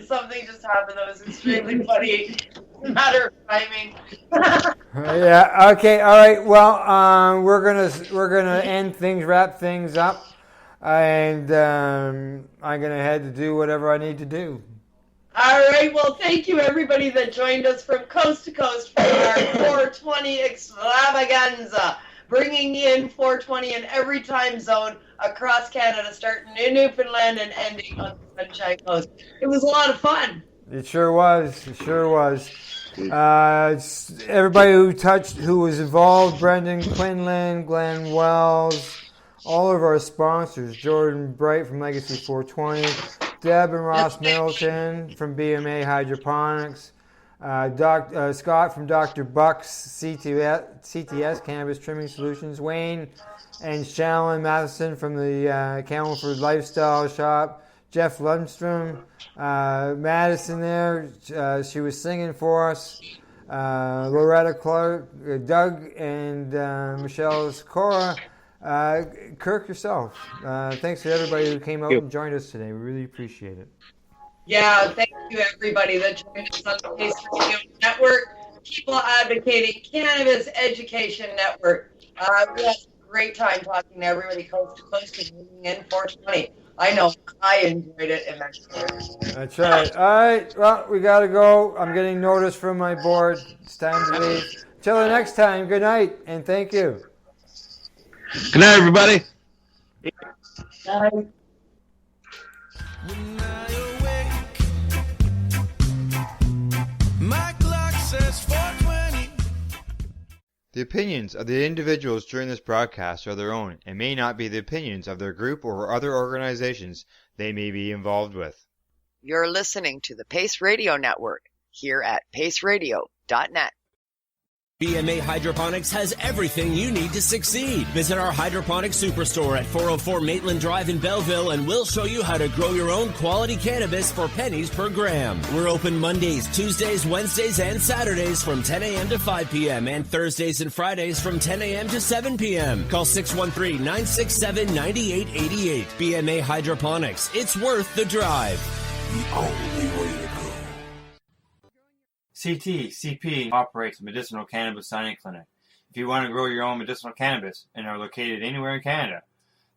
Something just happened that was extremely funny. Matter of timing. Yeah. Okay. All right. Well, we're gonna wrap things up, and I'm gonna head to do whatever I need to do. All right. Well, thank you, everybody that joined us from coast to coast for our 420 extravaganza, bringing in 420 in every time zone across Canada, starting in Newfoundland and ending on the Sunshine Coast. It was a lot of fun. It sure was. It sure was. Everybody who was involved, Brendan Quinlan, Glenn Wells, all of our sponsors, Jordan Bright from Legacy 420, Deb and Ross Middleton from BMA Hydroponics, Scott from Dr. Buck's CTS Cannabis Trimming Solutions, Wayne and Shalyn Matheson from the Camelford Lifestyle Shop, Jeff Lundstrom, Madison there, she was singing for us, Loretta Clark, Doug and Michelle Sikora, Kirk yourself. Thanks to everybody who came out and joined us today. We really appreciate it. Yeah, thank you everybody that joined us on the Pace Radio Network, People Advocating Cannabis Education Network. We had a great time talking to everybody coast to coast and bringing in 420. I know I enjoyed it immensely. That's right. All right. Well, we got to go. I'm getting notice from my board. It's time to leave. Till the next time, good night and thank you. Good night, everybody. Bye. My clock says 4:20. The opinions of the individuals during this broadcast are their own and may not be the opinions of their group or other organizations they may be involved with. You're listening to the Pace Radio Network here at paceradio.net. BMA Hydroponics has everything you need to succeed. Visit our Hydroponics Superstore at 404 Maitland Drive in Belleville and we'll show you how to grow your own quality cannabis for pennies per gram. We're open Mondays, Tuesdays, Wednesdays, and Saturdays from 10 a.m. to 5 p.m. and Thursdays and Fridays from 10 a.m. to 7 p.m. Call 613-967-9888. BMA Hydroponics. It's worth the drive. The only way to go. CP operates a medicinal cannabis signing clinic. If you want to grow your own medicinal cannabis and are located anywhere in Canada,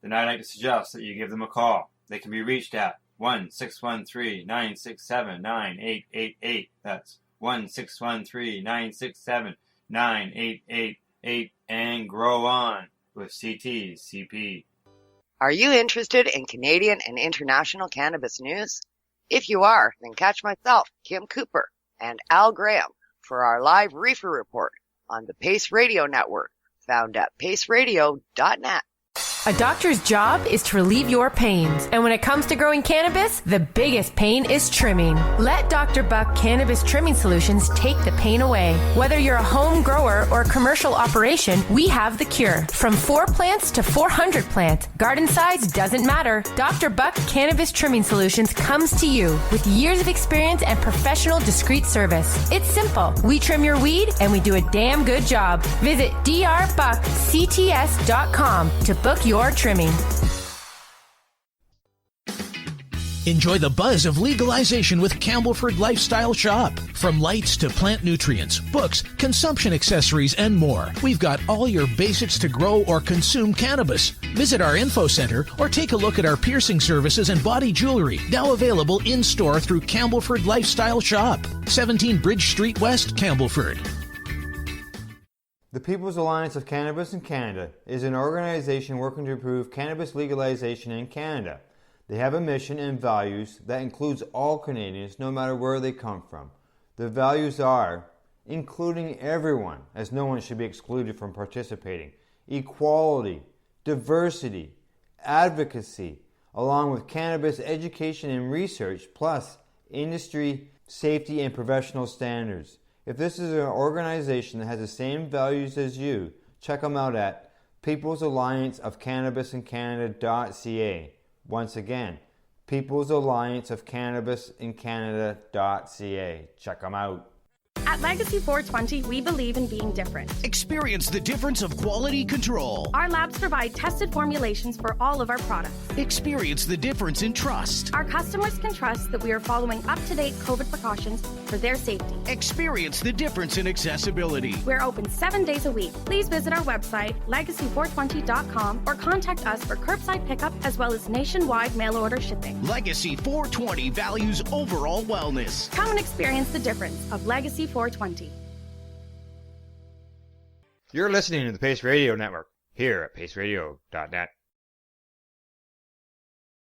then I'd like to suggest that you give them a call. They can be reached at 1-613-967-9888. That's 1-613-967-9888 and grow on with CP. Are you interested in Canadian and international cannabis news? If you are, then catch myself, Kim Cooper, and Al Graham for our live reefer report on the Pace Radio Network, found at paceradio.net. A doctor's job is to relieve your pains. And when it comes to growing cannabis, the biggest pain is trimming. Let Dr. Buck Cannabis Trimming Solutions take the pain away. Whether you're a home grower or a commercial operation, we have the cure. From 4 plants to 400 plants, garden size doesn't matter. Dr. Buck Cannabis Trimming Solutions comes to you with years of experience and professional discreet service. It's simple. We trim your weed and we do a damn good job. Visit drbuckcts.com to book your trimming. Enjoy the buzz of legalization with Campbellford Lifestyle Shop. From lights to plant nutrients, books, consumption accessories, and more, we've got all your basics to grow or consume cannabis. Visit our info center or take a look at our piercing services and body jewelry, now available in-store through Campbellford Lifestyle Shop, 17 Bridge Street West, Campbellford. The People's Alliance of Cannabis in Canada is an organization working to improve cannabis legalization in Canada. They have a mission and values that includes all Canadians, no matter where they come from. The values are including everyone, as no one should be excluded from participating, equality, diversity, advocacy, along with cannabis education and research, plus industry, safety, and professional standards. If this is an organization that has the same values as you, check them out at peoplesallianceofcannabisincanada.ca. Once again, peoplesallianceofcannabisincanada.ca. Check them out. At Legacy 420, we believe in being different. Experience the difference of quality control. Our labs provide tested formulations for all of our products. Experience the difference in trust. Our customers can trust that we are following up-to-date COVID precautions for their safety. Experience the difference in accessibility. We're open 7 days a week. Please visit our website, legacy420.com, or contact us for curbside pickup as well as nationwide mail order shipping. Legacy 420 values overall wellness. Come and experience the difference of Legacy 420. You're listening to the Pace Radio Network here at paceradio.net.